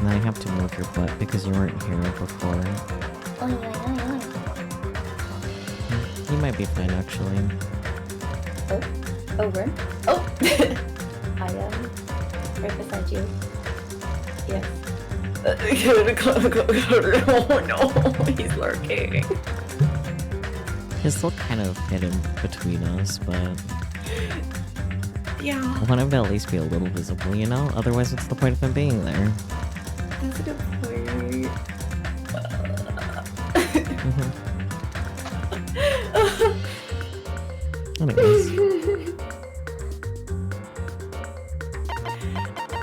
Now you have to move your butt because you weren't here before. Oi, oi, oi, oi. You might be fine, actually. Oh, over. Oh! I am right beside you. Yes. Oh no, he's lurking. He's still kind of hidden between us, but... Yeah. I want him to at least be a little visible, you know? Otherwise, what's the point of him being there? That's a good point. Anyways.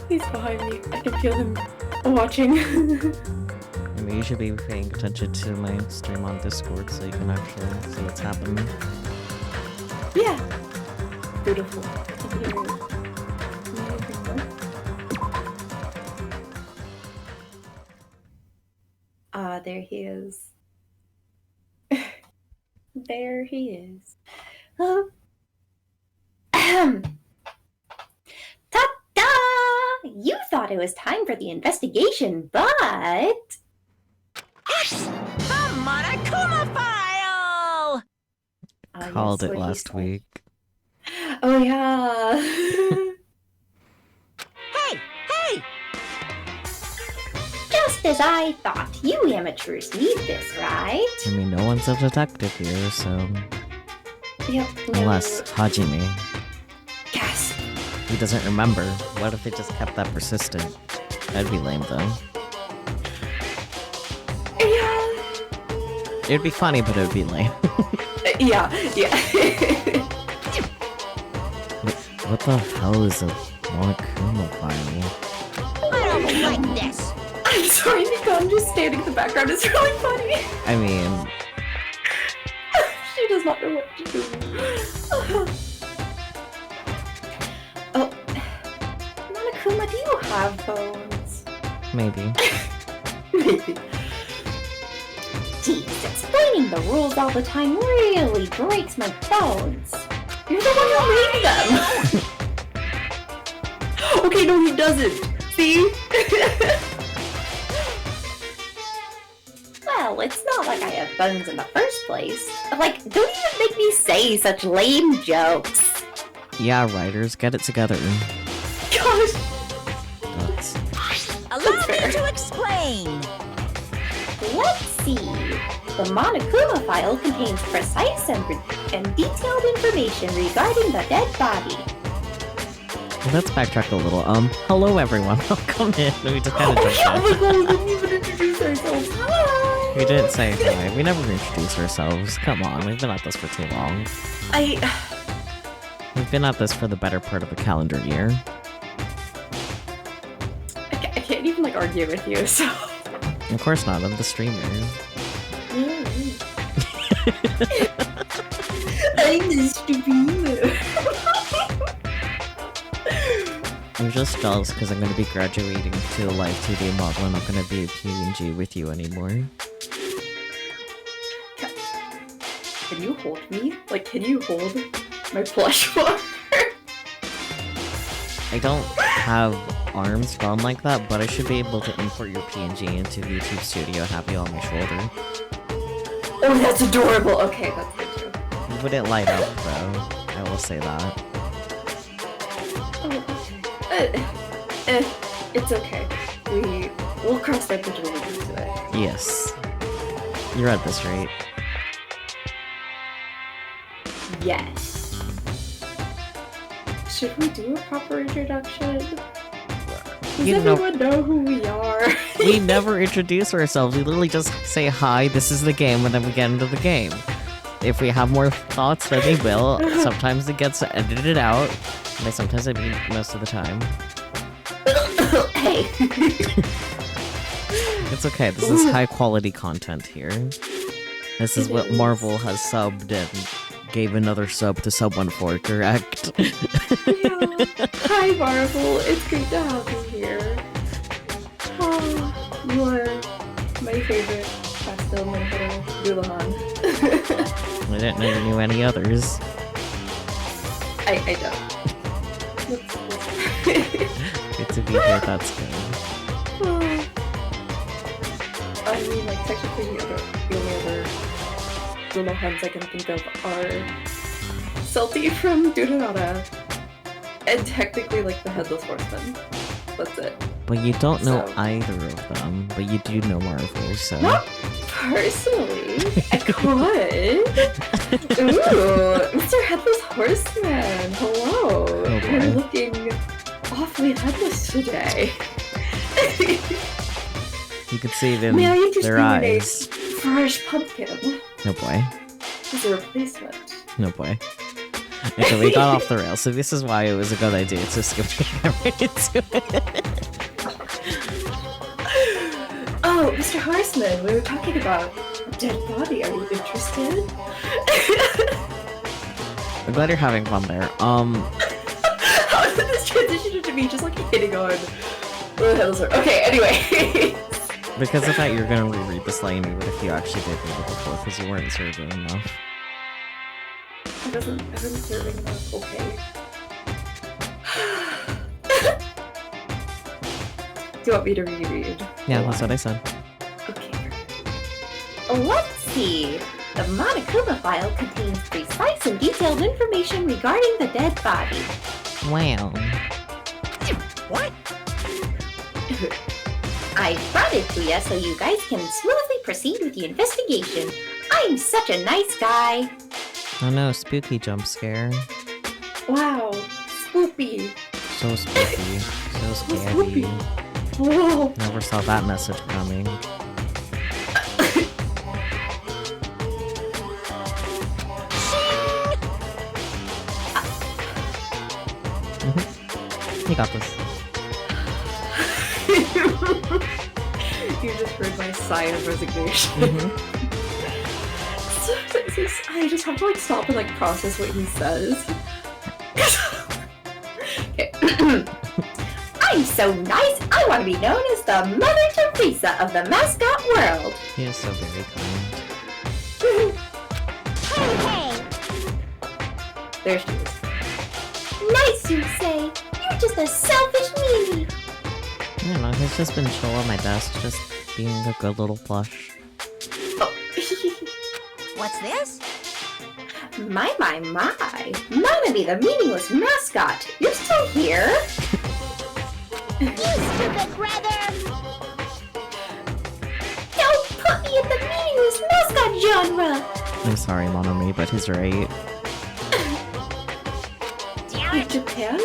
He's behind me. I can feel him watching. Maybe you should be paying attention to my stream on Discord so you can actually see what's happening. Yeah. Beautiful. There he is. There he is. Ta-da! You thought it was time for the investigation, but... It's the Monokuma file! Called it last week. Oh yeah. Hey! Hey! Just as I thought. You amateurs need this, right? I mean, no one's a detective here, so... Yep. Unless Hajime. Yes. He doesn't remember. What if they just kept that persistent? That'd be lame, though. Yeah. It'd be funny, but it'd be lame. Yeah. What the hell is a Monokuma file? I don't like this! I'm sorry, Nico. I'm just standing in the background. It's really funny. I mean... She does not know what to do. Oh. Monokuma, do you have bones? Maybe. Maybe. Geez, explaining the rules all the time really breaks my bones. You're the one who made them! Okay, no, he doesn't. See? Well, it's not like I have bones in the first place. Like, don't even make me say such lame jokes. Yeah, writers, get it together. Gosh. That's... Allow me to explain! Let's see. The Monokuma file contains precise and detailed information regarding the dead body. Let's backtrack a little. Hello everyone, welcome in. We just kind of jumped Oh my in. god, we didn't even introduce ourselves. Hi! We didn't say hi. We never introduced ourselves. Come on, we've been at this for too long. We've been at this for the better part of a calendar year. I can't even, like, argue with you, so... Of course not, I'm the streamer. I'm the streamer. I'm just jealous because I'm going to be graduating to a live 2D model and I'm not going to be a PNG with you anymore. Can you hold me? Like, can you hold my plush one? I don't have arms drawn like that, but I should be able to import your PNG into YouTube Studio and have you on my shoulder. Oh, that's adorable. Okay, that's good too. You wouldn't light up, though. I will say that. Oh, it's okay. We'll cross that bridge when we get to it. Yes. You read this, right? Yes. Should we do a proper introduction? Does everyone know who we are? We never introduce ourselves. We literally just say, hi, this is the game, and then we get into the game. If we have more thoughts, then we will. Sometimes it gets edited out. And sometimes I mean most of the time. Hey. It's okay. This is high quality content here. This is what Marvel has subbed and gave another sub to someone for, correct? Yeah. Hi, Marvel. It's great to have you here. Oh, you are my favorite pastel Monhero Gulahan. I didn't know you knew any others. I don't. Good to be here, that's good. I mean, like, technically the only other little huns I can think of are Salty from Durarara, and technically, like, the Headless Horseman. That's it. But you don't know So- either of them, but you do know Marvel, so... Not personally. I could. Ooh, Mr. Headless Horseman. Hello. Oh, boy. You're looking awfully headless today. You could see it in May I interest their you in a eyes. fresh pumpkin No boy. as a replacement? No boy. Okay, we got off the rails, so this is why it was a good idea to skip right into it. Oh, Mr. Horseman, we were talking about a dead body. Are you interested? I'm glad you're having fun there. How did this transition into me just like hitting on the Headless Horseman? Okay, anyway. Because I thought you were gonna reread the line, but if you actually did read it before, because you weren't serving enough. I wasn't serving enough. Okay. Do you want me to reread? Yeah, that's what I said. Okay. Let's see. The Monokuma file contains precise and detailed information regarding the dead body. Wow. What? I brought it to you so you guys can smoothly proceed with the investigation. I'm such a nice guy. Oh no, spooky jump scare. Wow. Spoopy. So spooky. So Spooky. scary. Whoa. Never saw that message coming. You got this. You just heard my sigh of resignation. I just have to like stop and like process what he says. Okay. I'm so nice, I want to be known as the Mother Teresa of the mascot world. He is so very kind. Hey, There she is. nice you say. You're just a selfish meanie. I don't know, he's just been chill on my desk, just being a good little plush. Oh. What's this? My. Nanami, the meaningless mascot. You're still here? You stupid brother! Don't put me in the meaningless mascot genre! I'm sorry, Monomi, but he's right. Like, Japan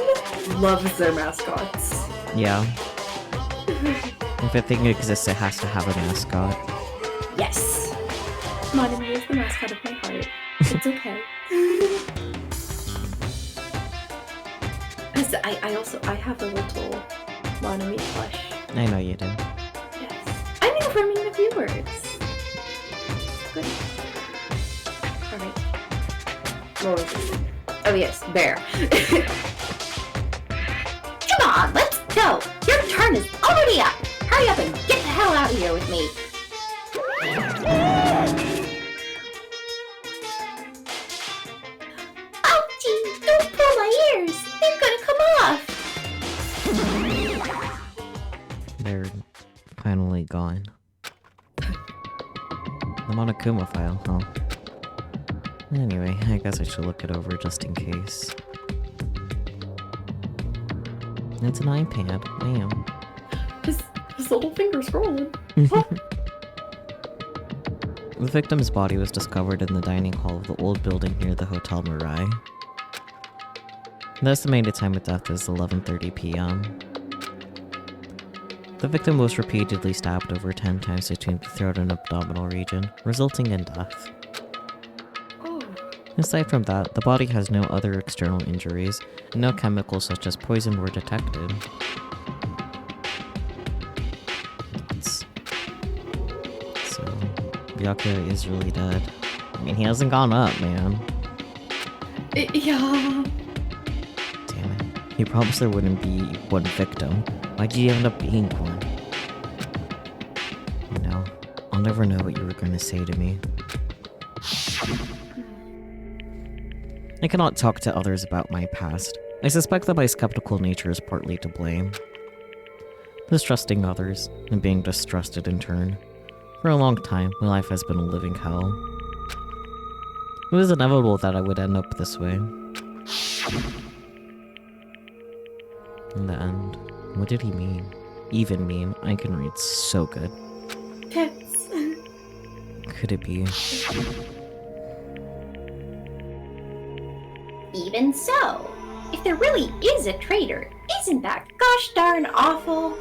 loves their mascots. Yeah. If a thing exists, it has to have a mascot. Yes. Monami is the mascot of my heart. It's okay. I have a little Monami plush. I know you do. Yes. I'm informing the viewers. Good. Alright. What was this thing? Oh yes, bear. Come on, let's go! Your turn is already up! Hurry up and get the hell out of here with me! Ouchie! Don't pull my ears! They're gonna come off! They're finally gone. The Monokuma file, huh? Anyway, I guess I should look it over just in case. It's an iPad. Damn. His little finger scrolling. The victim's body was discovered in the dining hall of the old building near the Hotel Mirai. The estimated time of death is 11:30 p.m. The victim was repeatedly stabbed over 10 times between the throat and abdominal region, resulting in death. Oh. Aside from that, the body has no other external injuries, and no chemicals such as poison were detected. So, Byakuya is really dead. I mean, he hasn't gone up, man. Yeah. Damn it. He promised there wouldn't be one victim. Why did you end up being one? You know, I'll never know what you were gonna say to me. I cannot talk to others about my past. I suspect that my skeptical nature is partly to blame. Distrusting others, and being distrusted in turn. For a long time, my life has been a living hell. It was inevitable that I would end up this way. In the end, what did he mean? Even mean? I can read so good. Tits. Could it be? Even so, if there really is a traitor, isn't that gosh darn awful?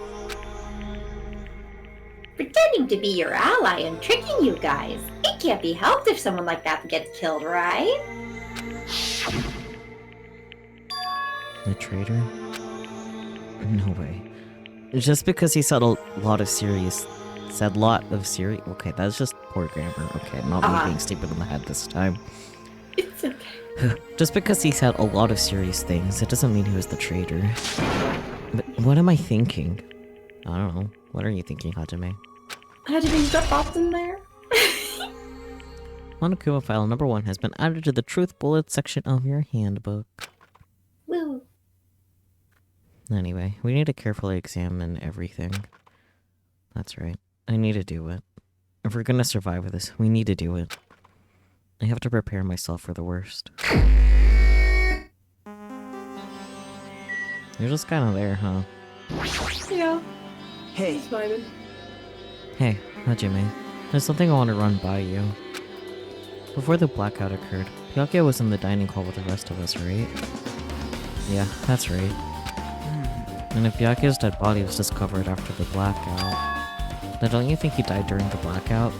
Pretending to be your ally and tricking you guys. It can't be helped if someone like that gets killed, right? The traitor? No way. Just because he said a lot of serious... Okay, that's just poor grammar. Okay, not me being stupid in the head this time. It's okay. Just because he said a lot of serious things, it doesn't mean he was the traitor. But what am I thinking? I don't know. What are you thinking, Hajime? Hajime's got Vods in there. Monokuma file number 1 has been added to the truth bullet section of your handbook. Woo. Anyway, we need to carefully examine everything. That's right. I need to do it. If we're gonna survive this, we need to do it. I have to prepare myself for the worst. You're just kind of there, huh? Yeah. Hey, He's vibing. Hey, Hajime. There's something I want to run by you. Before the blackout occurred, Byakuya was in the dining hall with the rest of us, right? Yeah, that's right. And if Byakuya's dead body was discovered after the blackout, then don't you think he died during the blackout?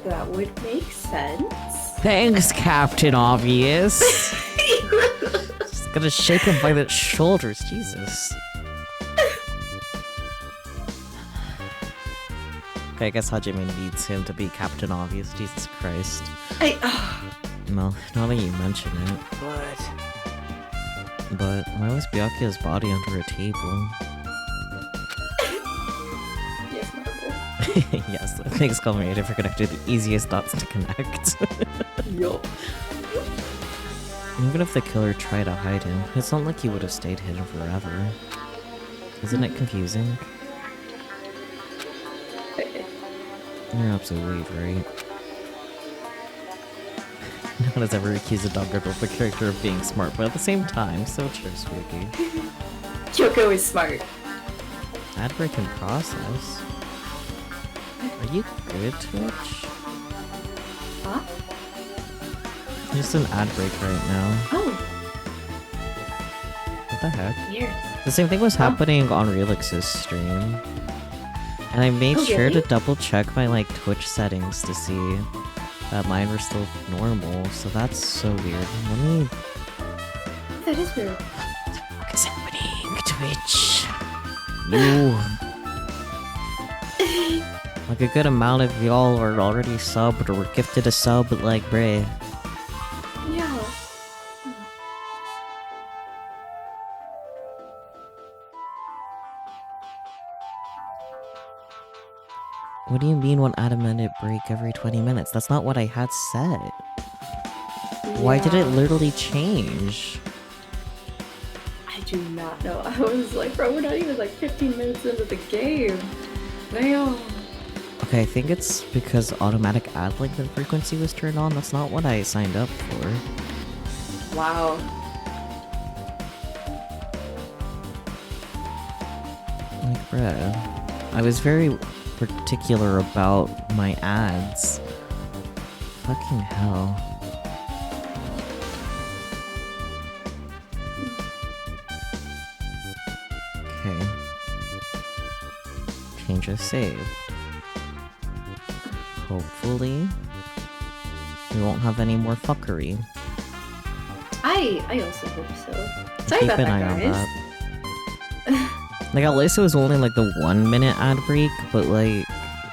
That would make sense. Thanks, Captain Obvious! Just gonna shake him by the shoulders, Jesus. Okay, I guess Hajime needs him to be Captain Obvious, Jesus Christ. Well, now that you mention it. But why was Byakuya's body under a table? Yes, marble. Yes, thanks, Culminator, for connecting the easiest dots to connect. Yup. Even if the killer tried to hide him, it's not like he would have stayed hidden forever. Isn't it confusing? You're absolutely right. No one has ever accused a Danganronpa character of being smart, but at the same time, so true, Spooky. Kyoko is smart. Ad break in process. Are you good, Twitch? Huh? Just an ad break right now. Oh, What the heck? weird. The same thing was happening on Relix's stream. And I made Oh, sure to really? double check my Twitch settings to see that mine were still normal, so that's so weird. Let me... That is weird. What is happening, Twitch? You... Like a good amount of y'all are already subbed or were gifted a sub, like, bruh. Yeah. What do you mean one minute break every 20 minutes? That's not what I had set. Why did it literally change? I do not know. I was like, bro, we're not even like 15 minutes into the game. Damn. Okay, I think it's because automatic ad length and frequency was turned on. That's not what I signed up for. Wow. Like, bruh. I was very particular about my ads. Fucking hell. Okay. Change of save. Hopefully, we won't have any more fuckery. I also hope so. Sorry Keep about an that, eye on guys. that. Like, at least it was only like the 1 minute ad break, but like,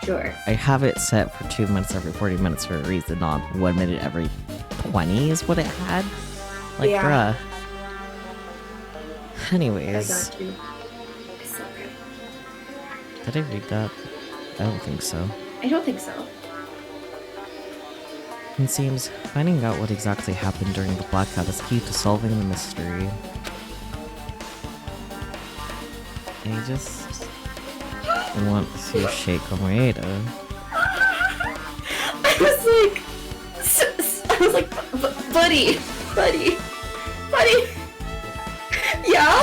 Sure. I have it set for 2 minutes every 40 minutes for a reason, not 1 minute every 20 is what it had. Like, Yeah. bruh. I Anyways, got you. It's okay. did I read that? I don't think so. I don't think so. It seems finding out what exactly happened during the blackout is key to solving the mystery. I just want to shake Maeda. I was like, buddy. Yeah?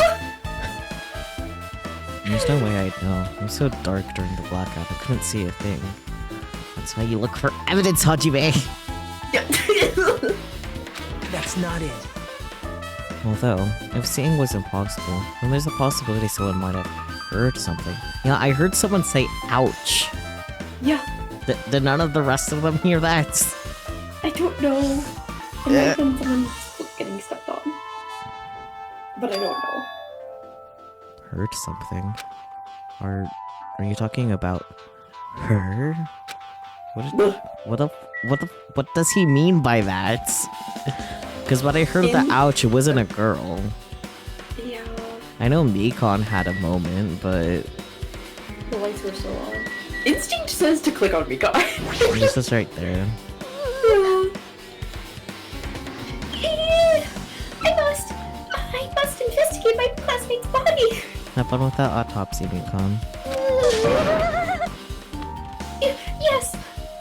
There's no way I'd know. It was so dark during the blackout, I couldn't see a thing. That's why you look for evidence, Hajime! That's not it. Although, if seeing was impossible, then there's a possibility someone might have heard something. Yeah, I heard someone say, ouch! Yeah, Did none of the rest of them hear that? I don't know. It might have been someone's foot getting stepped on. But I don't know. Heard something? Are you talking about her? What does he mean by that? Because when I heard the ouch, it wasn't a girl. Yeah, I know Mikon had a moment, but the lights were still on. Instinct says to click on Mika. it's just right there. I must investigate my classmate's body. Have fun with that autopsy, Mikon. Yes,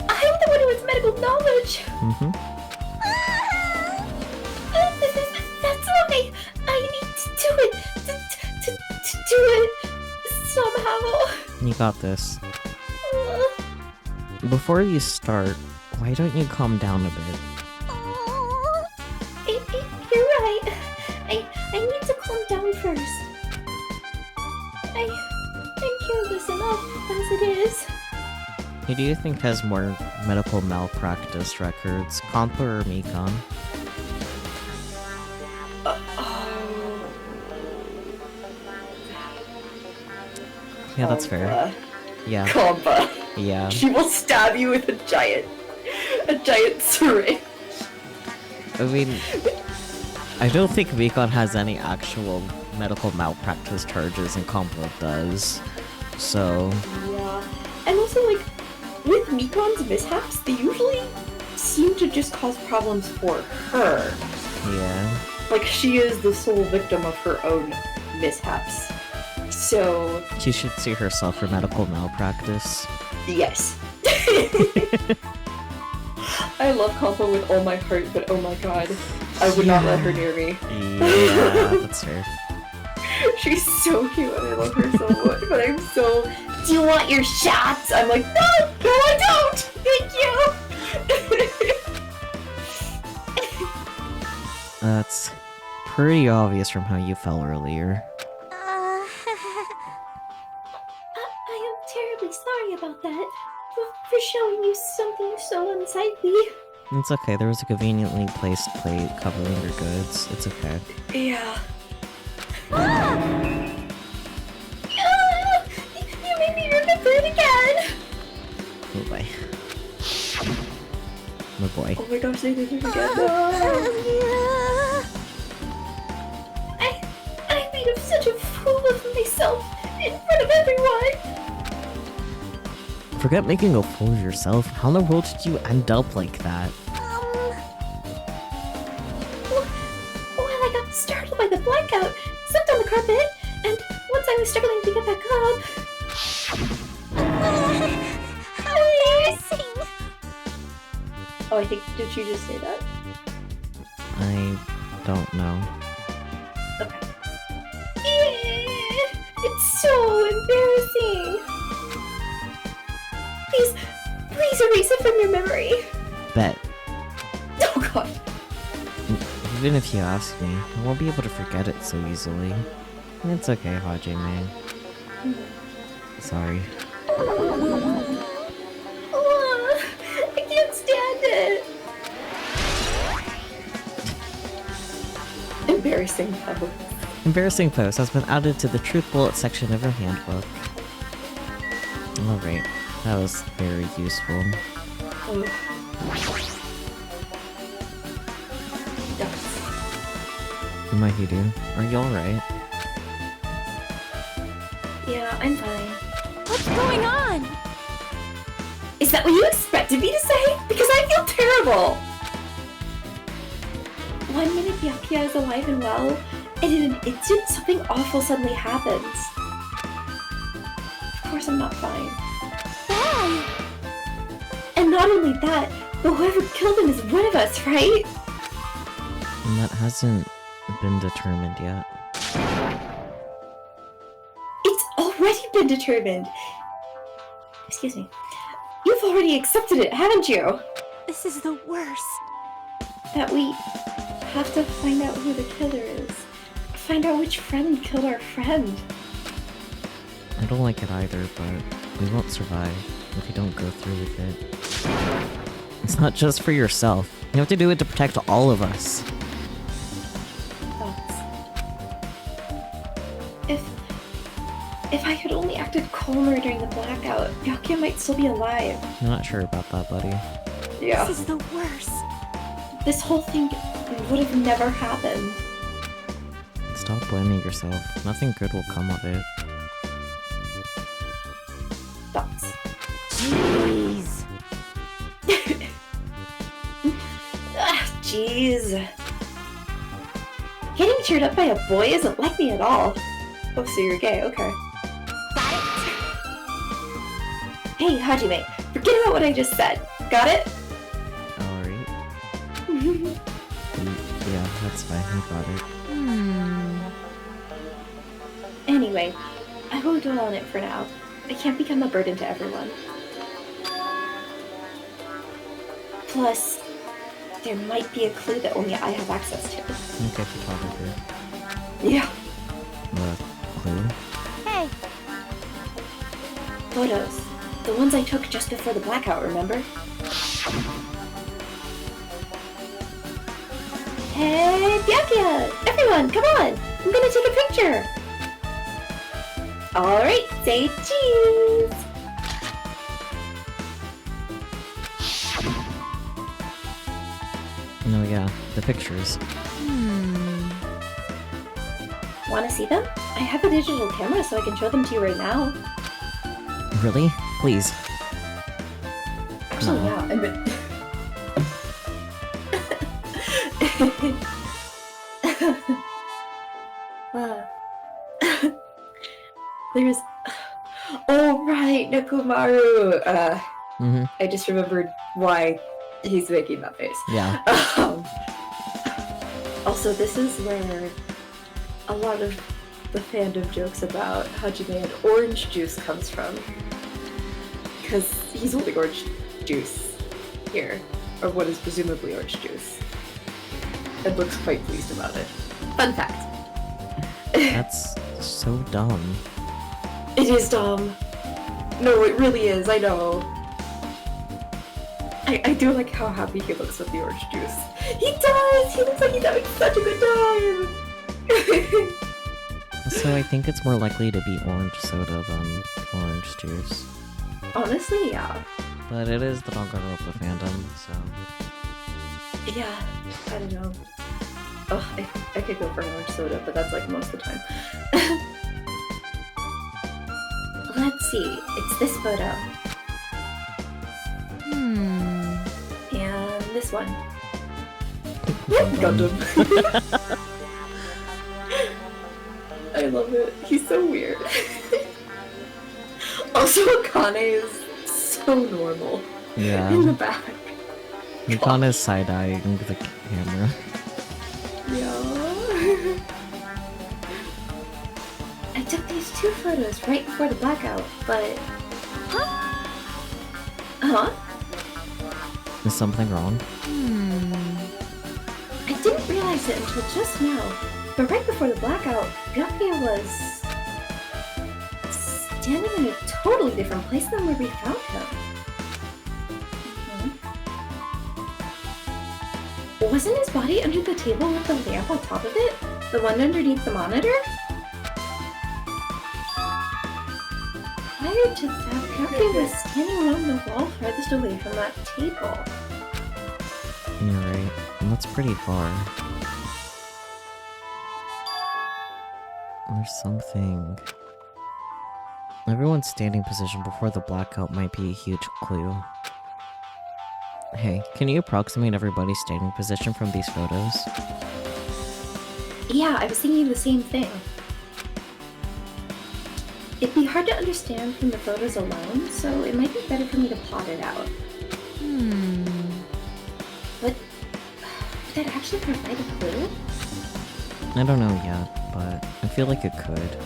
I'm the one who has medical knowledge. Mm-hmm. That's why I need to do it. To do it somehow. You got this. Before you start, why don't you calm down a bit? You're right. I need to calm down first. I'm careless enough as it is. Who do you think has more medical malpractice records, Kompa or Mikon? Yeah, that's fair. Yeah. Kompa. Yeah. She will stab you with a giant syringe. I mean, I don't think Mikon has any actual medical malpractice charges, and Kompa does. So. Yeah. And also, like, with Mikon's mishaps, they usually seem to just cause problems for her. Yeah. Like, she is the sole victim of her own mishaps. So. She should sue herself for medical malpractice. Yes. I love Kompa with all my heart, but oh my god, I would not let her near me. Yeah, that's fair. She's so cute and I love her so much, but I'm so... Do you want your shots? I'm like, no, I don't! Thank you! That's pretty obvious from how you fell earlier. I am terribly sorry about that. For showing you something so unsightly. It's okay, there was a conveniently placed plate covering your goods. It's okay. Yeah. You made me remember it again! Oh boy. Oh boy. Oh my gosh, they did it again. I made such a fool of myself in front of everyone! Forget making a fool of yourself. How in the world did you end up like that? Well, I got startled by the blackout, slipped on the carpet, and once I was struggling to get back up... How embarrassing! Oh, I think, did she just say that? I don't know. Okay. It's so embarrassing! Please erase it from your memory. Bet. Oh god. Even if you ask me, I won't be able to forget it so easily. It's okay, Hajime. Sorry. I can't stand it. Embarrassing though. Embarrassing post has been added to the truth bullet section of your handbook. Alright, that was very useful. Mahiru, are you alright? Yeah, I'm fine. What's going on? Is that what you expected me to say? Because I feel terrible! 1 minute Byakuya is alive and well, and in an instant something awful suddenly happens. course I'm not fine. Why? And not only that, but whoever killed him is one of us, right? And that hasn't been determined yet. It's already been determined. Excuse me. You've already accepted it, haven't you? This is the worst. That we have to find out who the killer is. Find out which friend killed our friend. I don't like it either, but we won't survive if we don't go through with it. It's not just for yourself. You have to do it to protect all of us. Thoughts. If I had only acted calmer during the blackout, Byakuya might still be alive. I'm not sure about that, buddy. Yeah. This is the worst. This whole thing would have never happened. Stop blaming yourself. Nothing good will come of it. Thoughts. Jeez. Jeez. Getting cheered up by a boy isn't like me at all. Oh, so you're gay, okay. Got it? Hey, Hajime, forget about what I just said. Got it? Alright. Yeah, that's fine. I got it. Anyway, I won't dwell on it for now. I can't become a burden to everyone. Plus, there might be a clue that only I have access to. Okay, photographer. Yeah. The clue? Hey, Photos. The ones I took just before the blackout, remember? Hey, Byakuya! Everyone, come on! I'm gonna take a picture! Alright, say cheese! No, yeah, the pictures. Wanna see them? I have a digital camera so I can show them to you right now. Really? Please. Actually, No. yeah. And then... There's... Oh, right, Nekomaru! Mm-hmm. I just remembered why he's making that face. Yeah. Also, this is where a lot of the fandom jokes about Hajime and orange juice comes from. Because he's holding orange juice here, or what is presumably orange juice, and looks quite pleased about it. Fun fact. That's so dumb. It is dumb. No, it really is, I know. I do like how happy he looks with the orange juice. He does! He looks like he's having such a good time! So I think it's more likely to be orange soda than orange juice. Honestly, yeah. But it is the Danganronpa fandom, so... Yeah, I don't know. Oh, I could go for orange soda, but that's like most of the time. Let's see, it's this photo. And this one. Gundam. I love it. He's so weird. Also, Akane is so normal Yeah. in the back. Yukon is side-eyeing the camera. Yeah. I took these two photos right before the blackout, but... Huh? Is something wrong? I didn't realize it until just now, but right before the blackout, Byakuya was... standing in a totally different place than where we found him. Wasn't his body under the table with the lamp on top of it? The one underneath the monitor? Prior to that, Byakuya was standing along the wall farthest away from that table. You're right. And that's pretty far. There's something... Everyone's standing position before the blackout might be a huge clue. Hey, can you approximate everybody's standing position from these photos? Yeah, I was thinking the same thing. It'd be hard to understand from the photos alone, so it might be better for me to plot it out. Would that actually provide a clue? I don't know yet, but I feel like it could.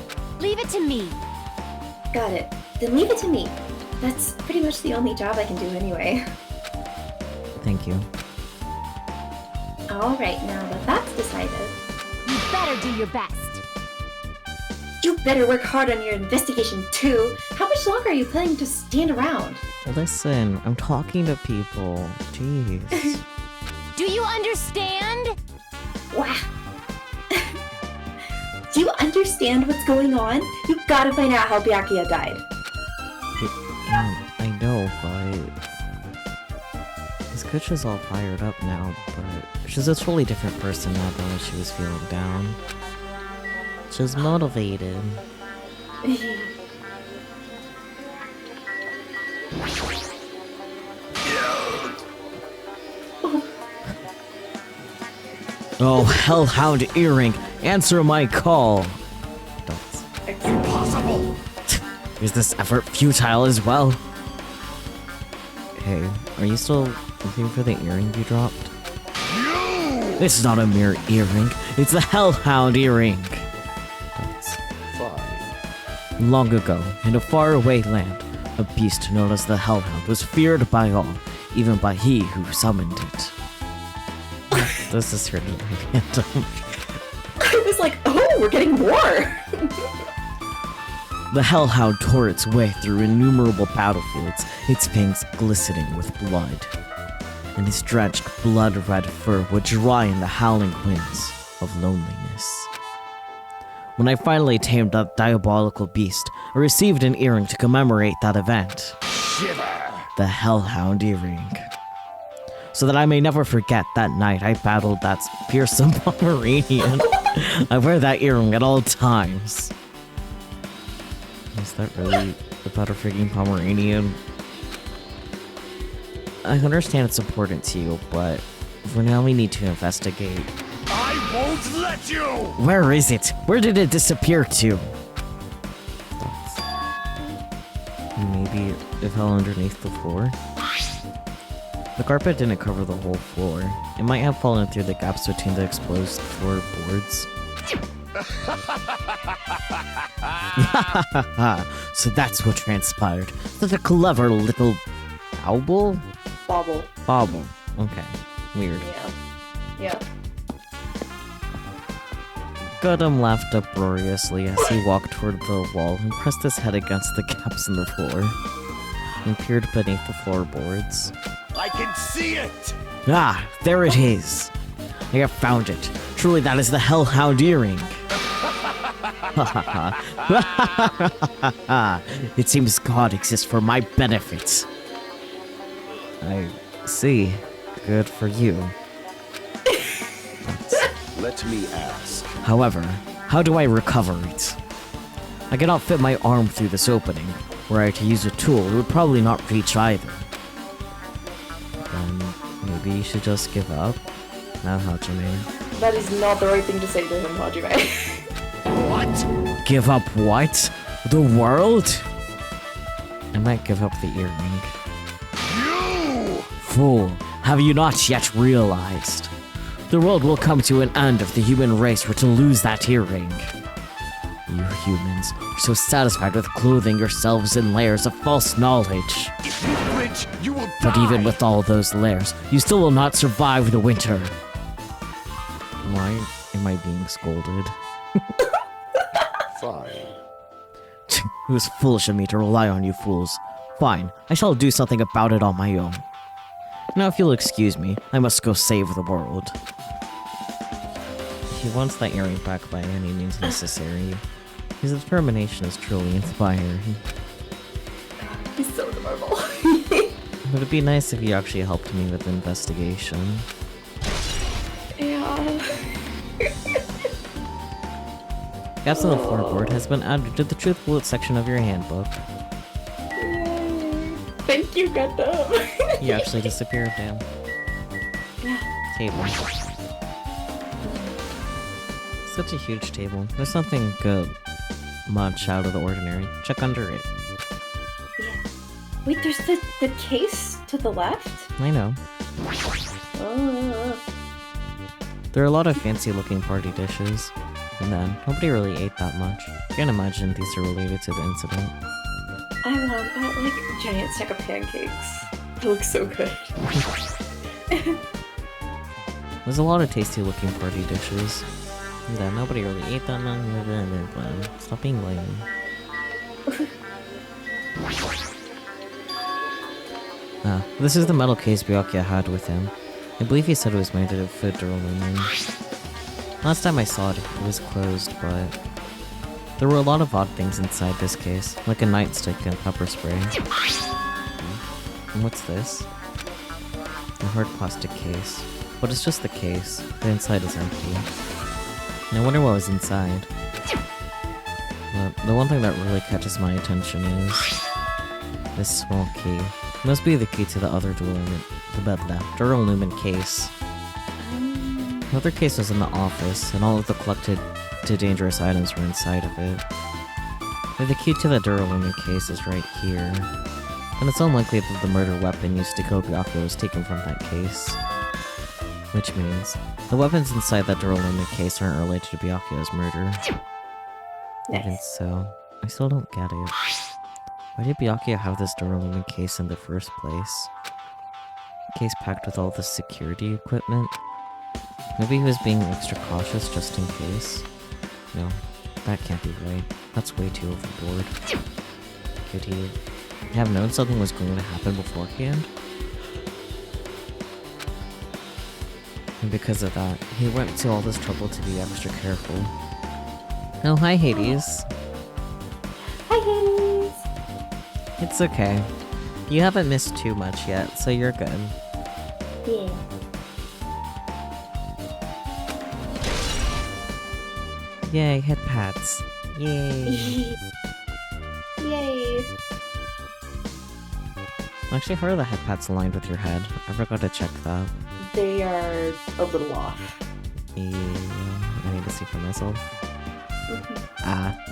Leave it to me. Got it. Then leave it to me. That's pretty much the only job I can do anyway. Thank you. Alright, now that that's decided, You better do your best. you better work hard on your investigation too. How much longer are you planning to stand around? Listen, I'm talking to people. Jeez. Do you understand? Wow. Do you understand what's going on? You gotta find out how Byakuya died. Yeah, I know, but... This coach is all fired up now, but she's a totally different person now than when she was feeling down. She's motivated. Oh, Hellhound Earring, answer my call! Don't. Impossible! Is this effort futile as well? Hey, are you still looking for the earring you dropped? It's not a mere earring, it's the Hellhound Earring! That's Fine. long ago, in a faraway land, a beast known as the Hellhound was feared by all, even by he who summoned it. This is really random. I was like, oh, we're getting more! The Hellhound tore its way through innumerable battlefields, its fangs glistening with blood. And his drenched, blood-red fur would dry in the howling winds of loneliness. When I finally tamed that diabolical beast, I received an earring to commemorate that event. Shiver. The Hellhound Earring. So that I may never forget that night I battled that fearsome Pomeranian. I wear that earring at all times. Is that really about a freaking Pomeranian? I understand it's important to you, but for now we need to investigate. I won't let you! Where is it? Where did it disappear to? Maybe it fell underneath the floor? The carpet didn't cover the whole floor. It might have fallen through the gaps between the exposed floorboards. So that's what transpired. Such a clever little... Bauble? Bobble. Bauble. Okay. Weird. Yeah. Gundam laughed uproariously as he walked toward the wall and pressed his head against the gaps in the floor and peered beneath the floorboards. I can see it! Ah, there it is! I have found it. Truly that is the Hellhound Earring. It seems God exists for my benefit. I see. Good for you. Let me ask. However, how do I recover it? I cannot fit my arm through this opening. Were I to use a tool, it would probably not reach either. Then maybe you should just give up? Not Hajime. That is not the right thing to say to him, Hajime. What? Give up what? The world? I might give up the earring. You! Fool, have you not yet realized? The world will come to an end if the human race were to lose that earring. You humans are so satisfied with clothing yourselves in layers of false knowledge. If you flinch, you will die! But even with all those layers, you still will not survive the winter. Why am I being scolded? Fine. It was foolish of me to rely on you fools. Fine, I shall do something about it on my own. Now if you'll excuse me, I must go save the world. He wants that earring back by any means necessary. His determination is truly inspiring. He's so adorable. But it'd be nice if you actually helped me with the investigation. Yeah. Gaps on the floorboard has been added to the truth bullet section of your handbook. Yay. Thank you, Gundam. You actually disappeared, damn. Yeah. Table. Such a huge table. There's something good much out of the ordinary. Check under it. Yeah. Wait, there's the case to the left? I know. Oh. There are a lot of fancy looking party dishes. And then, nobody really ate that much. I can't imagine these are related to the incident. I want that, like, giant stack of pancakes. It looks so good. There's a lot of tasty looking party dishes. And then, nobody really ate that much. Stop being lame. This is the metal case Byakuya had with him. I believe he said it was made of duralumin. Last time I saw it, it was closed, but there were a lot of odd things inside this case, like a nightstick and pepper spray. And what's this? A hard plastic case. But it's just the case. The inside is empty. And I wonder what was inside. But the one thing that really catches my attention is this small key. It must be the key to the other duralumin case. Another case was in the office, and all of the collected dangerous items were inside of it. But the key to the duralumin case is right here. And it's unlikely that the murder weapon used to kill Byakuya was taken from that case. Which means, the weapons inside that duralumin case aren't related to Byakuya's murder. Even so, I still don't get it. Why did Byakuya have this duralumin case in the first place? A case packed with all the security equipment? Maybe he was being extra cautious just in case? No, that can't be right. That's way too overboard. Could he have known something was going to happen beforehand? And because of that, he went to all this trouble to be extra careful. Oh, hi Hades. Hi, Hades! It's okay. You haven't missed too much yet, so you're good. Yeah. Yay, head pats. Yay. Yay. Actually, how are the head pats aligned with your head? I forgot to check that. They are a little off. Yeah, I need to see for myself.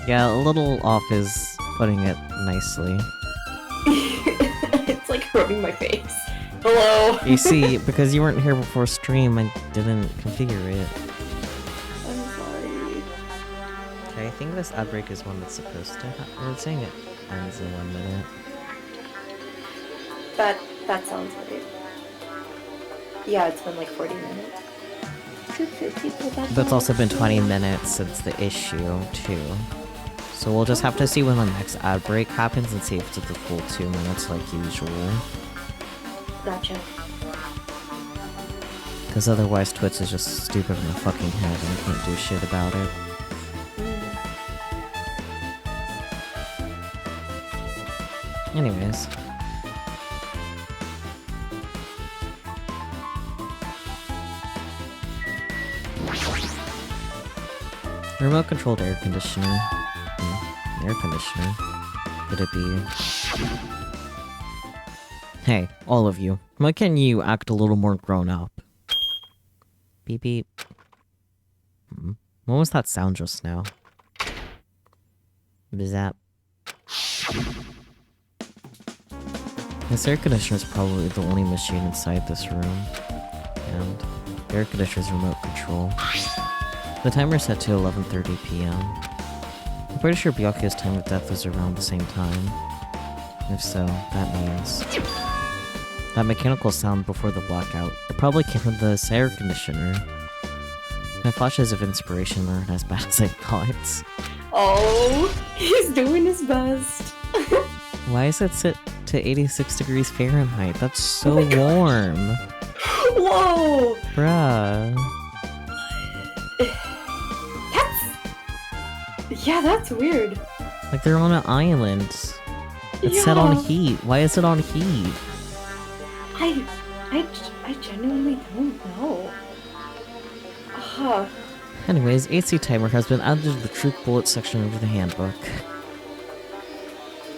Yeah, a little off is putting it nicely. It's like rubbing my face. Hello! You see, because you weren't here before stream, I didn't configure it. I'm sorry. Okay, I think this ad break is one that's supposed to it's saying it ends in 1 minute. That sounds right. Yeah, it's been like 40 minutes. But it's also been 20 minutes since the issue, too. So we'll just have to see when the next ad break happens and see if it's the full 2 minutes like usual. Gotcha. Because otherwise Twitch is just stupid in the fucking head and can't do shit about it. Anyways. Remote controlled air conditioner. Air conditioner. Could it be? Hey, all of you. Why can't you act a little more grown up? Beep beep. What was that sound just now? Zap. This air conditioner is probably the only machine inside this room. And the air conditioner's remote control. The timer's set to 11:30 p.m. I'm pretty sure Byakuya's time of death was around the same time. If so, that means that mechanical sound before the blackout, it probably came from this air conditioner. My flashes of inspiration aren't as bad as I thought. Oh, he's doing his best. Why is it set to 86 degrees Fahrenheit? That's so warm. Whoa! Bruh. That's weird. Like they're on an island. It's set on heat. Why is it on heat? I genuinely don't know. Anyways, AC timer has been added to the truth bullet section of the handbook.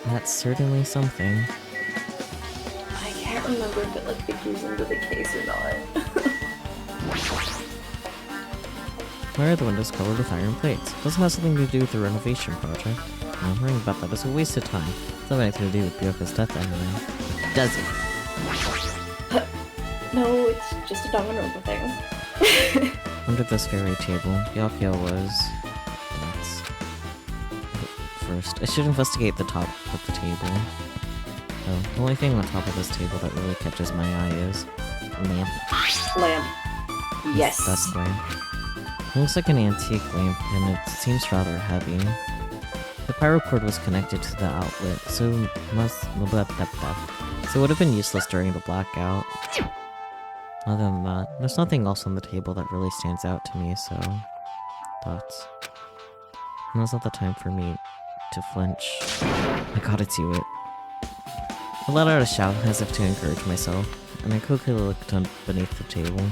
That's certainly something. I can't remember if it like figures into the case or not. Why are the windows covered with iron plates? Doesn't have something to do with the renovation project. No, worrying about that is a waste of time. Doesn't have anything to do with Byoka's death anyway. Does it? No, it's just a Danganronpa thing. Under this very table, Byakuya was... That's... First, I should investigate the top of the table. Oh, the only thing on top of this table that really catches my eye is... lamp. Lamp. Yes. That's lamp. It looks like an antique lamp, and it seems rather heavy. The pyro cord was connected to the outlet, so it would have been useless during the blackout. Other than that, there's nothing else on the table that really stands out to me, so... Thoughts. Now's not the time for me to flinch. I gotta do it. I let out a shout as if to encourage myself, and I quickly looked beneath the table.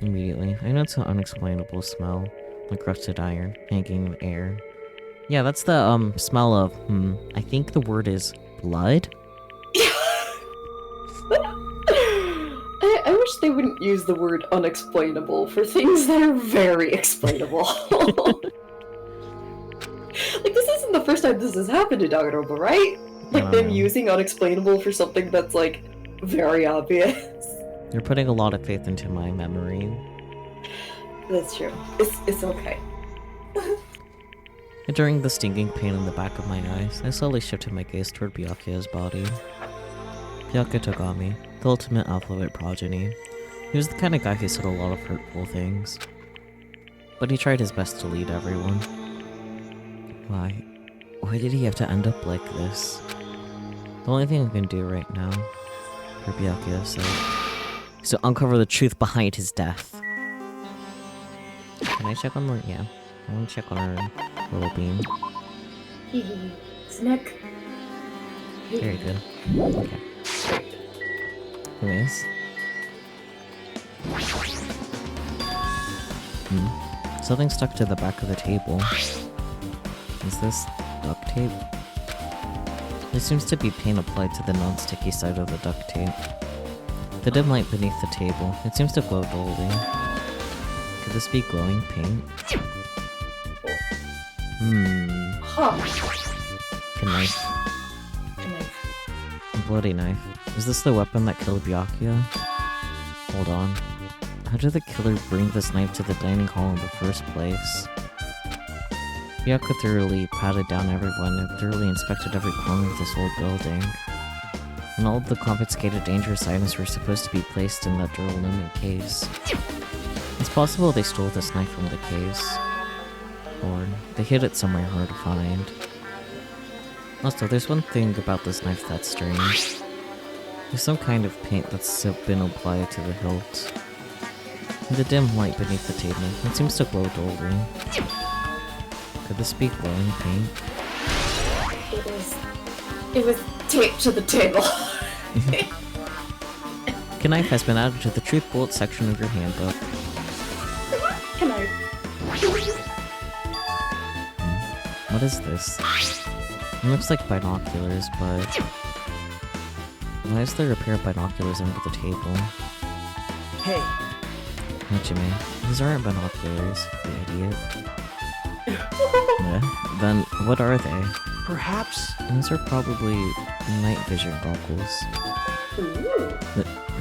Immediately, I noticed an unexplainable smell, like rusted iron, hanging in the air. Yeah, that's the, smell of, I think the word is blood? I wish they wouldn't use the word unexplainable for things that are very explainable. Like, this isn't the first time this has happened in Danganronpa, right? Like, them using unexplainable for something that's, like, very obvious. You're putting a lot of faith into my memory. That's true. It's okay. During the stinging pain in the back of my eyes, I slowly shifted my gaze toward Byakuya's body. Byakuya Togami, the ultimate alphabet progeny. He was the kind of guy who said a lot of hurtful things. But he tried his best to lead everyone. Why did he have to end up like this? The only thing I can do right now, for Byakuya's sake, is to uncover the truth behind his death. Can I check on the... yeah. I want to check on our little beam. Snack. Very good. Okay. Anyways. Something stuck to the back of the table. Is this duct tape? There seems to be paint applied to the non-sticky side of the duct tape. The dim light beneath the table, it seems to glow dully. Could this be glowing paint? Huh. A knife. A bloody knife. Is this the weapon that killed Byakuya? Hold on. How did the killer bring this knife to the dining hall in the first place? Byakuya thoroughly patted down everyone and thoroughly inspected every corner of this old building. And all of the confiscated dangerous items were supposed to be placed in that duralumin case. It's possible they stole this knife from the case. Or they hid it somewhere hard to find. Also, there's one thing about this knife that's strange. There's some kind of paint that's been applied to the hilt. In the dim light beneath the table, it seems to glow dully. Could this be glowing paint? It was taped to the table. A knife has been added to the truth bullet section of your handbook. Can I? What is this? It looks like binoculars, but... why is there a pair of binoculars under the table? Hey, Hajime, these aren't binoculars, you idiot. Then, what are they? perhaps... These are probably night vision goggles. Ooh.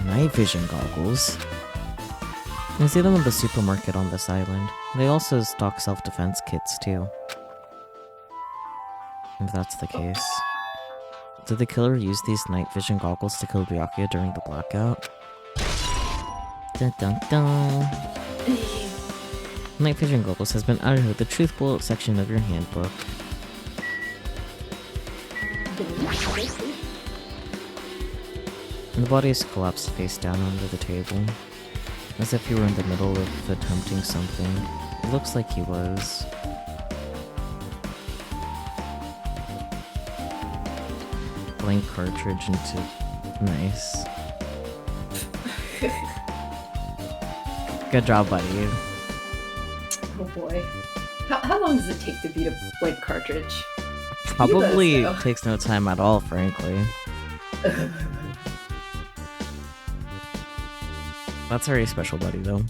Night vision goggles? I see them in the supermarket on this island. They also stock self-defense kits, too. If that's the case. Did the killer use these night vision goggles to kill Byakuya during the blackout? Dun dun dun! Night vision goggles has been added to the truth bullet section of your handbook. And the body is collapsed face down under the table. As if he were in the middle of attempting something. It looks like he was. Blank cartridge into... nice. Good job, buddy. Oh boy. How long does it take to beat a blank cartridge? Probably though. takes no time at all, frankly. That's very special, buddy, though.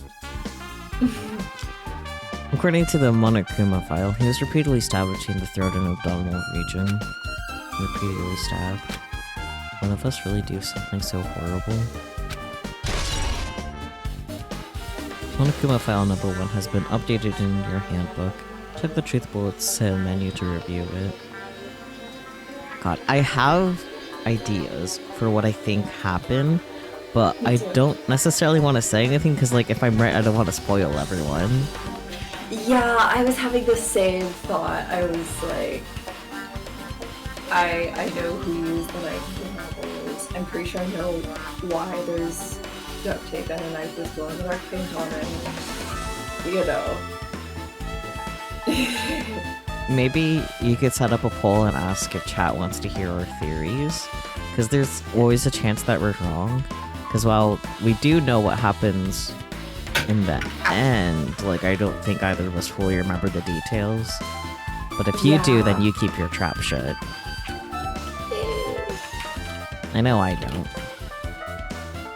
According to the Monokuma file, he was repeatedly stabbed between the throat and abdominal region. Repeatedly stabbed. One of us really do something so horrible? Monokuma file number 1 has been updated in your handbook. Check the truth bullets menu to review it. God, I have ideas for what I think happened, but I don't necessarily want to say anything because, like, if I'm right, I don't want to spoil everyone. Yeah, I was having the same thought. I was like, I know who used the knife and marbles. I'm pretty sure I know why there's duct tape and a knife was glowing with dark paint on it. You know. Maybe you could set up a poll and ask if chat wants to hear our theories, because there's always a chance that we're wrong. Because while we do know what happens in the end, like, I don't think either of us fully remember the details. But if you do, then you keep your trap shut. I know I don't.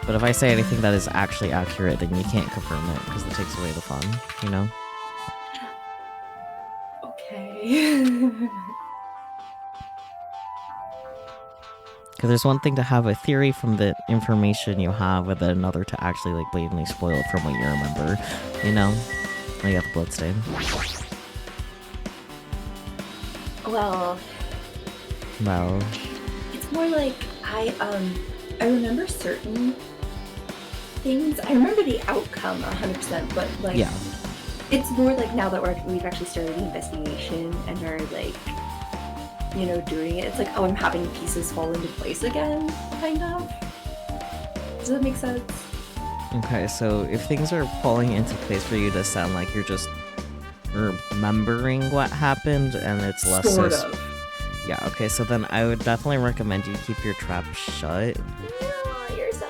But if I say anything that is actually accurate, then you can't confirm it, because it takes away the fun, you know? Okay. Because there's one thing to have a theory from the information you have, and then another to actually, like, blatantly spoil it from what you remember, you know? Oh yeah, the bloodstain. Well, Wow. it's more like I remember certain things. I remember the outcome 100%, but like Yeah. it's more like now that we've actually started the investigation and are like, you know, doing it. It's like, oh, I'm having pieces fall into place again, kind of. Does that make sense? Okay, so if things are falling into place for you to sound like you're just remembering what happened and it's less Sort so... of. Yeah, okay, so then I would definitely recommend you keep your trap shut. No, you're so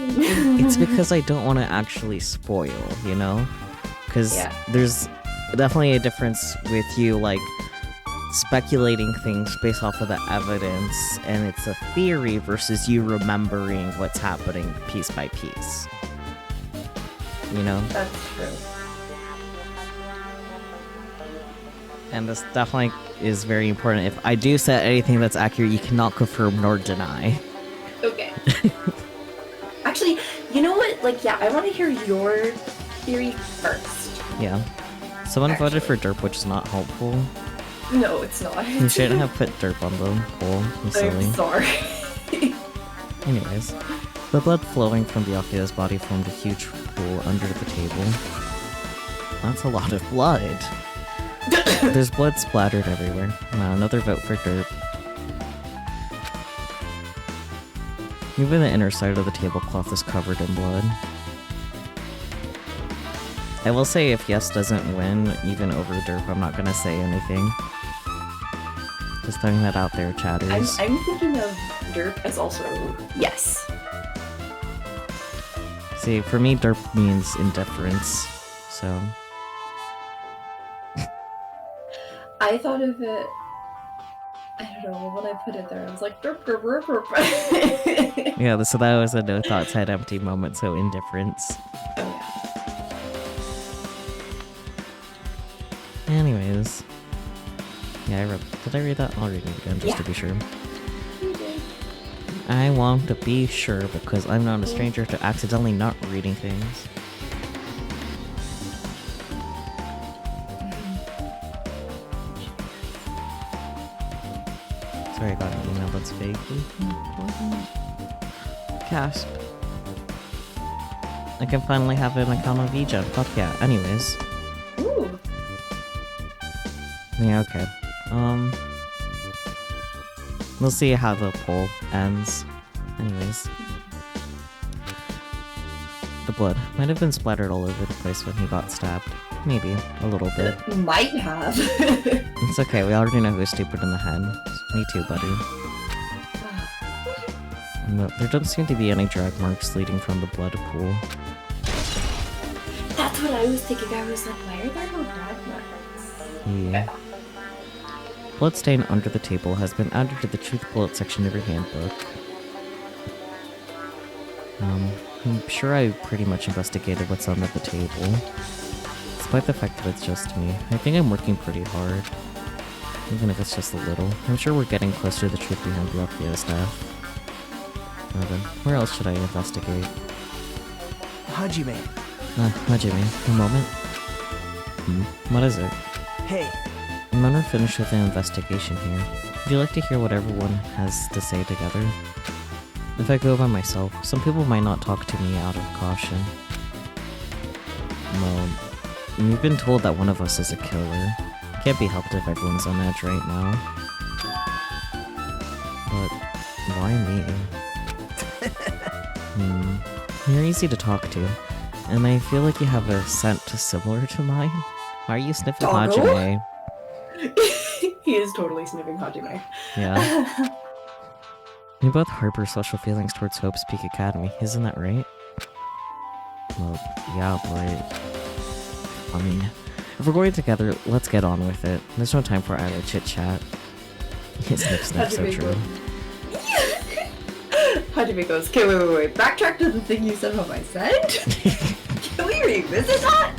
mean. It's because I don't want to actually spoil, you know? Because Yeah. there's definitely a difference with you, like, speculating things based off of the evidence, and it's a theory versus you remembering what's happening piece by piece. You know? That's true. And this definitely is very important. If I do say anything that's accurate, you cannot confirm nor deny. Okay. Actually, you know what? Like, yeah, I want to hear your theory first. Yeah. Someone voted for derp, which is not helpful. No, it's not. You shouldn't have put derp on the poll. I'm silly. I'm sorry. Anyways, the blood flowing from Byakuya's body formed a huge pool under the table. That's a lot of blood. There's blood splattered everywhere. Another vote for derp. Even the inner side of the tablecloth is covered in blood. I will say if yes doesn't win, even over derp, I'm not gonna say anything. Just throwing that out there, chatters. I'm thinking of derp as also yes. See, for me, derp means indifference, so... I thought of it. I don't know, when I put it there, I was like, derp, derp, derp, derp. Yeah, so that was a no thoughts head empty moment, so indifference. Oh, Anyways. Yeah, I read... Did I read that? I'll read it again, just to be sure. I want to be sure, because I'm not a stranger to accidentally not reading things. Sorry, I got an email that's vaguely important. Cast. I can finally have an account on VGen. Fuck yeah. Anyways. yeah. Ooh. Yeah, okay. We'll see how the poll ends. Anyways. The blood might have been splattered all over the place when he got stabbed. Maybe. A little bit. Might have. It's okay, we already know who's stupid in the head. Me too, buddy. No, there don't seem to be any drag marks leading from the blood pool. That's what I was thinking. I was like, why are there no drag marks? Yeah. Bloodstain under the table has been added to the truth bullet section of your handbook. I'm sure I pretty much investigated what's under the table. Despite the fact that it's just me, I think I'm working pretty hard. Even if it's just a little. I'm sure we're getting closer to the truth behind the Rufio stuff. Now then, where else should I investigate? Hajime. Hajime, a moment. What is it? Hey, I'm never finished with the investigation here. Would you like to hear what everyone has to say together? If I go by myself, some people might not talk to me out of caution. Well, we've been told that one of us is a killer. Can't be helped if everyone's on edge right now. But why me? You're easy to talk to, and I feel like you have a scent similar to mine. Why are you sniffing Doggo? Hajime? He is totally sniffing Hajime. Yeah. We both harbor special feelings towards Hope's Peak Academy, isn't that right? Well, yeah, but... I mean, if we're going together, let's get on with it. There's no time for idle chit-chat. Snip, snip, so Hajime true. goes. Hajime goes, okay, wait. Backtrack to the thing you said about my scent? Can we revisit that?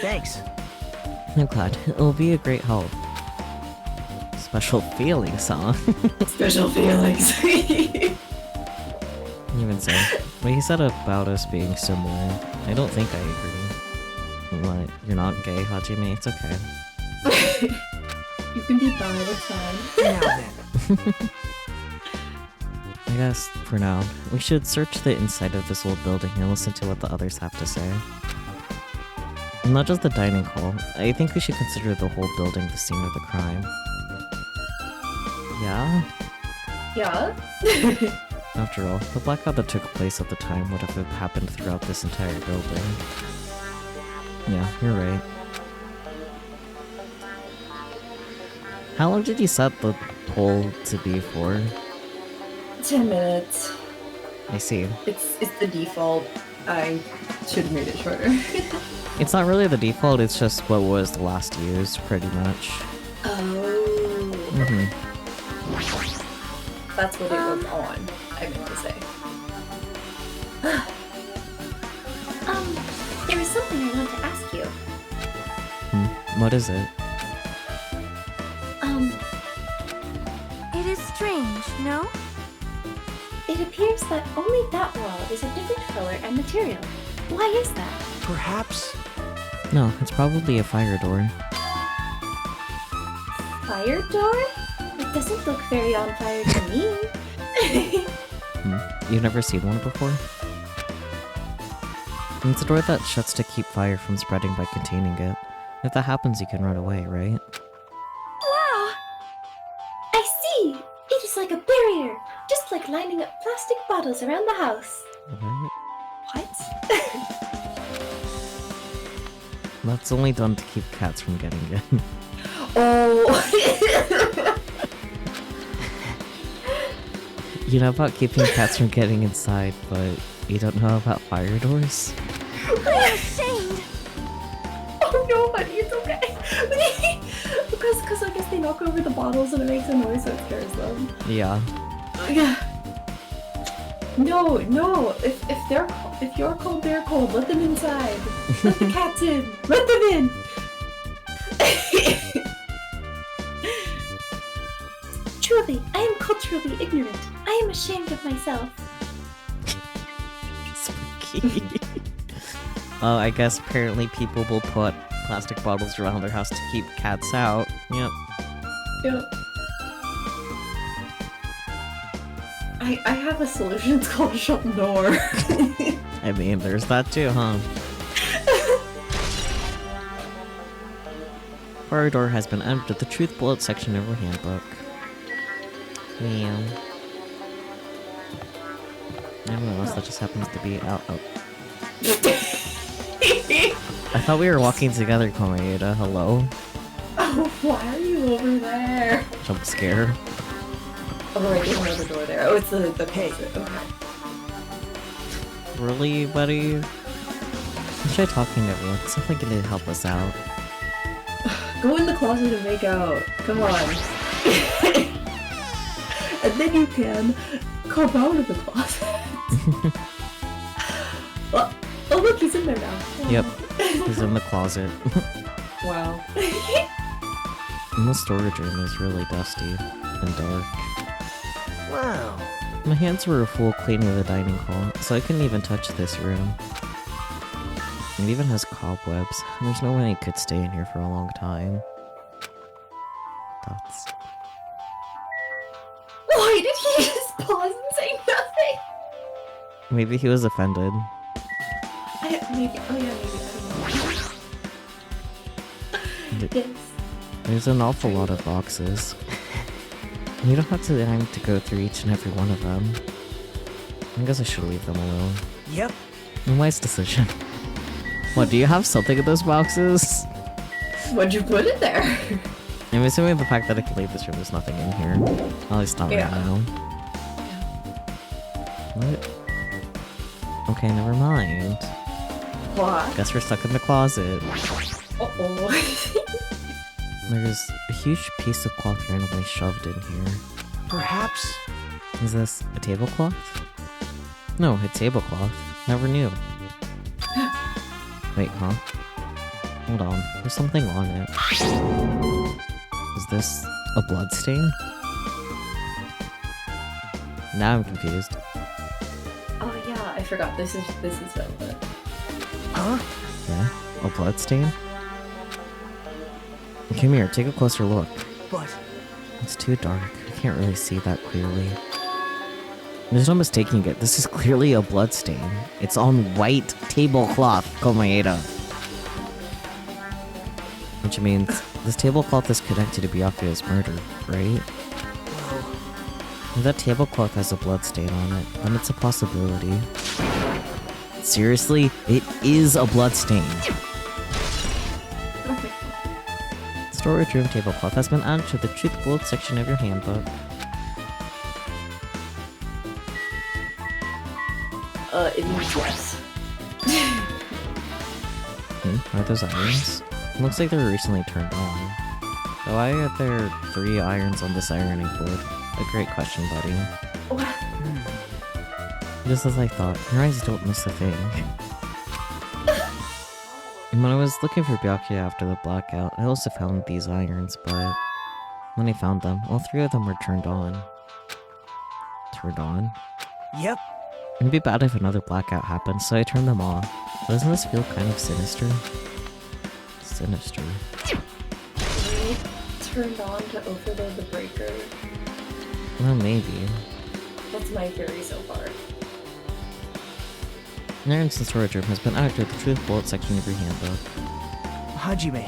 thanks. I'm glad. It'll be a great help. Special feelings, huh? Special feelings. Even so, what he said about us being similar, I don't think I agree. What? You're not gay, Hajime? It's okay. You can be bi, it's fine. Now then. I guess, for now, we should search the inside of this old building and listen to what the others have to say. Not just the dining hall, I think we should consider the whole building the scene of the crime. Yeah? Yeah? After all, the blackout that took place at the time would have happened throughout this entire building. Yeah, you're right. How long did you set the poll to be for? 10 minutes. I see. It's the default. I should have made it shorter. It's not really the default, it's just what was last used, pretty much. Oh. That's what it was on, I meant to say. There was something I want to ask you. What is it? It is strange, no? It appears that only that wall is a different color and material. Why is that? Perhaps. No, it's probably a fire door. Fire door? It doesn't look very on fire to me. You've never seen one before? It's a door that shuts to keep fire from spreading by containing it. If that happens, you can run away, right? Wow! I see! It is like a barrier, just like lining up plastic bottles around the house. What? What? That's only done to keep cats from getting in. Oh. You know about keeping cats from getting inside, but you don't know about fire doors? I'm ashamed. Oh no, honey, it's okay. because I guess they knock over the bottles and it makes a noise, so it scares them. Yeah. Yeah. No. If you're cold, they're cold. Let them inside. Let the cats in. Let them in. Truly, I am culturally ignorant. I am ashamed of myself. Spooky. Oh, I guess apparently people will put plastic bottles around their house to keep cats out. Yep. Yep. I have a solution. It's called shut the door. I mean, there's that too, huh? Fire door has been added to the Truth Bullet section of our handbook. Meow. I don't know what else that just happens to be out. Oh. I thought we were walking together, Komayuda. Hello? Oh, why are you over there? Jump scare. Oh, right, there's another door there. Oh, it's the Hey. closet. Okay. Really, buddy? Let's try talking to everyone. Something can help us out. Go in the closet and make out. Come on. And then you can come out of the closet. Oh, look, he's in there now. Yep. He's in the closet. Wow. And the storage room is really dusty and dark. Wow. My hands were full cleaning the dining hall, so I couldn't even touch this room. It even has cobwebs. There's no way I could stay in here for a long time. That's... Why did he just pause and say nothing? Maybe he was offended. Maybe. Oh yeah, maybe. I don't know. Yes. There's an awful lot of boxes. You don't have to go through each and every one of them. I guess I should leave them alone. Yep. Wise decision. What, do you have something in those boxes? What'd you put in there? I'm assuming the fact that I can leave this room, there's nothing in here. At least not right now. What? Okay, never mind. What? Guess we're stuck in the closet. Uh-oh. There's a huge piece of cloth randomly shoved in here. Perhaps. Is this a tablecloth? No, a tablecloth. Never knew. Wait, huh? Hold on. There's something on it. Is this a blood stain? Now I'm confused. Oh yeah, I forgot. This is Velvet. Huh? Yeah? A blood stain? Come here, take a closer look. But It's too dark. I can't really see that clearly. There's no mistaking it. This is clearly a blood stain. It's on white tablecloth, Komaeda. Which means this tablecloth is connected to Byakuya's murder, right? If that tablecloth has a blood stain on it, then it's a possibility. Seriously? It is a blood stain. Storage room tablecloth has been added to the Truth Blood section of your handbook. It means yes. Are those irons? It looks like they were recently turned on. Why are there 3 irons on this ironing board? A great question, buddy. What? Just as I thought, your eyes don't miss a thing. And when I was looking for Byakuya after the blackout, I also found these irons, but when I found them, all 3 of them were turned on. Turned on? Yep. It'd be bad if another blackout happened, so I turned them off. Doesn't this feel kind of sinister? Sinister. We turned on to overload the breaker. Well, maybe. That's my theory so far. An irons and storage room has been added to the Truth Bullet section of your handbook. Hajime.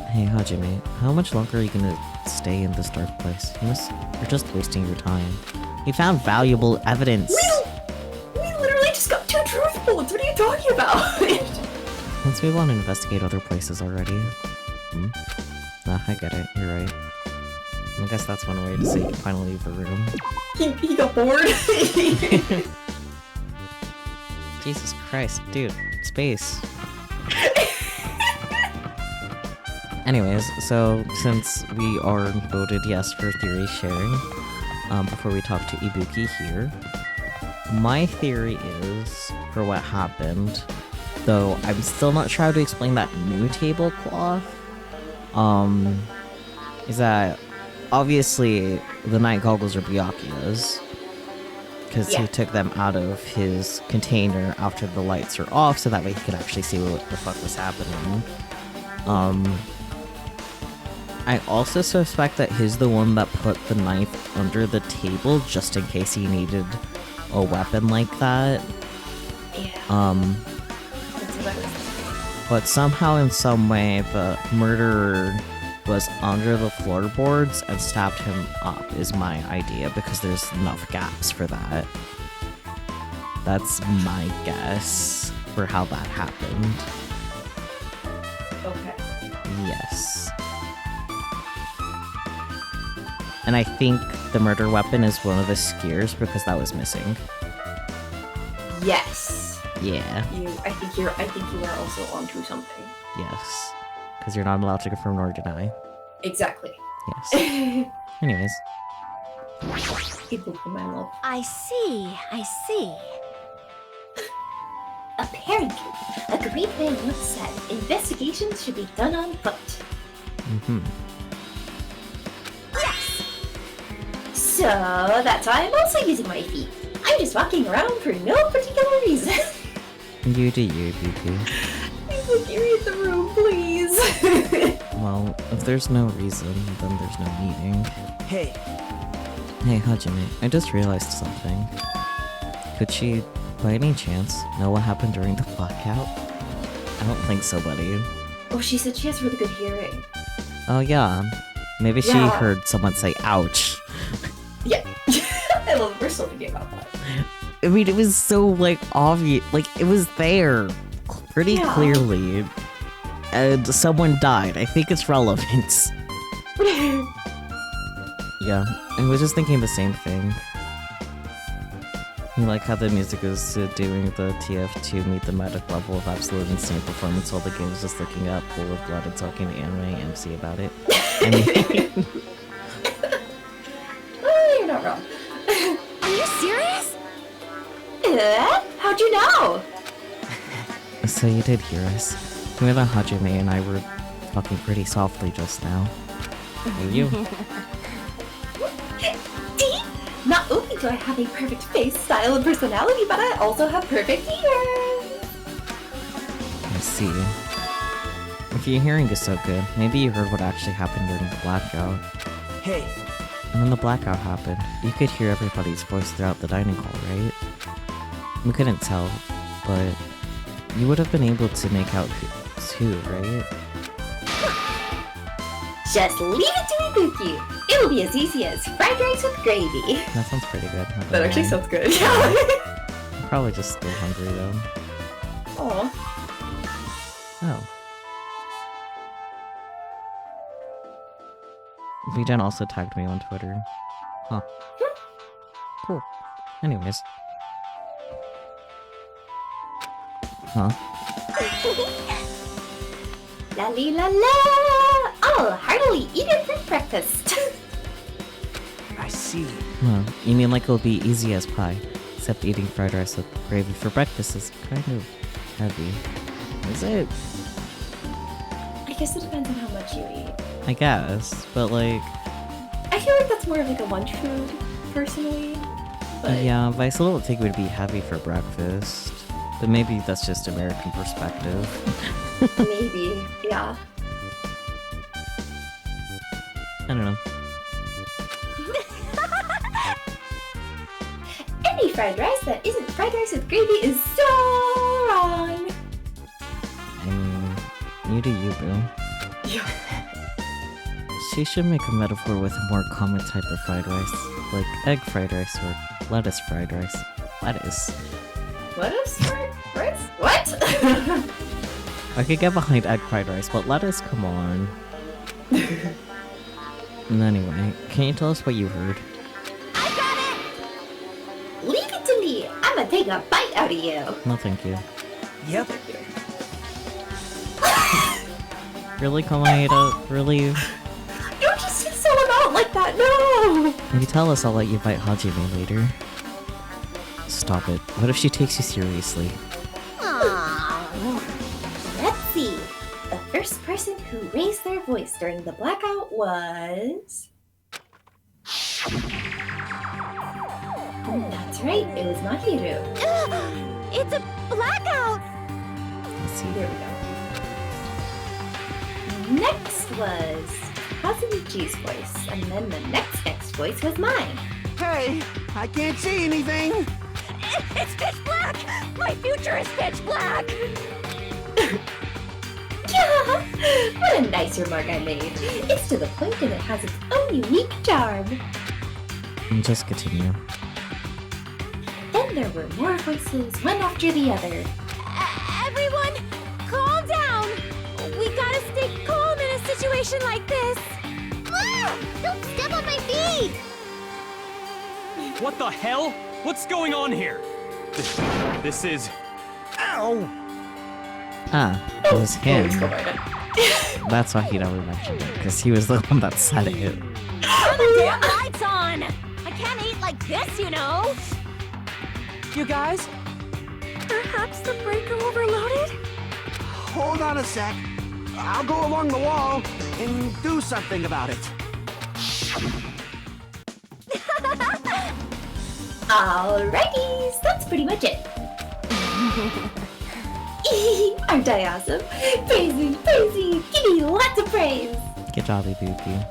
Hey, Hajime, how much longer are you gonna stay in this dark place? You're just wasting your time. We found valuable evidence! We literally just got 2 truth bullets. What are you talking about? Let's move on and investigate other places already. Nah, I get it. You're right. I guess that's one way to say you can finally leave the room. he got bored. Jesus Christ, dude. Space. Anyways, so since we are voted yes for theory sharing, before we talk to Ibuki here, my theory is, for what happened, though I'm still not sure how to explain that new tablecloth, is that obviously the night goggles are Byakuya's, because he took them out of his container after the lights are off, so that way he could actually see what the fuck was happening. I also suspect that he's the one that put the knife under the table just in case he needed a weapon like that. Yeah. That's what I was thinking. But somehow in some way the murderer was under the floorboards and stabbed him up is my idea, because there's enough gaps for that. That's my guess for how that happened. Okay. Yes. And I think the murder weapon is one of the skewers because that was missing. Yes. Yeah. I think you are also onto something. Yes. Because you're not allowed to confirm nor deny. Exactly. Yes. Anyways. People for my love. I see. apparently, a great man once said, investigations should be done on foot. Mm-hmm. Yes! So, that's why I'm also using my feet. I'm just walking around for no particular reason. You do you, BP. He's like, you read the room, please. Well, if there's no reason, then there's no meaning. Hey, Hey, Hajime, I just realized something. Could she, by any chance, know what happened during the blackout? I don't think so, buddy. Oh, she said she has really good hearing. Oh yeah, maybe she Yeah. heard someone say ouch. Yeah. I love it. We're still thinking about that. I mean, it was so, like, obvious, like, it was there, pretty Yeah. clearly. And someone died, I think it's relevant. Yeah, I was just thinking the same thing. You like how the music is doing the TF2 meet the magic level of absolute insane performance while the game is just looking up full of blood and talking to anime MC about it. I mean, Oh, you're not wrong. Are you serious? How'd you know? so you did hear us. With Hajime and I were talking pretty softly just now. Were you? See? Not only do I have a perfect face, style, and personality, but I also have perfect hearing. I see. If your hearing is so good, maybe you heard what actually happened during the blackout. hey, And then the blackout happened. You could hear everybody's voice throughout the dining hall, right? We couldn't tell, but you would have been able to make out too, right? Just leave it to me, Pookie. It'll be as easy as fried rice with gravy. That sounds pretty good. not That gonna actually lie. sounds good. I'm probably just still hungry though. Aw. Oh. VJen also tagged me on Twitter. Huh. Cool. Anyways. Huh? La li la la! I'll heartily eat it for breakfast. I see. Huh. You mean like it'll be easy as pie, except eating fried rice with gravy for breakfast is kind of heavy. Is it? I guess it depends on how much you eat. I guess, but like, I feel like that's more of like a lunch food, personally. But yeah, but I still don't think it would be heavy for breakfast. But maybe that's just American perspective. maybe, yeah. I don't know. Any fried rice that isn't fried rice with gravy is so wrong. I mean, you do you, boo. Yeah. She should make a metaphor with a more common type of fried rice, like egg fried rice or lettuce fried rice. Lettuce. Lettuce fried rice? What? I could get behind egg fried rice, but lettuce, come on. And anyway, can you tell us what you heard? I got it! Leave it to me. I'ma take a bite out of you. No, thank you. Yep. Really, Kamaeda? Really? Don't just say someone out like that. No. If you tell us, I'll let you bite Hajime later. Stop it. What if she takes you seriously? Let's see. The first person who raised their voice during the blackout was. That's right. It was Mahiru. It's a blackout! Let's see. There we go. Next was Kazumichi's voice, and then the next voice was mine. Hey, I can't see anything. It's pitch black! My future is pitch black! Yeah! What a nice remark I made. It's to the point and it has its own unique charm. And just continue. Then there were more voices, one after the other. Everyone, calm down! We gotta stay calm in a situation like this! Don't step on my feet! What the hell? What's going on here? This is... Ow! Ah, it was him. Let's go by it. That's why he never mentioned it, because he was the one that said it. Turn the damn lights on! I can't eat like this, you know! You guys? Perhaps the breaker overloaded? Hold on a sec. I'll go along the wall and do something about it. Alrighty, that's pretty much it. Aren't I awesome? Praise me, praise me, give me lots of praise. Good job, Ibuki.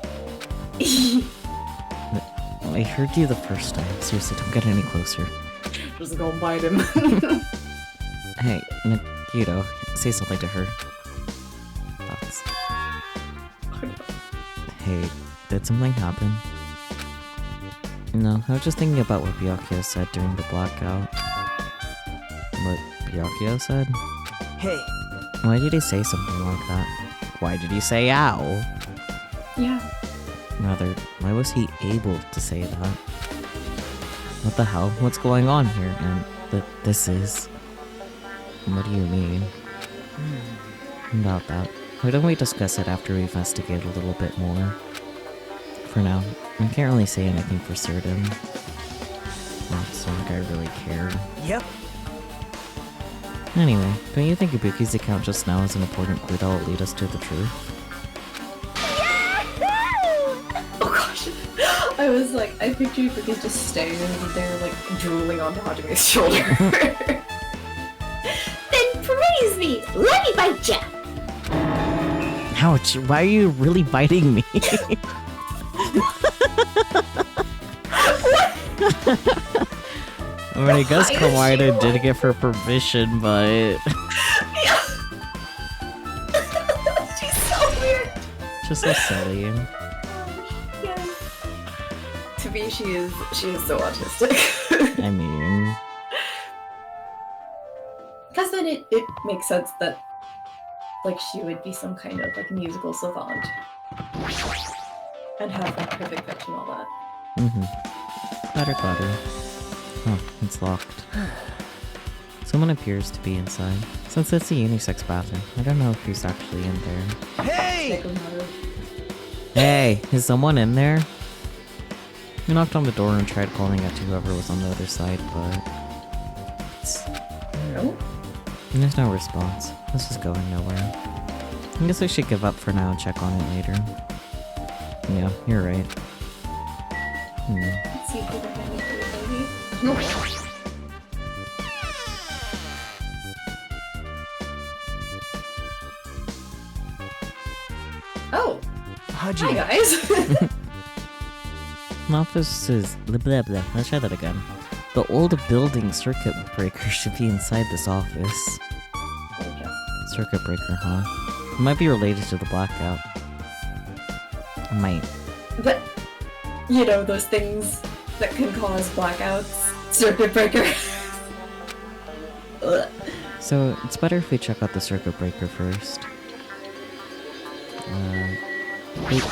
I heard you the first time. Seriously, don't get any closer. Just go and bite him. Hey, Nagito, say something to her. Thoughts? Hey, did something happen? No, I was just thinking about what Byakuya said during the blackout. What Byakuya said? Hey, Why did he say something like that? Why did he say ow? Yeah. Rather, why was he able to say that? What the hell? What's going on here? And this is... What do you mean? About that. Why don't we discuss it after we investigate a little bit more? For now, I can't really say anything for certain. Well, it's not like I really care. yep. Anyway, don't you think Ibuki's account just now is an important clue that will lead us to the truth? Oh gosh. I was like, I pictured Ibuki just standing there, like, drooling onto Hajime's shoulder. Then praise me! Let me bite ya! Ouch, why are you really biting me? I mean, I guess Kawaii did give her permission, but... She's so weird! just so silly. Yeah. To me, she is so autistic. I mean... Because then it makes sense that, like, she would be some kind of, like, musical savant. And have, like, perfect pitch and all that. Clatter, clatter. Oh, it's locked. Someone appears to be inside. Since it's a unisex bathroom, I don't know who's actually in there. Hey! Hey, is someone in there? We knocked on the door and tried calling out to whoever was on the other side, but... No? There's no response. This is going nowhere. I guess I should give up for now and check on it later. Yeah, you're right. Let's see if we can find it, baby. Oh! Hi Haji, guys! Office is blah blah blah. Let's try that again. The old building circuit breaker should be inside this office. Circuit breaker, huh? It might be related to the blackout. It might. But, you know, those things that can cause blackouts. Circuit breaker. Ugh. So, it's better if we check out the circuit breaker first. Wait.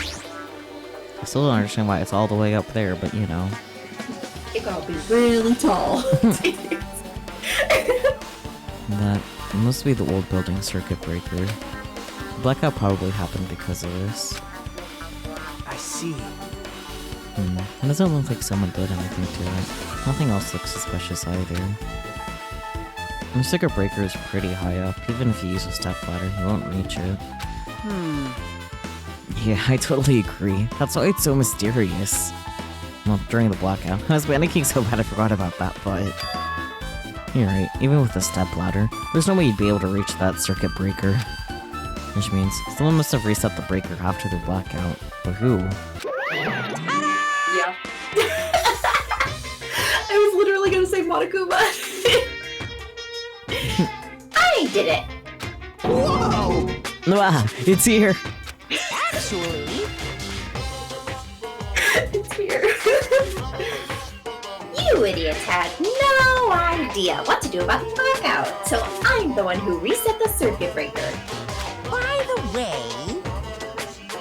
I still don't understand why it's all the way up there, but you know. It gotta be really tall. That must be the old building circuit breaker. The blackout probably happened because of this. I see. It doesn't look like someone did anything to it. Nothing else looks suspicious either. The circuit breaker is pretty high up. Even if you use a step ladder, you won't reach it. Yeah, I totally agree. That's why it's so mysterious. Well, during the blackout. I was panicking so bad I forgot about that, but... You're right, even with a step ladder, there's no way you'd be able to reach that circuit breaker. Which means, someone must have reset the breaker after the blackout. But who? Yeah. I was literally gonna say Monokuma. I did it! Whoa! Ah, it's here! Actually, It's here. You idiots had no idea what to do about the blackout, so I'm the one who reset the circuit breaker. by the way,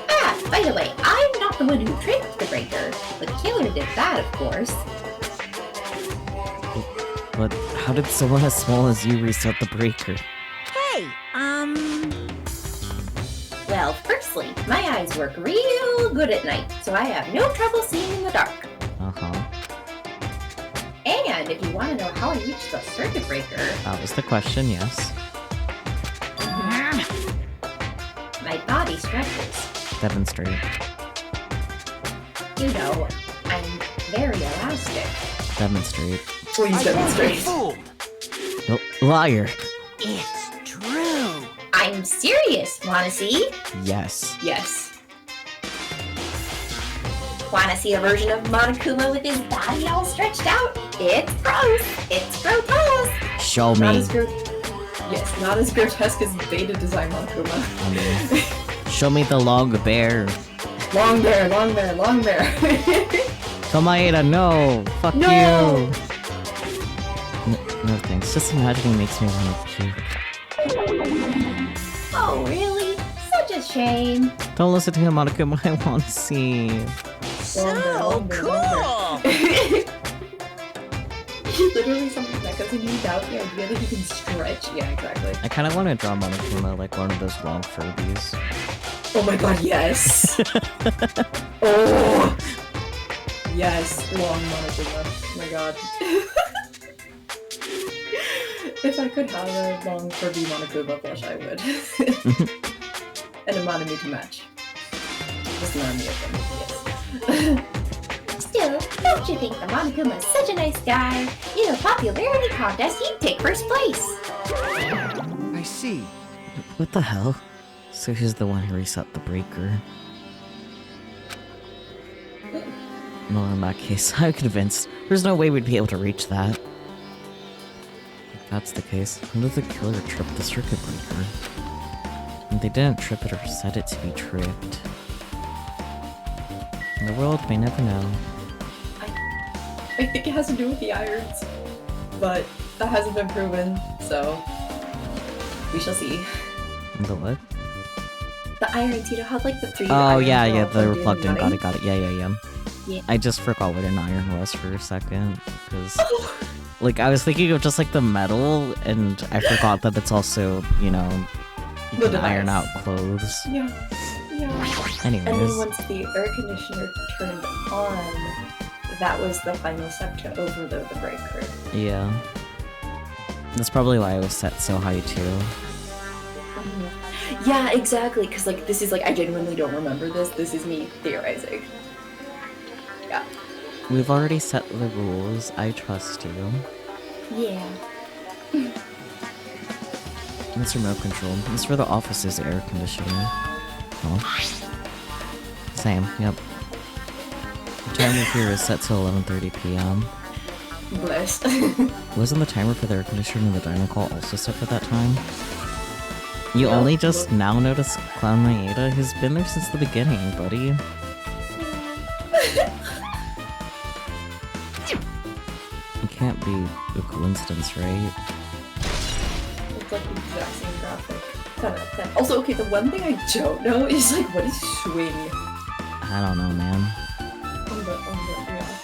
Ah, by the way, I'm not the one who tripped the breaker. The killer did that, of course. But how did someone as small as you reset the breaker? hey, Well, firstly, my eyes work real good at night, so I have no trouble seeing in the dark. Uh-huh. And if you want to know how I reached the circuit breaker, That was the question, yes. my body stretches. Demonstrate. You know, I'm very elastic. Demonstrate. Please demonstrate. Fool! No, liar. It's true! I'm serious. Wanna see? Yes. Yes. Wanna see a version of Monokuma with his body all stretched out? It's gross. It's grotesque. Show Not me. as yes, not as grotesque as beta design Monokuma. Show me the long bear. Long bear, long bear, long bear. Tomaeda, no! Fuck No! you! No thanks. Just imagining makes me want to puke. Oh, really? Such a shame. Don't listen to him, Monokuma. I want to see. So cool! Literally something that doesn't even doubt the idea that he can stretch. Yeah, exactly. I kind of want to draw Monokuma like one of those long Furbies. Oh my god, yes! Oh! Yes, long Monokuma. Oh my god. If I could have a long Furby Monokuma plush, I would. And a Monami to match. Just Monami of them, yes. Still, don't you think the Monokuma is such a nice guy? In a popularity contest, he'd take first place. I see. What the hell? So he's the one who reset the breaker. Well, in that case, I'm convinced there's no way we'd be able to reach that. If that's the case, when did the killer trip the circuit breaker? And they didn't trip it or set it to be tripped. The world may never know. I think it has to do with the irons, but that hasn't been proven, so we shall see. The what? The irons, you know how like the three Oh irons yeah, are yeah, all the plugged in reflecting. and Got it. Yeah. Yeah. I just forgot what an iron was for a second, because like I was thinking of just like the metal, and I forgot that it's also, you know, you The can iron out device. clothes. Yeah. And then Anyways, once the air conditioner turned on, that was the final step to overload the breaker. yeah. That's probably why I was set so high too. Yeah, exactly. Because like this is like I genuinely don't remember this. This is me theorizing. Yeah. We've already set the rules. I trust you. Yeah. It's remote control. It's for the office's air conditioner. Oh. Same. Yep. The timer here is set to 11:30 p.m. Blessed. Wasn't the timer for the air conditioner in the dining hall also set for that time? You Yeah, only just look. now notice Clown Maeda? He's been there since the beginning, buddy. It can't be a coincidence, right? It's like the exact same graphic. 10 out of 10. Also, okay, the one thing I don't know is like what is swing I don't know, man. on the yeah.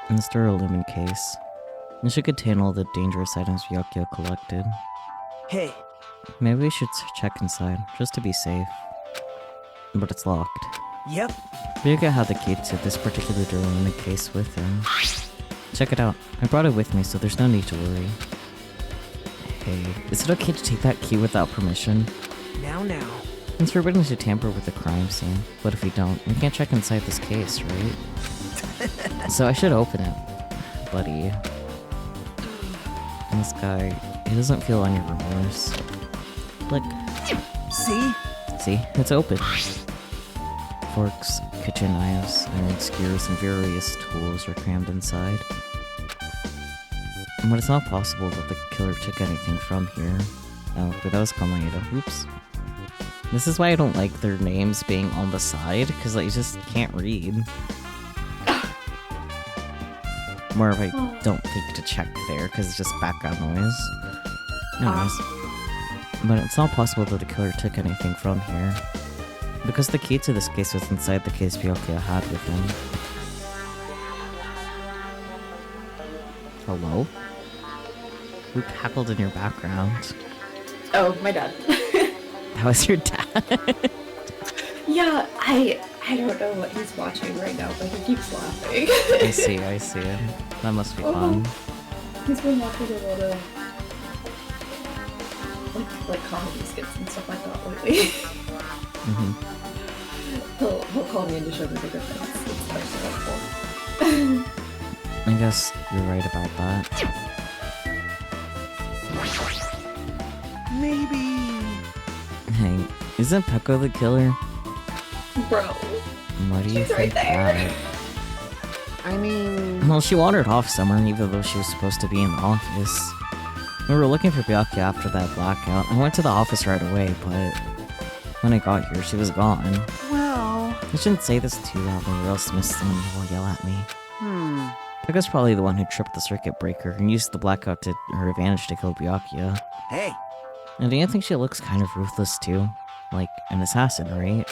Mr. Illumin case. It should contain all the dangerous items Ryokyo collected. Hey, Maybe we should check inside, just to be safe. But it's locked. yep. Ryokyo had the key to this particular door in the case with him. Check it out. I brought it with me, so there's no need to worry. Hey, is it okay to take that key without permission? Now. It's forbidden to tamper with the crime scene. What if we don't? We can't check inside this case, right? So I should open it. Buddy. This guy, he doesn't feel any remorse. Look. See? See? It's open. Forks, kitchen knives, iron skewers, and various tools are crammed inside. But it's not possible that the killer took anything from here. Oh, but that was Kamayeda. Oops. This is why I don't like their names being on the side, because I just can't read. More of I don't think to check there, because it's just background noise. Anyways. But it's not possible that the killer took anything from here. Because the key to this case was inside the case Ryokyo had with him. Hello? Who cackled in your background? Oh, my dad. How is your dad? Yeah, I don't know what he's watching right now, but he keeps laughing. I see. That must be fun. He's been watching a lot of like comedy skits and stuff like that lately. Mm-hmm. He'll call me in to show me the good things. It's quite so helpful. I guess you're right about that. Maybe. Hey, isn't Peko the killer? Bro. Why do you She's think right there. that? I mean, Well, she wandered off somewhere, even though she was supposed to be in the office. We were looking for Byakuya after that blackout. I went to the office right away, but when I got here, she was gone. well, I shouldn't say this too loudly, or else Miss Someone will yell at me. Pekka's probably the one who tripped the circuit breaker and used the blackout to her advantage to kill Byakuya. Hey, And do you think she looks kind of ruthless too? Like an assassin, right?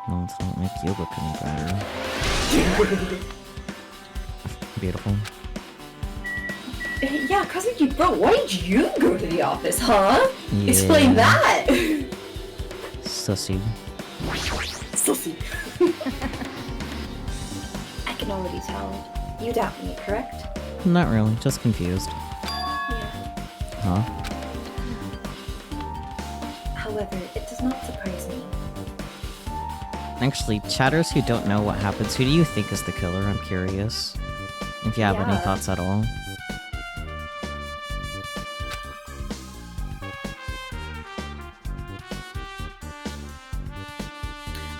No, it's not make you look any better. Beautiful. Yeah, Kazuki, bro, why did you go to the office, huh? Yeah. Explain that! Sussy. Sussy. I can already tell. You doubt me, correct? Not really, just confused. Yeah. Huh? However, it does not surprise me. Actually, chatters who don't know what happens, who do you think is the killer? I'm curious. If you have any Yeah. thoughts at all.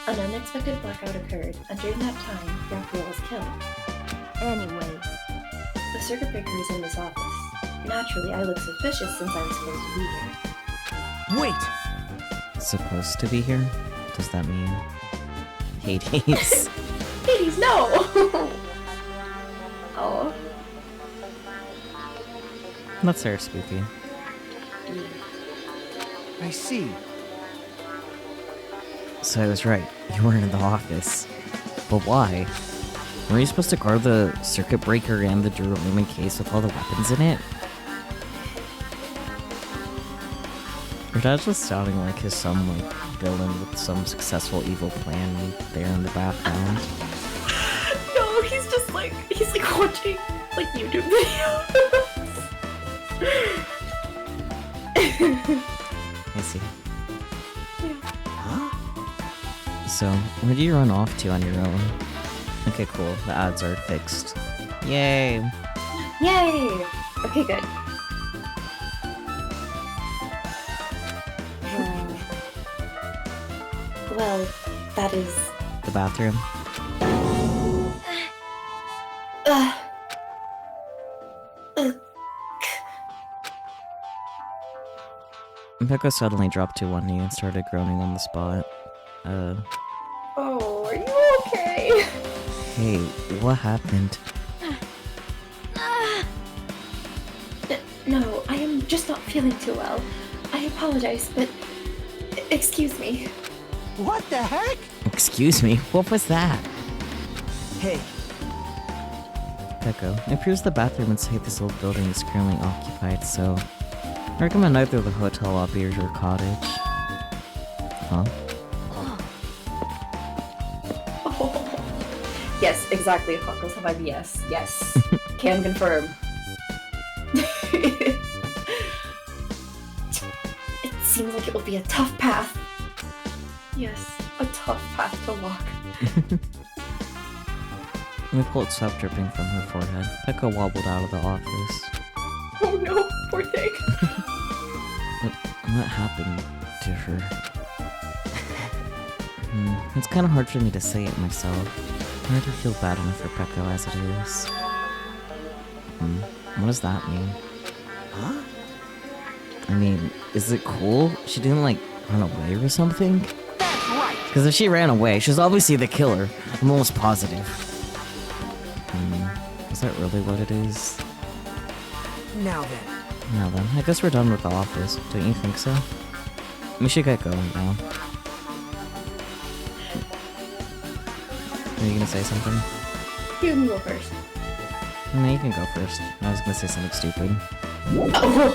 An unexpected blackout occurred, and during that time, Byakuya was killed. Anyway, The circuit breaker is in this office. Naturally, I look suspicious since I'm supposed to be here. wait. Supposed to be here? What does that mean? Hades. Hades, no! Oh. That's very spooky. I see. So I was right. You weren't in the office. But why? Were you supposed to guard the circuit breaker and the Duralumine case with all the weapons in it? Your dad's just sounding like his some like villain with some successful evil plan there in the background. No, he's just like, he's like watching like YouTube videos. I see. Huh? So, where do you run off to on your own? Okay, cool. The ads are fixed. Yay! Yay! Okay, good. Well, that is. The bathroom. Uh, Peko suddenly dropped to one knee and started groaning on the spot. oh, are you okay? Hey, what happened? No, I am just not feeling too well. I apologize, but excuse me. What the heck? Excuse me, what was that? Hey, Peko, it appears the bathroom inside this old building is currently occupied, so I recommend either the hotel lobby or your cottage. Huh? Yes, exactly. Hot girls have IBS. Yes. Can confirm. It seems like it will be a tough path. Yes, a tough path to walk. The cold stopped dripping from her forehead. Peko wobbled out of the office. Oh no, poor thing. What happened to her? It's kind of hard for me to say it myself. I already feel bad enough for Peko as it is. What does that mean? huh? I mean, is it cool? She didn't, like, run away or something? That's right. Because if she ran away, she's obviously the killer. I'm almost positive. Is that really what it is? Now then. Now then, I guess we're done with the office. Don't you think so? We should get going now. Are you gonna say something? You can go first. No, you can go first. I was gonna say something stupid. Oh,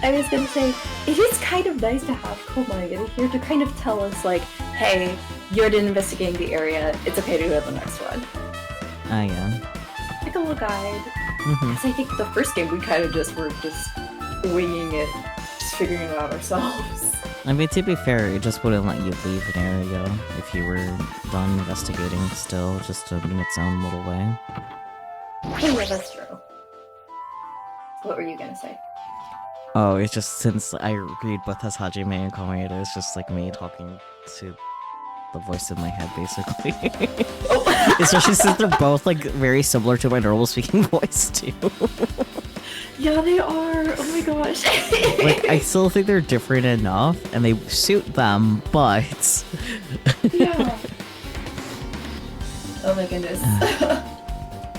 I was gonna say, it is kind of nice to have Komai here to kind of tell us, like, hey, you're done investigating the area, it's okay to go to the next one. I am. Like a little guide. Mm-hmm. Because I think the first game we kind of just were just winging it, just figuring it out ourselves. I mean, to be fair, it just wouldn't let you leave an area if you were done investigating still, just in its own little way. Oh yeah, that's true. What were you gonna say? Oh, it's just since I read both as Hajime and Komaeda, it's just like me talking to the voice in my head, basically. Oh. Especially since they're both like very similar to my normal speaking voice too. Yeah, they are. Oh my gosh. Like, I still think they're different enough, and they suit them, but... Yeah. Oh my goodness.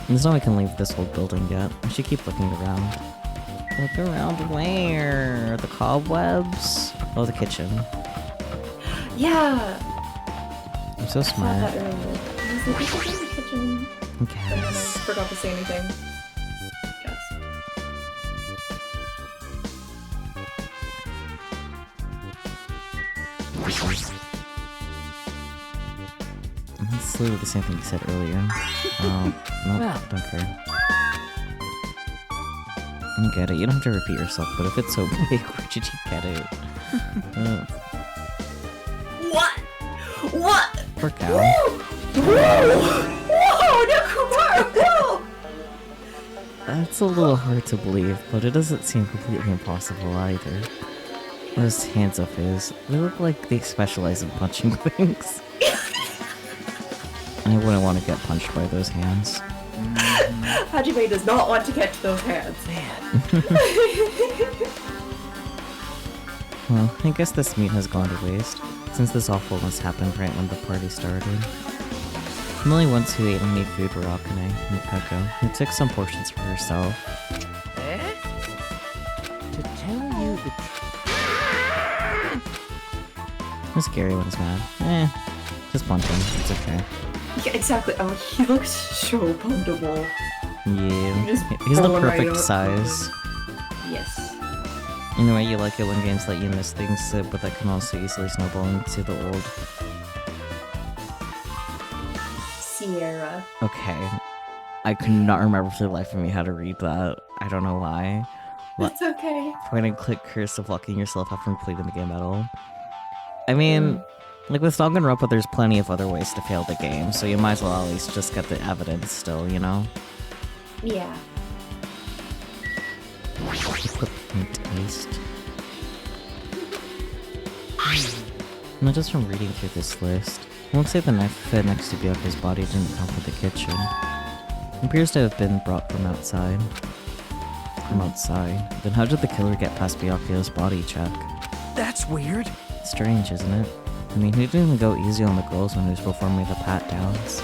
There's no way I can leave this old building yet. I should keep looking around. Look around where? The cobwebs? Oh, the kitchen. Yeah. I'm so I saw smart. that earlier. I was like, we should go to the kitchen. Okay. And then I forgot to say anything. Yes. That's literally the same thing you said earlier. Nope, don't care. I get it, you don't have to repeat yourself, but if it's so big, where did you get it? What? What? Poor cow. Whoa! Whoa! No, Kumar! Whoa! That's a little hard to believe, but it doesn't seem completely impossible either. Those hands of his, they look like they specialize in punching things. I wouldn't want to get punched by those hands. Hajime does not want to catch those hands. Well, I guess this meat has gone to waste, since this awfulness happened right when the party started. The only ones who ate any food were Akane and Peko, who took some portions for herself. To tell you the It was scary when he's mad. Just punch him, it's okay. Yeah, exactly. Oh, he looks so punchable. Yeah, Just he's the pull him right perfect up. size. Yes. In a way, you like it when games let you miss things, but that can also easily snowball into the old. Sierra. Okay. I could not remember for the life of me how to read that. I don't know why. What? It's okay. Point and click curse of locking yourself after completing the game at all. I mean, like with Danganronpa, there's plenty of other ways to fail the game, so you might as well at least just get the evidence still, you know? Yeah. Taste. Not just from reading through this list. It looks like the knife fit next to Byakuya's body didn't come from the kitchen. It appears to have been brought from outside. Then how did the killer get past Byakuya's body check? That's weird. Strange, isn't it? I mean, he didn't even go easy on the girls when he was performing the pat-downs.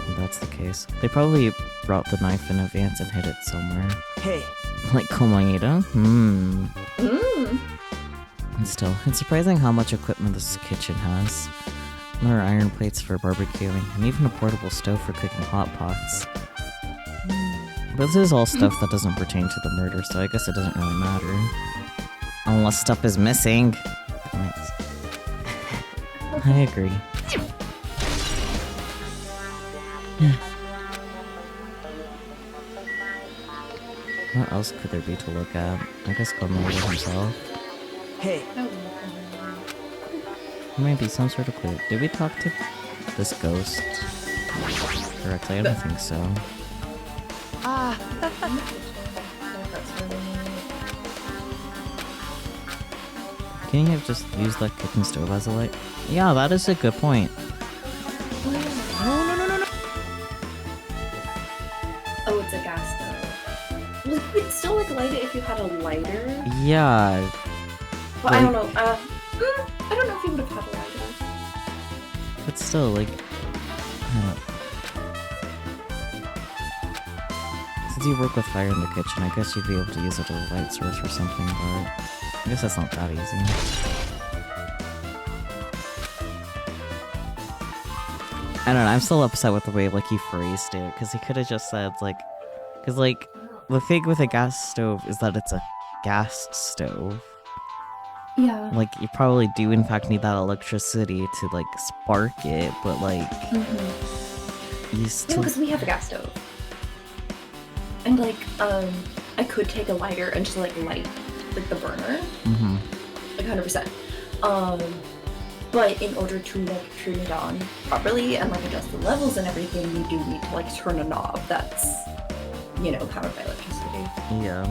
If that's the case, they probably brought the knife in advance and hid it somewhere. Hey, Like Komaeda? Mmm. And still, it's surprising how much equipment this kitchen has. There are iron plates for barbecuing, and even a portable stove for cooking hot pots. But this is all stuff that doesn't pertain to the murder, so I guess it doesn't really matter. Unless stuff is missing. Damn it. I agree. What else could there be to look at? I guess Komaeda himself. hey, Maybe some sort of clue. Did we talk to this ghost correctly? I don't think so. Can you have just used that kitchen stove as a light? Yeah, that is a good point. Oh, it's a gas stove. Well, you could still like light it if you had a lighter. Yeah, But I don't Like- know. I don't know if you would have had a lighter. but still, like, I don't- since you work with fire in the kitchen, I guess you'd be able to use it as a light source or something, but I guess that's not that easy. I don't know, I'm still upset with the way, like, he phrased it, because he could have just said, like, because, like, the thing with a gas stove is that it's a gas stove. Yeah. Like, you probably do in fact need that electricity to, like, spark it, but, like, you No, still... because we have a gas stove. And like, I could take a lighter and just like light like the burner. Like 100%. But in order to like turn it on properly and like adjust the levels and everything, you do need to like turn a knob that's, you know, powered by electricity. Yeah.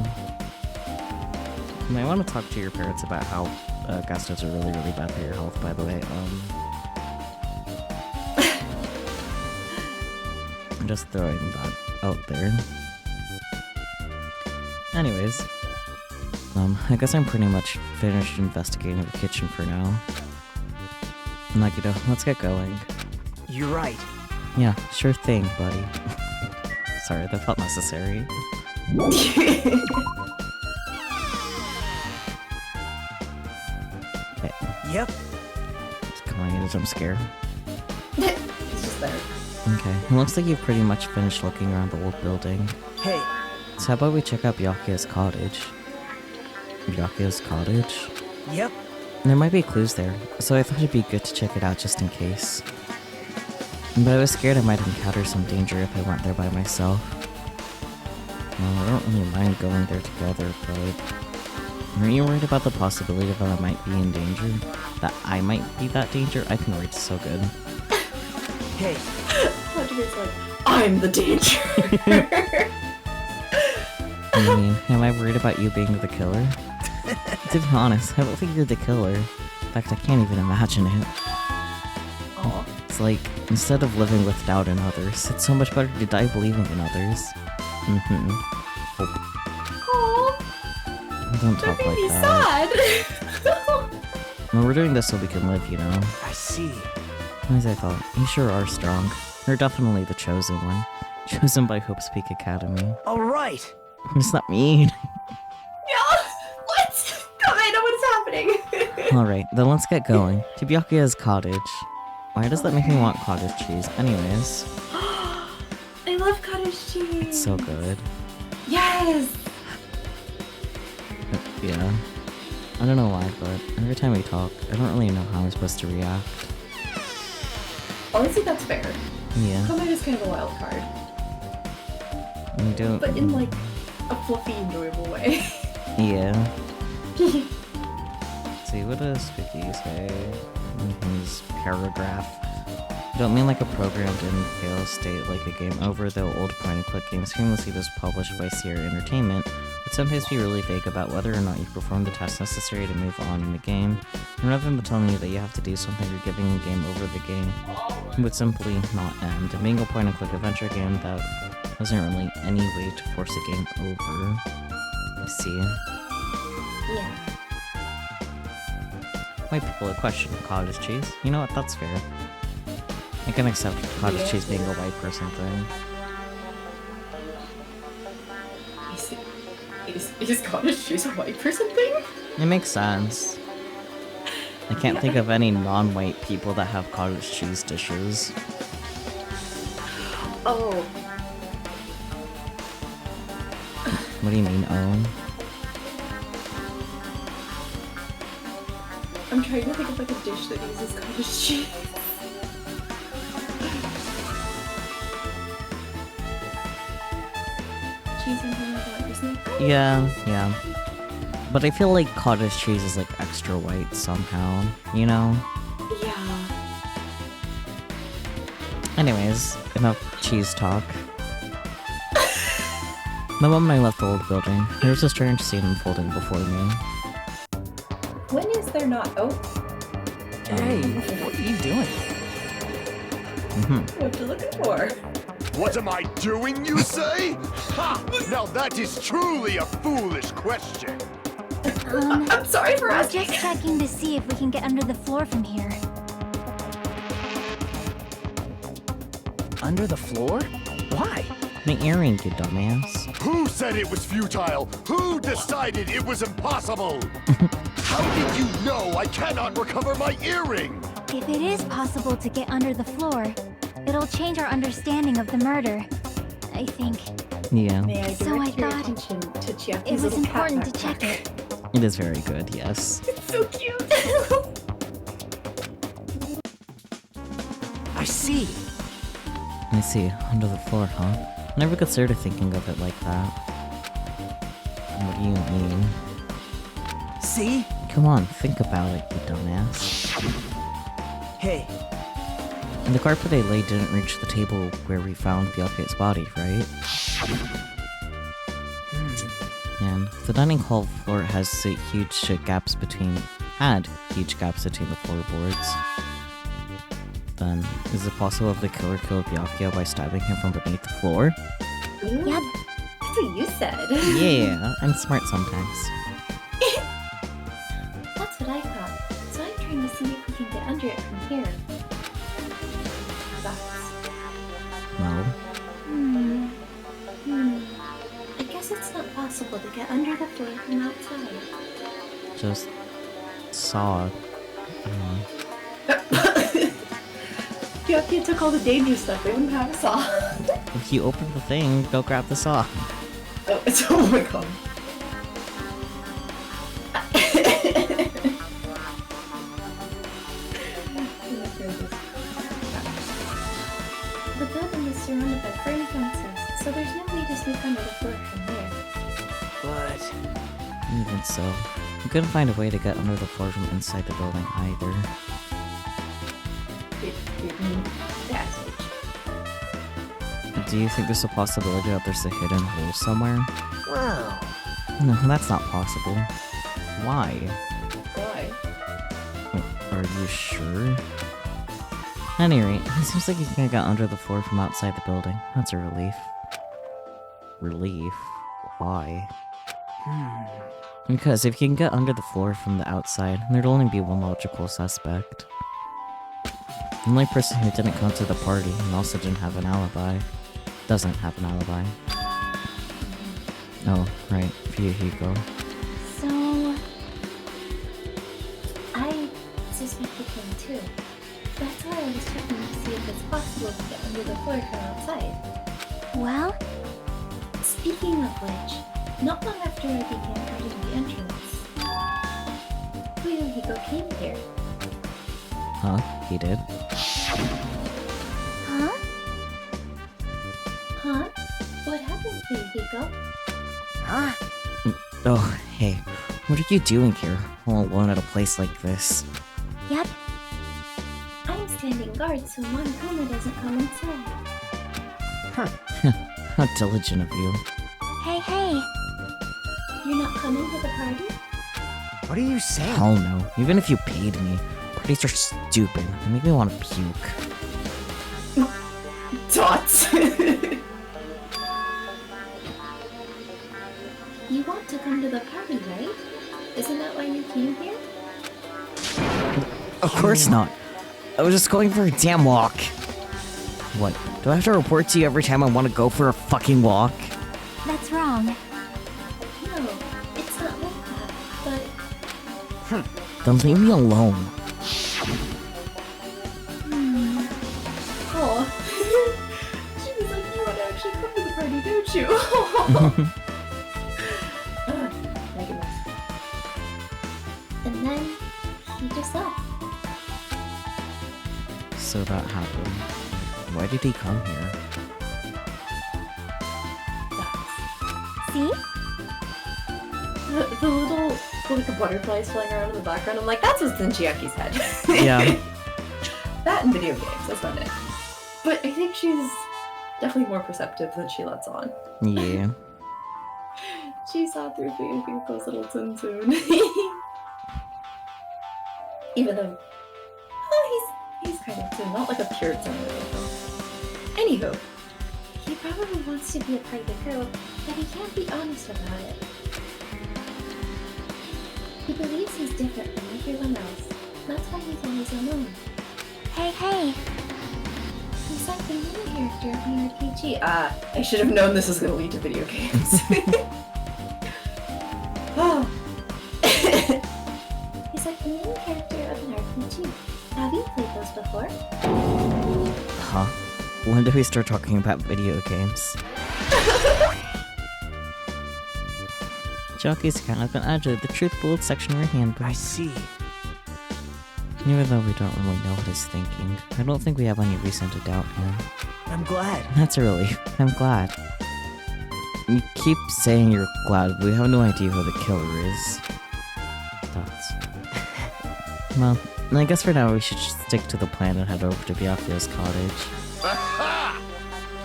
You might want to talk to your parents about how gas stoves are really, really bad for your health, by the way. I'm just throwing that out there. Anyways, I guess I'm pretty much finished investigating the kitchen for now. Nagito, let's get going. You're right. Yeah, sure thing, buddy. Sorry, that felt necessary. Okay, Yep. come on, get a jump scare. He's just there. Okay, it looks like you've pretty much finished looking around the old building. Hey, So how about we check out Byakuya's cottage? Byakuya's cottage? yep. There might be clues there, so I thought it'd be good to check it out just in case. But I was scared I might encounter some danger if I went there by myself. Well, I don't really mind going there together, but... Aren't you worried about the possibility that I might be in danger? That I might be that danger? I can read so good. Hey, Hunter's like, I'm the danger. I mean, am I worried about you being the killer? To be honest, I don't think you're the killer. In fact, I can't even imagine it. Aw. It's like, instead of living with doubt in others, it's so much better to die believing in others. Aw, Don't that talk made like me that. sad. Well, we're doing this so we can live, you know? I see. As I thought, you sure are strong. You're definitely the chosen one. Chosen by Hope's Peak Academy. All right. What does that mean? Yeah, what? Come in, what is happening? Alright, then let's get going. To Byakuya's cottage. Why does that make me want cottage cheese? Anyways, I love cottage cheese. it's so good. Yes. Yeah. I don't know why, but every time we talk, I don't really know how I'm supposed to react. Honestly, that's fair. Yeah. Comment is kind of a wild card, I don't... but in like a fluffy, enjoyable way. Yeah. See, what does Vicky say in his paragraph? I don't mean like a programmed-in fail state like a game over, though old point-and-click games famously was published by Sierra Entertainment would sometimes be really vague about whether or not you perform the tasks necessary to move on in the game. And rather than telling you that you have to do something or giving a game over the game, it would simply not end. And being a point-and-click adventure game, that wasn't really any way to force a game over. I see. Yeah. White people would question cottage cheese. You know what? That's fair. I can accept cottage cheese being a white person thing. Is cottage cheese a white person thing? It makes sense. I can't think of any non-white people that have cottage cheese dishes. Oh. What do you mean, own? I'm trying to think of like a dish that uses cottage cheese. Cheese and honey white person? Yeah. But I feel like cottage cheese is like extra white somehow, you know? Yeah. Anyways, enough cheese talk. The moment I left the old building, there was a strange scene unfolding before me. When is there not? Oh, Hey, what are you doing? what you looking for? What am I doing, you say? Ha! Now that is truly a foolish question. I'm sorry for We're asking. just checking to see if we can get under the floor from here. Under the floor? Why? My earring, you dumbass. Who said it was futile? Who decided it was impossible? How did you know I cannot recover my earring? If it is possible to get under the floor, it'll change our understanding of the murder, I think. Yeah, May I So direct I your thought attention to Chiaki's it was little cat important to backpack? check it. it is very good, yes. It's so cute. I see. I see, under the floor, huh? I never considered thinking of it like that. What do you mean? See? Come on, think about it, you dumbass. Hey, And the carpet they laid didn't reach the table where we found Byakuya's body, right? And the dining hall floor had huge gaps between the floorboards. Then, is it possible if the killer killed Byakuya by stabbing him from beneath the floor? Ooh, Yep. That's what you said. Yeah, I'm smart sometimes. That's what I thought. So I'm trying to see if we can get under it from here. That's... No. I guess it's not possible to get under the floor from outside. Just saw. Kyoki took all the dangerous stuff. They wouldn't have a saw. If you open the thing, go grab the saw. Oh, it's oh my god. The building is surrounded by firm fences, so there's no way to sneak under the floor from here. but Even so, we couldn't find a way to get under the floor from inside the building either. Passage. Do you think there's a possibility that there's a hidden hole somewhere? well, No, that's not possible. Why? Why? Are you sure? At any rate, it seems like you can get under the floor from outside the building. That's a relief. Relief? Why? Because if you can get under the floor from the outside, there'd only be one logical suspect. The only person who didn't come to the party and also didn't have an alibi. Doesn't have an alibi. Oh, right, Fuyuhiko. So... I suspected him too. That's why I was checking to see if it's possible to get under the floor from outside. Well, Speaking of which, not long after I began guarding the entrance, Fuyuhiko came here. Huh? He did? huh? Huh? What happened, Fuyuhiko? huh? Oh, hey. What are you doing here, all alone at a place like this? Yep. I'm standing guard so Monokuma doesn't come inside. How diligent of you. Hey. You're not coming to the party? What are you saying? Hell no. Even if you paid me. Parties are stupid. They make me want to puke. Dots! You want to come to the party, right? Isn't that why you came here? Of course not. I was just going for a damn walk. What? Do I have to report to you every time I want to go for a fucking walk? That's wrong. No, it's not like that, but Then leave me alone. oh. She was like, you want to actually come to the party, don't you? My goodness. And then he just left. So that happened. Why did he come here? See? The little like butterflies flying around in the background. I'm like, that's what's in Chiaki's head. Yeah. That and video games, that's about it. But I think she's definitely more perceptive than she lets on. Yeah. She saw through Fuyuhiko's little tsum. Even though, he's kind of too, not like a pure tsum. Anywho, he probably wants to be a part of the group, but he can't be honest about it. He believes he's different from everyone else. That's why he's always alone. Hey. He's like the main character of my RPG. I should have known this was going to lead to video games. Oh. He's like the main character of an RPG. Have you played those before? Huh? When did we start talking about video games? Jockey's account has been added to the Truth Bullet section of your handbook. I see. Even though we don't really know what he's thinking, I don't think we have any reason to doubt him. I'm glad. That's a relief. I'm glad. You keep saying you're glad, but we have no idea who the killer is. Thoughts? Well, I guess for now we should just stick to the plan and head over to Byakuya's cottage.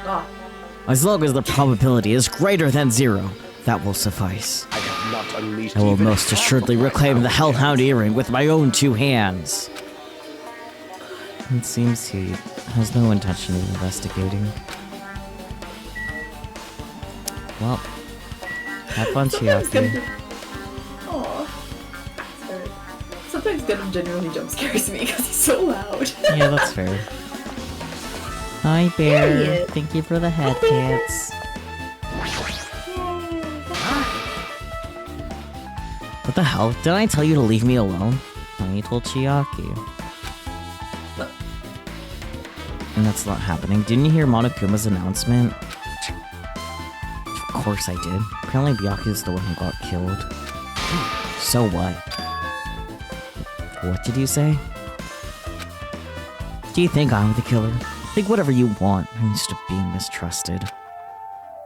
Oh, As long as the probability is greater than 0, that will suffice. I have not unleashed I will even most half assuredly of my reclaim the power Hellhound yet. earring with my own 2 hands. It seems he has no intention of investigating. Well, have fun, Sometimes Chiaki. Gundam. Aw. Sorry. Sometimes Gundam genuinely jump scares me because he's so loud. Yeah, that's fair. Hi, Bear. Period. Thank you for the head pats. What the hell? Did I tell you to leave me alone? I told Chiaki. And that's not happening. Didn't you hear Monokuma's announcement? Of course I did. Apparently Byakuya's the one who got killed. So what? What did you say? Do you think I'm the killer? Think whatever you want. I'm used to being mistrusted.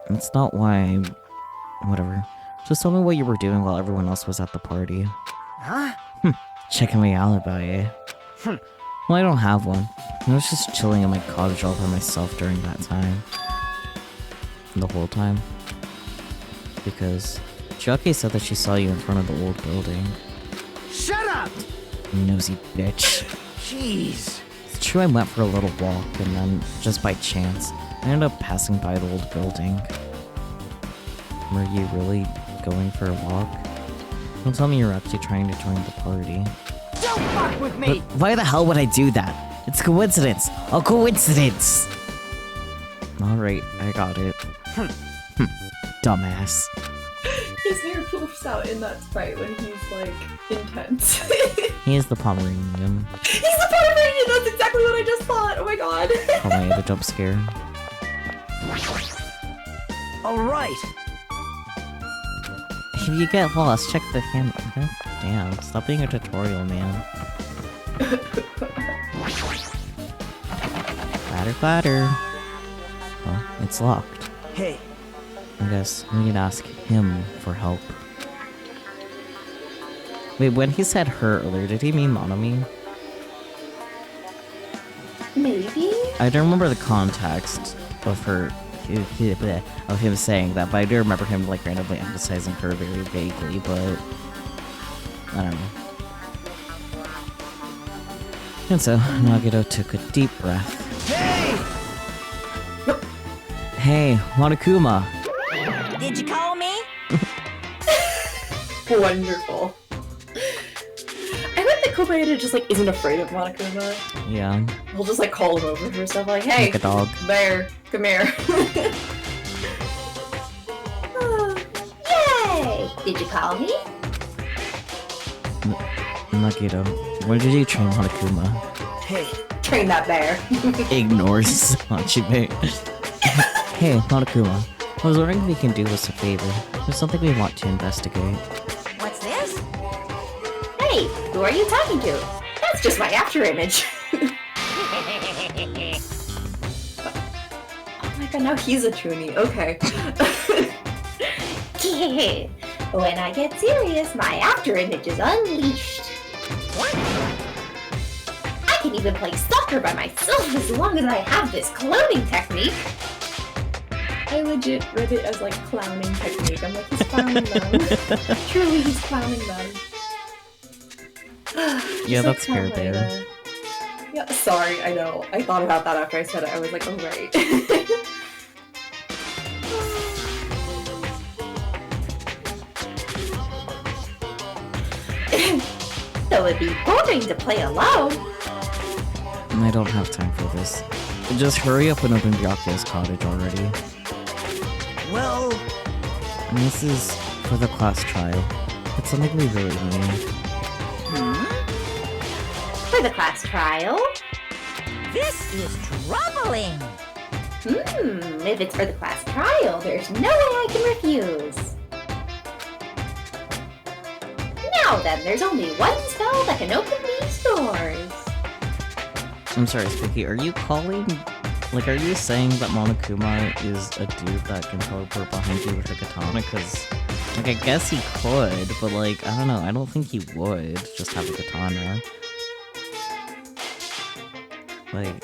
That's not why Whatever. Just tell me what you were doing while everyone else was at the party. Huh? Checking my alibi, eh? Well, I don't have one. I was just chilling in my cottage all by myself during that time. The whole time. Because Chiaki said that she saw you in front of the old building. Shut up! Nosy bitch. Jeez. It's true I went for a little walk, and then, just by chance, I ended up passing by the old building. Were you really going for a walk? Don't tell me you're actually trying to join the party. Don't fuck with But me! why the hell would I do that? It's coincidence! A coincidence! Alright, I got it. Dumbass. His hair poofs out in that sprite when he's like intense. He is the Pomeranian. He's the Pomeranian! That's exactly what I just thought! Oh my god! Probably the jump scare. Alright. If you get lost, check the hand. God damn, stop being a tutorial, man. Clatter, clatter. Well, it's locked. Hey, I guess we need to ask him for help. Wait, when he said her earlier, did he mean Monomi? Maybe? I don't remember the context of her, of him saying that, but I do remember him like randomly emphasizing her very vaguely, but I don't know. And so, Nagito took a deep breath. hey! Hey, Monokuma! Did you call me? Wonderful. I like that Kobayata just like isn't afraid of Monokuma. Yeah, He'll just like call him over for stuff like, hey, like a dog. Bear, come here. Yay! Did you call me? Nagito, where did you train Monokuma? Hey, Train that bear. Ignores Hachime. Hey, Monokuma. I was wondering if we can do us a favor. There's something we want to investigate. What's this? Hey, who are you talking to? That's just my after image. Oh my god, now he's a Chuny. Okay. When I get serious, my after image is unleashed. What? I can even play soccer by myself as long as I have this cloning technique. I legit read it as like clowning technique. I'm like, he's clowning them. Truly, he's clowning them. Yeah, Just that's like fair, Clown Bear. Leda. Yeah, sorry, I know. I thought about that after I said it. I was like, oh right. So it'd be boring to play alone. I don't have time for this. Just hurry up and open Byakuya's cottage already. well, And this is for the class trial. It's something we really need. For the class trial? This is troubling. If it's for the class trial, there's no way I can refuse. Now then, there's only one spell that can open these doors. I'm sorry, Spiky, are you calling... Like, are you saying that Monokuma is a dude that can teleport behind you with a katana? Because, like, I guess he could, but, like, I don't know, I don't think he would just have a katana. Like...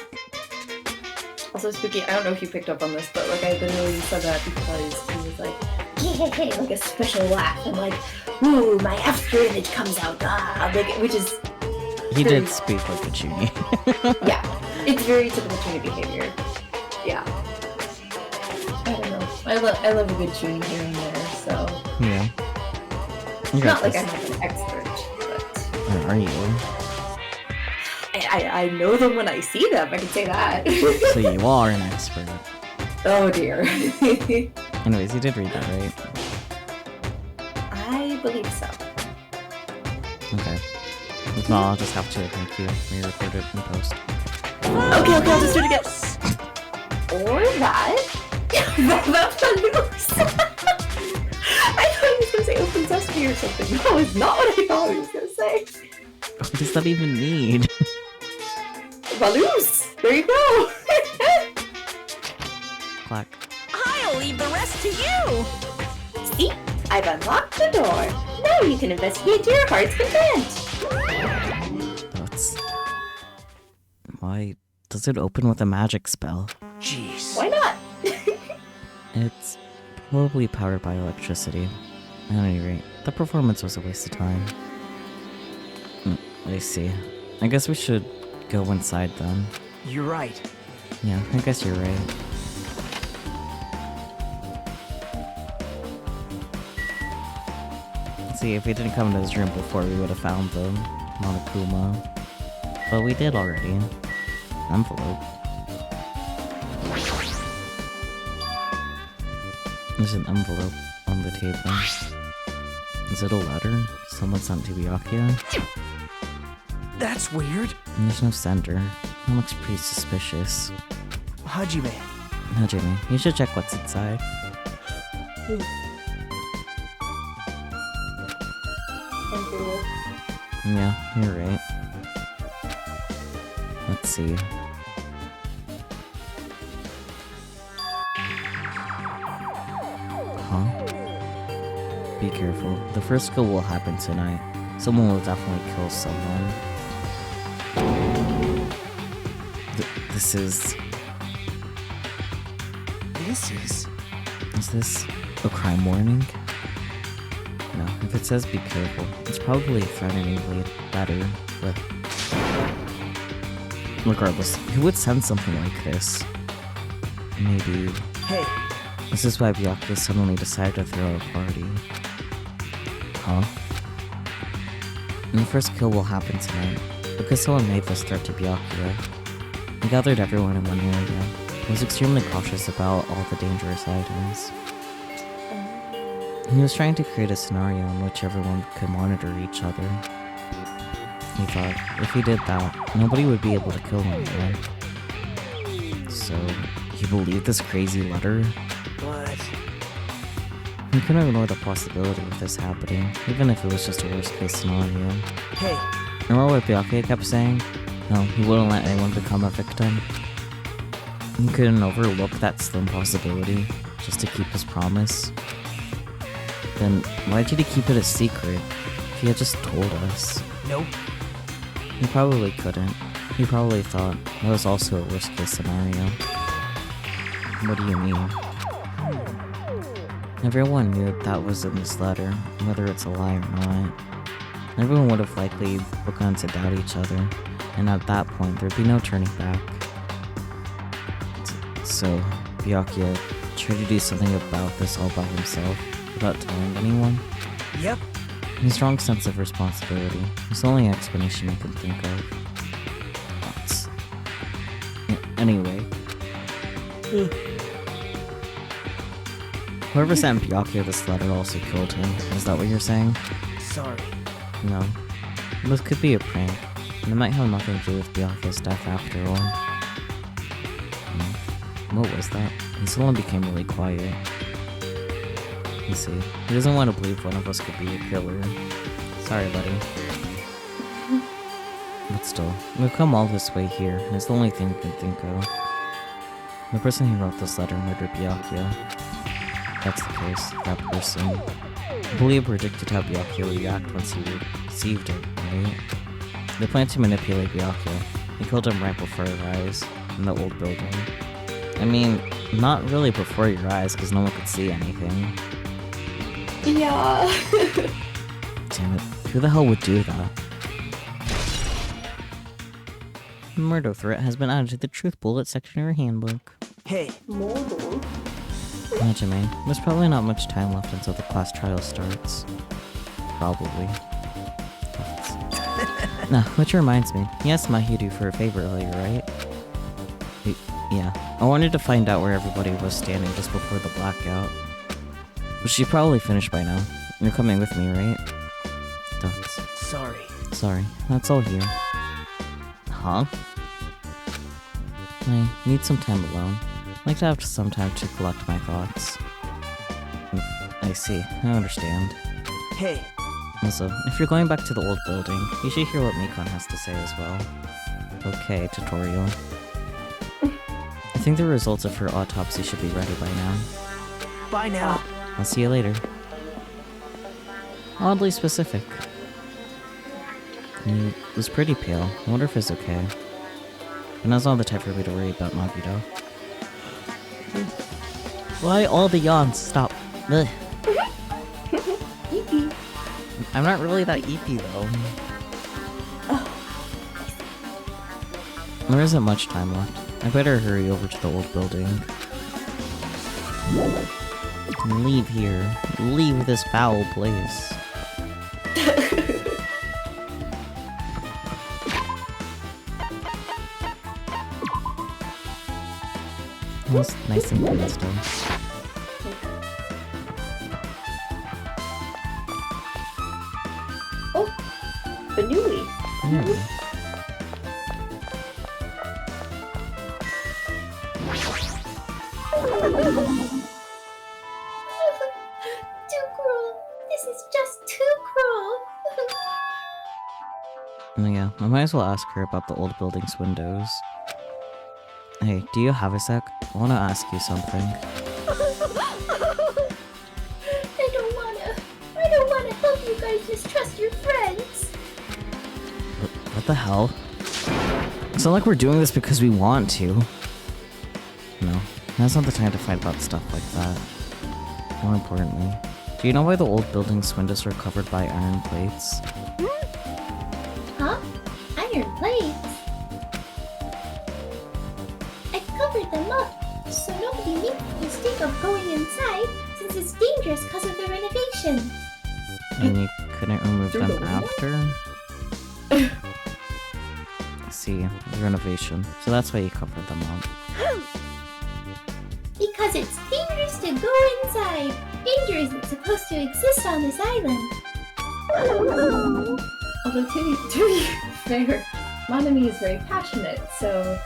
Also, Spooky, I don't know if you picked up on this, but, like, I literally said that because he was like, hey, like a special laugh, and like, ooh, my after image comes out, like, which is... He did speak like a Chuny. Yeah, it's very typical Chuny behavior. Yeah. I don't know. I love a good Chuny here and there, so... Yeah. You Not got like this. I'm like an expert, but... Or are you? I know them when I see them, I can say that. So you are an expert. Oh dear. Anyways, you did read that, right? I believe so. Okay. If not, I'll just have to thank you. Re-record it in post. Okay, I'll just do it again. Or that. That's a loose. I thought he was gonna say open sesame or something. That was not what I thought he was gonna say. What does that even mean? Balloose! There you go! Clack. I'll leave the rest to you! See? I've unlocked the door. Now you can investigate to your heart's content. That's... Why does it open with a magic spell? Jeez. Why not? It's probably powered by electricity. At any rate, the performance was a waste of time. I see. I guess we should go inside then. You're right. Yeah, I guess you're right. See, if we didn't come into this room before, we would have found the Monokuma. But we did already. Envelope. There's an envelope on the table. Is it a letter someone sent to Byakuya? That's weird. And there's no sender. That looks pretty suspicious. Hajime. Jimmy, you should check what's inside. Yeah, you're right. Let's see. Huh? Be careful. The first kill will happen tonight. Someone will definitely kill someone. This is... Is this a crime warning? No, if it says be careful, it's probably a threateningly letter, but... Regardless, who would send something like this? Maybe... Hey. This is why Byakuya suddenly decided to throw a party. Huh? And the first kill will happen tonight, because someone made this threat to Byakuya. He gathered everyone in one area. He was extremely cautious about all the dangerous items. He was trying to create a scenario in which everyone could monitor each other. He thought, if he did that, nobody would be able to kill anyone. So, he believed this crazy letter? What? He couldn't ignore the possibility of this happening, even if it was just a worst-case scenario. Hey. Remember what Byakuya kept saying? No, he wouldn't let anyone become a victim. He couldn't overlook that slim possibility, just to keep his promise. Then, why did he keep it a secret, if he had just told us? Nope. He probably couldn't. He probably thought that was also a worst-case scenario. What do you mean? Everyone knew that was in this letter, whether it's a lie or not. Everyone would have likely begun to doubt each other, and at that point there'd be no turning back. So, Byakuya tried to do something about this all by himself, without telling anyone. Yep. His strong sense of responsibility is the only explanation I can think of. But... Anyway. Whoever sent Byakuya this letter also killed him. Is that what you're saying? Sorry. No. This could be a prank, and it might have nothing to do with Byakuya's death after all. What was that? And someone became really quiet. You see, he doesn't want to believe one of us could be a killer. Sorry, buddy. But still, we've come all this way here, and it's the only thing we can think of. The person who wrote this letter murdered Byakuya. That's the case. That person. Boolia predicted how Byakuya would react once he received it, right? They planned to manipulate Byakuya. They killed him right before our eyes, in the old building. I mean, not really before your eyes, because no one could see anything. Yeah. Damn it, who the hell would do that? Murder threat has been added to the truth bullet section of your handbook. Hey, Mobile. Hajime, there's probably not much time left until the class trial starts. Probably. Nah, which reminds me, you asked Mahiru for a favor earlier, right? Yeah, I wanted to find out where everybody was standing just before the blackout. But she probably finished by now. You're coming with me, right? sorry. Sorry, that's all here. Huh? I need some time alone. I'd like to have some time to collect my thoughts. I see, I understand. Hey, Also, if you're going back to the old building, you should hear what Mikon has to say as well. Okay, tutorial. I think the results of her autopsy should be ready by now. bye now. I'll see you later. Oddly specific. He was pretty pale. I wonder if it's okay. And that's not the type for me to worry about Nagito. Why all the yawns? Stop. Ugh. Yippee. I'm not really that eepy though. There isn't much time left. I better hurry over to the old building. Leave here. Leave this foul place. It's nice and clean still. Oh, the newly. Ooh. Too cruel. This is just too cruel. Oh yeah, I might as well ask her about the old building's windows. Hey, do you have a sec? I wanna ask you something. I don't wanna help you guys mistrust your friends. What the hell? It's not like we're doing this because we want to. No, now's not the time to fight about stuff like that. More importantly, do you know why the old building's windows were covered by iron plates? Huh? Iron plates? I covered them up, so nobody makes the mistake of going inside, since it's dangerous because of the renovation. And you couldn't remove Through them the window? after? I see, the renovation. So that's why you covered them up. Because it's dangerous to go inside. Danger isn't supposed to exist on this island. Although to be fair, Manami is very passionate, so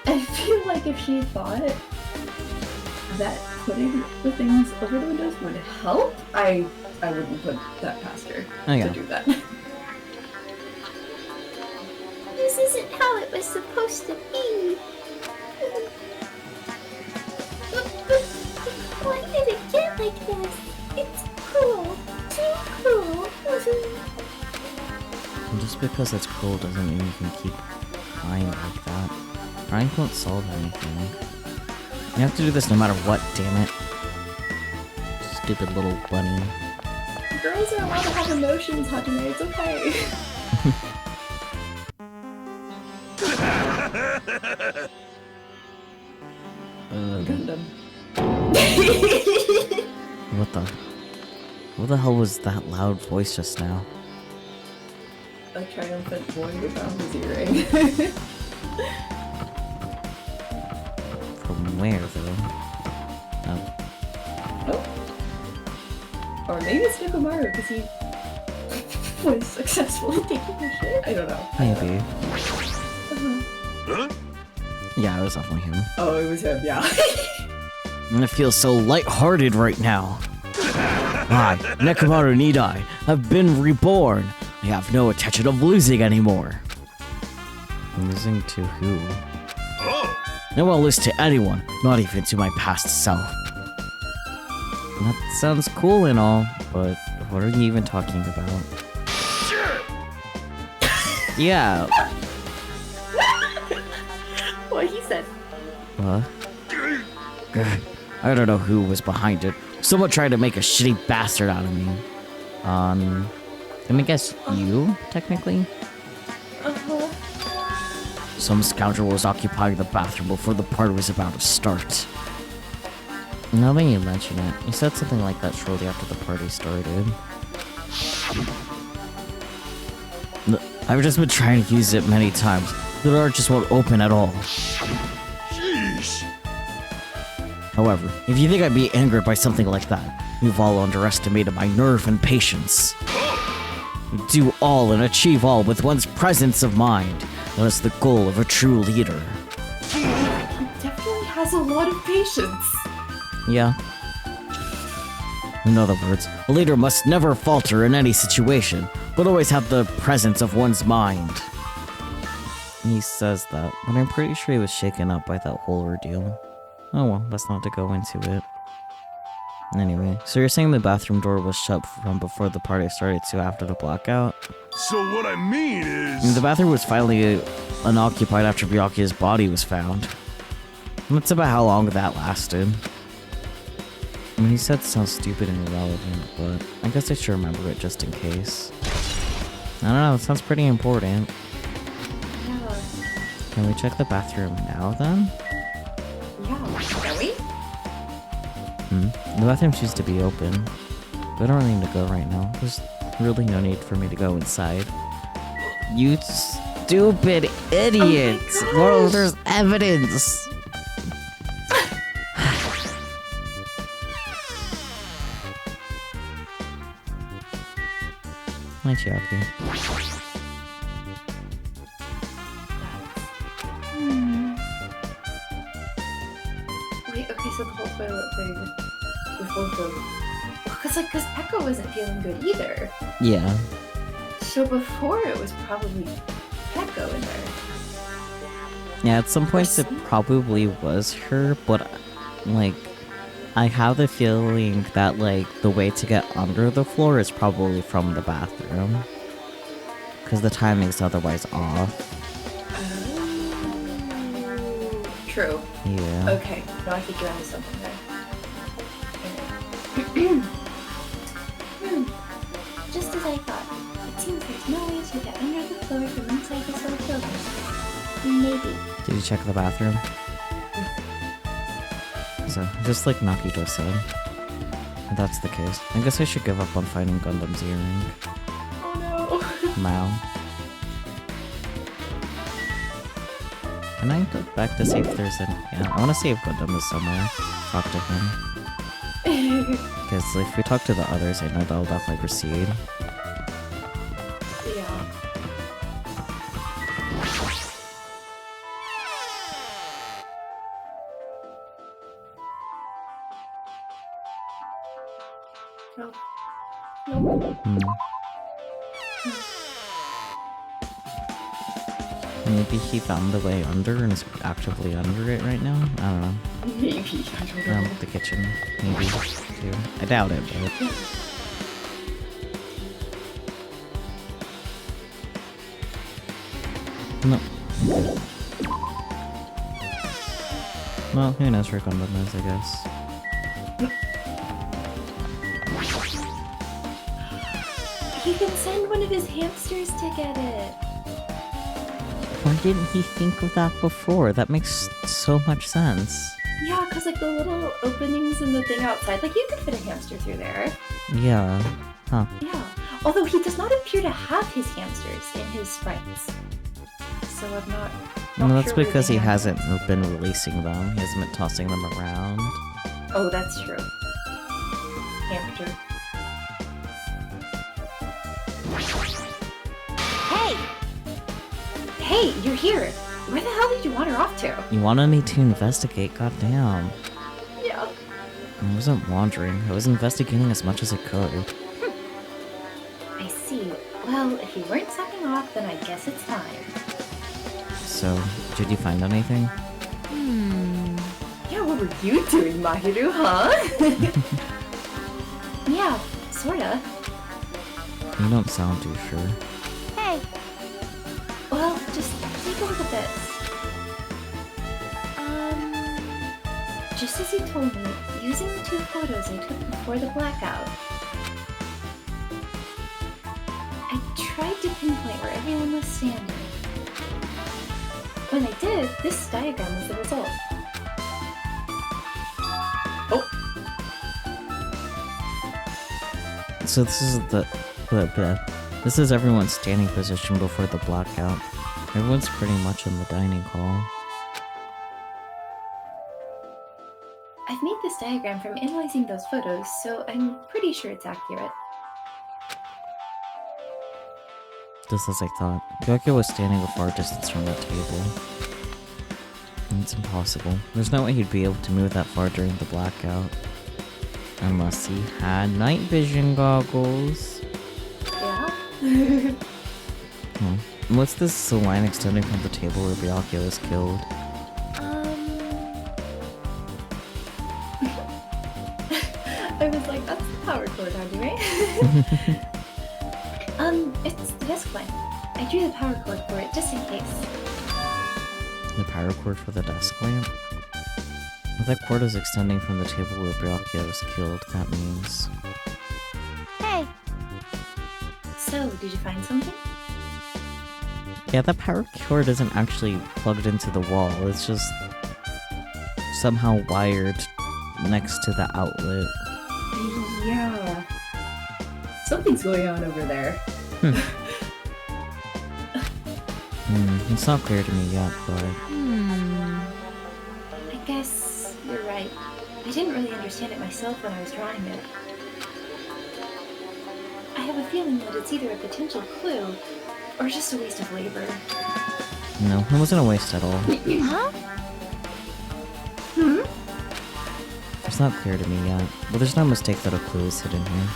I feel like if she thought that putting the things over the windows would help, I wouldn't put that past her Oh, yeah. to do that. This isn't how it was supposed to be. Why did it get like this? It's cruel. Too cruel. And just because it's cruel doesn't mean you can keep crying like that. Crying won't solve anything. You have to do this no matter what, damn it. Stupid little bunny. Girls are allowed to have emotions, Hajime, it's okay. Gundam. What the hell was that loud voice just now? A triumphant boy without his earring. From where, though? Oh, Or maybe it's Nikomaru, because he was successfully taking the shit? I don't know. maybe. Uh-huh. Yeah, it was definitely him. Oh, it was him, yeah. And it feels so lighthearted right now. I, Nekomaru Nidai, have been reborn. I have no intention of losing anymore. Losing to who? I won't lose to anyone, not even to my past self. That sounds cool and all, but what are you even talking about? Yeah. What he said. What? I don't know who was behind it. Someone tried to make a shitty bastard out of me. Let me guess, you, technically? Uh-huh. Some scoundrel was occupying the bathroom before the party was about to start. Now that you mention it, you said something like that shortly after the party started. I've just been trying to use it many times. The door just won't open at all. Jeez. However, if you think I'd be angered by something like that, you've all underestimated my nerve and patience. Do all and achieve all with one's presence of mind. That is the goal of a true leader. He definitely has a lot of patience. Yeah. In other words, a leader must never falter in any situation, but always have the presence of one's mind. He says that, but I'm pretty sure he was shaken up by that whole ordeal. Oh well, that's not to go into it. Anyway, so you're saying the bathroom door was shut from before the party started to after the blackout? So what I mean is... The bathroom was finally unoccupied after Byakuya's body was found. That's about how long that lasted. I mean, he said it sounds stupid and irrelevant, but I guess I should remember it just in case. I don't know, it sounds pretty important. Yeah. Can we check the bathroom now then? Yeah. Can we? The bathroom seems to be open. But I don't really need to go right now. There's really no need for me to go inside. You stupid idiot! Well, there's evidence! Hi, Chiaki. Wait, okay, so the whole toilet thing with both of them. Because Echo wasn't feeling good either. Yeah. So before it was probably Echo in there. Yeah, at some points it probably was her, but, like, I have the feeling that, like, the way to get under the floor is probably from the bathroom. Because the timing's otherwise off. True. Yeah. Okay, now I think you're onto something there. Just as I thought. It seems there's no way to get under the floor from inside this old building. Maybe. Did you check the bathroom? So, just like Nakito said. If that's the case, I guess I should give up on finding Gundam's earring. Oh no. Mao. Can I go back to see if there's any... Yeah, I want to see if Gundam is somewhere. Talk to him. Because if we talk to the others, I know they'll definitely proceed. Yeah. No. Nope. Maybe he found the way under and is actively under it right now? I don't know. Maybe. I don't know. The kitchen. Maybe. Too. I doubt it, but... No. Well, who knows where Gundam is, I guess. He can send one of his hamsters to get it. Why didn't he think of that before? That makes so much sense. Yeah, because like the little openings in the thing outside, like you could fit a hamster through there. Yeah. Huh. Yeah. Although he does not appear to have his hamsters in his sprites. So I'm not No, that's sure where because the he hamsters- hasn't been releasing them. He hasn't been tossing them around. Oh, that's true. Hamster. Hey! Hey, you're here! Where the hell did you wander off to? You wanted me to investigate, goddamn. Yeah. I wasn't wandering. I was investigating as much as I could. I see. Well, if you weren't sucking off, then I guess it's time. So, did you find anything? Yeah, what were you doing, Mahiru, huh? Yeah, sorta. You don't sound too sure. Hey, Well, just take a look at this. Just as you told me, using the 2 photos I took before the blackout, I tried to pinpoint where everyone was standing. When I did, this diagram was the result. So this is this is everyone's standing position before the blackout. Everyone's pretty much in the dining hall. I've made this diagram from analyzing those photos, so I'm pretty sure it's accurate. Just as I thought. Gyokyo was standing a far distance from the table. It's impossible. There's no way he'd be able to move that far during the blackout. Unless he had night vision goggles. Yeah? What's this line extending from the table where Gyokyo was killed? I was like, that's the power cord anyway. It's the desk lamp. I drew the power cord for it just in case. The power cord for the desk lamp? If that cord is extending from the table where Gyokyo was killed, that means... hey, So, did you find something? Yeah, that power cord isn't actually plugged into the wall, it's just somehow wired next to the outlet. Yeah. Something's going on over there. It's not clear to me yet, but... I guess you're right. I didn't really understand it myself when I was drawing it. I have a feeling that it's either a potential clue or just a waste of labor. No, it wasn't a waste at all. huh? It's not clear to me yet, but there's no mistake that a clue is hidden here.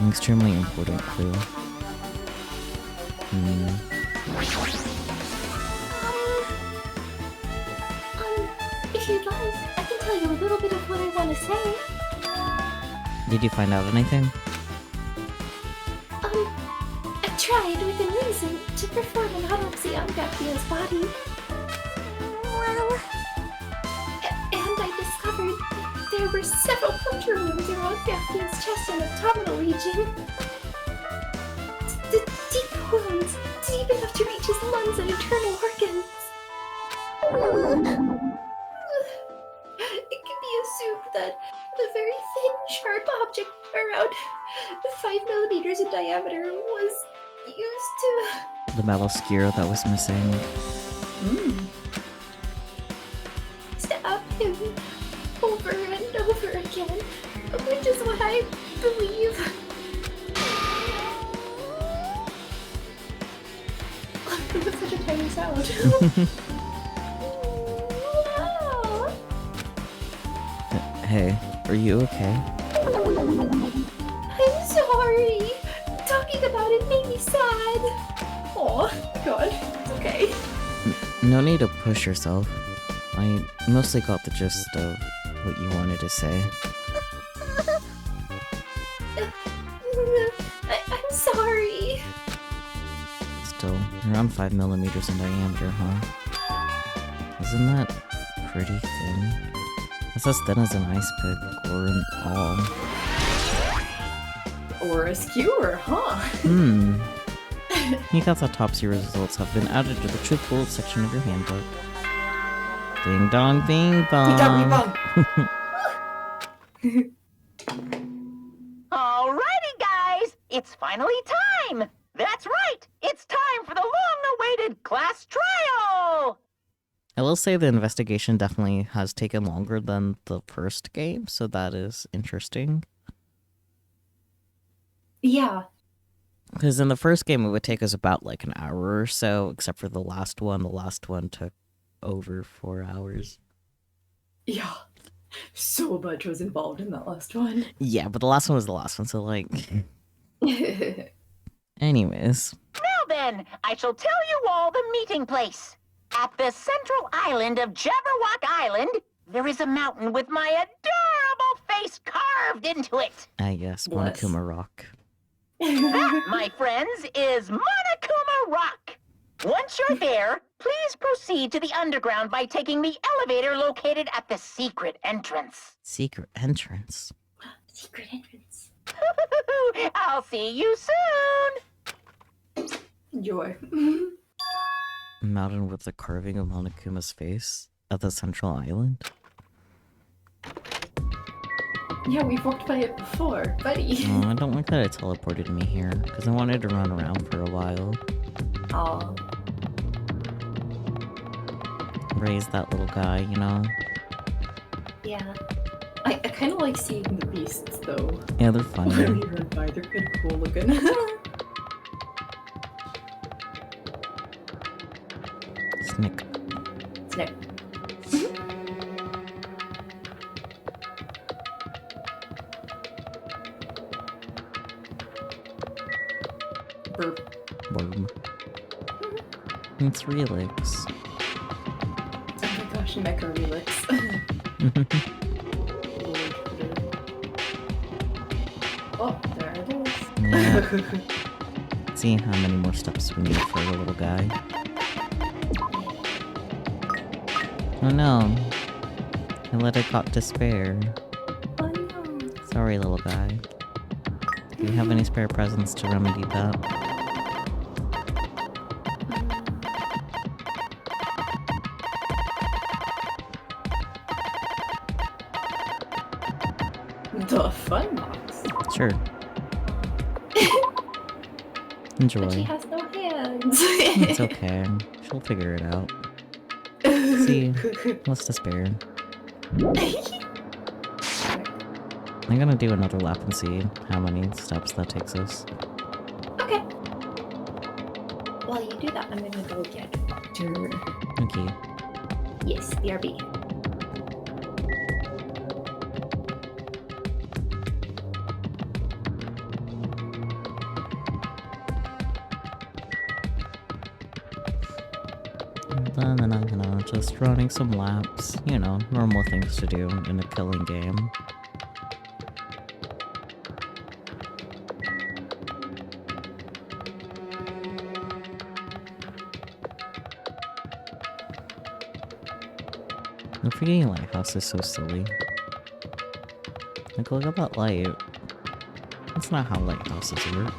An extremely important clue. If you'd like, I can tell you a little bit of what I want to say. Did you find out anything? I tried within reason to perform an autopsy on Gappio's body. Well, And I discovered there were several puncture wounds around Gappio's chest and abdominal region. Deep wounds, deep enough to reach his lungs and internal organs. It can be assumed that a very thin, sharp object around 5 millimeters in diameter was used to... The metal skewer that was missing. stab him over and over again, which is what I believe. That's such a tiny sound. Wow. Hey, are you okay? I'm sorry. Talking about it made me sad. Oh, God. It's okay. No need to push yourself. I mostly got the gist of what you wanted to say. I'm sorry. Still, around 5 millimeters in diameter, huh? Isn't that pretty thin? That's as thin as an ice pick, or an awl. Or a skewer, huh? Nikat's autopsy results have been added to the truth bullet section of your handbook. Ding dong, bing bong. Alrighty, guys! It's finally time! That's right! It's time for the long-awaited class trial! I will say the investigation definitely has taken longer than the first game, so that is interesting. Yeah. Because in the first game, it would take us about like an hour or so, except for the last one. The last one took over 4 hours. Yeah. So much was involved in that last one. Yeah, but the last one was the last one, so like... Anyways. Now then, I shall tell you all the meeting place. At the central island of Jabberwock Island, there is a mountain with my adorable face carved into it. Yes, Bless. Monokuma Rock. That, my friends, is Monokuma Rock. Once you're there, please proceed to the underground by taking the elevator located at the secret entrance. Secret entrance? Secret entrance. I'll see you soon. Enjoy. Mountain with the carving of Monokuma's face at the central island? Yeah, we've walked by it before, buddy. Oh, I don't like that it teleported me here, because I wanted to run around for a while. Aw. Raise that little guy, you know? Yeah. I kind of like seeing the beasts, though. Yeah, they're When funny. we run by, they're kind of cool looking. Snick. Snip. Burp. Worm. It's Relix. Oh my gosh, Mecha Relix. Oh, there it is. Yeah. See how many more steps we need for the little guy. Oh no. I let it got despair. Oh no. Sorry, little guy. Do you have any spare presents to remedy that? The fun box. Sure. Enjoy. But she has no hands. It's okay. She'll figure it out. See, what's to spare? I'm gonna do another lap and see how many steps that takes us. Okay. While you do that, I'm gonna go get Doctor. Okay. Yes, BRB. Just running some laps. You know, normal things to do in a killing game. The freaking lighthouse is so silly. Like, look at that light. That's not how lighthouses work.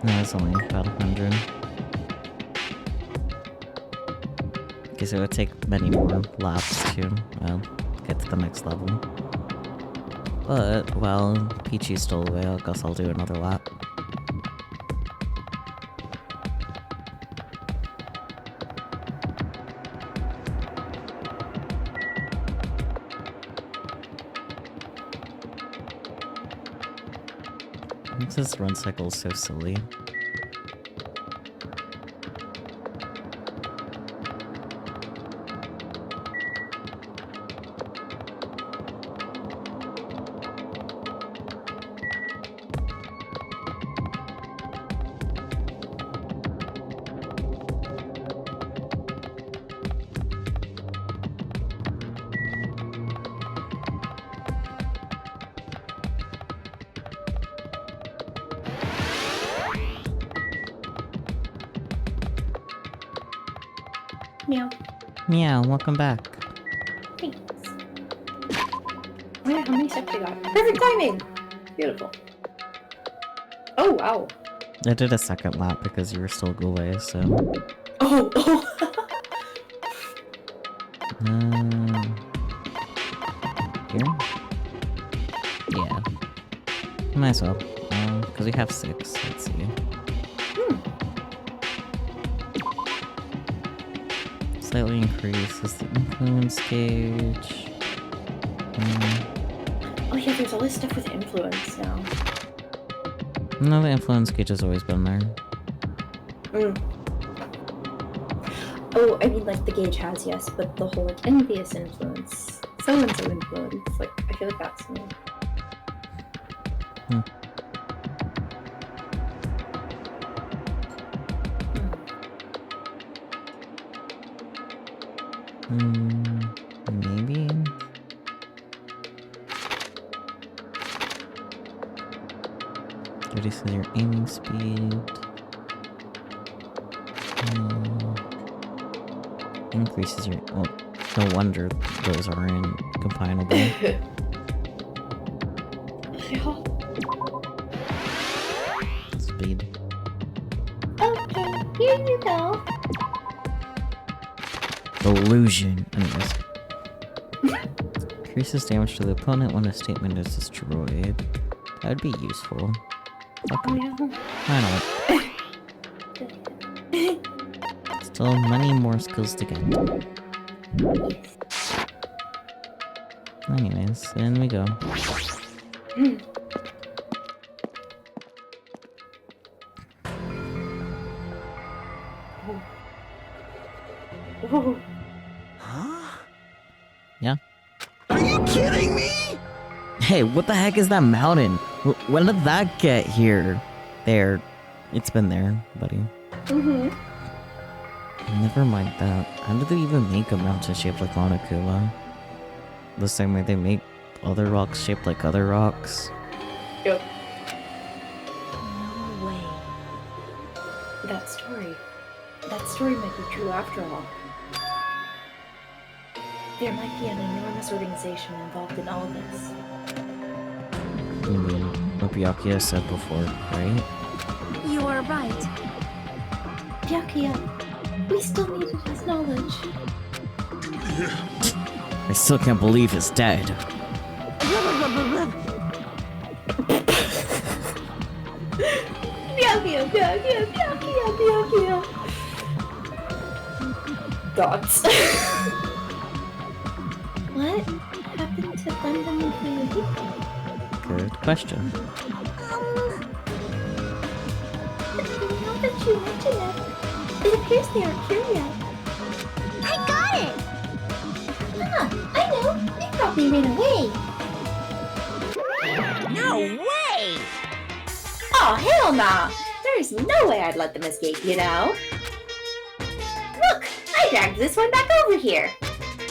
No, it's only about 100. Because it would take many more laps to, well, get to the next level. But, well, Peachie's still away, I guess I'll do another lap. This run cycle is so silly. Meow. Meow, welcome back. Thanks. Oh yeah, how many steps you got? Perfect timing! Beautiful. Oh, wow. I did a second lap because you were still away, so... Oh, oh. Here? Yeah. Might as well. Because we have 6, let's see. Slightly increases the influence gauge. Oh yeah, there's all this stuff with influence now. No, the influence gauge has always been there. Oh, I mean, like, the gauge has, yes, but the whole, like, envious influence, so-and-so influence, like, I feel like that's new. Maybe? Reduces your aiming speed. Increases your... Oh, no wonder those are incompatible. Speed. Okay, here you go. Illusion. Anyways. Increases damage to the opponent when a statement is destroyed. That would be useful. Okay. Why not? Still many more skills to get. Anyways, in we go. Huh? Yeah? Are you kidding me? Hey, what the heck is that mountain? When did that get here? There. It's been there, buddy. Never mind that. How did they even make a mountain shaped like Monokuma? The same way they make other rocks shaped like other rocks? Yep. No way. That story might be true after all. There might be an enormous organization involved in all this. You mean what Byakuya said before, right? You are right. Byakuya, we still needed his knowledge. I still can't believe he's dead. Byakuya. Dots. What happened to London and Fuyuhiko? Good question. Now that you mention it, it appears they aren't here yet. I got it! I know. They probably ran away. No way! Oh, hell nah! There's no way I'd let them escape, you know? Look! I dragged this one back over here.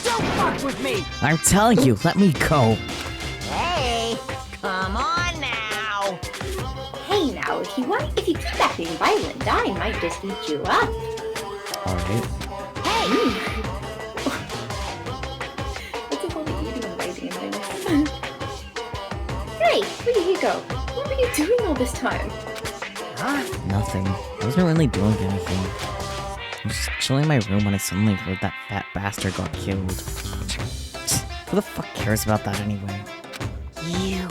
Don't fuck with me! I'm telling you, let me go. Hey, come on now! Hey now, if you keep acting violent, I might just eat you up. Alright. Hey! What's with all the eating and biting and things? Hey, Fuyuhiko, what were you doing all this time? Nothing. I wasn't really doing anything. I was just chilling in my room when I suddenly heard that fat bastard got killed. Who the fuck cares about that anyway? You.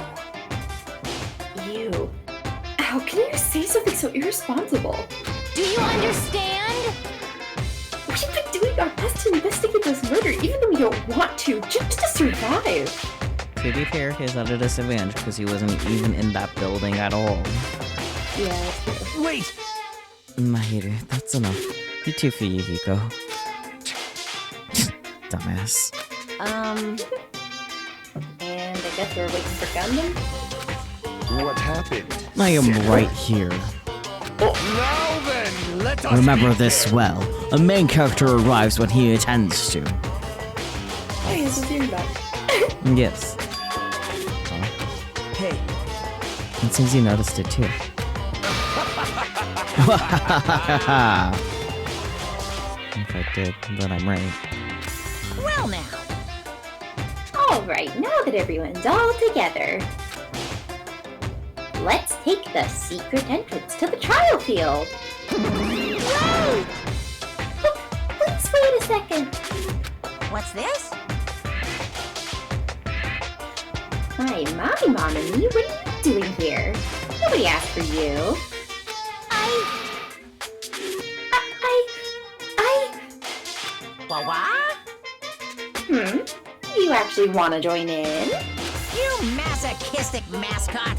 How can you say something so irresponsible? Do you understand? We've been doing our best to investigate this murder, even though we don't want to, just to survive. To be fair, he's at a disadvantage because he wasn't even in that building at all. Yeah, that's true. Wait! Mahiru, that's enough. You too, Fuyuhiko. Dumbass. And I guess we're waiting for Gundam? What happened? I am right here. Now then, let us Remember begin. this well. A main character arrives when he intends to. Hey, this is your back. Yes. Hey, It seems you noticed it too. If I did, then I'm right. Well now, Alright, now that everyone's all together, let's take the secret entrance to the trial field. Wait! Please wait a second. what's this? My mommy, what are you doing here? Nobody asked for you. What? You actually want to join in? You masochistic mascot!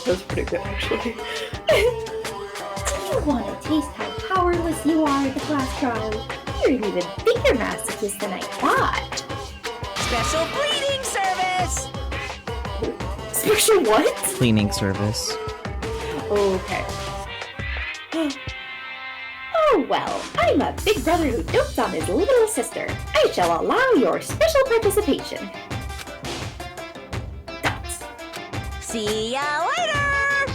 That's pretty good, actually. Do you want to taste how powerless you are at the class trial? You're an even bigger masochist than I thought. Special bleeding service! Special what? Cleaning service. Okay. Oh well, I'm a big brother who doped on his little sister. I shall allow your special participation. Dots. See ya later!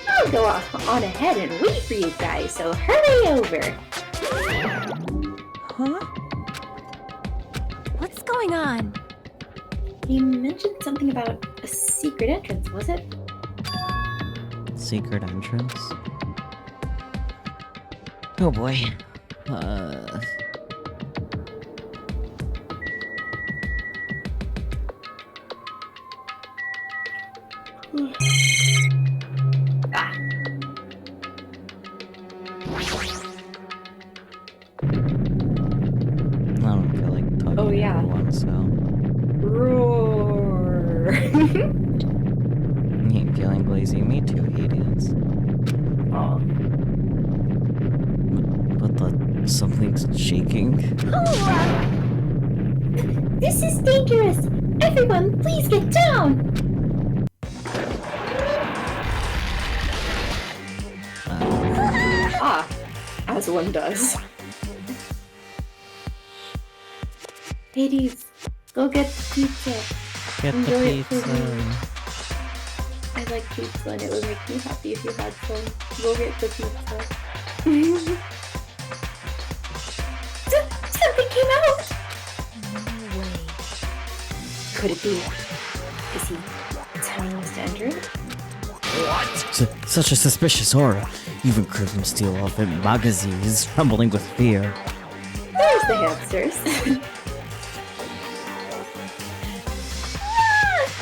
I'll go on ahead and wait for you guys, so hurry over. Huh? What's going on? You mentioned something about a secret entrance, was it? Secret entrance? Oh boy. Ah. I don't feel like talking Oh, to yeah. everyone, so... Roar. You ain't feeling lazy? Me too, Hades. Oh. But something's shaking. This is dangerous! Everyone, please get down! Ah. As one does. Hades, go get the pizza. Get the Enjoy it for pizza. me. I like pizza and it would make me happy if you had some. Go get the pizza. Something came out! No way. Could it be? Is he telling us to enter it? Such a suspicious aura. Even Christmas steel off in magazines, trembling with fear. There's the hamsters.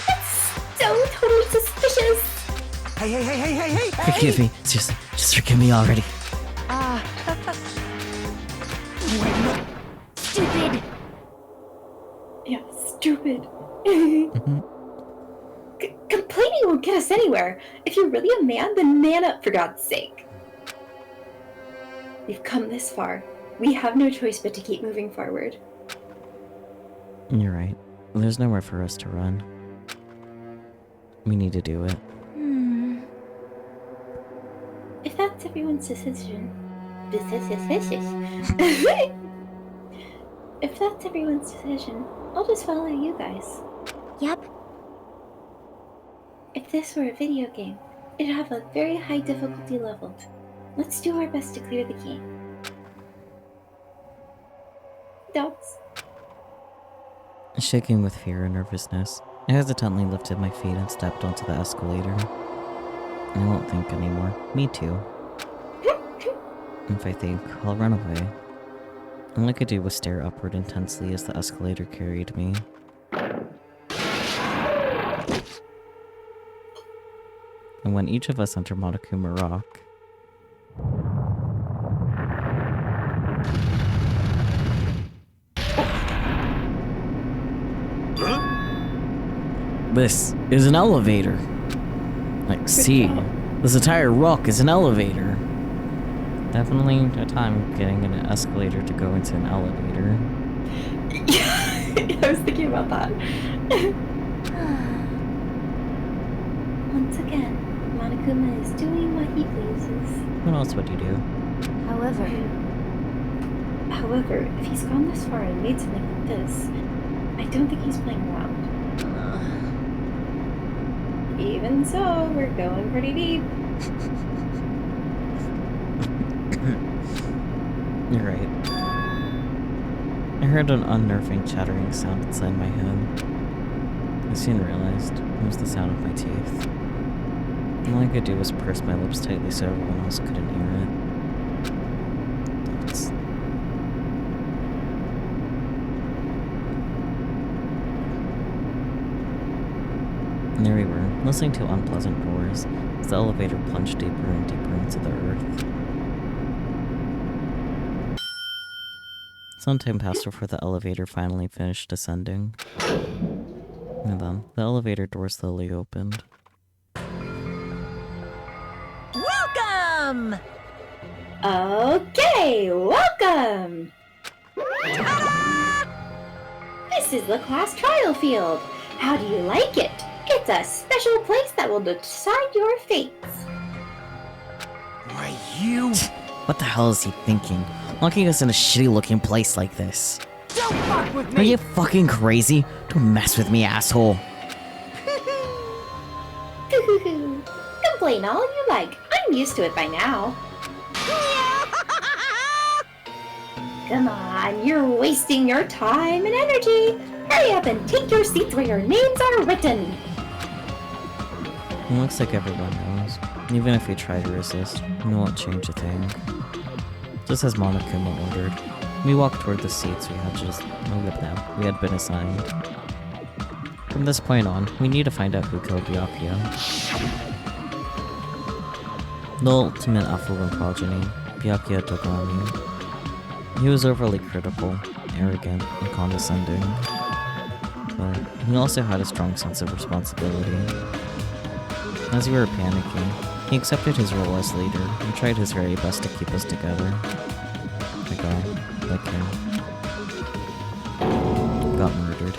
That's so totally suspicious! Hey! Forgive me. Seriously, just forgive me already. Stupid! Yeah, stupid. Complaining won't get us anywhere. If you're really a man, then man up, for God's sake. We've come this far. We have no choice but to keep moving forward. You're right. There's nowhere for us to run. We need to do it. If that's everyone's decision... If that's everyone's decision, I'll just follow you guys. Yep. If this were a video game, it'd have a very high difficulty level. Let's do our best to clear the game. Doubts? Shaking with fear and nervousness, I hesitantly lifted my feet and stepped onto the escalator. I won't think anymore. Me too. If I think, I'll run away. All I could do was stare upward intensely as the escalator carried me. And when each of us entered Monokuma Rock, this is an elevator. Like, see, this entire rock is an elevator. Definitely a time getting an escalator to go into an elevator. Yeah, I was thinking about that. Once again, Monokuma is doing what he pleases. What else would you do? However, if he's gone this far and made something like this, I don't think he's playing around. Even so, we're going pretty deep. You're right. I heard an unnerving chattering sound inside my head. I soon realized it was the sound of my teeth. All I could do was purse my lips tightly so everyone else couldn't hear it. That's... And there we were, listening to unpleasant roars as the elevator plunged deeper and deeper into the earth. Some time passed before the elevator finally finished descending. And then the elevator door slowly opened. Welcome! Okay, welcome! This is the class trial field. How do you like it? It's a special place that will decide your fates. Why, you... What the hell is he thinking? Locking us in a shitty looking place like this. Don't fuck with Are me! you fucking crazy? Don't mess with me, asshole. Complain all you like. I'm used to it by now. Come on, you're wasting your time and energy. Hurry up and take your seats where your names are written. It looks like everyone knows. Even if we try to resist, we won't change a thing. Just as Monokuma ordered, we walked toward the seats we had been assigned. From this point on, we need to find out who killed Byakuya. The ultimate Alpha-One progeny, Byakuya Togami. He was overly critical, arrogant, and condescending. But he also had a strong sense of responsibility. As we were panicking, he accepted his role as leader and tried his very best to keep us together. A guy like him got murdered.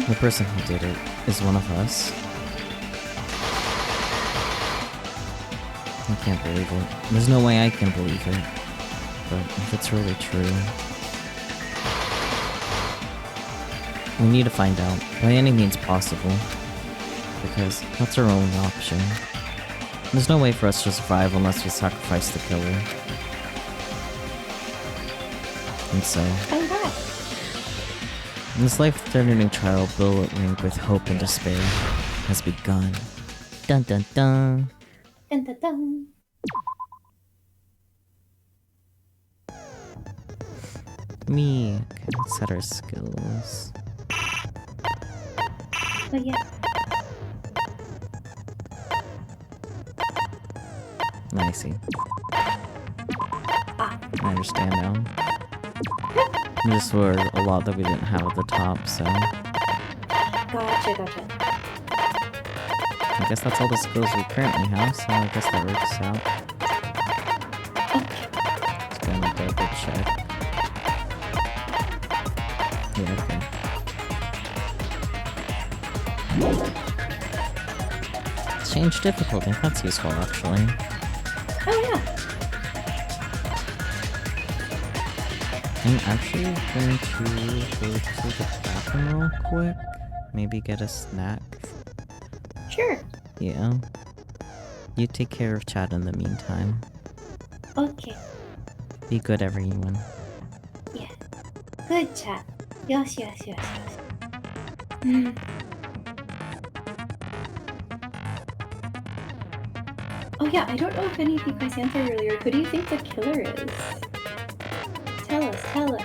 The person who did it is one of us. I can't believe it. There's no way I can believe it. But if it's really true... we need to find out, by any means possible. Because that's our only option. There's no way for us to survive unless we sacrifice the killer. And so... Alright. this life-threatening trial built with hope and despair has begun. Dun dun dun! Dun, dun, dun. Me can set our skills. Oh yeah. I see. Ah. I understand now. This were a lot that we didn't have at the top, so... Gotcha, gotcha. I guess that's all the skills we currently have, so I guess that works out. Just gonna double check. Yeah, okay. Change difficulty, that's useful actually. Oh yeah. I'm actually going to go to the bathroom real quick. Maybe get a snack. Sure. Yeah. You take care of Chad in the meantime. Okay. Be good, everyone. Yeah. Good chat. Yes, yes, yes, yes. Hmm. Oh yeah, I don't know if any of you guys answered earlier. Who do you think the killer is? Tell us, tell us.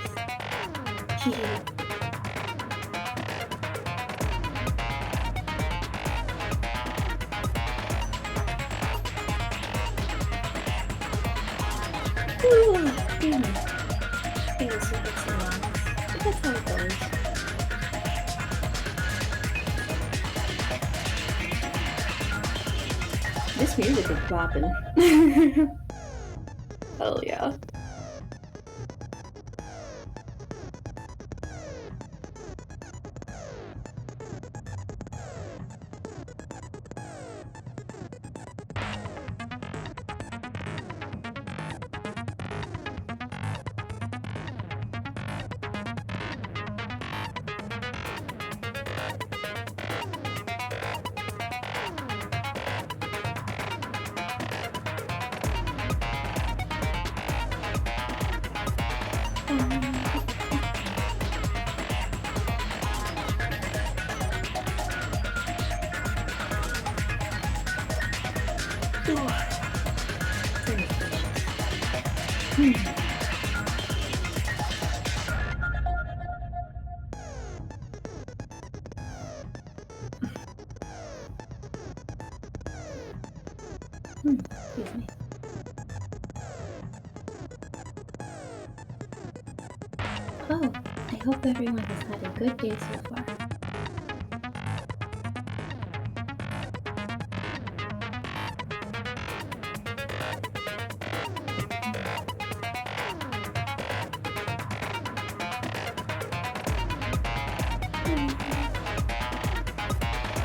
Ooh, goodness. I think this will get some laughs. But that's how it goes. This music is bopping. Hell yeah. Excuse me. Oh, I hope everyone has had a good day so far.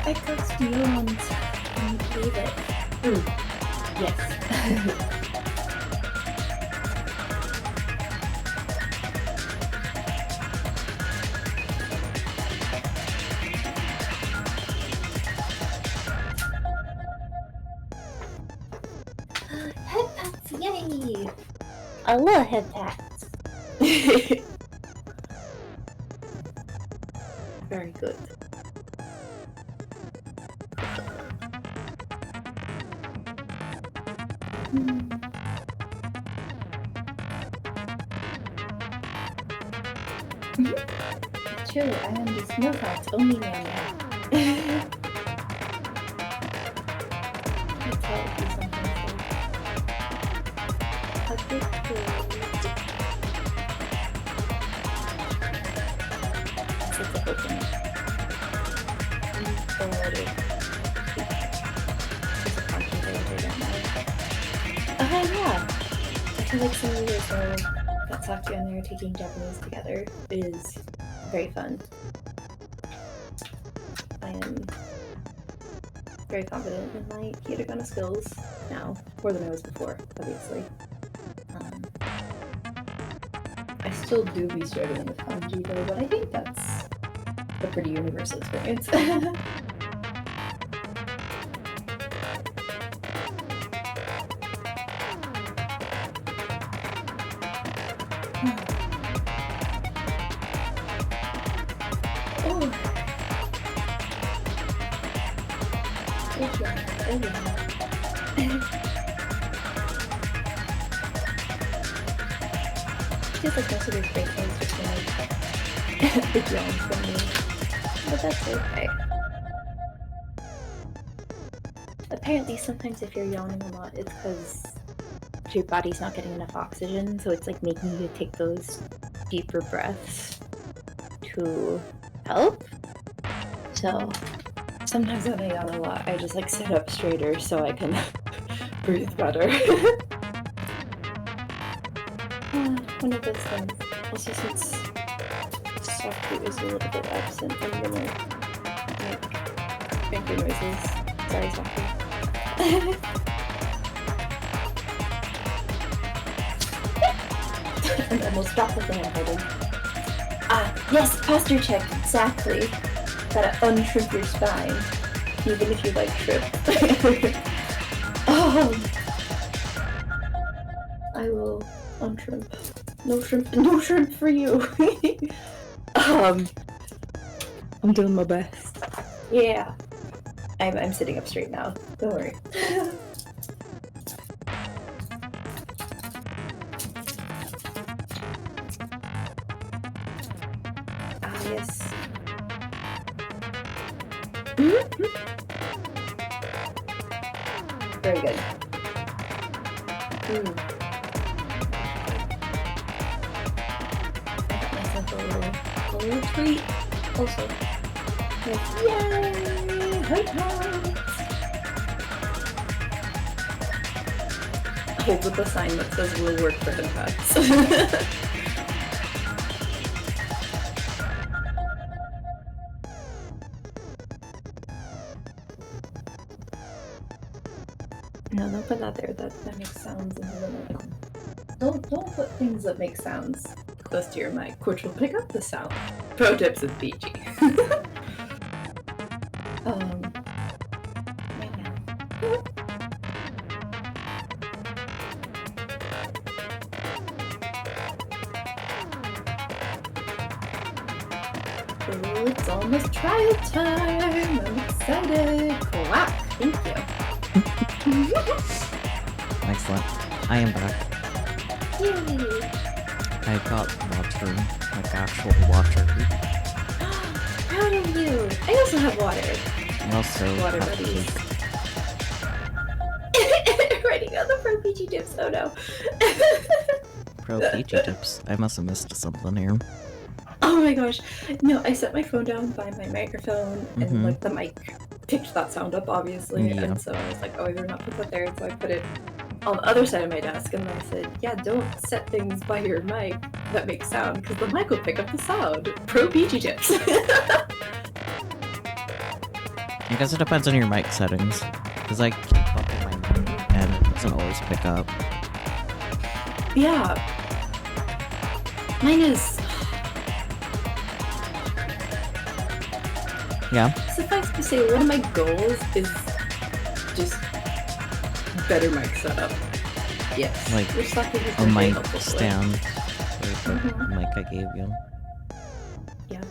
I got yawns. Can you believe it? Yes. Head pats, yay! I love head pats. Very good. True, I am just no facts, only man now. That's how it be sometimes. A big bird. It's a open. Already. There's a funky there, I don't know. Oh, yeah! I feel like some of you guys got talked to and they're taking Japanese together. It is very fun. I am very confident in my hiragana skills now, more than I was before, obviously. I still do be struggling with kanji though, but I think that's a pretty universal experience. Feels like most of these break points just like big yawns from me, but that's okay. Apparently, sometimes if you're yawning a lot, it's because your body's not getting enough oxygen, so it's like making you take those deeper breaths to help. So sometimes when I yawn a lot, I just like sit up straighter so I can breathe better. One of those things. Also, since Softboot is a little bit absent, I'm gonna make finger noises. Sorry, Softboot. And then we'll stop the thing I'm holding. Ah, yes, posture check, exactly. Gotta unshrimp your spine, even if you like shrimp. I will unshrimp. No shrimp for you. I'm doing my best. Yeah. I'm sitting up straight now. Don't worry. Ah, yes. Very good. A little treat also. Like, yay! High fives! Hold with the sign that says will work for head pats. No, don't put that there. That makes sounds in the mic. Don't put things that make sounds close to your mic, which will pick up the sound. Pro tips with peachie. Oh, it's almost trial time. I'm excited. Quack. Thank you. Excellent. I am back. Yay. I got water, like actual water. Proud of you. I also have water. I also Water have buddies. cake. Writing on the pro peachy tips. Oh no. Pro peachy tips. I must have missed something here. Oh my gosh. No, I set my phone down by my microphone and like the mic picked that sound up obviously. Yeah. And so I was like, oh, I better not put that there. And so I put it on the other side of my desk and then I said, yeah, don't set things by your mic that make sound because the mic will pick up the sound. Pro peachy tips. I guess it depends on your mic settings. Because I keep talking my mic and it doesn't always pick up. Yeah. Mine is... Yeah. Suffice to say, one of my goals is just better mic setup. Yes. Like which that could be a very mic helpful for it. stand. Like the mic I gave you. Yeah.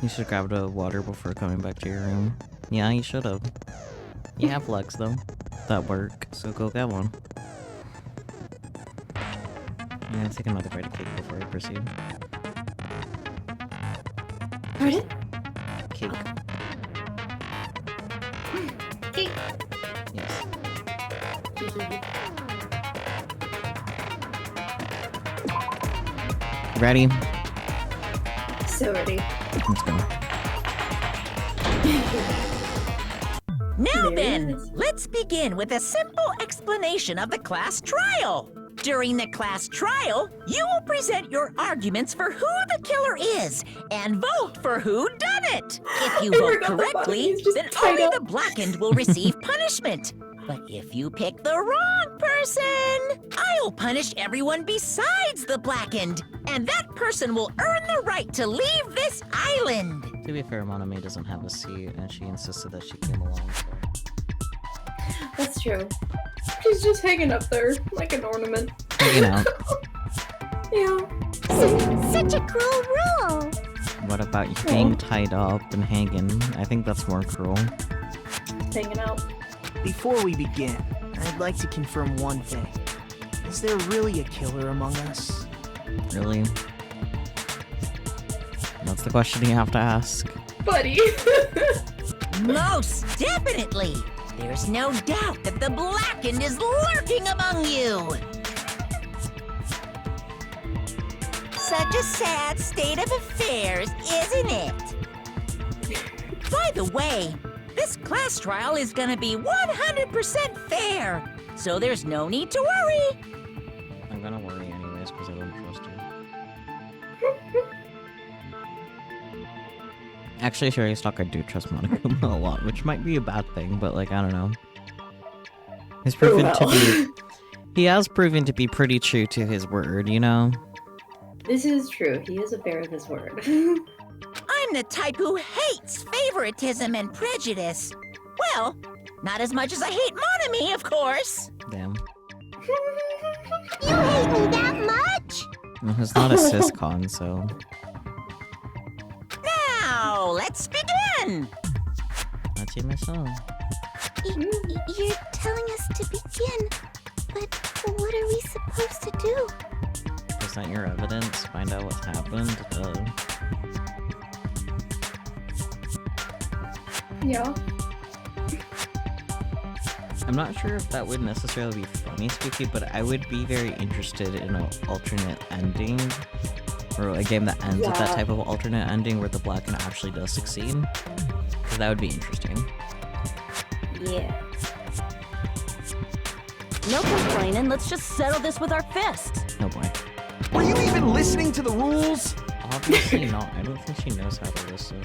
You should grab the water before coming back to your room. Yeah, you should have. You have legs though that work, so go get one. Yeah, take another bite of cake before I proceed. Pardon? Cake. Cake. Yes. Ready? So ready. Let's go. Now There it then, is. let's begin with a simple explanation of the class trial. During the class trial, you will present your arguments for who the killer is and vote for who done it. If you I vote forgot the button, correctly, he's just then tied only up. the blackened will receive punishment. But if you pick the wrong person, I'll punish everyone besides the blackened, and that person will earn the right to leave this island. To be fair, Monami doesn't have a seat, and she insisted that she came along. That's true. She's just hanging up there like an ornament. Hanging out. Yeah. Such a cruel rule. What about you being tied up and hanging? I think that's more cruel. Hanging out. Before we begin, I'd like to confirm one thing. Is there really a killer among us? Really? That's the question you have to ask. Buddy. Most definitely. There's no doubt that the blackened is lurking among you. Such a sad state of affairs, isn't it? By the way, this class trial is gonna be 100% fair, so there's no need to worry. I'm gonna worry anyways because I don't trust you. Actually, sure, Stock, I do trust Monokuma a lot, which might be a bad thing, but like, I don't know. He's proven to be... He has proven to be pretty true to his word, you know? This is true. He is a bear of his word. I'm the type who hates favoritism and prejudice. Well, not as much as I hate Monami, of course. Damn. You hate me that much? Well, it's not a syscon, so... Now, let's begin. That's you, myself. You're telling us to begin, but what are we supposed to do? Present your evidence, find out what's happened. Yeah. I'm not sure if that would necessarily be funny, Spooky, but I would be very interested in an alternate ending. Or a game that ends with that Yeah. type of alternate ending where the blackened actually does succeed. Because that would be interesting. Yeah. No complaining, let's just settle this with our fists. Oh boy. Were you even listening to the rules? Obviously not. I don't think she knows how to listen.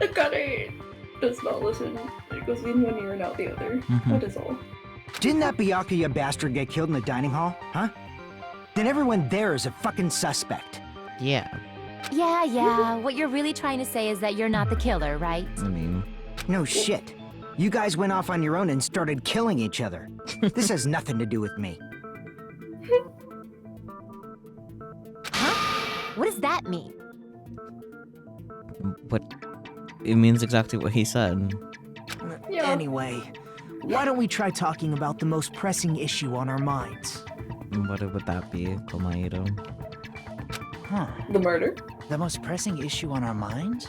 Akane does not listen. It goes in one ear and out the other. That is all. Didn't that Byakuya bastard get killed in the dining hall? Huh? Then everyone there is a fucking suspect. Yeah. Yeah, what you're really trying to say is that you're not the killer, right? I mean... No shit. You guys went off on your own and started killing each other. This has nothing to do with me. What does that mean? But... It means exactly what he said. Yeah. Anyway, why don't we try talking about the most pressing issue on our minds? What would that be, Komaito? Huh. The murder? The most pressing issue on our minds?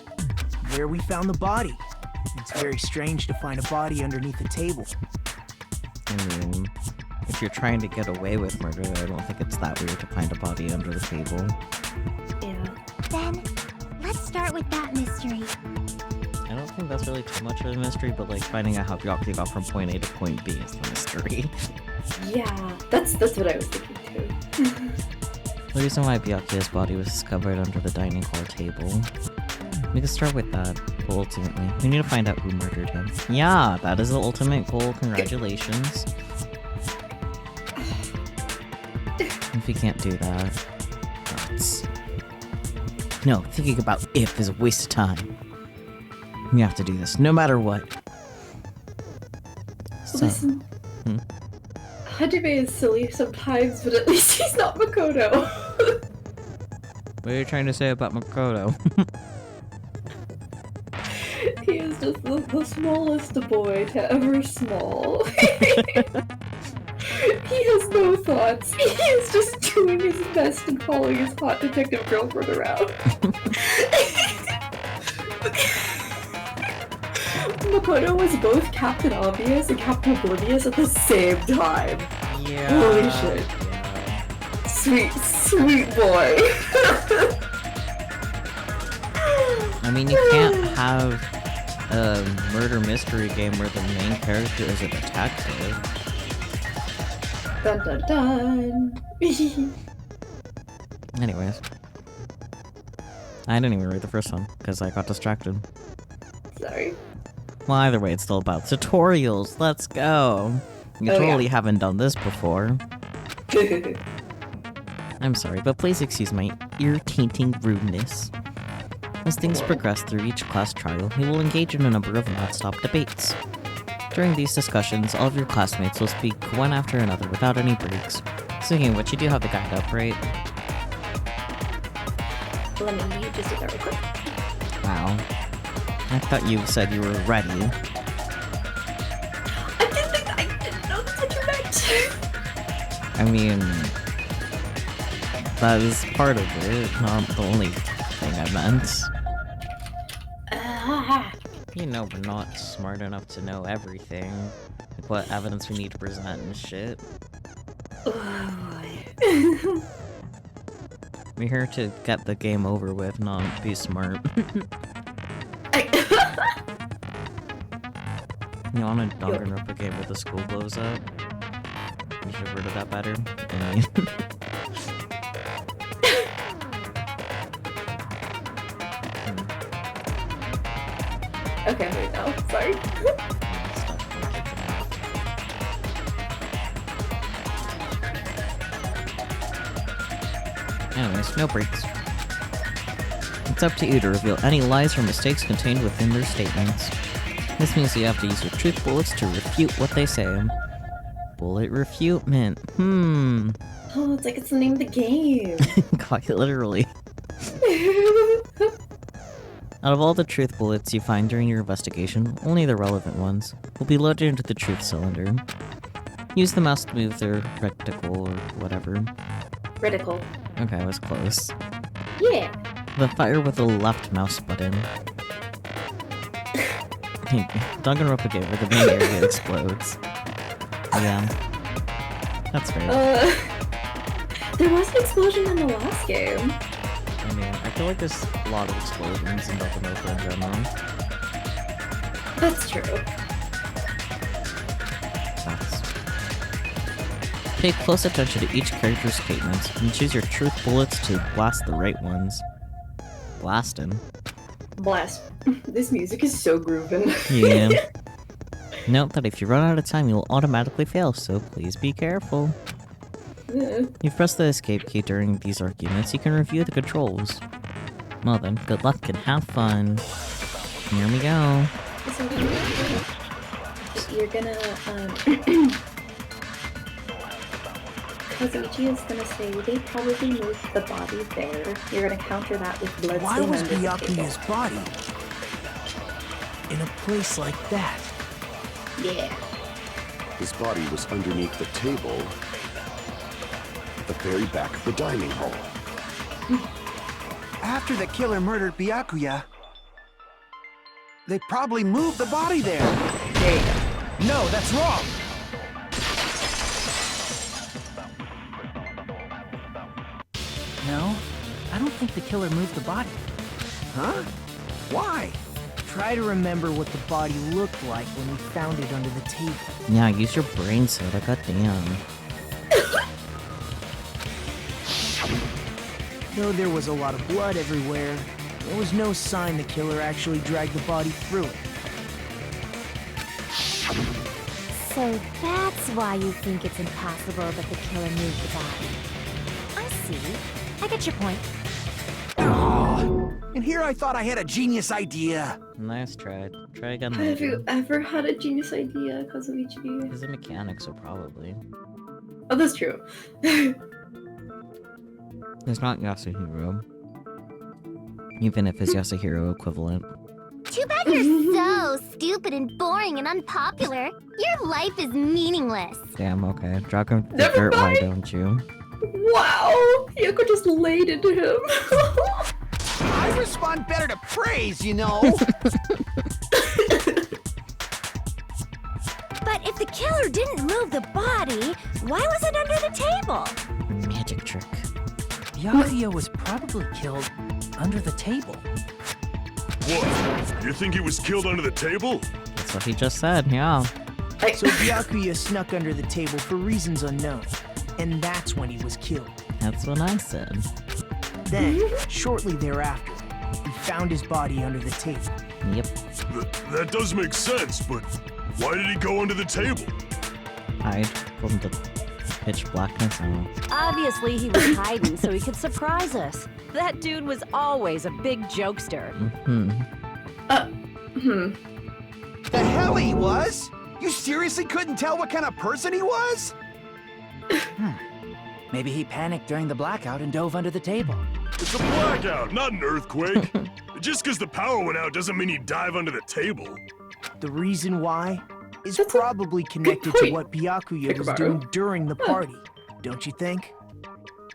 Where we found the body. It's very strange to find a body underneath the table. I mean... if you're trying to get away with murder, I don't think it's that weird to find a body under the table. Yeah. Then, let's start with that mystery. I don't think that's really too much of a mystery, but like finding out how Byakuya got from point A to point B is the mystery. Yeah, that's what I was thinking too. The reason why Byakuya's body was discovered under the dining hall table. We can start with that, but ultimately, we need to find out who murdered him. Yeah, that is the ultimate goal, congratulations. If we can't do that, that's... No, thinking about if is a waste of time. We have to do this, no matter what. So, Listen, Hajime is silly sometimes, but at least he's not Makoto. what are you trying to say about Makoto? He is just the smallest boy to ever small. He has no thoughts. He is just doing his best and following his hot detective girlfriend around. Makoto was both Captain Obvious and Captain Oblivious at the same time. Yeah. Holy shit. Yeah. Sweet boy. I mean, you can't have a murder mystery game where the main character is a detective. Dun dun dun. Anyways. I didn't even read the first one, because I got distracted. Sorry. Well, either way, it's still about tutorials. Let's go. You Oh, totally yeah. haven't done this before. I'm sorry, but please excuse my ear-tainting rudeness. As things progress through each class trial, you will engage in a number of non-stop debates. During these discussions, all of your classmates will speak one after another without any breaks. Speaking of which, you do have the guide up, right? Let me just do that real quick. Wow. I thought you said you were ready. I didn't know that's what you meant. I mean... that is part of it, not the only thing I meant. You know we're not smart enough to know everything. Like what evidence we need to present and shit. We're here to get the game over with, not be smart. You want a Danganronpa game where the school blows up? You should have worded that better. I mean... Okay, wait now. Sorry. Anyways, no breaks. It's up to you to reveal any lies or mistakes contained within their statements. This means you have to use your truth bullets to refute what they say. Bullet refutement. Oh, it's like it's the name of the game. Quite literally. Out of all the truth bullets you find during your investigation, only the relevant ones will be loaded into the truth cylinder. Use the mouse to move their reticle or whatever. Reticle. Okay, I was close. Yeah. The fire with the left mouse button. Danganronpa game where the main area explodes. Yeah. That's fair. There was an explosion in the last game. I mean, I feel like there's a lot of explosions in Danganronpa in general. That's true. Pay close attention to each character's statements and choose your truth bullets to blast the right ones. Blastin'. Blast. This music is so groovin'. Yeah. Note that if you run out of time, you'll automatically fail, so please be careful. You've pressed the escape key during these arguments, you can review the controls. Well then, good luck and have fun. Here we go. You're gonna, Kazuichi is gonna say they probably moved the body there. You're gonna counter that with blood. Why was Byakuya's body in a place like that? Yeah. His body was underneath the table at the very back of the dining hall. After the killer murdered Byakuya, they probably moved the body there. There you go. No, that's wrong! know. I don't think the killer moved the body. Huh? Why? Try to remember what the body looked like when we found it under the table. Yeah, use your brain, Soda. Goddamn. Though there was a lot of blood everywhere, there was no sign the killer actually dragged the body through it. So that's why you think it's impossible that the killer moved the body. I see. I get your point. Oh, and here I thought I had a genius idea. Nice try. Try again Have later. you ever had a genius idea, Kazuichi? He's a mechanic, so probably. Oh, that's true. He's not Yasuhiro. Even if it's Yasuhiro equivalent. Too bad you're so stupid and boring and unpopular. Your life is meaningless. Damn, okay. Drag him to the Never dirt, why mind. don't you? Wow! Yoko just laid into him. I respond better to praise, you know. But if the killer didn't move the body, why was it under the table? Magic trick. Byakuya was probably killed under the table. What? You think he was killed under the table? That's what he just said, yeah. So Byakuya snuck under the table for reasons unknown, and that's when he was killed. That's what I said. Then, shortly thereafter, we found his body under the table. Yep. That does make sense, but why did he go under the table? Hide from the pitch blackness. Obviously, he was hiding so he could surprise us. That dude was always a big jokester. The hell he was? You seriously couldn't tell what kind of person he was? Maybe he panicked during the blackout and dove under the table. It's a blackout, not an earthquake. Just because the power went out doesn't mean he'd dive under the table. The reason why is That's a probably connected to point, what Byakuya was Hikaru. doing during the party. Don't you think?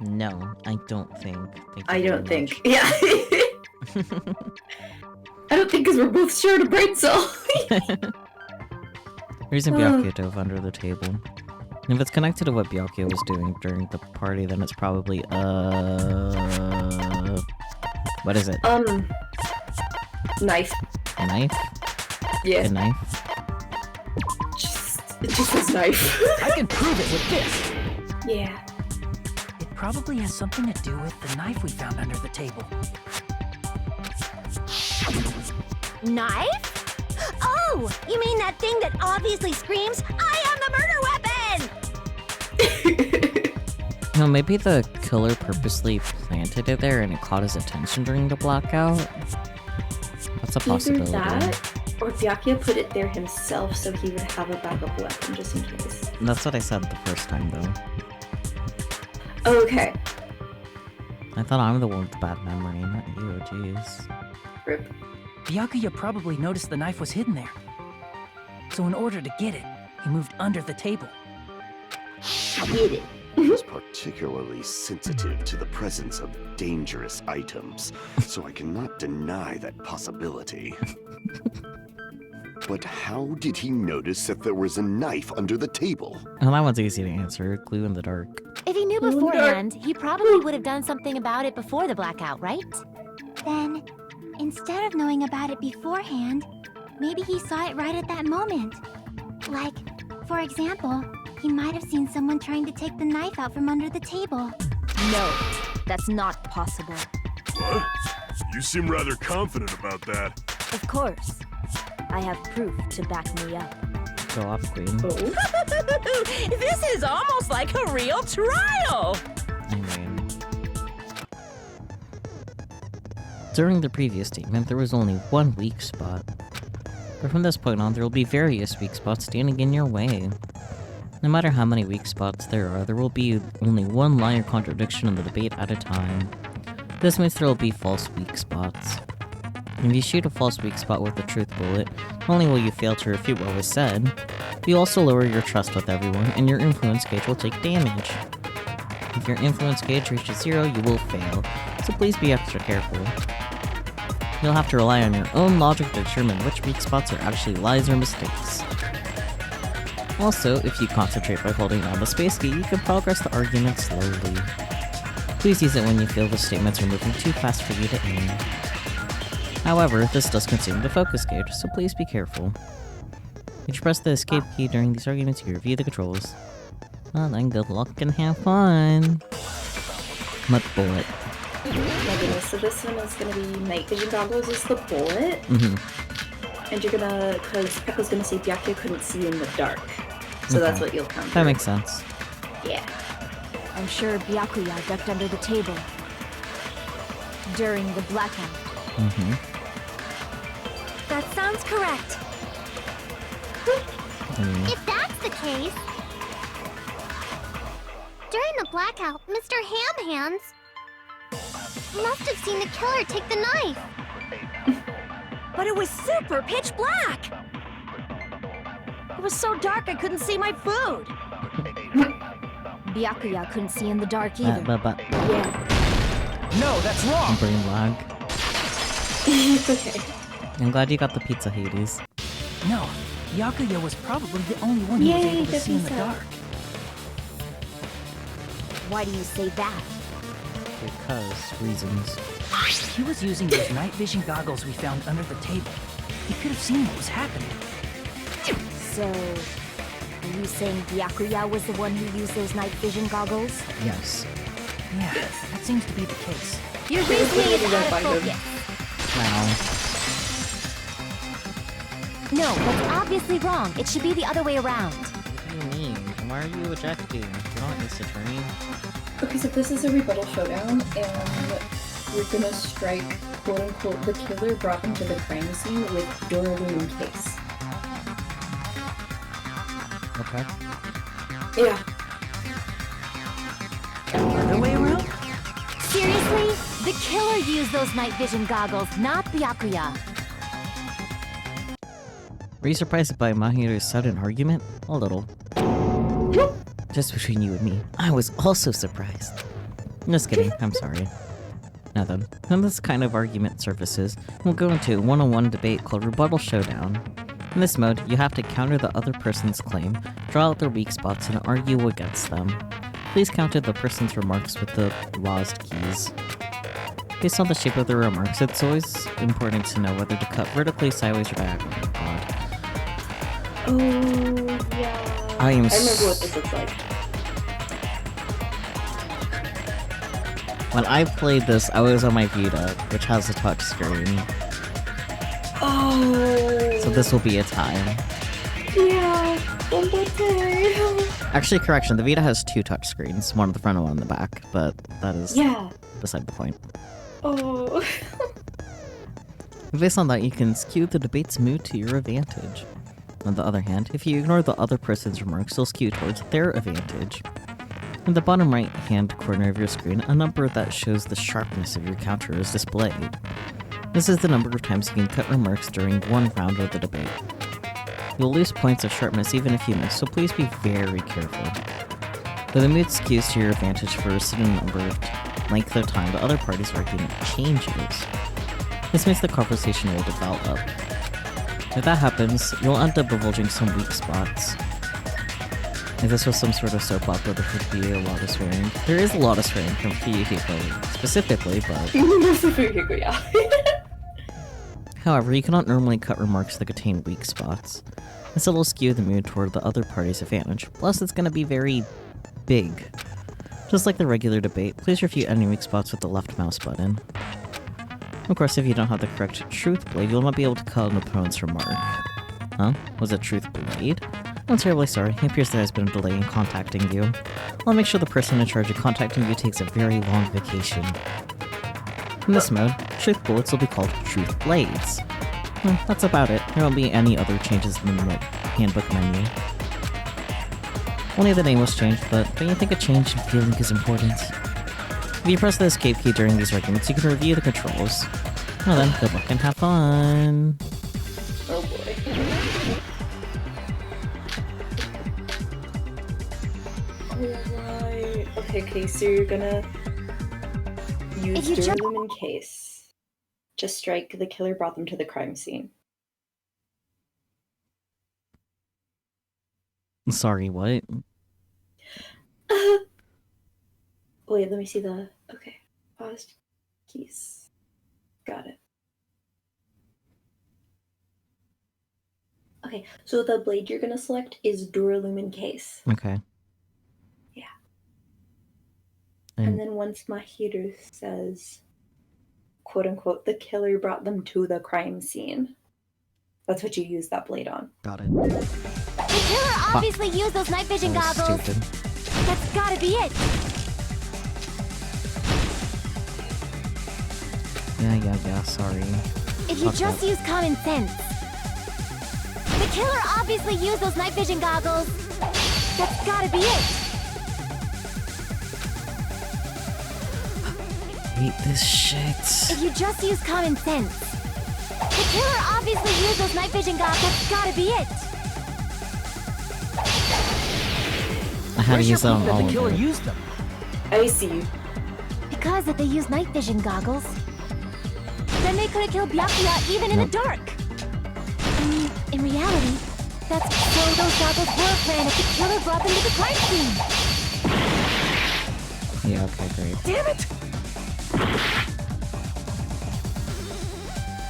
No, I don't think. Thank I you don't very think. Yeah. I don't think because we're both shared a brain cell. Reason Byakuya dove under the table. And if it's connected to what Byakuya was doing during the party, then it's probably, what is it? Knife. A knife? Yeah. A knife? It just says knife. I can prove it with this. Yeah. It probably has something to do with the knife we found under the table. Knife? Oh, you mean that thing that obviously screams, I am the murder weapon! No, maybe the killer purposely planted it there and it caught his attention during the blackout. That's a Either possibility. that, or Byakuya put it there himself so he would have a backup weapon just in case. That's what I said the first time, though. Okay. I thought I'm the one with the bad memory, not you, jeez. Rip. Byakuya probably noticed the knife was hidden there. So in order to get it, he moved under the table. Get it. He was particularly sensitive to the presence of dangerous items, so I cannot deny that possibility. But how did he notice that there was a knife under the table? Well, that one's easy to answer. Glue in the dark. If he knew beforehand, he probably would have done something about it before the blackout, right? Then, instead of knowing about it beforehand, maybe he saw it right at that moment. Like, for example, he might have seen someone trying to take the knife out from under the table. No, that's not possible. What? You seem rather confident about that. Of course. I have proof to back me up. Go off, Queen. This is almost like a real trial! I mean... During the previous statement, there was only one weak spot. But from this point on, there will be various weak spots standing in your way. No matter how many weak spots there will be only one line or contradiction in the debate at a time. This means there will be false weak spots. If you shoot a false weak spot with a truth bullet, not only will you fail to refute what was said, but you also lower your trust with everyone, and your influence gauge will take damage. If your influence gauge reaches 0, you will fail, so please be extra careful. You'll have to rely on your own logic to determine which weak spots are actually lies or mistakes. Also, if you concentrate by holding down the space key, you can progress the argument slowly. Please use it when you feel the statements are moving too fast for you to aim. However, this does consume the focus gauge, so please be careful. If you press the escape key during these arguments, you can review the controls. Well then, good luck and have fun! Mud bullet. My goodness, so this one is gonna be night vision goggles is the bullet. And you're gonna, because Pekko's gonna say Byakuya couldn't see in the dark. So that's what you'll counter. That makes sense. Yeah. I'm sure Byakuya ducked under the table during the blackout. That sounds correct. If that's the case... During the blackout, Mr. Ham Hands must have seen the killer take the knife. But it was super pitch black! It was so dark I couldn't see my food. Byakuya couldn't see in the dark either. Yeah. No, that's wrong! Brain lag. Okay. I'm glad you got the pizza, Hades. No, Byakuya was probably the only one who was able to see in the dark. Why do you say that? Because reasons. He was using those night vision goggles we found under the table. He could have seen what was happening. So, are you saying Byakuya was the one who used those night vision goggles? Yes. Yeah, that seems to be the case. Your reasoning is out of focus. Wow. No, that's obviously wrong. It should be the other way around. What do you mean? Why are you ejecting? You're not Ace Attorney. Okay, so this is a rebuttal showdown, and we're gonna strike, quote-unquote, the killer brought him to the crime scene with Duraloon case. Okay. Yeah. The other way around? Seriously? The killer used those night vision goggles, not Byakuya. Were you surprised by Mahiru's sudden argument? A little. Just between you and me, I was also surprised. Just kidding, I'm sorry. Now then, when this kind of argument surfaces, we'll go into a one-on-one debate called Rebuttal Showdown. In this mode, you have to counter the other person's claim, draw out their weak spots, and argue against them. Please counter the person's remarks with the lost keys. Based on the shape of their remarks, it's always important to know whether to cut vertically, sideways, or diagonally. Oh, yeah. I remember what this looks like. When I played this, I was on my Vita, which has a touch screen. Oh. So this will be a time. Yeah. One more day. Actually, correction, the Vita has two touch screens, one on the front and one on the back, but that is beside the point. Oh. Based on that, you can skew the debate's mood to your advantage. On the other hand, if you ignore the other person's remarks, you'll skew towards their advantage. In the bottom right-hand corner of your screen, a number that shows the sharpness of your counter is displayed. This is the number of times you can cut remarks during one round of the debate. You'll lose points of sharpness even if you miss, so please be very careful. Though the mood skews to your advantage for a certain number of length of time, the other party's argument changes. This means the conversation will develop. If that happens, you'll end up divulging some weak spots. If this was some sort of soap opera, there could be a lot of swearing. There is a lot of swearing from Fuyuhiko specifically, but... Fuyuhiko, yeah. However, you cannot normally cut remarks that contain weak spots. This will skew the mood toward the other party's advantage. Plus, it's gonna be very big. Just like the regular debate, please refute any weak spots with the left mouse button. Of course, if you don't have the correct truth blade, you'll not be able to cut an opponent's remark. Huh? Was it truth blade? I'm terribly sorry. It appears there has been a delay in contacting you. I'll make sure the person in charge of contacting you takes a very long vacation. In this mode, truth bullets will be called truth blades. That's about it. There won't be any other changes in the handbook menu. Only the name was changed, but don't you think a change in feeling is important? If you press the escape key during these arguments, you can review the controls. Well then, good luck and have fun! Oh boy. Alright. Okay, so you're gonna use Duraloon case. Just strike the killer brought them to the crime scene. Sorry, what? Wait, let me see the Okay. Paused keys. Got it. Okay, so the blade you're gonna select is Duralumin case. Okay. Yeah. And And then once Mahiru says, quote unquote, the killer brought them to the crime scene. That's what you use that blade on. got it. The killer obviously used those night vision That was goggles. stupid. That's gotta be it. Yeah, sorry. If you Fuck just that. use common sense. The killer obviously used those night vision goggles. That's gotta be it. Hate this shit. If you just use common sense. The killer obviously used those night vision goggles. That's gotta be it. I had to Where's use your that on proof all that the of killer it. used them? I see. Because if they used night vision goggles, then they could have killed Byakuya even in the dark. In reality, that's so those goggles were planned if the killer brought them to the crime scene. Yeah, okay, great. Damn it!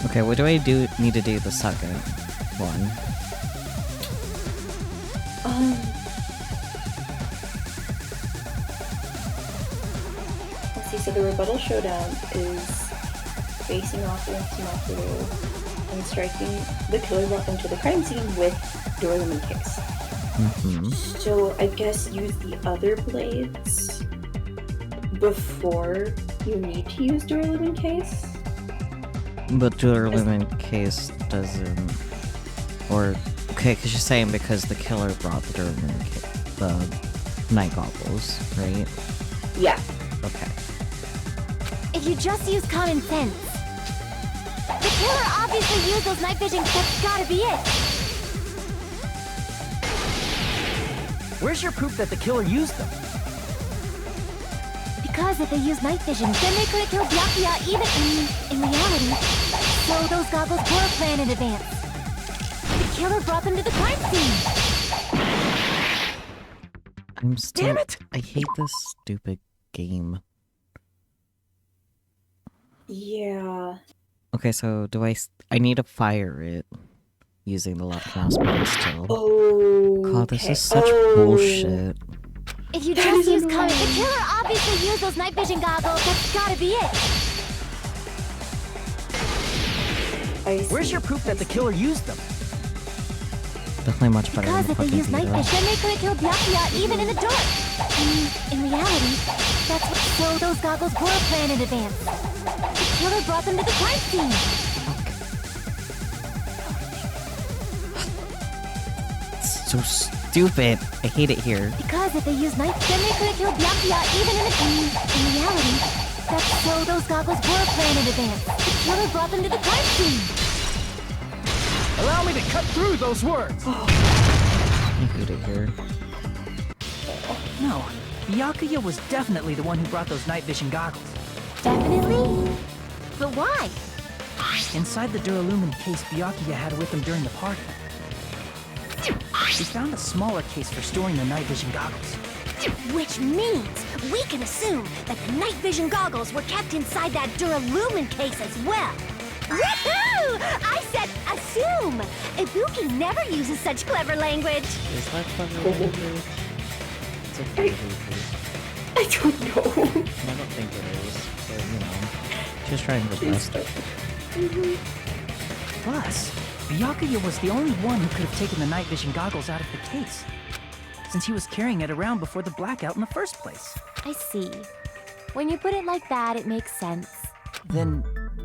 Okay, what do I need to do the second one? Let's see, so the rebuttal showdown is facing off against Mahiru and striking the killer brought them to the crime scene with Duralumin case. Mm-hmm. So I guess use the other blades before you need to use Duralumin case. But Duralumin case doesn't... Or... Okay, because you're saying because the killer brought the Duralumin case, the night goggles, right? Yeah. Okay. If you just use common sense. The killer obviously used those night vision. That's gotta be it. Where's your proof that the killer used them? Because if they used night vision, then they could have killed Byakuya even in reality. So those goggles were planned in advance. The killer brought them to the crime scene. I'm still... Damn it! I hate this stupid game. Yeah. Okay, so do I need to fire it using the left mouse button still? Oh. God, this is such bullshit. If you just use common, the killer obviously used those night vision goggles. That's gotta be it. Where's your proof that the killer used them? Definitely much better Because than if they fucking used night Vito. vision, then they could have killed Byakuya even in the dark. In reality, that's what. So those goggles were planned in advance. The killer brought them to the crime scene. It's so stupid. I hate it here. Because if they used night, then they could have killed Byakuya even in reality, that's so those goggles were planned in advance. The killer brought them to the crime scene. Allow me to cut through those words! I hate it here. No, Byakuya was definitely the one who brought those night vision goggles. Definitely? But why? Inside the Duralumin case Byakuya had with him during the party, we found a smaller case for storing the night vision goggles. Which means we can assume that the night vision goggles were kept inside that Duralumin case as well. Woohoo! I said assume! Ibuki never uses such clever language. Is that clever language? It's a clever language. I don't know. I don't think it is, but you know, just trying her best. Plus, Byakuya was the only one who could have taken the night vision goggles out of the case, since he was carrying it around before the blackout in the first place. I see. When you put it like that, it makes sense. Then,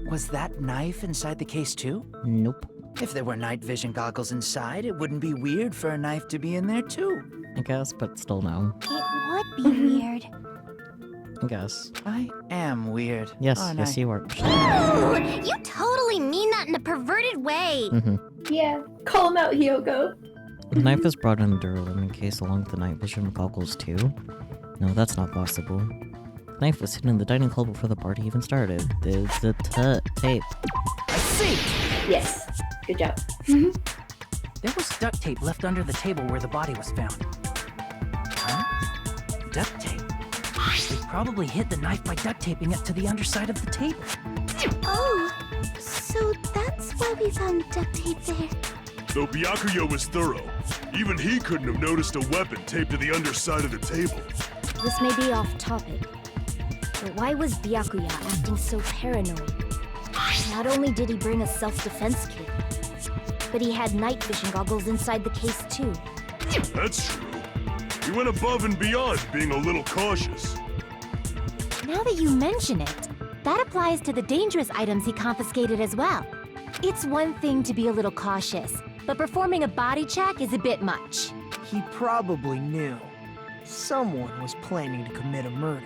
was that knife inside the case too? Nope. If there were night vision goggles inside, it wouldn't be weird for a knife to be in there too. I guess, but still no. It would be weird. I guess. I am weird. Yes, aren't yes I? you are. Ooh, you totally mean that in a perverted way. Yeah. Call him out, Hyoko. The knife was brought in the Duralumin case along with the night vision goggles too? No, that's not possible. The knife was hidden in the dining hall before the party even started. There's the tape. I see! Yes. Good job. There was duct tape left under the table where the body was found. Huh? Duct tape? They probably hid the knife by duct taping it to the underside of the table. Oh, so that's why we found duct tape there. Though Byakuya was thorough, even he couldn't have noticed a weapon taped to the underside of the table. This may be off topic, but why was Byakuya acting so paranoid? Not only did he bring a self-defense kit, but he had night vision goggles inside the case too. That's true. He went above and beyond being a little cautious. Now that you mention it, that applies to the dangerous items he confiscated as well. It's one thing to be a little cautious, but performing a body check is a bit much. He probably knew. Someone was planning to commit a murder.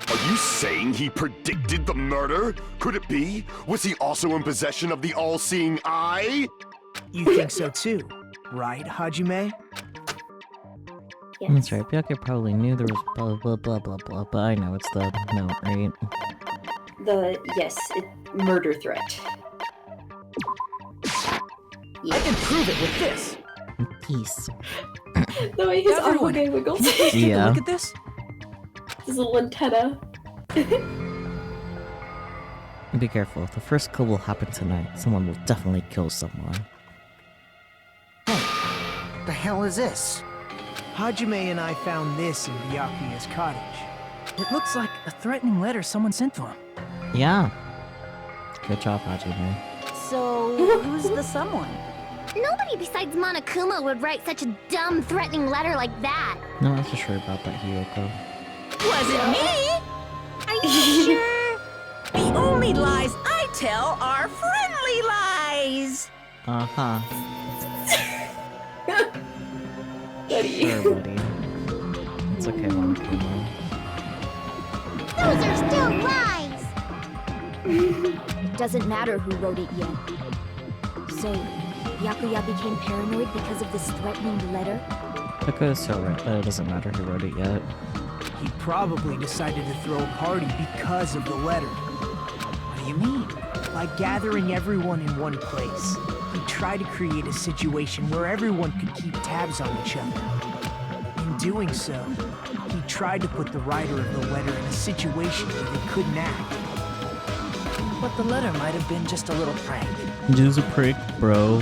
Are you saying he predicted the murder? Could it be? Was he also in possession of the all-seeing eye? You think so too, right, Hajime? Yes. That's right. Byakuya probably knew there was blah blah blah blah blah, but I know it's the note, right? Murder threat. I can prove it with this. Peace. The way his Everyone. arm wiggles. Take a Yeah. look at this. His little antenna. Be careful. The first kill will happen tonight. Someone will definitely kill someone. The hell is this? Hajime and I found this in Byakuya's cottage. It looks like a threatening letter someone sent to him. Yeah. Good job, Hajime. So, who's the someone? Nobody besides Monokuma would write such a dumb, threatening letter like that. No, I'm not so sure about that, Hiyoko. Was it me? Are you sure? The only lies I tell are friendly lies. Uh-huh. Buddy. Sure, buddy. It's okay, Monokuma. Those are still lies! It doesn't matter who wrote it yet. So, Byakuya became paranoid because of this threatening letter? Hiyoko is so right that it doesn't matter who wrote it yet. He probably decided to throw a party because of the letter. What do you mean? By gathering everyone in one place, he tried to create a situation where everyone could keep tabs on each other. In doing so, he tried to put the writer of the letter in a situation where they couldn't act. But the letter might have been just a little prank. Just a prick, bro.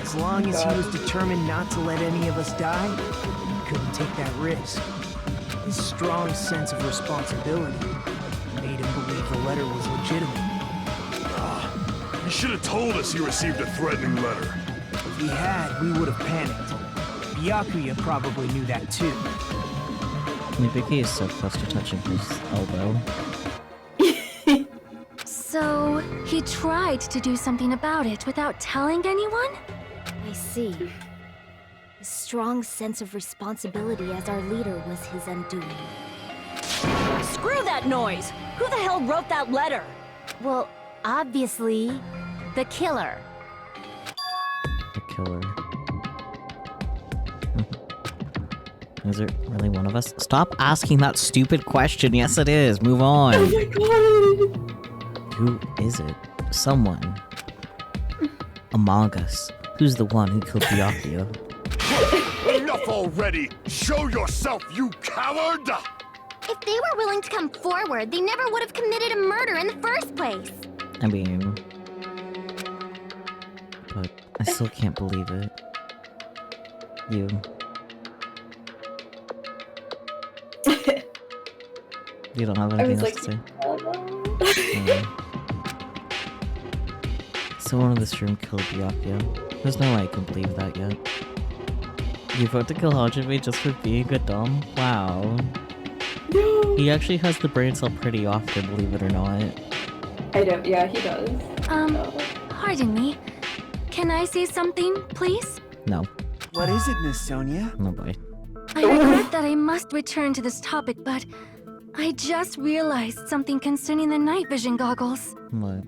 As long as he was determined not to let any of us die, he couldn't take that risk. His strong sense of responsibility made him believe the letter was legitimate. He should have told us he received a threatening letter. If he had, we would have panicked. Byakuya probably knew that too. Mibiki is so close to touching his elbow. So, he tried to do something about it without telling anyone? I see. His strong sense of responsibility as our leader was his undoing. Screw that noise! Who the hell wrote that letter? Well, obviously, the killer. The killer. Is it really one of us? Stop asking that stupid question. Yes, it is. Move on. Oh my god! Who is it? Someone. Among Us. Who's the one who killed Byakuya? Enough already! Show yourself, you coward! If they were willing to come forward, they never would have committed a murder in the first place. I mean... But I still can't believe it. You. You don't have anything else to say? Oh no. Someone in this room killed Byakuya. There's no way I can believe that yet. You vote to kill Hajime just for being a dumb? Wow. No. He actually has the brain cell pretty often, believe it or not. I don't. Yeah, he does. Pardon me. Can I say something, please? No. What is it, Miss Sonia? No boy. I regret that I must return to this topic, but I just realized something concerning the night vision goggles. What?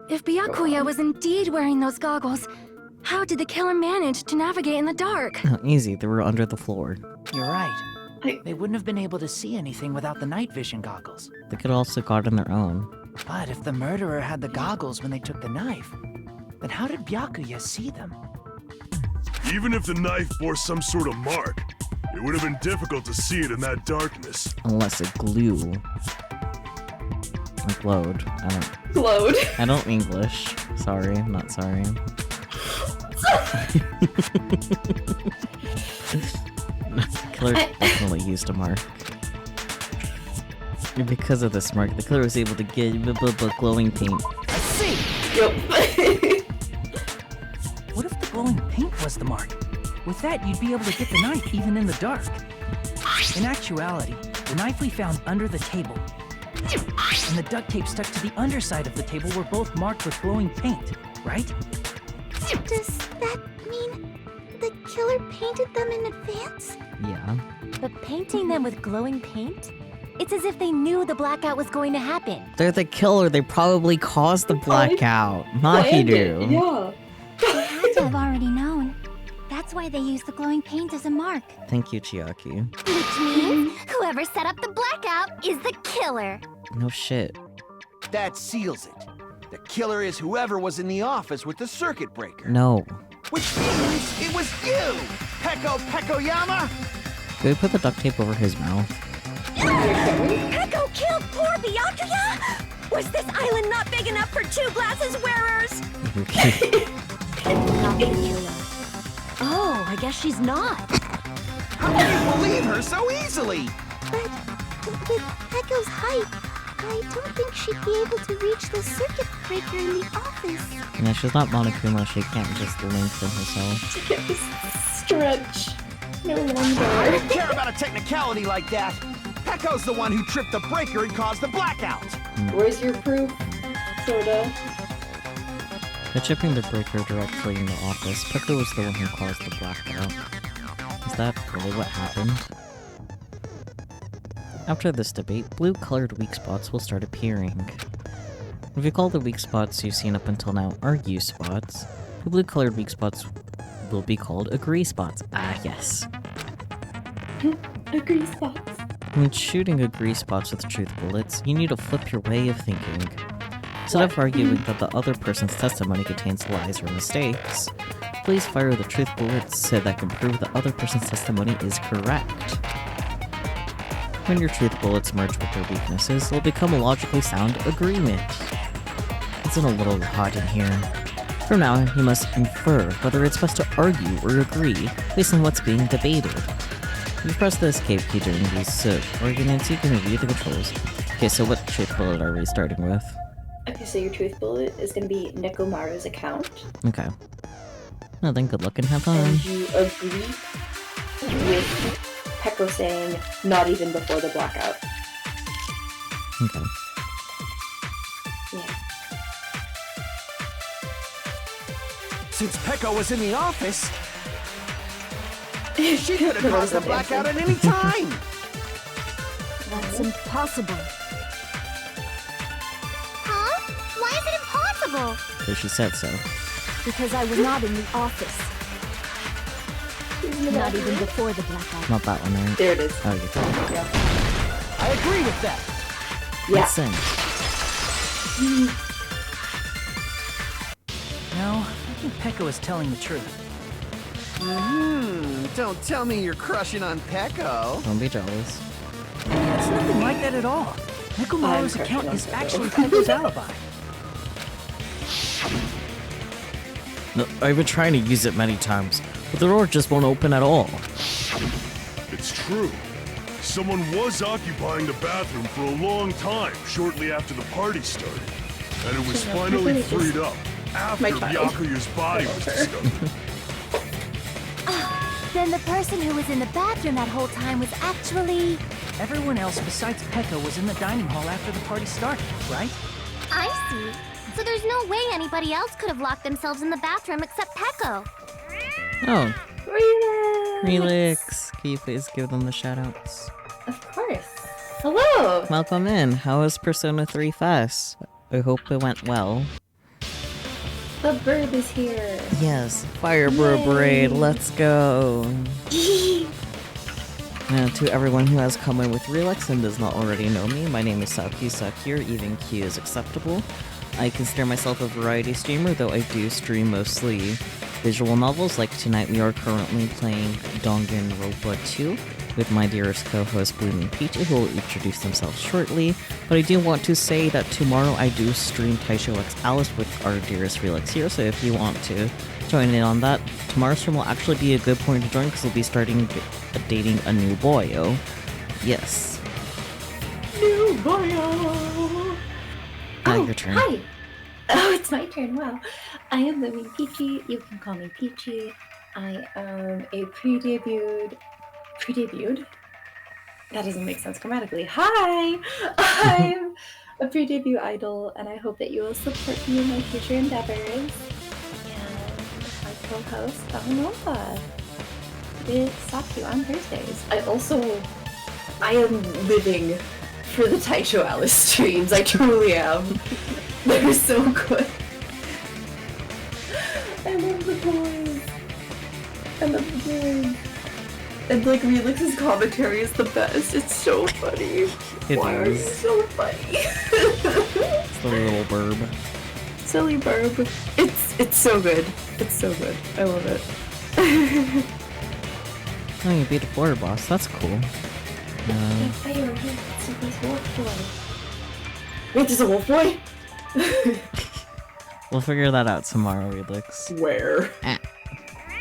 If Byakuya was indeed wearing those goggles, how did the killer manage to navigate in the dark? Easy, they were under the floor. You're right. They wouldn't have been able to see anything without the night vision goggles. They could also guard on their own. But if the murderer had the goggles when they took the knife, then how did Byakuya see them? Even if the knife bore some sort of mark, It would have been difficult to see it in that darkness. Unless it glue. Or glowed. Glowed. I don't English. Sorry, I'm not sorry. The killer definitely used a mark. And because of this mark, the killer was able to get glowing paint. I see! Yep. What if the glowing paint was the mark? With that, you'd be able to get the knife even in the dark. In actuality, the knife we found under the table and the duct tape stuck to the underside of the table were both marked with glowing paint, right? Does that mean the killer painted them in advance? Yeah. But painting them with glowing paint? It's as if they knew the blackout was going to happen. They're the killer, they probably caused the blackout. Mahiru. Yeah. They had to have already known. That's why they used the glowing paint as a mark. Thank you, Chiaki. Which means whoever set up the blackout is the killer. No shit. That seals it. The killer is whoever was in the office with the circuit breaker. No. Which means it was you, Peko Pekoyama! Did we put the duct tape over his mouth? Peko killed poor Byakuya? Was this island not big enough for 2 glasses wearers? Not Byakuya. Oh, I guess she's not. How can you believe her so easily? But with Pekko's height, I don't think she'd be able to reach the circuit breaker in the office. Yeah, she's not Monokuma, she can't just lengthen herself. She can't just stretch. No I wonder. don't care about a technicality like that. Peko's the one who tripped the breaker and caused the blackout. Where's your proof, Soda? By chipping the breaker directly in the office, Peko was the one who caused the blackout. Is that really what happened? After this debate, blue-colored weak spots will start appearing. If you call the weak spots you've seen up until now argue spots, the blue-colored weak spots will be called agree spots. Ah, yes. Agree spots. When shooting agree spots with truth bullets, you need to flip your way of thinking. Instead of arguing that the other person's testimony contains lies or mistakes, please fire the truth bullets so that can prove the other person's testimony is correct. When your truth bullets merge with their weaknesses, they'll become a logically sound agreement. It's in a little hot in here. From now, you must infer whether it's best to argue or agree based on what's being debated. If you press the escape key during these arguments, you can review the controls. Okay, so what truth bullet are we starting with? Okay, so your truth bullet is gonna be Nekomaru's account. Okay. Well then, good luck and have fun. And you agree with Peko saying, not even before the blackout. Okay. Yeah. Since Peko was in the office, she could have caused the blackout at any time! That's impossible. Huh? Why is it impossible? Because she said so. Because I was not in the office. Not even before the blackout. Not that one, right? There it is. Oh, you're fine. Yeah. I agree with that! Yeah. Listen. No, I think Peko is telling the truth. Don't tell me you're crushing on Peko. Don't be jealous. It's nothing like that at all. Nekomaru's I'm account is crushing on actually Peko's alibi. No, I've been trying to use it many times, but the door just won't open at all. It's true. Someone was occupying the bathroom for a long time shortly after the party started. And it was finally freed up after Byakuya's body was discovered. Then the person who was in the bathroom that whole time was actually... Everyone else besides Peko was in the dining hall after the party started, right? I see. So there's no way anybody else could have locked themselves in the bathroom except Peko. Oh, Relax. Relix. Can you please give them the shoutouts? Of course. Hello! Welcome in. How was Persona 3 Fest? I hope it went well. The bird is here. Yes, Firebird Braid, let's go. And to everyone who has come in with Relix and does not already know me, my name is Saki Sakir, even Q is acceptable. I consider myself a variety streamer, though I do stream mostly visual novels, like tonight we are currently playing Danganronpa 2 with my dearest co-host Bloom and Peachie, who will introduce themselves shortly. But I do want to say that tomorrow I do stream Taisho X Alice with our dearest Relix here, so if you want to join in on that, tomorrow's stream will actually be a good point to join because we'll be starting dating a new boyo. Yes. New boyo! Now your turn. Hi! Oh, it's my turn, wow. I am Living Peachie, you can call me Peachie. I am a pre-debuted? That doesn't make sense grammatically. Hi! I'm a pre-debut idol, and I hope that you will support me in my future endeavors. And my co-host, Danganronpa, with Saku on Thursdays. I am living for the Taisho Alice streams. I truly am. They're so good. I love the boys. I love the boys. And like Relix's commentary is the best. It's so funny. Why are you so funny? It's the little burb. Silly burb. It's so good. It's so good. I love it. Oh, you beat a border boss. That's cool. Wait, there's a wolf boy? We'll figure that out tomorrow, Relix. Where?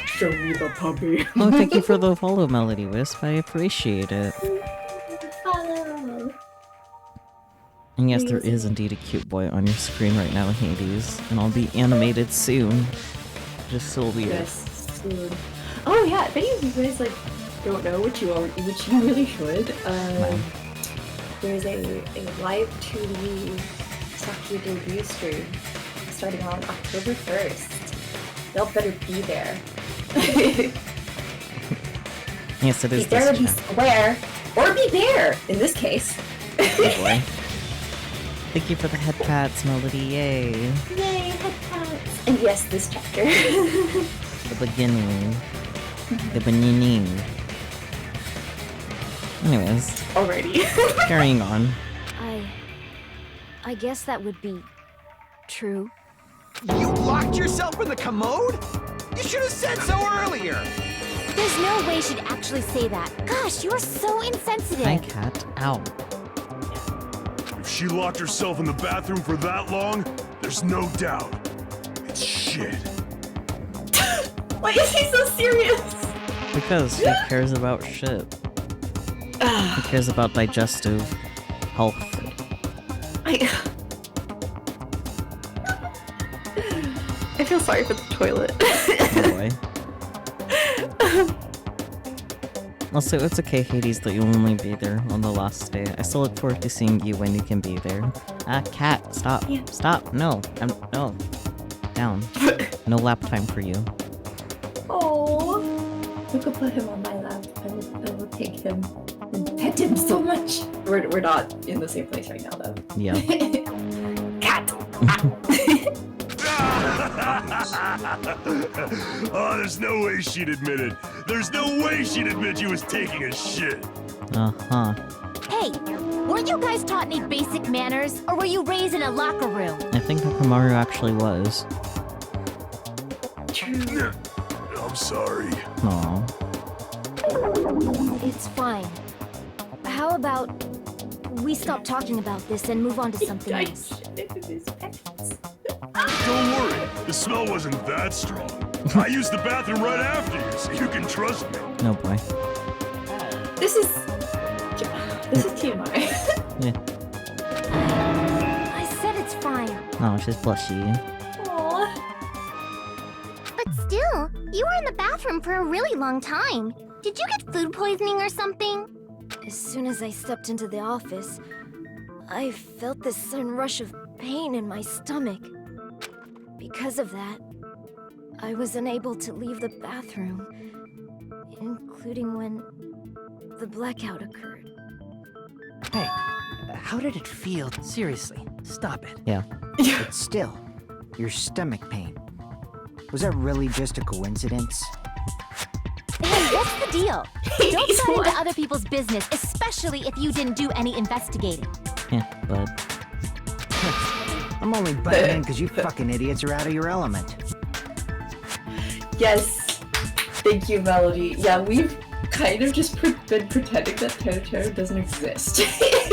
Show me the puppy. Oh, thank you for the follow, Melody Wisp. I appreciate it. Follow. And yes, there is indeed a cute boy on your screen right now, Hades. And I'll be animated soon. Just so weird. Yes, soon. Oh yeah, if any of you guys like don't know, which you really should, there's a live 2D Saki debut stream starting on October 1st. Y'all better be there. Yes, it is. Be there or be square, or be there, in this case. Oh boy. Thank you for the head pats, Melody, yay. Yay, head pats. And yes, this chapter. The beginning. The beginning. Anyways. Alrighty. Carrying on. I guess that would be true. You locked yourself in the commode? You should have said so earlier! There's no way she'd actually say that. Gosh, you're so insensitive. Hi, cat. Ow. If she locked herself in the bathroom for that long, there's no doubt. It's shit. Why is he so serious? Because he cares about shit. He cares about digestive health. I feel sorry for the toilet. Oh boy. Also, it's okay, Hades, that you'll only be there on the last day. I still look forward to seeing you when you can be there. Ah, cat, stop. Yeah. Stop. No. No. Down. No lap time for you. Oh, you could put him on my lap. I will take him and pet him so much. We're not in the same place right now, though. Yeah. Cat. Oh, there's no way she'd admit it. There's no way she'd admit she was taking a shit. Uh-huh. Hey, weren't you guys taught any basic manners, or were you raised in a locker room? I think Hakamaru actually was. True. I'm sorry. Aw. It's fine. How about we stop talking about this and move on to something else? Don't worry, the smell wasn't that strong. I used the bathroom right after you, so you can trust me. No boy. This is TMI. Yeah. I said it's fine. Oh, she's blushy. Aww. But still, you were in the bathroom for a really long time. Did you get food poisoning or something? As soon as I stepped into the office, I felt this sudden rush of pain in my stomach. Because of that, I was unable to leave the bathroom, including when the blackout occurred. Hey, how did it feel? Seriously, stop it. Yeah. But still, your stomach pain. Was that really just a coincidence? Hey, what's the deal? Don't pry into other people's business, especially if you didn't do any investigating. Yeah, but... I'm only butting in because you fucking idiots are out of your element. Yes. Thank you, Melody. Yeah, we've kind of just been pretending that Toto doesn't exist.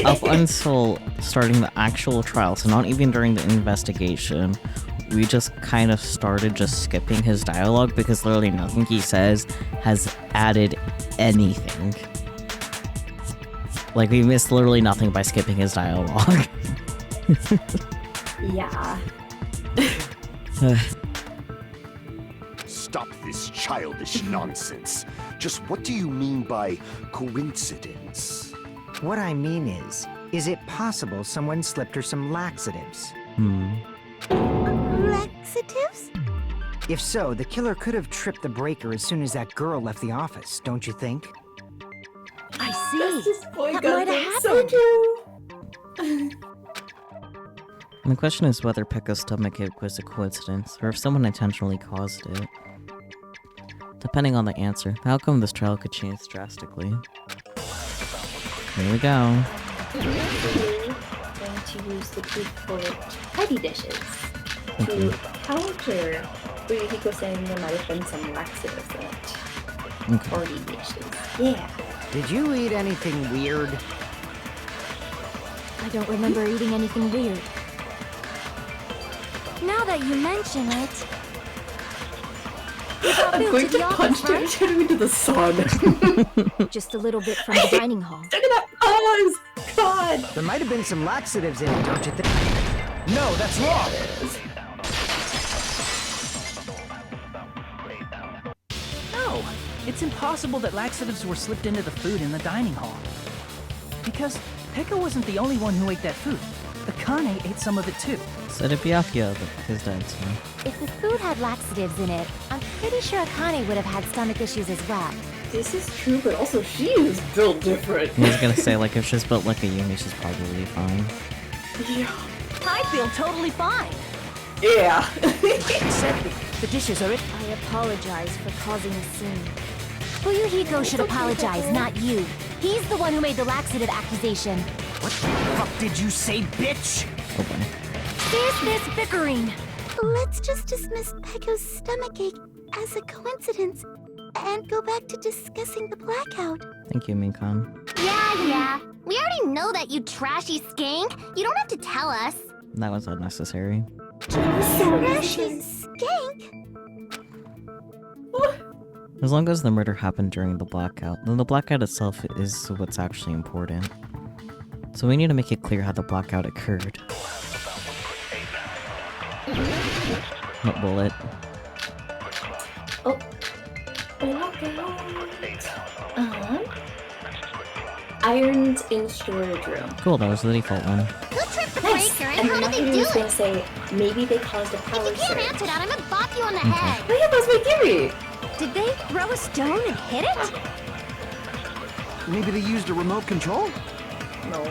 Up until starting the actual trial, so not even during the investigation, we just kind of started just skipping his dialogue because literally nothing he says has added anything. Like, we missed literally nothing by skipping his dialogue. Yeah. Stop this childish nonsense. Just what do you mean by coincidence? What I mean is it possible someone slipped her some laxatives? Laxatives? If so, the killer could have tripped the breaker as soon as that girl left the office, don't you think? I see. That might have so happened. The question is whether Pekka's stomachache was a coincidence, or if someone intentionally caused it. Depending on the answer, the outcome of this trial could change drastically. Here we go. Going to use the group for tidy dishes to counter Yurihiko saying there might have been some laxatives in it. Party dishes. Yeah. Did you eat anything weird? I don't remember eating anything weird. Now that you mention it... I'm going to punch him and turn him into the sun. Just a little bit from the dining hall. Look at that pose! God! There might have been some laxatives in it, don't you think? No, that's wrong! No, it's impossible that laxatives were slipped into the food in the dining hall. Because Pekka wasn't the only one who ate that food. Akane ate some of it too. So did Byakuya, his dad, so. If the food had laxatives in it, I'm pretty sure Akane would have had stomach issues as well. This is true, but also she is built different. I was gonna say, like, if she's built like a Yumi, she's probably fine. Yeah. I feel totally fine. Yeah. Except the dishes are it. I apologize for causing a scene. Fuyuhiko should apologize, not you. He's the one who made the laxative accusation. What the fuck did you say, bitch? Oh boy. Dismiss bickering! Let's just dismiss Pekko's stomachache as a coincidence and go back to discussing the blackout. Thank you, Minkan. Yeah. We already know that, you trashy skank. You don't have to tell us. That was unnecessary. Trashy skank? As long as the murder happened during the blackout, then the blackout itself is what's actually important. So we need to make it clear how the blackout occurred. What bullet? Oh. Irons in storage room. Cool, that was the default one. Who tripped the Nice. breaker and And how did they Nahiri do was gonna it? say maybe they caused a power If you can't surge. answer that, I'm gonna bop you on the head. Oh yeah, that's my theory. Did they throw a stone and hit it? Maybe they used a remote control? No.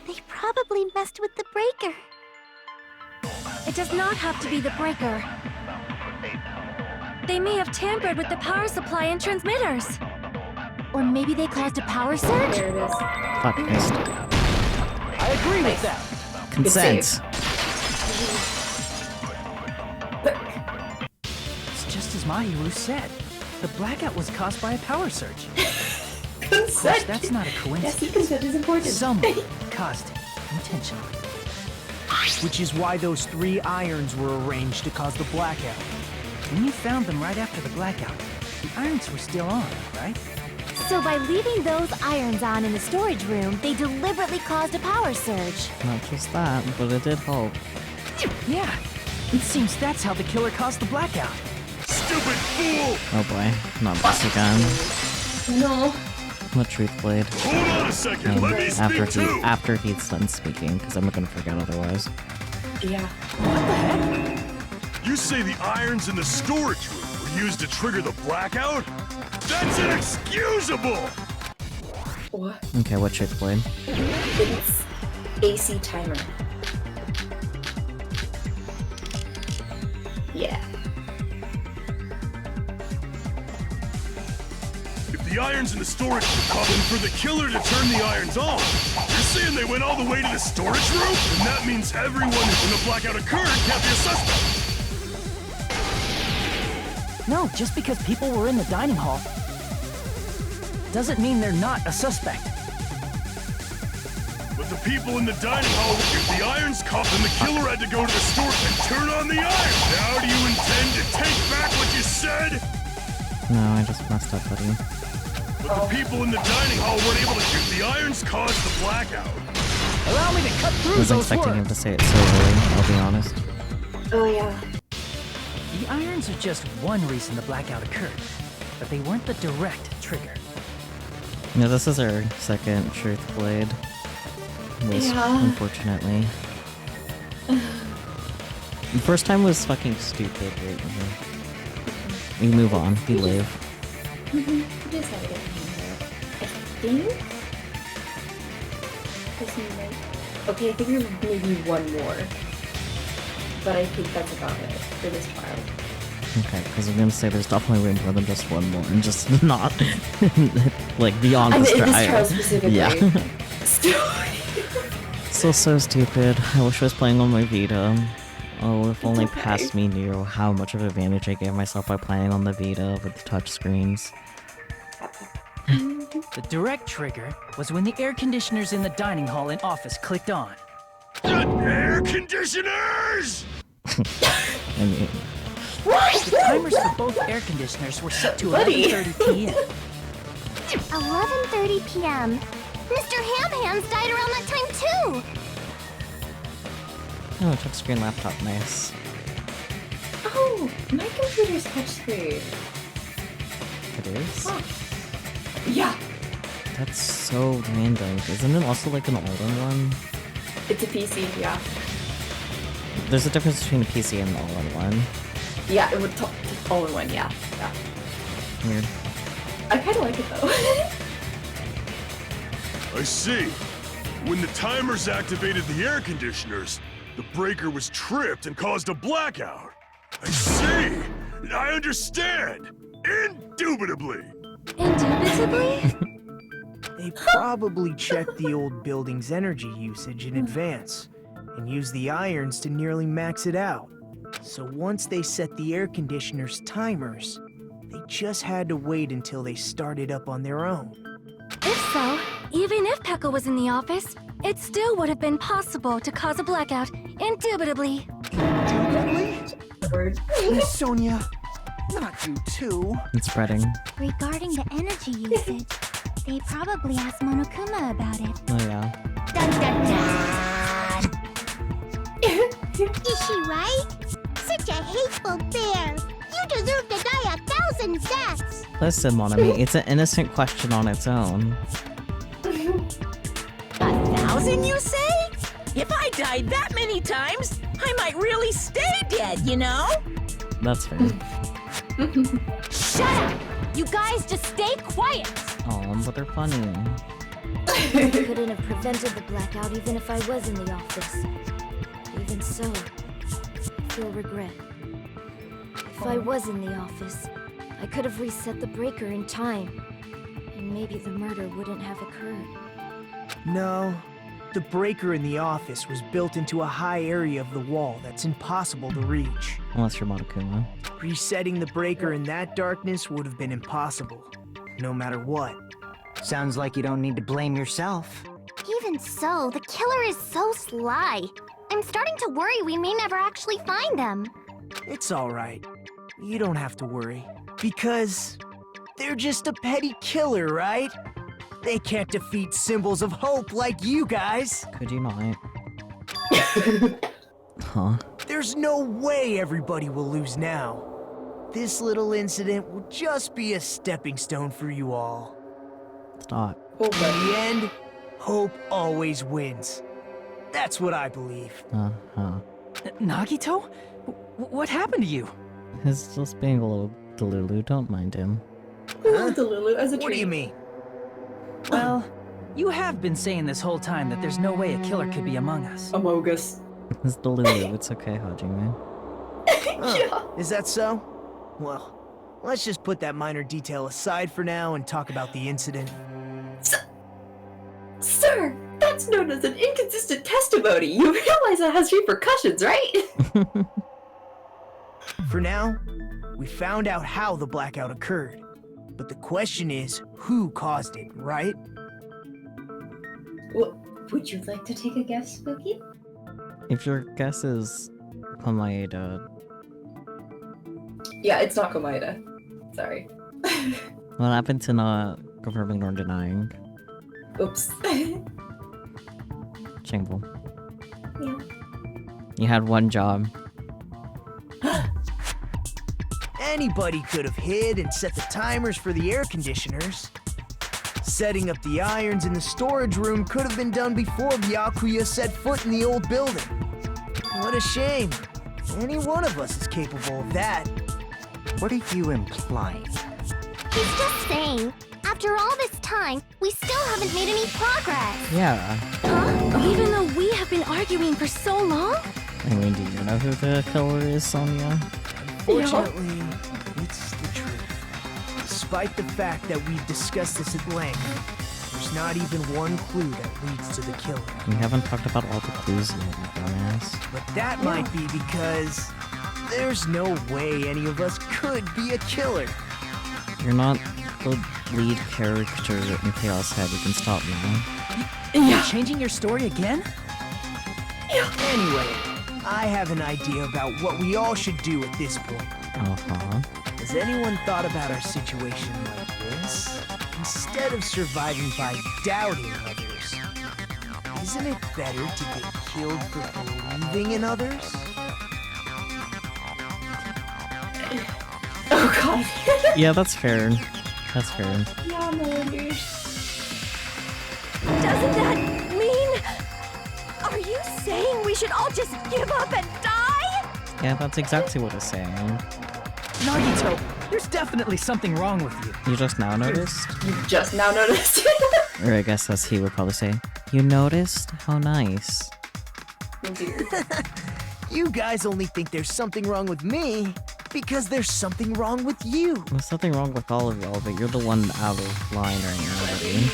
They probably messed with the breaker. It does not have to be the breaker. They may have tampered with the power supply and transmitters. Or maybe they caused a power surge? There it is. Fuck, missed. I agree with that. Consent. It's just as Mahiru said. The blackout was caused by a power surge. Of course, that's not a coincidence. Yes, consent is important. Someone caused it intentionally. Which is why those 3 irons were arranged to cause the blackout. When you found them right after the blackout, the irons were still on, right? So by leaving those irons on in the storage room, they deliberately caused a power surge. Not just that, but it did help. Yeah, it seems that's how the killer caused the blackout. Stupid fool! Oh boy, not this again. No. What truth blade? Hold on a second, let me speak too! After he's done speaking, because I'm not gonna forget otherwise. Yeah. You say the irons in the storage room were used to trigger the blackout? That's inexcusable! What? Okay, what truth blade? It's AC timer. Yeah. If the irons in the storage room problem for the killer to turn the irons on, you're saying they went all the way to the storage room? And that means everyone when the blackout occurred can't be a suspect. No, just because people were in the dining hall doesn't mean they're not a suspect. But the people in the dining hall, if the iron's caught, then the killer had to go to the store and turn on the iron. Now do you intend to take back what you said? No, I just messed up, buddy. But the people in the dining hall weren't able to if the irons caused the blackout. Allow me to cut I through was those expecting him words. to say it so early, I'll be honest. Oh yeah. The irons are just one reason the blackout occurred, but they weren't the direct trigger. No, this is our second truth blade. Yeah. Unfortunately. The first time was fucking stupid, right? We move on, we live. We just had to get in there. I think. Okay, I think there's maybe one more. But I think that's about it for this trial. Okay, because I'm gonna say there's definitely way more than just one more, and just not like beyond this trial. In this trial specifically. Yeah. Still. Still so stupid. I wish I was playing on my Vita. Oh, if only past me knew how much of an advantage I gave myself by playing on the Vita with the touch screens. The direct trigger was when the air conditioners in the dining hall and office clicked on. Air conditioners! I mean, The timers for both air conditioners were set to 11:30 p.m. 11:30 p.m. Mr. Ham Hands died around that time too! oh, touchscreen laptop, nice. Oh, my computer's touchscreen. It is? Oh. Yeah. That's so random. Isn't it also like an all-in one? It's a PC, yeah. There's a difference between a PC and an all-in-one. Yeah, it would all in one, yeah. Yeah. Weird. I kinda like it though. I see. When the timers activated the air conditioners, the breaker was tripped and caused a blackout. I see. I understand. Indubitably. Indubitably? They probably checked the old building's energy usage in advance and used the irons to nearly max it out. So once they set the air conditioner's timers, they just had to wait until they started up on their own. If so, even if Pekka was in the office, it still would have been possible to cause a blackout, indubitably. Miss Sonia, not you too. It's spreading. Regarding the energy usage, they probably asked Monokuma about it. Oh yeah. Dun dun dun! Is she right? Such a hateful bear! You deserve to die 1,000 deaths! Listen, Monami, it's an innocent question on its own. 1,000, you say? If I died that many times, I might really stay dead, you know? That's fair. Shut up! You guys just stay quiet! Oh, but they're funny. I couldn't have prevented the blackout even if I was in the office. Even so, I feel regret. If I was in the office, I could have reset the breaker in time, and maybe the murder wouldn't have occurred. No, the breaker in the office was built into a high area of the wall that's impossible to reach. Unless you're Monokuma. Resetting the breaker in that darkness would have been impossible, no matter what. Sounds like you don't need to blame yourself. Even so, the killer is so sly. I'm starting to worry we may never actually find them. It's alright. You don't have to worry. Because they're just a petty killer, right? They can't defeat symbols of hope like you guys. Could you not? Huh? There's no way everybody will lose now. This little incident will just be a stepping stone for you all. Stop. In the end, hope always wins. That's what I believe. Nagito? What happened to you? He's just being a little delulu, don't mind him. Delulu as a treat. What do you mean? Well, you have been saying this whole time that there's no way a killer could be among us. Among us. It's delulu, it's okay, Hajime. Yeah. Is that so? Well, let's just put that minor detail aside for now and talk about the incident. Sir, that's known as an inconsistent testimony. You realize that has repercussions, right? For now, We found out how the blackout occurred. But the question is, who caused it, right? Well, would you like to take a guess, Spooky? If your guess is Komaeda, Yeah, it's not Komaeda. Sorry. what happened to not confirming nor denying? Oops. Shameful. Yeah. You had one job. Anybody could have hid and set the timers for the air conditioners. Setting up the irons in the storage room could have been done before Byakuya set foot in the old building. What a shame. Any one of us is capable of that. What are you implying? He's just saying, after all this time, we still haven't made any progress. Yeah. Huh? Even though we have been arguing for so long? I mean, do you know who the killer is, Sonia? Unfortunately, it's the truth. Despite the fact that we've discussed this at length, there's not even one clue that leads to the killer. We haven't talked about all the clues yet, you dumbass. But that might be because there's no way any of us could be a killer. You're not the lead character in Chaos Head. You can stop now. You're changing your story again? Anyway, I have an idea about what we all should do at this point. Uh-huh. Has anyone thought about our situation like this? Instead of surviving by doubting others, isn't it better to get killed for believing in others? Oh god. Yeah, that's fair. That's fair. Yeah, Melody. Doesn't that mean... Are you saying we should all just give up and die? Yeah, that's exactly what it's saying. Nagito, there's definitely something wrong with you. You just now noticed? You just now noticed. Or I guess as he would probably say, you noticed? How nice. Oh dear. You guys only think there's something wrong with me because there's something wrong with you. There's nothing wrong with all of y'all, but you're the one out of line right now, buddy.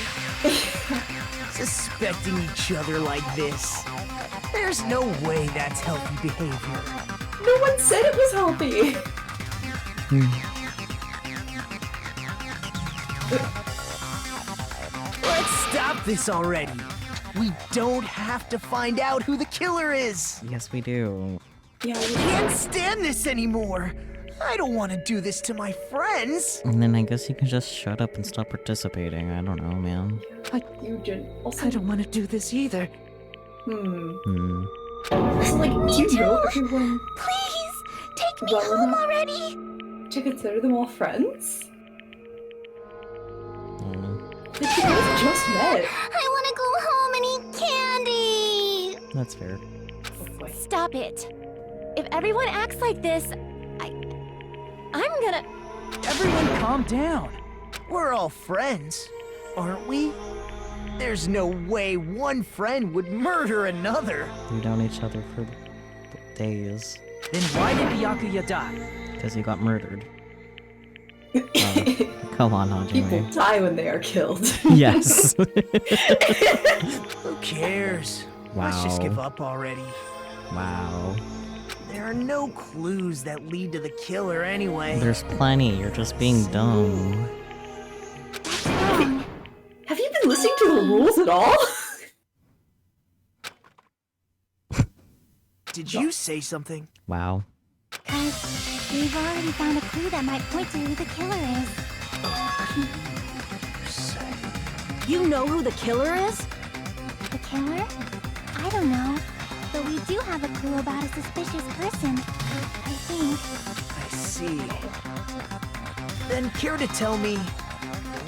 Suspecting each other like this. There's no way that's healthy behavior. No one said it was healthy. Let's stop this already. We don't have to find out who the killer is. Yes, we do. Yeah, I can't stand this anymore. I don't want to do this to my friends. And then I guess you can just shut up and stop participating. I don't know, man. I don't want to do this either. So, like, do you know everyone Please, take me home already. to consider them all friends? Mm. Like, you guys just met. I want to go home and eat candy. That's fair. Stop it. If everyone acts like this, I'm gonna... Everyone calm down. We're all friends, aren't we? There's no way one friend would murder another. We've known each other for days. Then why did Byakuya die? Because he got murdered. Come on, People Hajime. die when they are killed. Yes. Who cares? Wow. Let's just give up already. Wow. There are no clues that lead to the killer anyway. There's plenty, you're just being dumb. Have you been listening to the rules at all? Did you say something? Wow. Cause we've already found a clue that might point to who the killer is. You know who the killer is? The killer? I don't know. But we do have a clue about a suspicious person. I think. I see. Then care to tell me,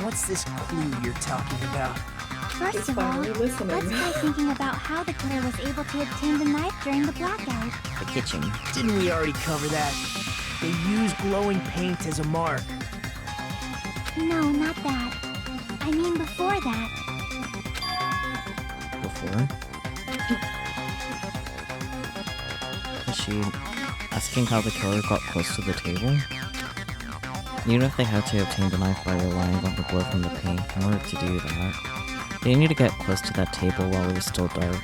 what's this clue you're talking about? First of all, let's try thinking about how the killer was able to obtain the knife during the blackout. The kitchen. Didn't we already cover that? They use glowing paint as a mark. No, not that. I mean before that. Before? Is she asking how the killer got close to the table? Even if they had to obtain the knife by relying on the glow from the paint, in order to do that, they need to get close to that table while it was still dark.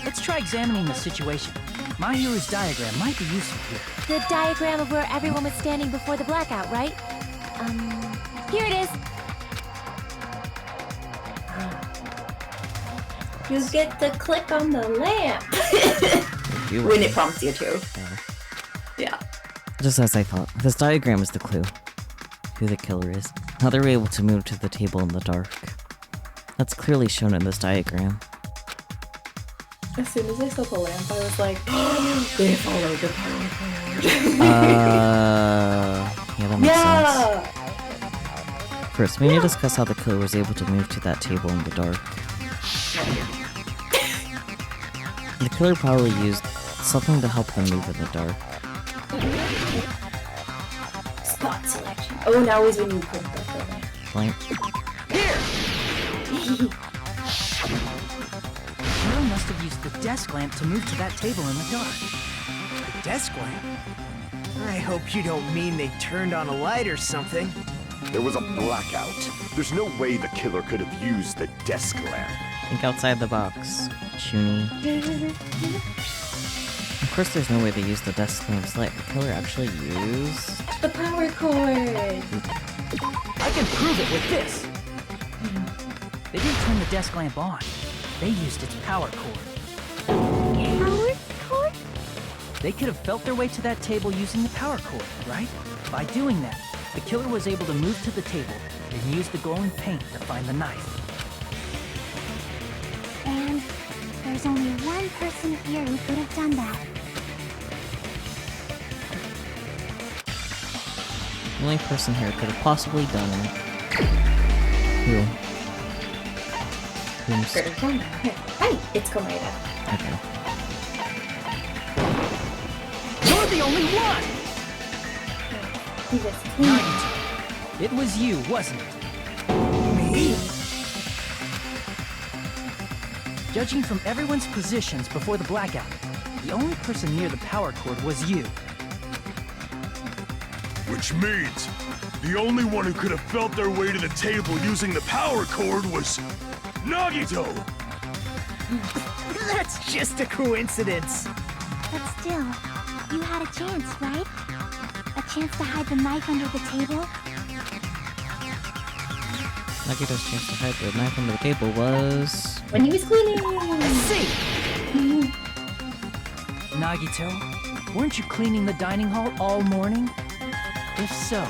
Let's try examining the situation. My hero's diagram might be useful here. The diagram of where everyone was standing before the blackout, right? Here it is. You get to click on the lamp. When it prompts you to. Yeah. Just as I thought, this diagram is the clue. Who the killer is. How they were able to move to the table in the dark. That's clearly shown in this diagram. As soon as I saw the lamp, I was like, oh, they followed the power cord. Yeah, that makes sense. First, we need to discuss how the killer was able to move to that table in the dark. The killer probably used something to help them move in the dark. Spot selection. Oh, now is when you put the lamp. Blank. Hero must have used the desk lamp to move to that table in the dark. The desk lamp? I hope you don't mean they turned on a light or something. There was a blackout. There's no way the killer could have used the desk lamp. Think outside the box, Shuni. Of course there's no way they used the desk lamp's light. The killer actually used... The power cord! I can prove it with this! They didn't turn the desk lamp on. They used its power cord. Power cord? They could have felt their way to that table using the power cord, right? By doing that, the killer was able to move to the table and use the glowing paint to find the knife. And there's only one person here who could have done that. The only person here could have possibly done it. Who? Hi, it's Komeda. Okay. You're the only one! It was you, wasn't it? Me? Judging from everyone's positions before the blackout, the only person near the power cord was you. Which means the only one who could have felt their way to the table using the power cord was Nagito! That's just a coincidence. But still, you had a chance, right? A chance to hide the knife under the table? Nagito's chance to hide the knife under the table was... when he was cleaning! Let's see! Nagito, weren't you cleaning the dining hall all morning? If so,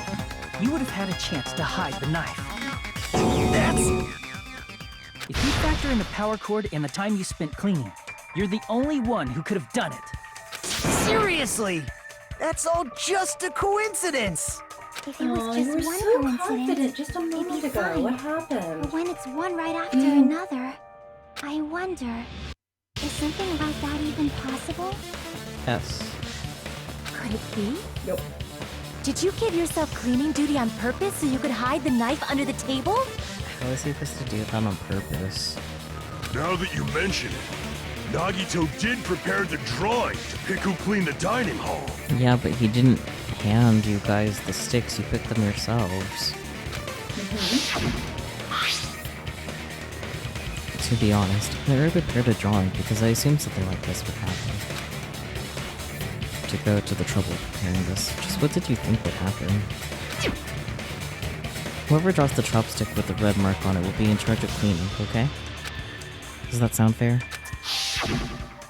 you would have had a chance to hide the knife. That's... If you factor in the power cord and the time you spent cleaning, you're the only one who could have done it. Seriously? That's all just a coincidence! If it was you just were one so coincidence, confident just a it'd moment be ago. fine. What happened? But when it's one right after another, I wonder, is something like that even possible? Yes. Could it be? Nope. Did you give yourself cleaning duty on purpose so you could hide the knife under the table? How is he supposed to do that on purpose? Now that you mention it, Nagito did prepare the drawing to pick who cleaned the dining hall. Yeah, but he didn't hand you guys the sticks, you picked them yourselves. To be honest, I never prepared a drawing because I assumed something like this would happen. To go to the trouble of preparing this, just what did you think would happen? Whoever draws the chopstick with the red mark on it will be in charge of cleaning, okay? Does that sound fair?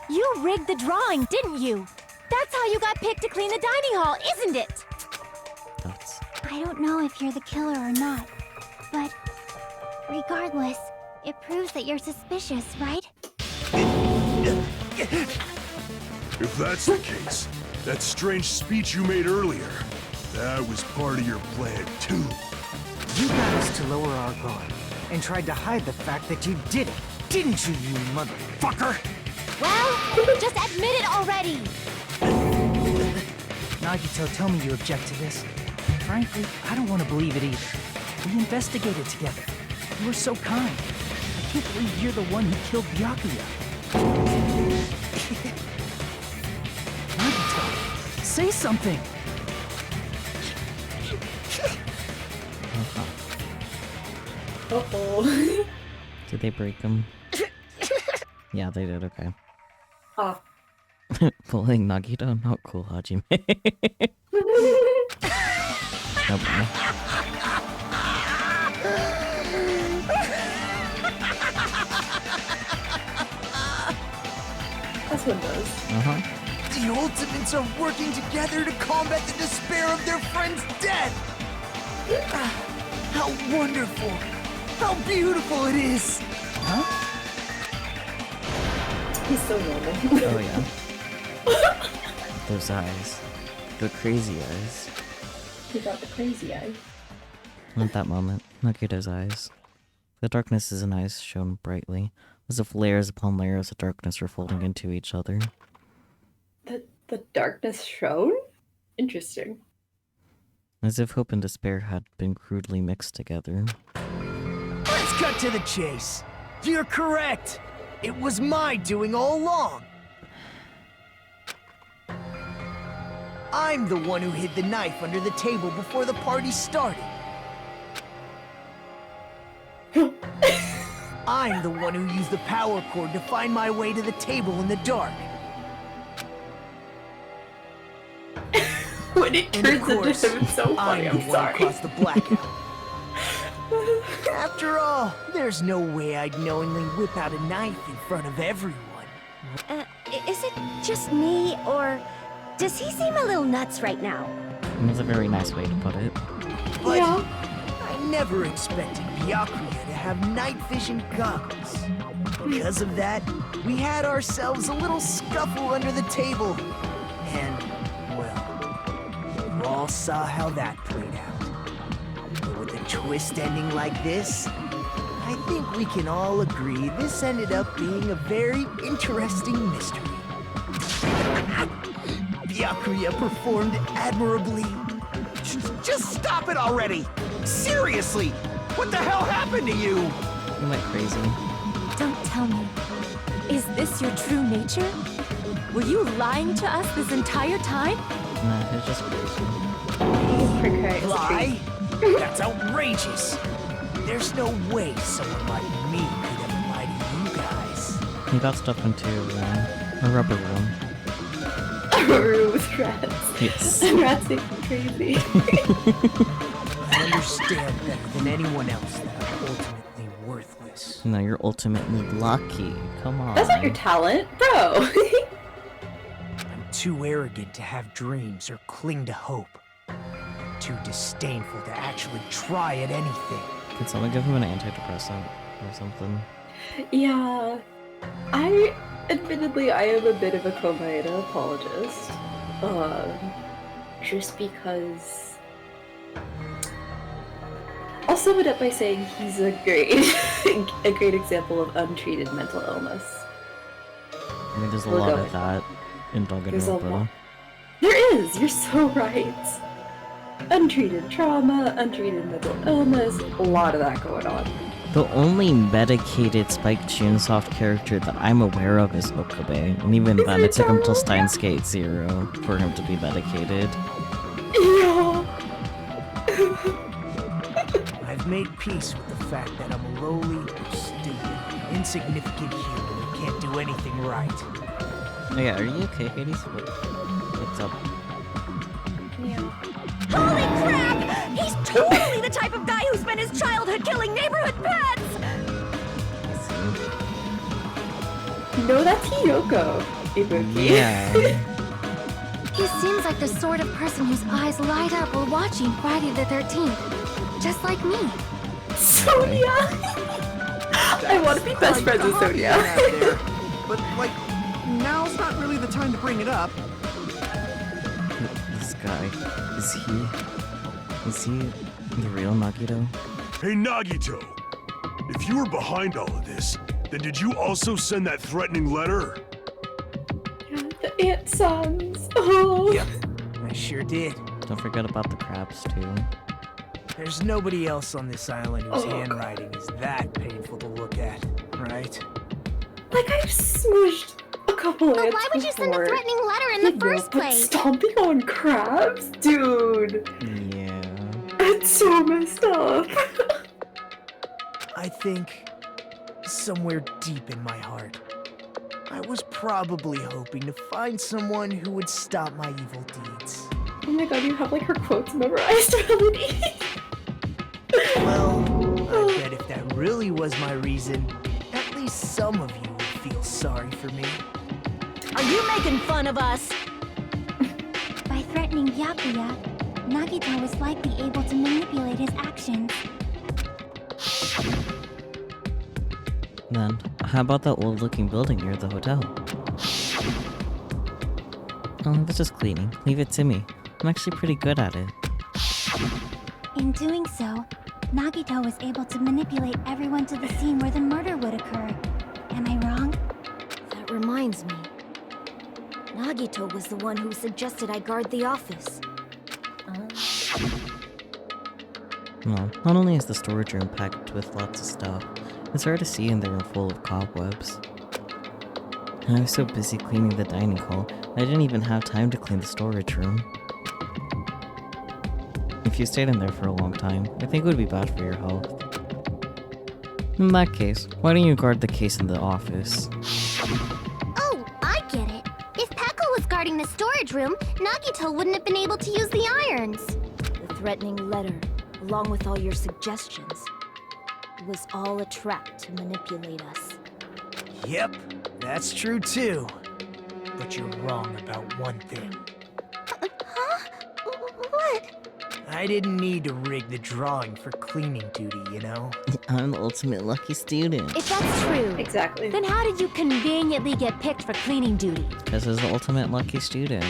You rigged the drawing, didn't you? That's how you got picked to clean the dining hall, isn't it? I don't know if you're the killer or not, but regardless, it proves that you're suspicious, right? If that's the case, that strange speech you made earlier, that was part of your plan too. You got us to lower our guard and tried to hide the fact that you did it, didn't you, you motherfucker? Well, just admit it already! Nagito, tell me you object to this. Frankly, I don't want to believe it either. We investigated together. You were so kind. I can't believe you're the one who killed Byakuya. Nagito, say something! Uh-oh. Did they break them? Yeah, they did, okay. Oh. Pulling Nagito? Not cool, Hajime. Nope. That's what it does. Uh-huh. The Ultimates are working together to combat the despair of their friend's death! How wonderful! How beautiful it is! Huh? He's so normal. Oh yeah. Those eyes. The crazy eyes. He got the crazy eye. At that moment, Nagito's eyes. The darkness in eyes shone brightly, as if layers upon layers of darkness were folding into each other. The darkness shone? Interesting. As if hope and despair had been crudely mixed together. Let's cut to the chase. You're correct. It was my doing all along. I'm the one who hid the knife under the table before the party started. I'm the one who used the power cord to find my way to the table in the dark. When it turns into him, it's so funny. I'm sorry. Who caused the blackout. After all, there's no way I'd knowingly whip out a knife in front of everyone. Is it just me, or does he seem a little nuts right now? That's a very nice way to put it. But I never expected Byakuya to have night vision goggles. Because of that, we had ourselves a little scuffle under the table. And, well, we all saw how that played out. But with a twist ending like this, I think we can all agree this ended up being a very interesting mystery. Byakuya performed admirably. Just stop it already! Seriously! What the hell happened to you? You went crazy. Don't tell me. Is this your true nature? Were you lying to us this entire time? Nah, it's just crazy. Lie? That's outrageous! There's no way someone like me could ever lie to you guys. He got stuff into a rubber room. A room with rats. Yes. And rats make me crazy. I understand better than anyone else that I'm ultimately worthless. No, you're ultimately lucky. Come on. That's not your talent, bro. I'm too arrogant to have dreams or cling to hope. Too disdainful to actually try at anything. Can someone give him an antidepressant or something? Yeah. Admittedly, I am a bit of a Komaeda apologist. Just because... I'll sum it up by saying he's a great example of untreated mental illness. I mean, there's a lot of that in Danganronpa. There is! You're so right! Untreated trauma, untreated mental illness, a lot of that going on. The only medicated Spike Chunsoft character that I'm aware of is Okabe, and even then it took him till Steins Gate 0 for him to be medicated. Yeah. I've made peace with the fact that I'm a lowly, stupid, insignificant human who can't do anything right. Oh yeah, are you okay, Hades? What's up? Holy crap! He's totally the type of guy who spent his childhood killing neighborhood pets! No, that's Hiyoko, Ibuki. Yeah. He seems like the sort of person whose eyes light up while watching Friday the 13th. Just like me. Sonia! I want to be best friends with Sonia. But, like, now's not really the time to bring it up. This guy, is he the real Nagito? Hey Nagito! If you were behind all of this, then did you also send that threatening letter? The ant sons. Oh. Yep, I sure did. Don't forget about the crabs too. There's nobody else on this island whose handwriting is that painful to look at, right? Like, I've smooshed a couple ants. But why would you send a threatening letter in the first place? Stomping on crabs? Dude. Yeah. That's so messed up. I think, somewhere deep in my heart, I was probably hoping to find someone who would stop my evil deeds. Oh my god, you have like her quotes memorized already. Well, I bet if that really was my reason, at least some of you would feel sorry for me. Are you making fun of us? By threatening Byakuya, Nagito was likely able to manipulate his actions. Then, how about that old-looking building near the hotel? Oh, that's just cleaning. Leave it to me. I'm actually pretty good at it. In doing so, Nagito was able to manipulate everyone to the scene where the murder would occur. Am I wrong? That reminds me. Nagito was the one who suggested I guard the office. Well, not only is the storage room packed with lots of stuff, it's hard to see in there and full of cobwebs. I was so busy cleaning the dining hall, I didn't even have time to clean the storage room. If you stayed in there for a long time, I think it would be bad for your health. In that case, why don't you guard the case in the office? Oh, I get it. If Peko was guarding the storage room, Nagito wouldn't have been able to use the irons. The threatening letter, along with all your suggestions, it was all a trap to manipulate us. Yep, that's true too. But you're wrong about one thing. Huh? What? I didn't need to rig the drawing for cleaning duty, you know? I'm the ultimate lucky student. If that's true, Exactly. then how did you conveniently get picked for cleaning duty? Because I was the ultimate lucky student.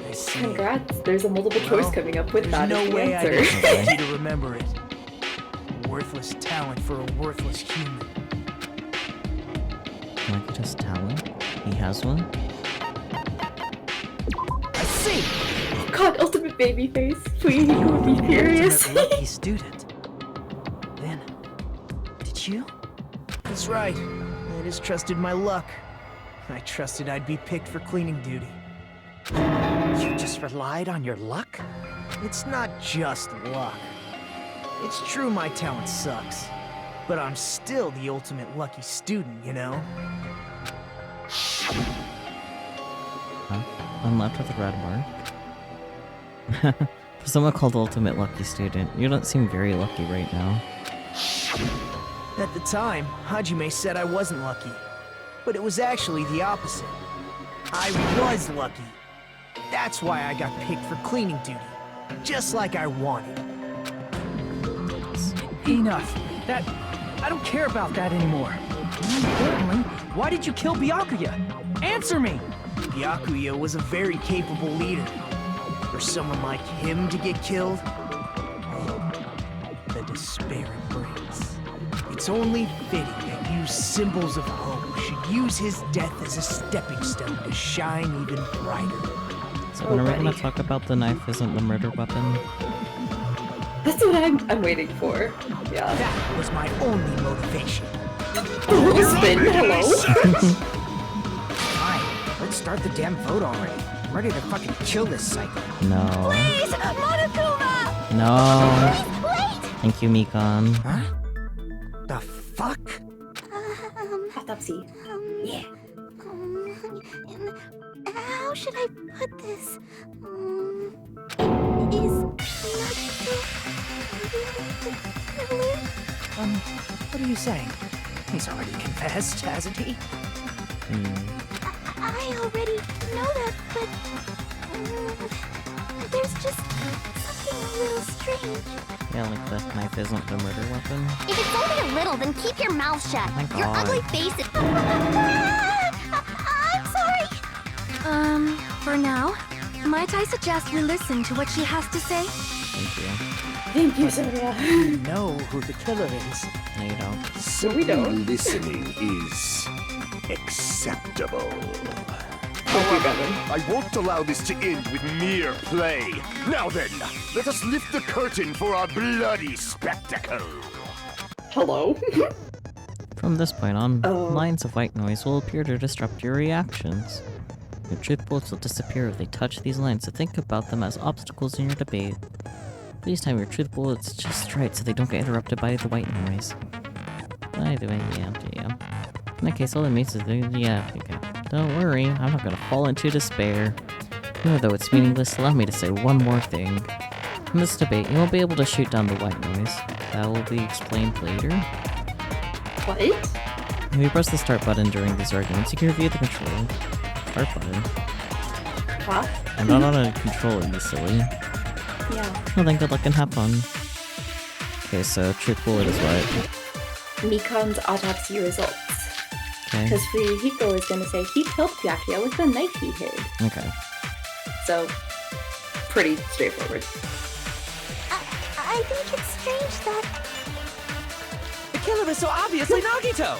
I see. Congrats. There's a multiple choice coming up with There's that no as the way I answer. expect you to remember it. A worthless talent for a worthless human. Nagito's talent? He has one? I see! God, ultimate baby face. Please, you would be furious. Ultimate lucky student. Then, did you? That's right. I just trusted my luck. I trusted I'd be picked for cleaning duty. You just relied on your luck? It's not just luck. It's true my talent sucks. But I'm still the ultimate lucky student, you know? Huh? I'm left with a red mark. For someone called Ultimate Lucky Student, you don't seem very lucky right now. At the time, Hajime said I wasn't lucky. But it was actually the opposite. I was lucky. That's why I got picked for cleaning duty. Just like I wanted. Enough. I don't care about that anymore. More importantly, why did you kill Byakuya? Answer me! Byakuya was a very capable leader. For someone like him to get killed, the despair it brings. It's only fitting that you symbols of hope should use his death as a stepping stone to shine even brighter. So when are we gonna talk about the knife isn't the murder weapon? That's what I'm waiting for. Yeah. That was my only motivation. Spin, hello? Fine, let's start the damn vote already. I'm ready to fucking kill this cycle. No. Please, Monokuma! No. Please, wait! Thank you, Mikon. Huh? The fuck? Autopsy. Yeah. How should I put this? Is Nagito the killer? What are you saying? He's already confessed, hasn't he? I already know that, but there's just something a little strange. Yeah, like the knife isn't the murder weapon. If it's only a little, then keep your mouth shut. Oh my Your God. ugly face is... I'm sorry. For now, might I suggest we listen to what she has to say? Thank you. Thank you, Sonia. You know who the killer is. No, you don't. We don't. Listening is acceptable. However, I won't allow this to end with mere play. Now then, let us lift the curtain for our bloody spectacle. Hello? From this point on, lines of white noise will appear to disrupt your reactions. Your truth bullets will disappear if they touch these lines, so think about them as obstacles in your debate. Please time your truth bullets just right so they don't get interrupted by the white noise. By the way, yeah. In that case, all that means is yeah, okay. Don't worry, I'm not gonna fall into despair. Even though it's meaningless, allow me to say one more thing. In this debate, you won't be able to shoot down the white noise. That will be explained later. What? If you press the start button during these arguments, you can review the control. Start button. What? I'm not on a controller, you silly. Yeah. Well then, good luck and have fun. Okay, so truth bullet is what? Mikan's autopsy results. Okay. Because Fuyuhiko is going to say he killed Byakuya with the knife he hid. Okay. So, pretty straightforward. I think it's strange that... The killer is so obviously Nagito!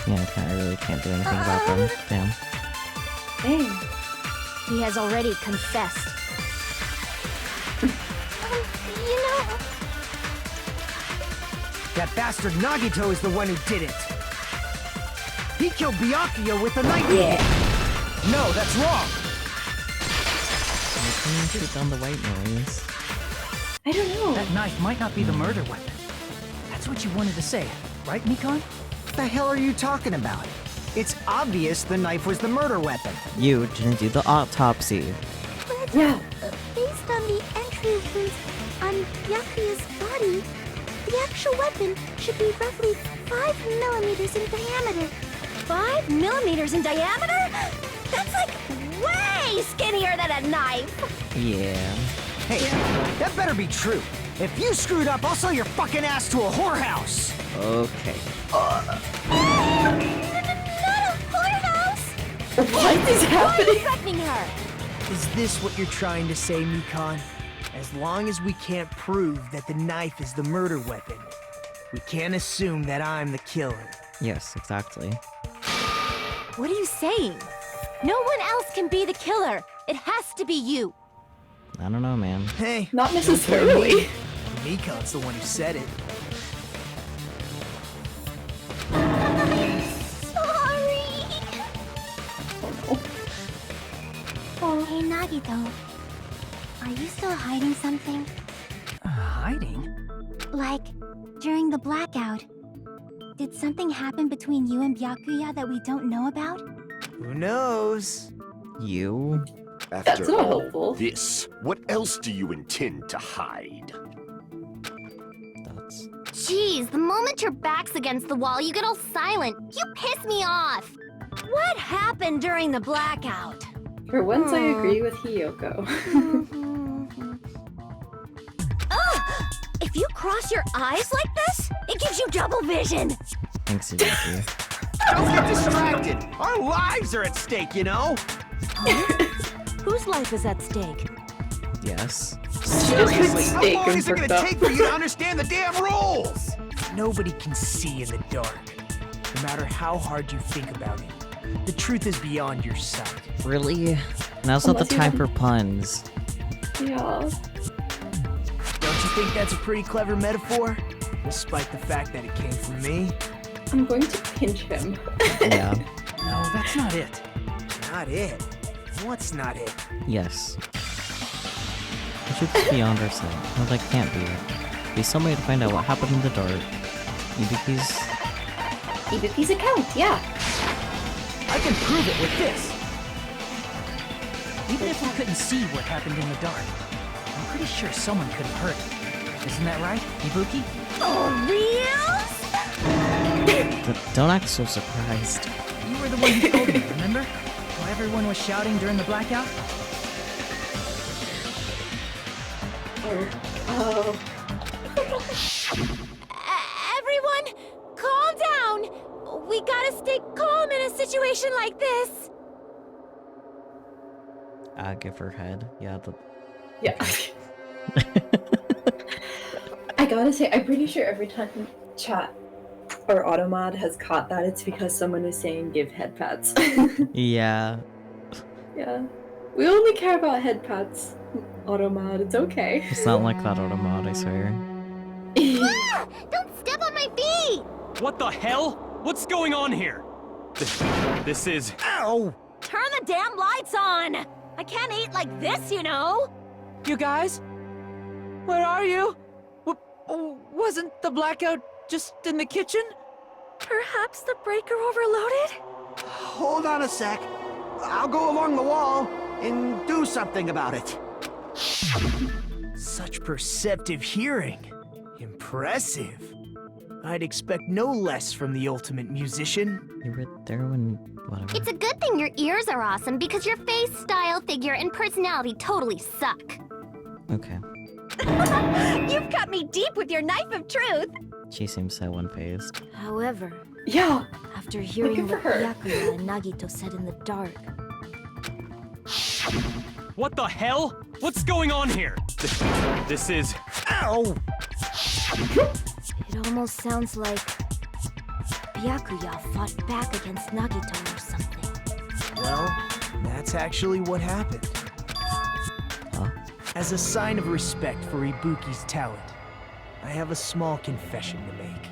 Yeah, I really can't do anything about them. Damn. Dang. He has already confessed. You know... That bastard Nagito is the one who did it. He killed Byakuya with a knife. Yeah. No, that's wrong. Can you shoot down the white noise? I don't know. That knife might not be the murder weapon. That's what you wanted to say, right, Mikan? What the hell are you talking about? It's obvious the knife was the murder weapon. You didn't do the autopsy. But, Yeah. based on the entry wounds on Byakuya's body, the actual weapon should be roughly 5 millimeters in diameter. 5 millimeters in diameter? That's like way skinnier than a knife! Yeah. Hey, that better be true. If you screwed up, I'll sell your fucking ass to a whorehouse. Okay. Not a whorehouse! What is Why are you happening? threatening her? Is this what you're trying to say, Mikan? As long as we can't prove that the knife is the murder weapon, we can't assume that I'm the killer. Yes, exactly. What are you saying? No one else can be the killer. It has to be you. I don't know, man. Hey, Not necessarily. Mikan's the one who said it. Sorry! Hey, Nagito. Are you still hiding something? Hiding? Like, during the blackout, did something happen between you and Byakuya that we don't know about? Who knows? You? That's After not all helpful. this, what else do you intend to hide? That's... Jeez, the moment your back's against the wall, you get all silent. You piss me off. What happened during the blackout? For once, I agree with Hiyoko. Ugh! If you cross your eyes like this, it gives you double vision. Thanks, Ibuki. Don't get distracted! Our lives are at stake, you know? Whose life is at stake? Yes. Seriously, how Steak long and is it gonna fucked up. take for you to understand the damn rules? Nobody can see in the dark, no matter how hard you think about it. The truth is beyond your sight. Really? Now's not the Unless you time have- for puns. Yeah. Don't you think that's a pretty clever metaphor? Despite the fact that it came from me? I'm going to pinch him. Yeah. No, that's not it. Not it. What's not it? Yes. The truth is beyond our sight. No, that can't be it. Be some way to find out what happened in the dark. Ibuki's... Ibuki's account, yeah. I can prove it with this. Even if we couldn't see what happened in the dark, I'm pretty sure someone could have heard it. Isn't that right, Ibuki? For real? Don't act so surprised. You were the one who told me, remember? While everyone was shouting during the blackout? Oh. Everyone, calm down. We gotta stay calm in a situation like this. Give her head. Yeah, the... Yeah. I gotta say, I'm pretty sure every time chat or Automod has caught that, it's because someone is saying give head pats. Yeah. Yeah. We only care about head pats, Automod. It's okay. It's not like that Automod, I swear. Ah, don't step on my feet. What the hell? What's going on here? This is... Ow! Turn the damn lights on. I can't eat like this, you know. You guys? Where are you? Wasn't the blackout just in the kitchen? Perhaps the breaker overloaded? Hold on a sec. I'll go along the wall and do something about it. Such perceptive hearing. Impressive. I'd expect no less from the ultimate musician. You were there when whatever. It's a good thing your ears are awesome because your face, style, figure, and personality totally suck. Okay. You've cut me deep with your knife of truth. She seems so one-phased. However, Yeah. after hearing for what her. Byakuya and Nagito said in the dark, What the hell? What's going on here? This is... Ow! it almost sounds like Byakuya fought back against Nagito or something. Well, that's actually what happened. Huh? As a sign of respect for Ibuki's talent, I have a small confession to make.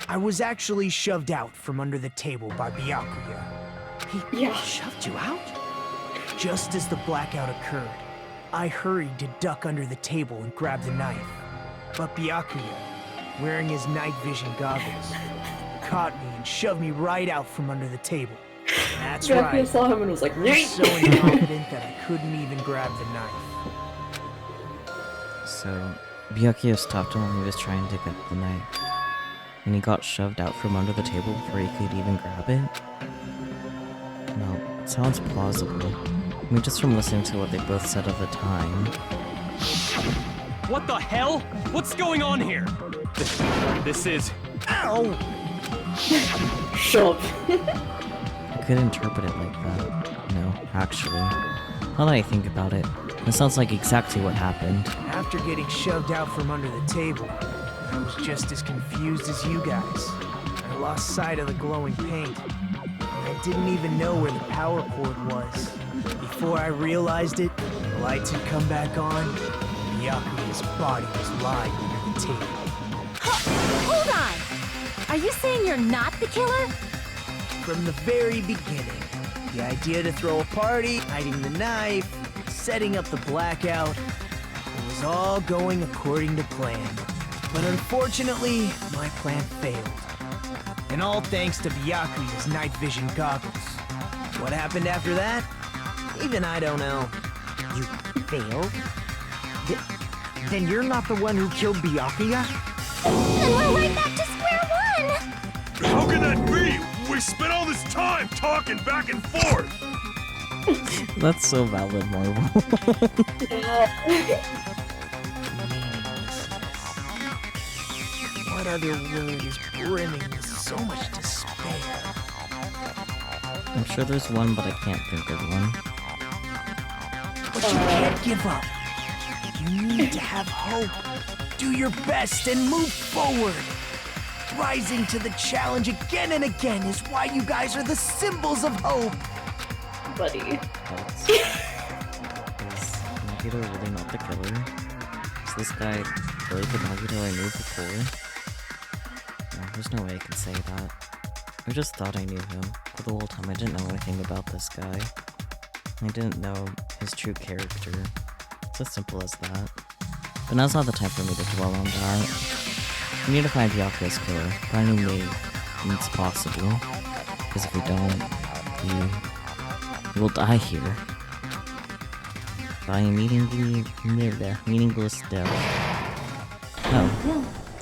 I was actually shoved out from under the table by Byakuya. He shoved you out? Just as the blackout occurred, I hurried to duck under the table and grab the knife. But Byakuya, wearing his night vision goggles, caught me and shoved me right out from under the table. That's Byakuya right. saw him and was like, I was so incompetent that I couldn't even grab the knife. So, Byakuya stopped him when he was trying to get the knife. And he got shoved out from under the table before he could even grab it? No, it sounds plausible. I mean, just from listening to what they both said at the time. What the hell? What's going on here? This is... Ow! Shove. I could interpret it like that. No, actually. Now that I think about it, it sounds like exactly what happened. After getting shoved out from under the table, I was just as confused as you guys. I lost sight of the glowing paint. I didn't even know where the power cord was. Before I realized it, the lights had come back on, and Byakuya's body was lying under the table. Hold on! Are you saying you're not the killer? From the very beginning, the idea to throw a party, hiding the knife, setting up the blackout, it was all going according to plan. But unfortunately, my plan failed. And all thanks to Byakuya's night vision goggles. What happened after that? Even I don't know. You failed? Then you're not the one who killed Byakuya? Then we're right back to square one! How can that be? We spent all this time talking back and forth. That's so valid, Marvel. What other word is brimming with so much despair? I'm sure there's one, but I can't think of one. But you can't give up. You need to have hope. Do your best and move forward. Rising to the challenge again and again is why you guys are the symbols of hope. Buddy. Is Nagito really not the killer? Is this guy really the Nagito I knew before? No, there's no way I can say that. I just thought I knew him. For the whole time I didn't know anything about this guy. I didn't know his true character. It's as simple as that. But now's not the time for me to dwell on that. We need to find Byakuya's killer. Finding me it's possible. Because if we don't, we will die here. By a meaningless death. Oh.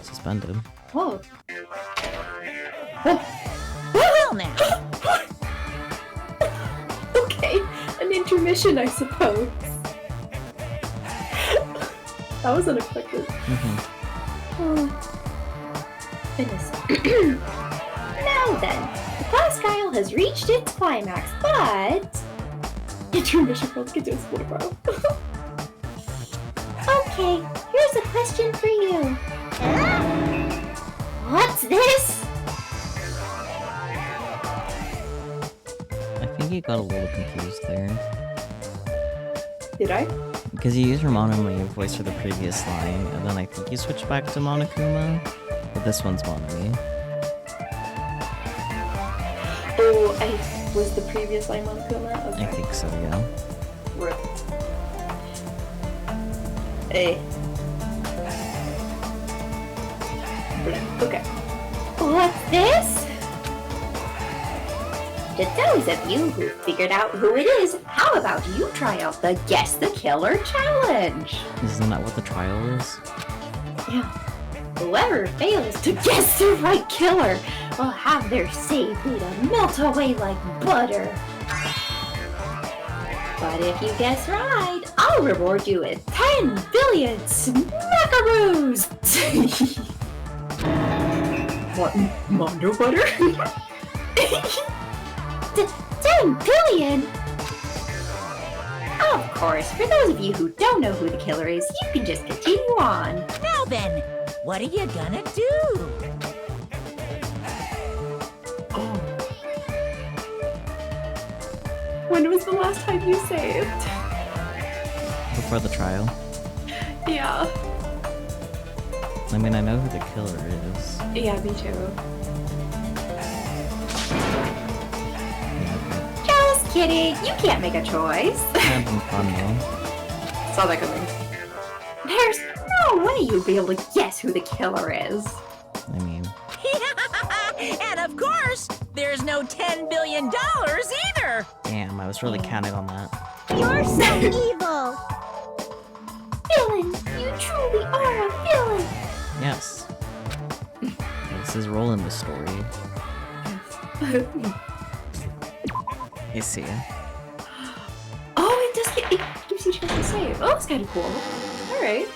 Suspended. Whoa. Well now. Okay, an intermission, I suppose. That was unexpected. Oh. Goodness. Now then, the class trial has reached its climax, but... Intermission, let's get to this water bottle. Okay, here's a question for you. What's this? I think you got a little confused there. Did I? Because you used your Monami voice for the previous line, and then I think you switched back to Monokuma. But this one's Monami. Oh, was the previous line Monokuma? Okay. I think so, yeah. Rip. Hey. Okay. What's this? To those of you who figured out who it is, how about you try out the Guess the Killer challenge? Isn't that what the trial is? Yeah. Whoever fails to guess the right killer will have their save Buddha melt away like butter. But if you guess right, I'll reward you with 10 billion smackaroos! What, Mondo butter? 10 billion? Of course, for those of you who don't know who the killer is, you can just continue on. Now then, what are you gonna do? When was the last time you saved? Before the trial. Yeah. I mean, I know who the killer is. Yeah, me too. Just kidding, you can't make a choice. Having fun though. Saw that coming. There's no way you'll be able to guess who the killer is. I mean, And of course, there's no $10 billion either! damn, I was really counting on that. You're so evil! Villain! You truly are a villain! Yes. This is role in the story. You see. Oh, it does get, it gives you a chance to save. Oh, that's kind of cool. Alright.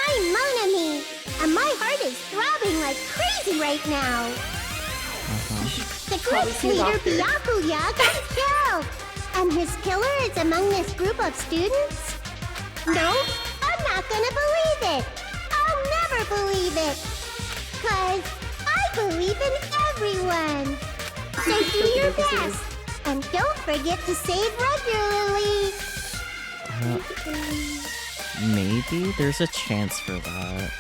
I'm Monami, and my heart is throbbing like crazy right now. The group's leader, Byakuya, got killed, and his killer is among this group of students? No, I'm not gonna believe it. I'll never believe it. 'Cause I believe in everyone. So do your best, and don't forget to save regularly. Maybe there's a chance for that.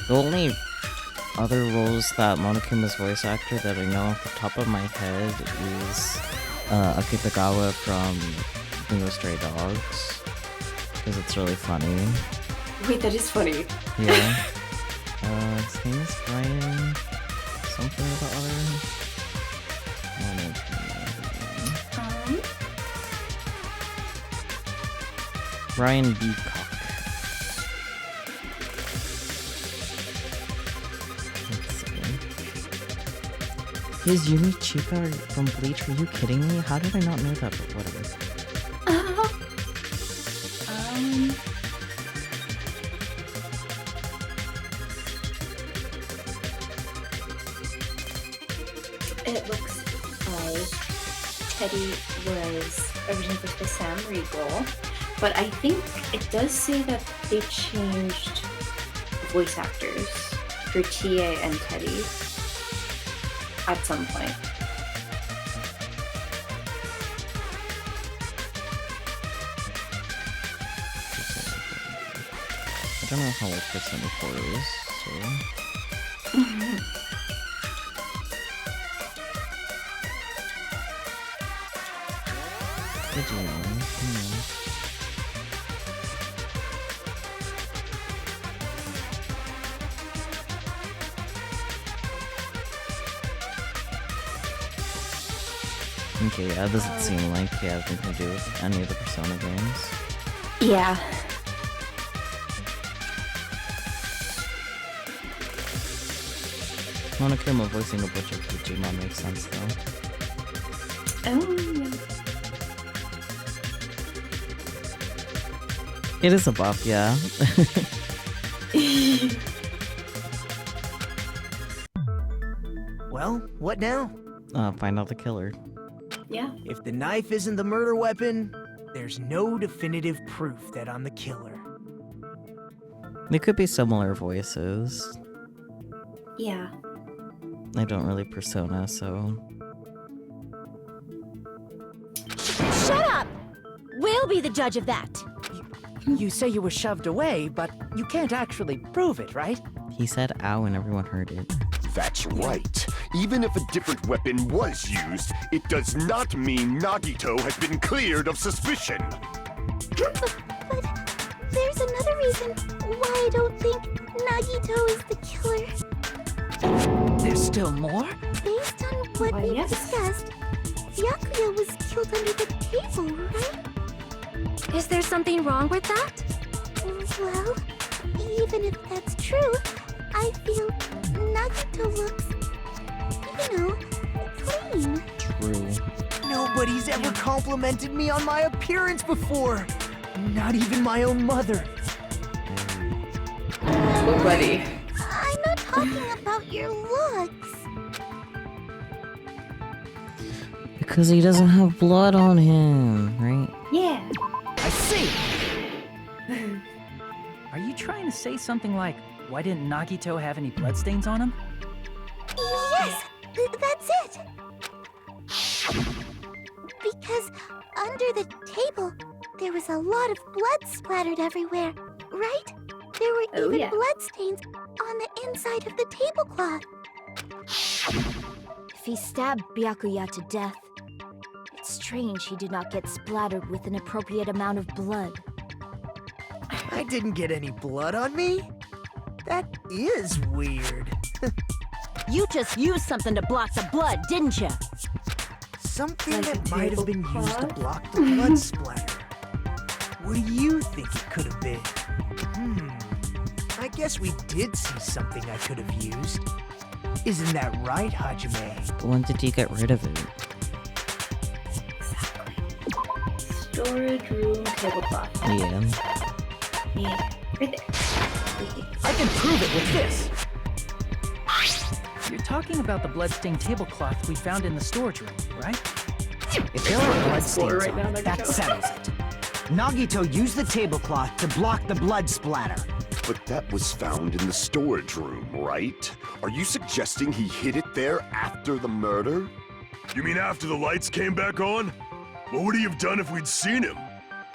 The only other roles that Monokuma's voice actor that I know off the top of my head is Akutagawa from Bingo Stray Dogs, because it's really funny. Wait, that is funny. Yeah. His name is Brian something or the other. Brian Beacock. His Yumi Chika from Bleach, are you kidding me? How did I not know that? But whatever. It looks like Teddy was originally supposed to be Sam Riegel, but I think it does say that they changed voice actors for TA and Teddy at some point. I don't know how old Persona 4 is, so... Did you know? Okay, yeah, it doesn't seem like he has anything to do with any of the Persona games. Yeah. Monokuma voicing a bunch of Digimon makes sense though. Oh, yeah. It is a buff, yeah. Well, what now? Find out the killer. Yeah. If the knife isn't the murder weapon, there's no definitive proof that I'm the killer. They could be similar voices. Yeah. I don't really Persona, so... Shut up! We'll be the judge of that. You say you were shoved away, but you can't actually prove it, right? He said ow and everyone heard it. That's right. Even if a different weapon was used, it does not mean Nagito has been cleared of suspicion. But there's another reason why I don't think Nagito is the killer. There's still more? Based on what we discussed, Byakuya was killed under the table, right? Is there something wrong with that? Well, even if that's true, I feel Nagito looks, clean. True. Nobody's ever complimented me on my appearance before. Not even my own mother. Oh, buddy. I'm not talking about your looks. Because he doesn't have blood on him, right? Yeah. I see! Are you trying to say something like, why didn't Nagito have any bloodstains on him? Yes, that's it. Because under the table, there was a lot of blood splattered everywhere, right? There were even bloodstains on the inside of the tablecloth. If he stabbed Byakuya to death, it's strange he did not get splattered with an appropriate amount of blood. I didn't get any blood on me? That is weird. You just used something to block the blood, didn't you? Something that might have been used to block the blood splatter. What do you think it could have been? I guess we did see something I could have used. Isn't that right, Hajime? But when did you get rid of it? Storage room tablecloth. Yeah. Yeah, right there. I can prove it with this! You're talking about the bloodstained tablecloth we found in the storage room, right? If there are bloodstains on it, that settles it. Nagito used the tablecloth to block the blood splatter. But that was found in the storage room, right? Are you suggesting he hid it there after the murder? You mean after the lights came back on? What would he have done if we'd seen him?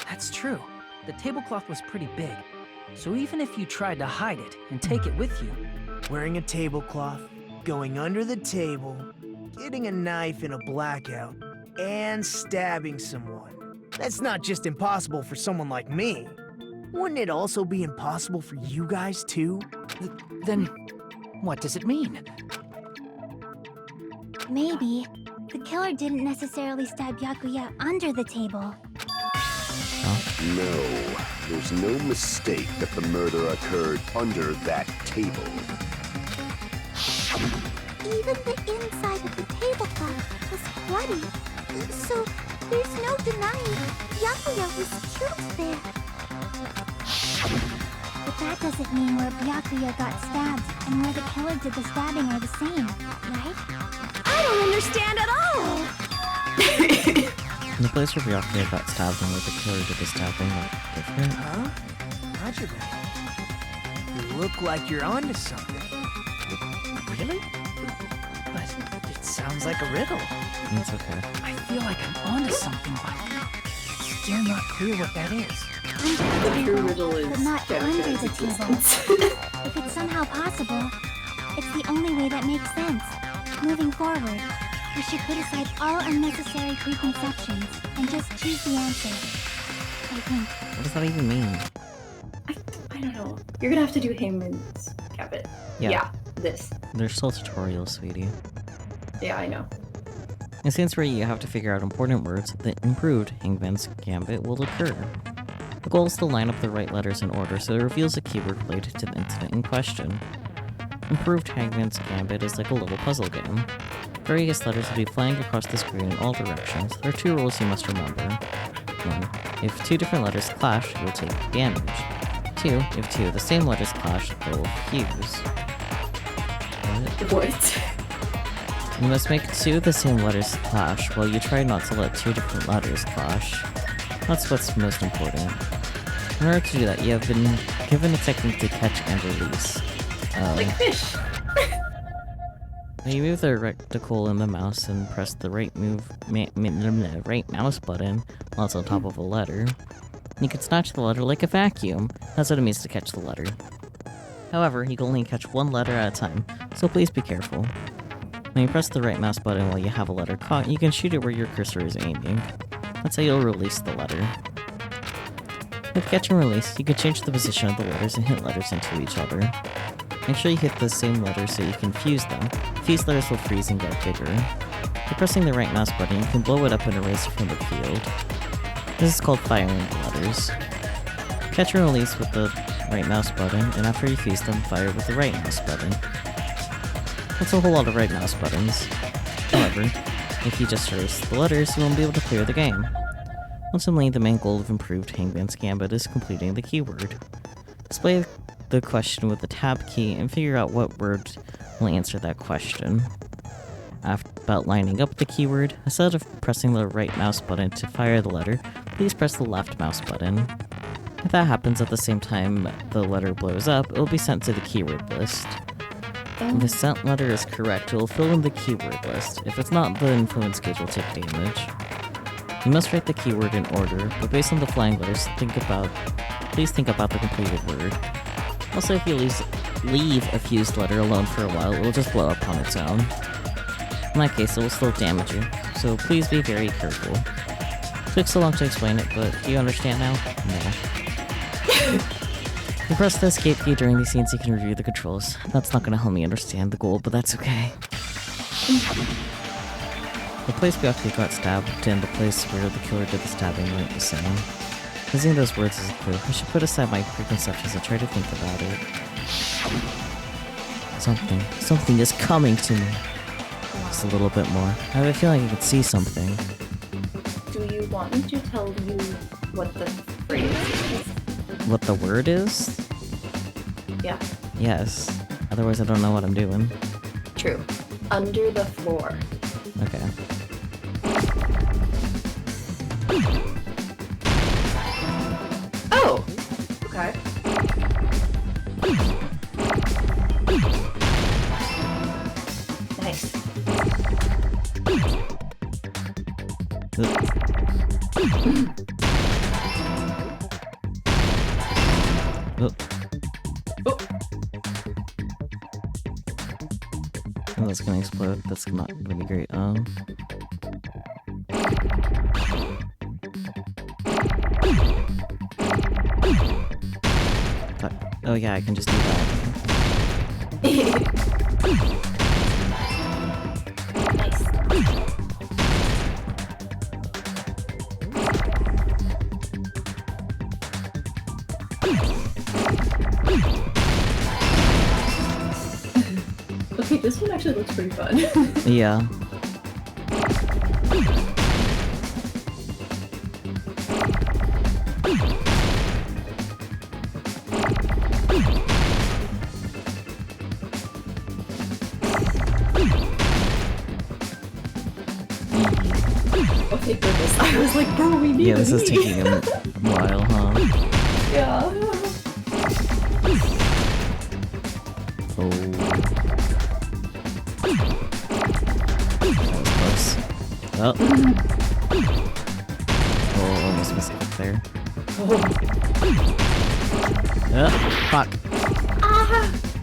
That's true. The tablecloth was pretty big. So even if you tried to hide it and take it with you... Wearing a tablecloth, going under the table, getting a knife in a blackout, and stabbing someone. That's not just impossible for someone like me. Wouldn't it also be impossible for you guys too? Then, what does it mean? Maybe the killer didn't necessarily stab Byakuya under the table. No, there's no mistake that the murder occurred under that table. Even the inside of the tablecloth was bloody, so there's no denying Byakuya was killed there. But that doesn't mean where Byakuya got stabbed and where the killer did the stabbing are the same, right? I don't understand at all! The place where Byakuya got stabbed and where the killer did the stabbing are different? Huh? Hajime, you look like you're onto something. Really? But it sounds like a riddle. It's okay. I feel like I'm onto something, but it's still not clear what that is. Under the true riddle is but not under the table. If it's somehow possible, it's the only way that makes sense. Moving forward, we should put aside all unnecessary preconceptions and just choose the answer. I think. What does that even mean? I don't know. You're gonna have to do Hangman's Gambit. Yeah. This. There's still tutorials, sweetie. Yeah, I know. In scenes where you have to figure out important words, the improved Hangman's Gambit will occur. The goal is to line up the right letters in order so it reveals a keyword related to the incident in question. Improved Hangman's Gambit is like a little puzzle game. Various letters will be flying across the screen in all directions. There are 2 rules you must remember. 1. If 2 different letters clash, you'll take damage. 2. If 2 of the same letters clash, they will fuse. What? You must make 2 of the same letters clash, while you try not to let 2 different letters clash. That's what's most important. In order to do that, you have been given a technique to catch and release. Like fish! You move the reticle in the mouse and press the right right mouse button while it's on top of a letter. You can snatch the letter like a vacuum. That's what it means to catch the letter. However, you can only catch 1 letter at a time, so please be careful. When you press the right mouse button while you have a letter caught, you can shoot it where your cursor is aiming. That's how you'll release the letter. With catch and release, you can change the position of the letters and hit letters into each other. Make sure you hit the same letters so you can fuse them. Fused letters will freeze and get bigger. By pressing the right mouse button, you can blow it up and erase it from the field. This is called firing the letters. Catch and release with the right mouse button, and after you fuse them, fire with the right mouse button. That's a whole lot of right mouse buttons. However, if you just erase the letters, you won't be able to clear the game. Ultimately, the main goal of improved Hangman's Gambit is completing the keyword. Display the question with the tab key and figure out what word will answer that question. About lining up the keyword, instead of pressing the right mouse button to fire the letter, please press the left mouse button. If that happens at the same time the letter blows up, it will be sent to the keyword list. If the sent letter is correct, it will fill in the keyword list. If it's not, the influence gauge will take damage. You must write the keyword in order, but based on the flying letters, please think about the completed word. Also, if you leave a fused letter alone for a while, it will just blow up on its own. In that case, it will still damage you, so please be very careful. It took so long to explain it, but do you understand now? No. If you press the escape key during these scenes, you can review the controls. That's not gonna help me understand the goal, but that's okay. The place Byakuya got stabbed and the place where the killer did the stabbing weren't the same. Using those words as a clue, I should put aside my preconceptions and try to think about it. Something is coming to me. Just a little bit more. I have a feeling I can see something. Do you want me to tell you what the phrase is? What the word is? Yeah. Yes. Otherwise I don't know what I'm doing. True. Under the floor. Okay. Oh! Okay. Nice. Oh. Oh, that's gonna explode. That's not gonna be great. Oh yeah, I can just do that. Okay, this one actually looks pretty fun. Yeah. Okay, goodness. I was like, bro, we need Yeah, this is taking a while, huh? Yeah. Oh. That was close. Oh. Oh, almost missed it there. Oh, fuck.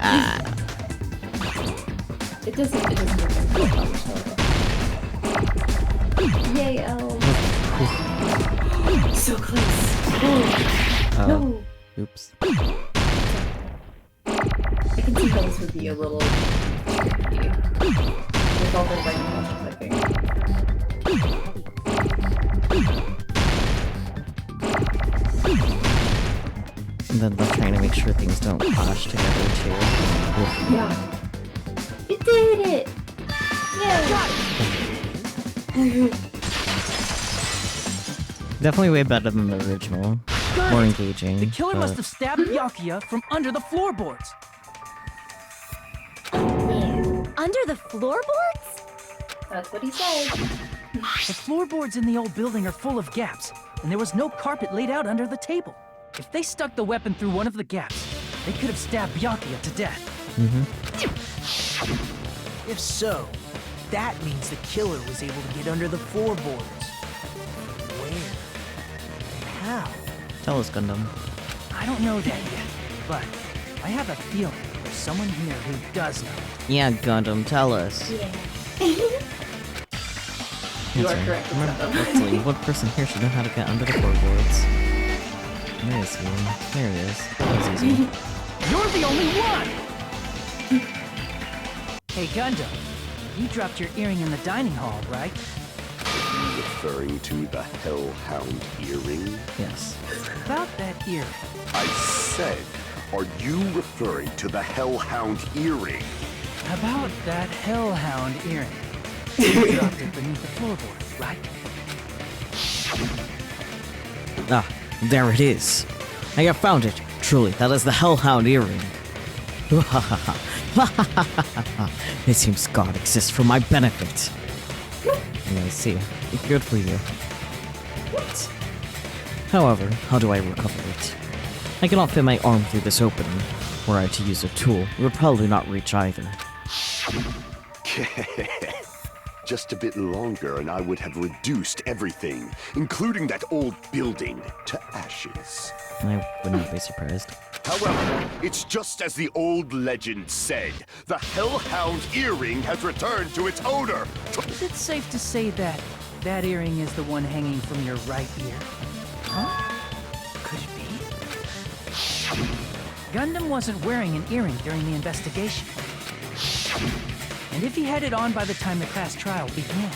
Ah. It doesn't make Yay, Elle. So close. Oh. No. Oops. I can see how this would be a little tricky with all the right mouse clicking. And then they're trying to make sure things don't clash together too. Oof. Yeah. You did it! Yay! Definitely way better than the original. Got More it. engaging. The killer but... must have stabbed Byakuya from under the floorboards. Under the floorboards? That's what he said. The floorboards in the old building are full of gaps, and there was no carpet laid out under the table. If they stuck the weapon through one of the gaps, they could have stabbed Byakuya to death. If so, that means the killer was able to get under the floorboards. Where? How? Tell us, Gundam. I don't know that yet, but I have a feeling there's someone here who does know. Yeah, Gundam, tell us. Yeah. You are correct. Let's see, what person here should know how to get under the floorboards? Where is he? There he is. That was easy. You're the only one! Hey, Gundam. You dropped your earring in the dining hall, right? Are you referring to the Hellhound earring? Yes. About that earring. I said, are you referring to the Hellhound earring? About that Hellhound earring. You dropped it beneath the floorboard, right? Ah, there it is. I have found it. Truly, that is the Hellhound earring. It seems God exists for my benefit. I see. Good for you. What? However, how do I recover it? I cannot fit my arm through this opening. Were I to use a tool, it would probably not reach either. Just a bit longer and I would have reduced everything, including that old building, to ashes. I wouldn't be surprised. However, it's just as the old legend said. The Hellhound earring has returned to its owner. Is it safe to say that that earring is the one hanging from your right ear? Huh? Could it be? Gundam wasn't wearing an earring during the investigation. And if he had it on by the time the class trial began,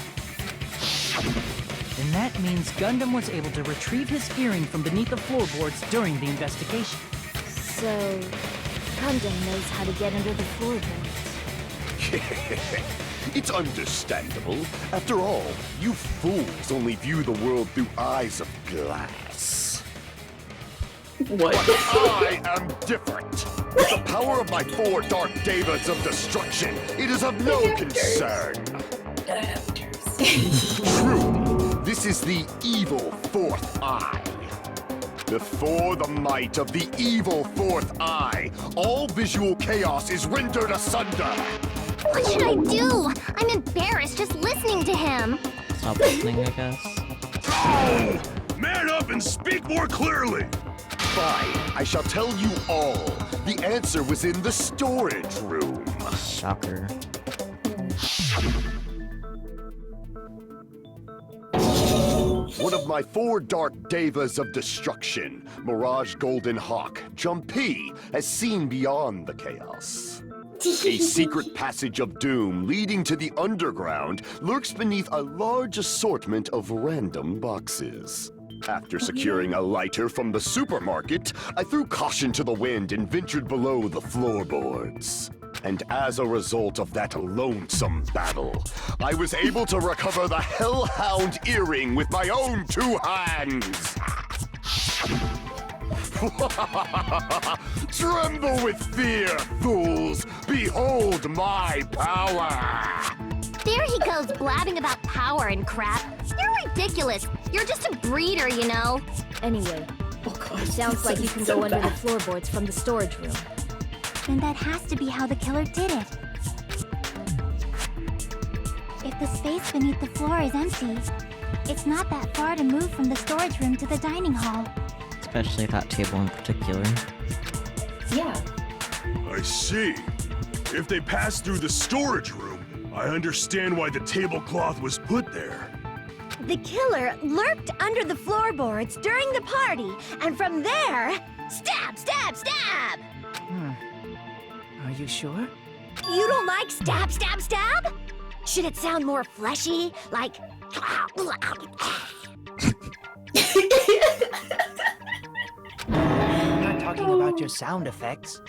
then that means Gundam was able to retrieve his earring from beneath the floorboards during the investigation. So, Gundam knows how to get under the floorboards. It's understandable. After all, you fools only view the world through eyes of glass. What? But I am different. With the power of my 4 dark devas of destruction, it is of no concern. True, this is the evil 4th eye. Before the might of the evil 4th eye, all visual chaos is rendered asunder. What should I do? I'm embarrassed just listening to him. Stop listening, I guess. Oh! Man up and speak more clearly! Fine, I shall tell you all. The answer was in the storage room. Shocker. One of my 4 dark devas of destruction, Mirage Golden Hawk, Jumpy, has seen beyond the chaos. A secret passage of doom leading to the underground lurks beneath a large assortment of random boxes. After securing a lighter from the supermarket, I threw caution to the wind and ventured below the floorboards. And as a result of that lonesome battle, I was able to recover the Hellhound earring with my own 2 hands. Tremble with fear, fools! Behold my power! There he goes blabbing about power and crap. You're ridiculous. You're just a breeder, you know. Anyway, it sounds like you can go under the floorboards from the storage room. Then that has to be how the killer did it. If the space beneath the floor is empty, it's not that far to move from the storage room to the dining hall. Especially that table in particular. Yeah. I see. If they passed through the storage room, I understand why the tablecloth was put there. The killer lurked under the floorboards during the party, and from there, stab, stab, stab! Are you sure? You don't like stab, stab, stab? Should it sound more fleshy? Like... I'm not talking about your sound effects.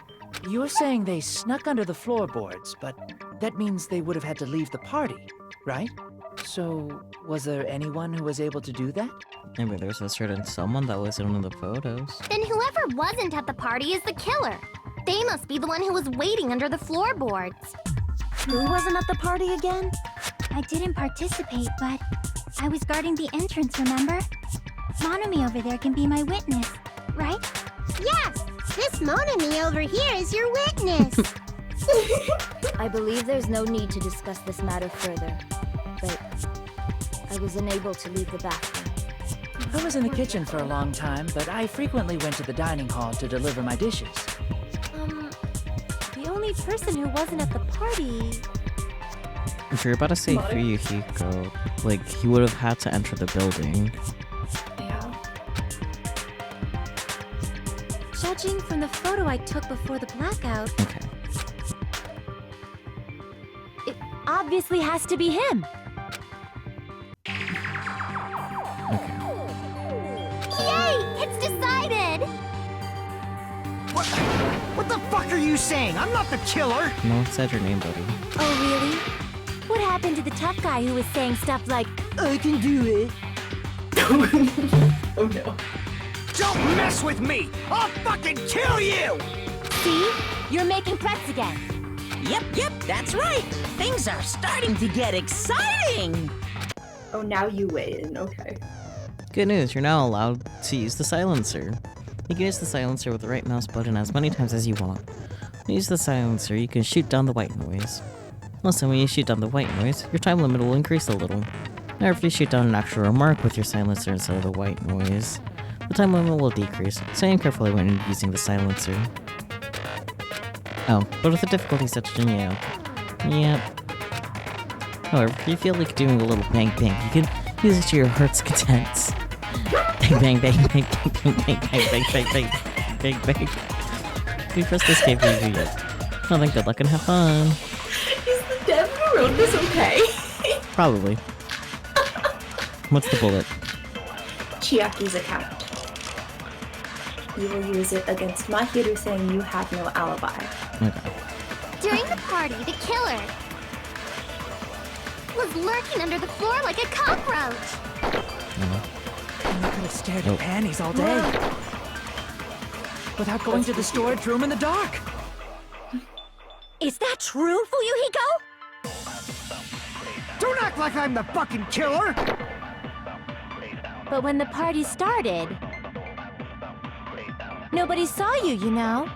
You're saying they snuck under the floorboards, but that means they would have had to leave the party, right? So, was there anyone who was able to do that? Maybe there's a certain someone that was in one of the photos. Then whoever wasn't at the party is the killer. They must be the one who was waiting under the floorboards. Who wasn't at the party again? I didn't participate, but I was guarding the entrance, remember? Monomi over there can be my witness, right? Yes! This Monomi over here is your witness! I believe there's no need to discuss this matter further, but I was unable to leave the bathroom. I was in the kitchen for a long time, but I frequently went to the dining hall to deliver my dishes. The only person who wasn't at the party... If you're about to say Ryuhiko, like, he would have had to enter the building. Yeah. Judging from the photo I took before the blackout... Okay. obviously has to be him. Okay. Yay! It's decided! What the fuck are you saying? I'm not the killer! No, it said your name, buddy. Oh, really? What happened to the tough guy who was saying stuff like, I can do it? Oh no. Don't mess with me! I'll fucking kill you! see? You're making threats again. Yep, that's right. Things are starting to get exciting. Oh, now you win. Okay. Good news, you're now allowed to use the silencer. You can use the silencer with the right mouse button as many times as you want. When you use the silencer, you can shoot down the white noise. Listen, when you shoot down the white noise, your time limit will increase a little. However, if you shoot down an actual remark with your silencer instead of the white noise, the time limit will decrease, so aim carefully when using the silencer. Oh, but with the difficulty section, yeah. However, if you feel like doing a little bang bang, you can use it to your heart's content. Bang bang bang bang bang bang bang bang bang bang bang bang. We press the escape menu yet. Well then, good luck and have fun. Is the dev who wrote this okay? Probably. What's the bullet? Chiaki's account. You will use it against Mahiru saying you have no alibi. Okay. During the party, the killer was lurking under the floor like a cockroach. You could have stared at panties all day. Without going to the storage room in the dark. Is that true, Fuyuhiko? Don't act like I'm the fucking killer! But when the party started, nobody saw you, you know?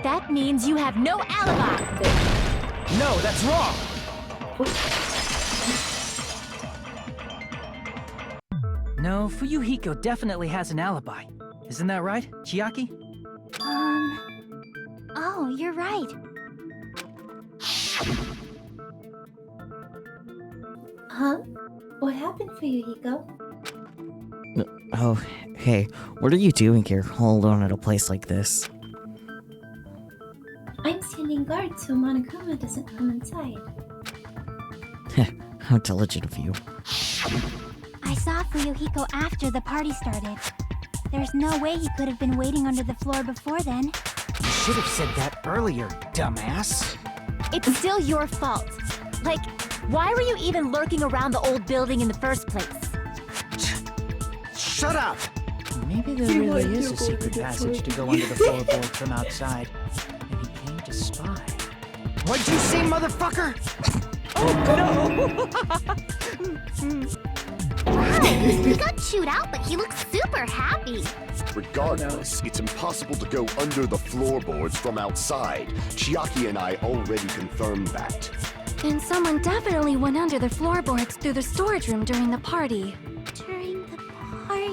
That means you have no alibi! No, that's wrong! No, Fuyuhiko definitely has an alibi. Isn't that right, Chiaki? Oh, you're right. Huh? What happened for you, Hiko? Oh, hey, what are you doing here, all alone at a place like this? I'm standing guard so Monokuma doesn't come inside. How diligent of you. I saw Fuyuhiko after the party started. There's no way he could have been waiting under the floor before then. You should have said that earlier, dumbass. It's still your fault. Like, why were you even lurking around the old building in the first place? Shut up! Maybe there really is a secret passage to go under the floorboard from outside. And he came to spy. What'd you say, motherfucker? Oh no! Wow, he got chewed out, but he looks super happy. Regardless, it's impossible to go under the floorboards from outside. Chiaki and I already confirmed that. And someone definitely went under the floorboards through the storage room during the party. During the party?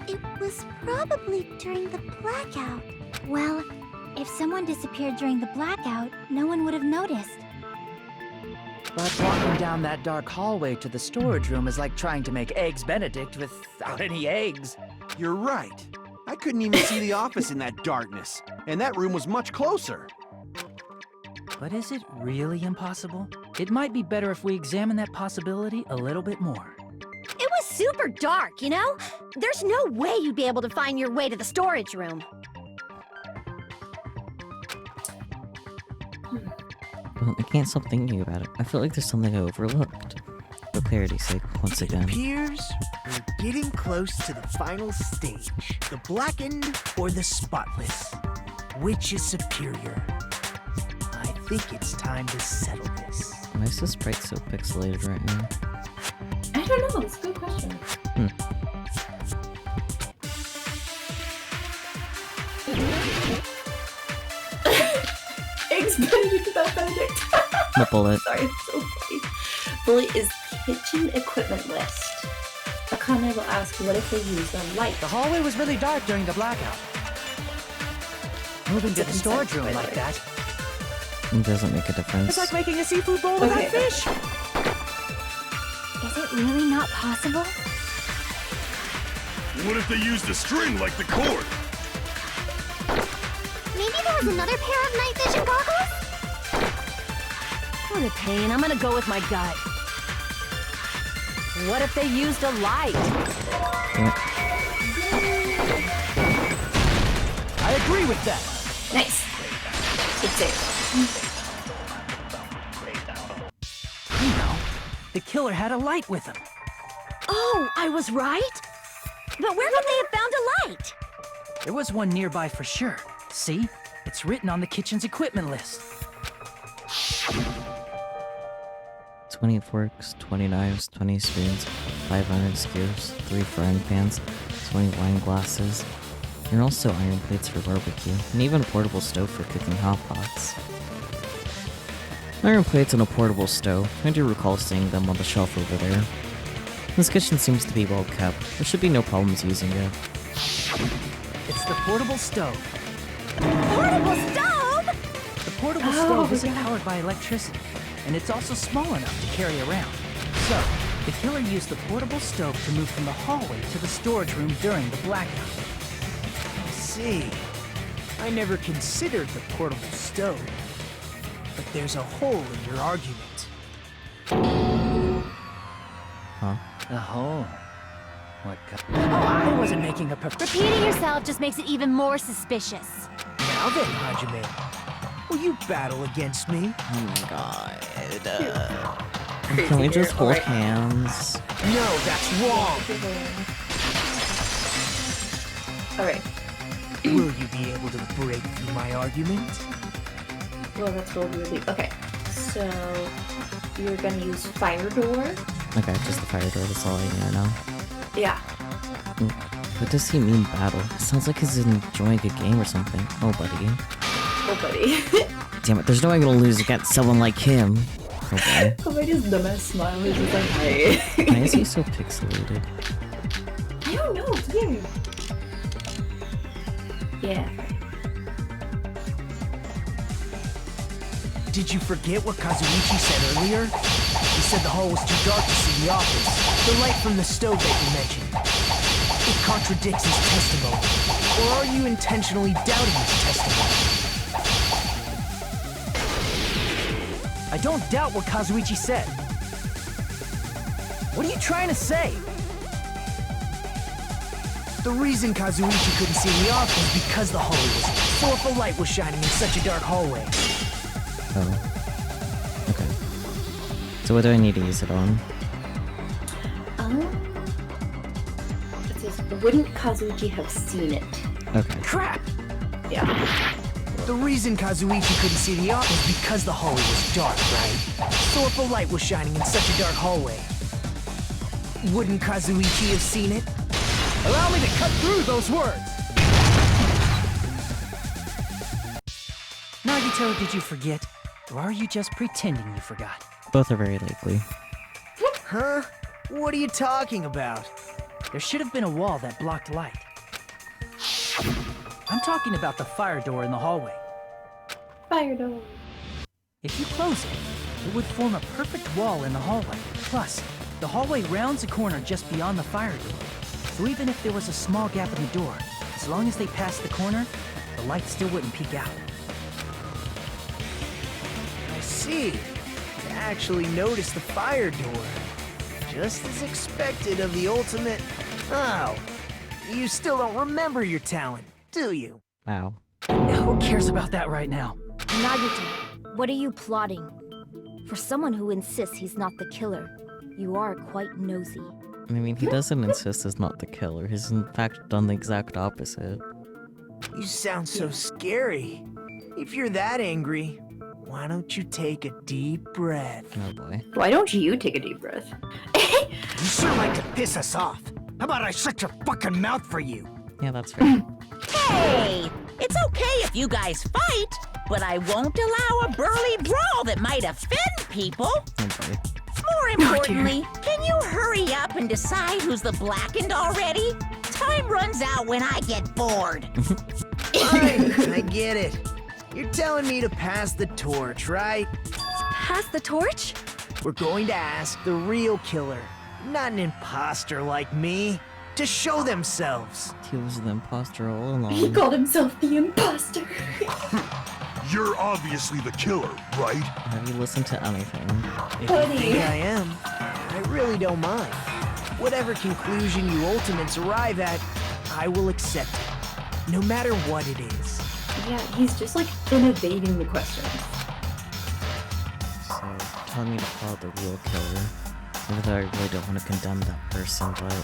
It was probably during the blackout. Well, if someone disappeared during the blackout, no one would have noticed. But walking down that dark hallway to the storage room is like trying to make Eggs Benedict without any eggs. You're right. I couldn't even see the office in that darkness, and that room was much closer. But is it really impossible? It might be better if we examine that possibility a little bit more. It was super dark, you know? There's no way you'd be able to find your way to the storage room. Well, I can't stop thinking about it. I feel like there's something I overlooked. For clarity's sake, once again. Appears we're getting close to the final stage. The blackened or the spotless. Which is superior? I think it's time to settle this. Why is this sprite so pixelated right now? I don't know, it's a good question. Eggs Benedict without Benedict. The bullet. Sorry, it's so funny. Bullet is kitchen equipment list. Akane will ask what if they use a light. The hallway was really dark during the blackout. Moving to the storage room like that. It doesn't make a difference. It's like making a seafood bowl without fish. Is it really not possible? What if they used a string like the cord? Maybe there was another pair of night vision goggles? For the pain, I'm gonna go with my gut. What if they used a light? I agree with that. Nice. Good save. You know, the killer had a light with him. Oh, I was right? But where could they have found a light? There was one nearby for sure. See? It's written on the kitchen's equipment list. 20 forks, 20 knives, 20 spoons, 500 skewers, 3 frying pans, 20 wine glasses, and also iron plates for barbecue, and even a portable stove for cooking hot pots. Iron plates and a portable stove. I do recall seeing them on the shelf over there. This kitchen seems to be well kept. There should be no problems using it. It's the portable stove. Portable stove? The portable stove isn't powered by electricity, and it's also small enough to carry around. So, the killer used the portable stove to move from the hallway to the storage room during the blackout. I see. I never considered the portable stove. But there's a hole in your argument. Huh? A hole? What Oh, I wasn't making a Repeating yourself just makes it even more suspicious. Now then, Hajime, will you battle against me? Oh my god. Can we just hold hands? No, that's wrong. Alright. Will you be able to break through my argument? Well, that's really... Okay, so... You're gonna use fire door? Okay, just the fire door, that's all I need to know. Yeah. What does he mean battle? It sounds like he's enjoying a game or something. Oh, buddy. Oh, buddy. Damn it, there's no way I'm gonna lose against someone like him. Oh, boy. Oh, my just dumbass smile. He's just like, hi. Why is he so pixelated? I don't know, it's weird. Yeah. Did you forget what Kazuichi said earlier? He said the hall was too dark to see the office. The light from the stove that you mentioned. It contradicts his testimony. Or are you intentionally doubting his testimony? I don't doubt what Kazuichi said. What are you trying to say? The reason Kazuichi couldn't see the office was because the hallway was lit. So if a light was shining in such a dark hallway. Oh. Okay. So what do I need to use it on? It says, wouldn't Kazuichi have seen it? Okay. Crap! Yeah. The reason Kazuichi couldn't see the office was because the hallway was dark, right? So if a light was shining in such a dark hallway, wouldn't Kazuichi have seen it? Allow me to cut through those words! Nagito, did you forget? Or are you just pretending you forgot? Both are very likely. Huh? What are you talking about? There should have been a wall that blocked light. I'm talking about the fire door in the hallway. Fire door. If you close it, it would form a perfect wall in the hallway. Plus, the hallway rounds a corner just beyond the fire door. So even if there was a small gap in the door, as long as they passed the corner, the light still wouldn't peek out. I see. You actually noticed the fire door. Just as expected of the ultimate... Oh, you still don't remember your talent, do you? Wow. Who cares about that right now? Nagito, what are you plotting? For someone who insists he's not the killer, you are quite nosy. I mean, he doesn't insist he's not the killer. He's in fact done the exact opposite. You sound so scary. If you're that angry, why don't you take a deep breath? Oh boy. Why don't you take a deep breath? You sure like to piss us off. How about I shut your fucking mouth for you? Yeah, that's fair. Hey! It's okay if you guys fight, but I won't allow a burly brawl that might offend people. Oh boy. More importantly, can you hurry up and decide who's the blackened already? Time runs out when I get bored. Fine, I get it. You're telling me to pass the torch, right? Pass the torch? We're going to ask the real killer, not an imposter like me, to show themselves. He was the imposter all He along. called himself the imposter. You're obviously the killer, right? Have you listened to anything? If you think I am, I really don't mind. Whatever conclusion you ultimates arrive at, I will accept it, no matter what it is. Yeah, he's just like evading the questions. So, telling me to follow the real killer. Even though I really don't want to condemn that person, but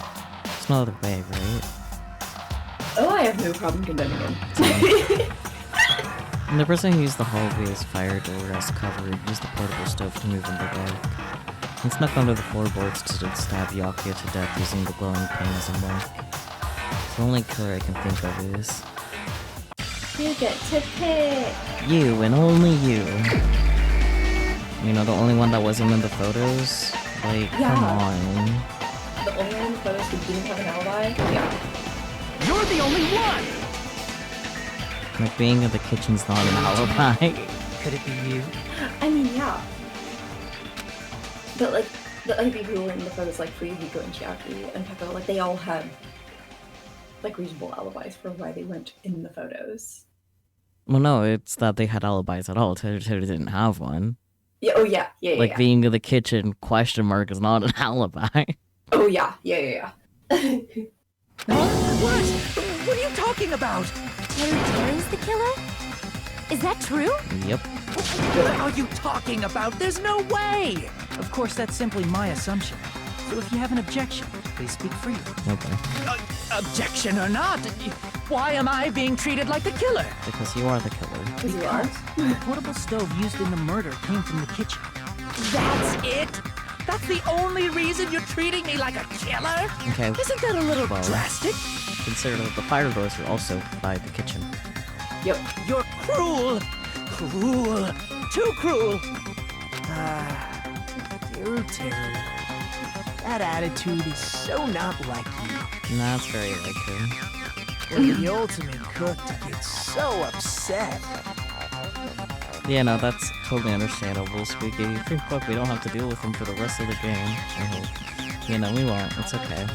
there's no other way, right? Oh, I have no problem condemning him. And the person who used the hallway's fire door as cover used the portable stove to move in the dark. He snuck under the floorboards to stab Byakuya to death using the glowing paint as a mark. The only killer I can think of is... You get to pick! you, and only you. You know, the only one that wasn't in the photos? Like, come on. The only one in the photos who didn't have an alibi? Yeah. You're the only one! Like, being in the kitchen's not an alibi. Could it be you? I mean, yeah. But, like, the other people who were in the photos, like Fuyuhiko and Chiaki and Peko, like, they all had, like, reasonable alibis for why they weren't in the photos. Well, no, it's that they had alibis at all. Teru didn't have one. Yeah, oh yeah, Like, being in the kitchen, question mark, is not an alibi. Oh yeah, yeah. What? What are you talking about? Teru's the killer? Is that true? Yep. What are you talking about? There's no way! Of course, that's simply my assumption. So if you have an objection, please speak freely. Okay. Objection or not, why am I being treated like the killer? Because you are the killer. Because you are? The portable stove used in the murder came from the kitchen. That's it? That's the only reason you're treating me like a killer? Okay. Isn't that a little well, drastic? Consider that the fire doors are also by the kitchen. Yep. You're cruel! Cruel! Too cruel! Teru. That attitude is so not like you. That's very like him. For the ultimate cook to get so upset. Yeah, no, that's totally understandable, Squeaky. If you cook, we don't have to deal with him for the rest of the game. I hope. You know, we won't. It's okay.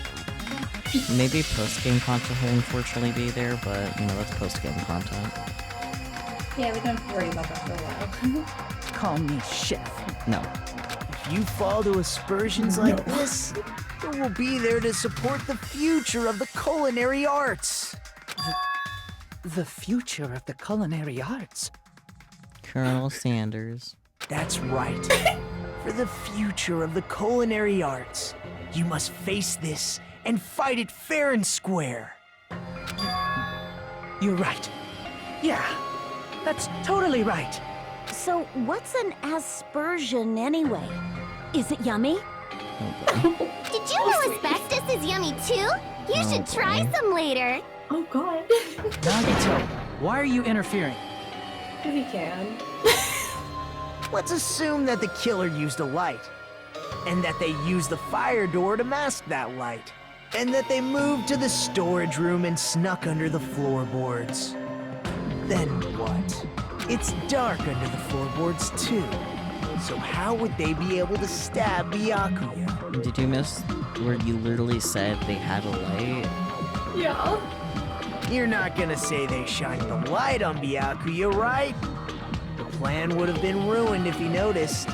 Maybe post-game content will unfortunately be there, but, you know, that's post-game content. Yeah, we don't have to worry about that for a while. Call me chef. No. If you fall to aspersions like this, who will be there to support the future of the culinary arts? The future of the culinary arts? Colonel Sanders. That's right. For the future of the culinary arts, you must face this and fight it fair and square. You're right. Yeah, that's totally right. So, what's an aspersion anyway? Is it yummy? Did you know asbestos is yummy too? You should try some later. Oh god. Nagito, why are you interfering? If he can. Let's assume that the killer used a light, and that they used the fire door to mask that light, and that they moved to the storage room and snuck under the floorboards. Then what? It's dark under the floorboards too. So how would they be able to stab Byakuya? Did you miss where you literally said they had a light? Yeah. You're not gonna say they shined the light on Byakuya, right? The plan would have been ruined if he noticed.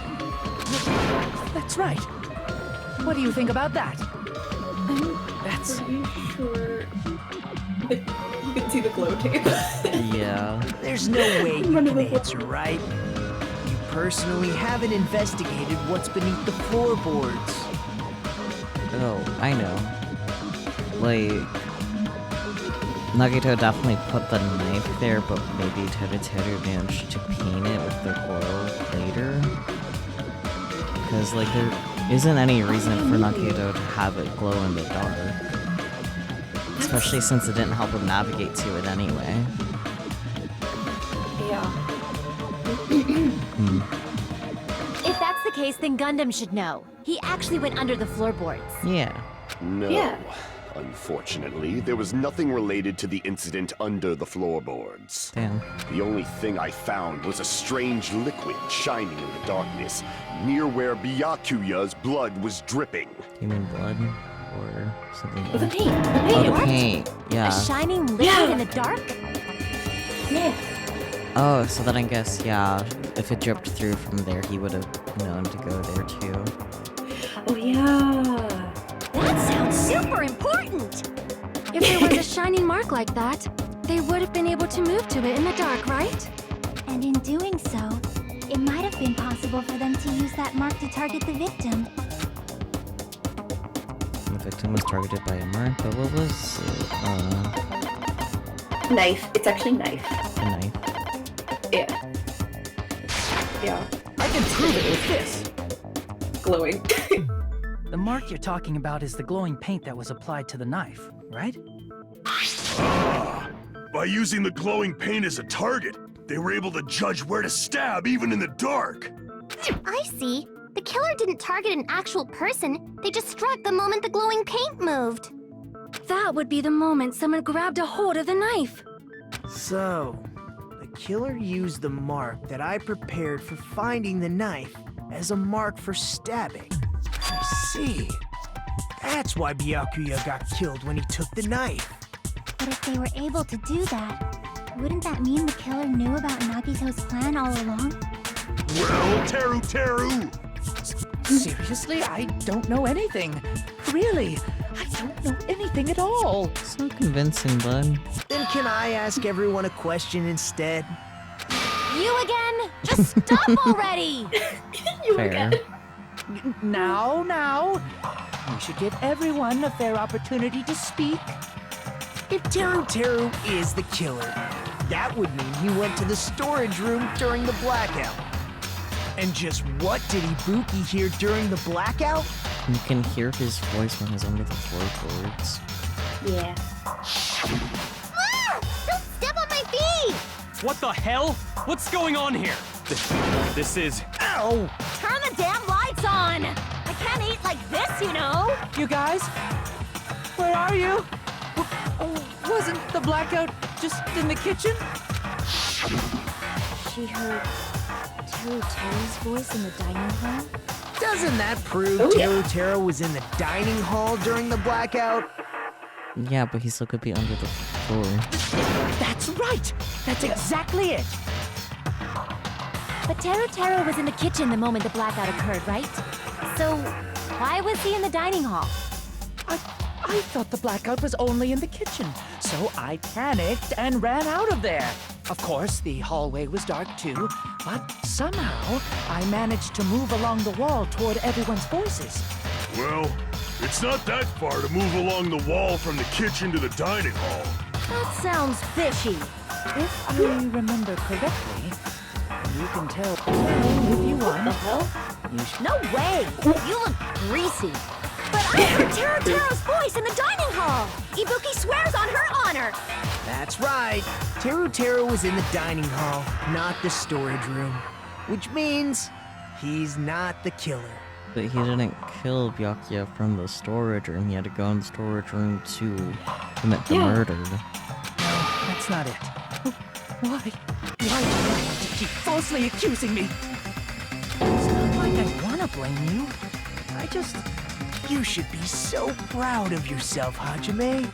That's right. What do you think about that? That's pretty sure. You can see the glow tape. Yeah. There's no way you can answer, right? You personally haven't investigated what's beneath the floorboards. Oh, I know. Like, Nagito definitely put the knife there, but maybe Teru managed to paint it with the glow later. Because, like, there isn't any reason for Nagito to have it glow in the dark. Especially since it didn't help him navigate to it anyway. Yeah. If that's the case, then Gundam should know. He actually went under the floorboards. Yeah. No. Yeah. Unfortunately, there was nothing related to the incident under the floorboards. Damn. The only thing I found was a strange liquid shining in the darkness, near where Byakuya's blood was dripping. You mean blood? Or something The else? paint. Oh, the paint. Yeah. A shining liquid in the dark? Yeah. Oh, so then I guess, yeah, if it dripped through from there, he would have known to go there too. Oh yeah. That sounds super important! If there was a shining mark like that, they would have been able to move to it in the dark, right? And in doing so, it might have been possible for them to use that mark to target the victim. The victim was targeted by a mark, but what was Knife. It's actually knife. a knife? Yeah. Yeah. I can prove it with this. Glowing. The mark you're talking about is the glowing paint that was applied to the knife, right? Ah, by using the glowing paint as a target, they were able to judge where to stab even in the dark. I see. The killer didn't target an actual person. They just struck the moment the glowing paint moved. That would be the moment someone grabbed a hold of the knife. So, the killer used the mark that I prepared for finding the knife as a mark for stabbing. I see. That's why Byakuya got killed when he took the knife. But if they were able to do that, wouldn't that mean the killer knew about Nagito's plan all along? Well, Teru! Seriously, I don't know anything. Really, I don't know anything at all. So convincing, bud. Then can I ask everyone a question instead? You again? Just stop already! Fair. Now. We should give everyone a fair opportunity to speak. If Teru is the killer, that would mean he went to the storage room during the blackout. And just what did Ibuki hear during the blackout? You can hear his voice when he's under the floorboards. Yeah. Ah! Don't step on my feet! What the hell? What's going on here? This is... Ow! Turn the damn lights on! I can't eat like this, you know! You guys? Where are you? Wasn't the blackout just in the kitchen? She heard Teru's voice in the dining hall? Doesn't that prove Teru was in the dining hall during the blackout? Yeah, but he still could be under the floor. That's right! That's exactly it! But Teru was in the kitchen the moment the blackout occurred, right? So, why was he in the dining hall? I thought the blackout was only in the kitchen, so I panicked and ran out of there. Of course, the hallway was dark too, but somehow I managed to move along the wall toward everyone's voices. Well, it's not that far to move along the wall from the kitchen to the dining hall. That sounds fishy. If I remember correctly, you can tell if you want. No way! You look greasy. But I heard Teru's voice in the dining hall! Ibuki swears on her honor! That's right. Teru was in the dining hall, not the storage room. Which means he's not the killer. But he didn't kill Byakuya from the storage room. He had to go in the storage room to commit the murder. No, that's not it. Why? Why do you have to keep falsely accusing me? It's not like I want to blame you. I just... You should be so proud of yourself, Hajime.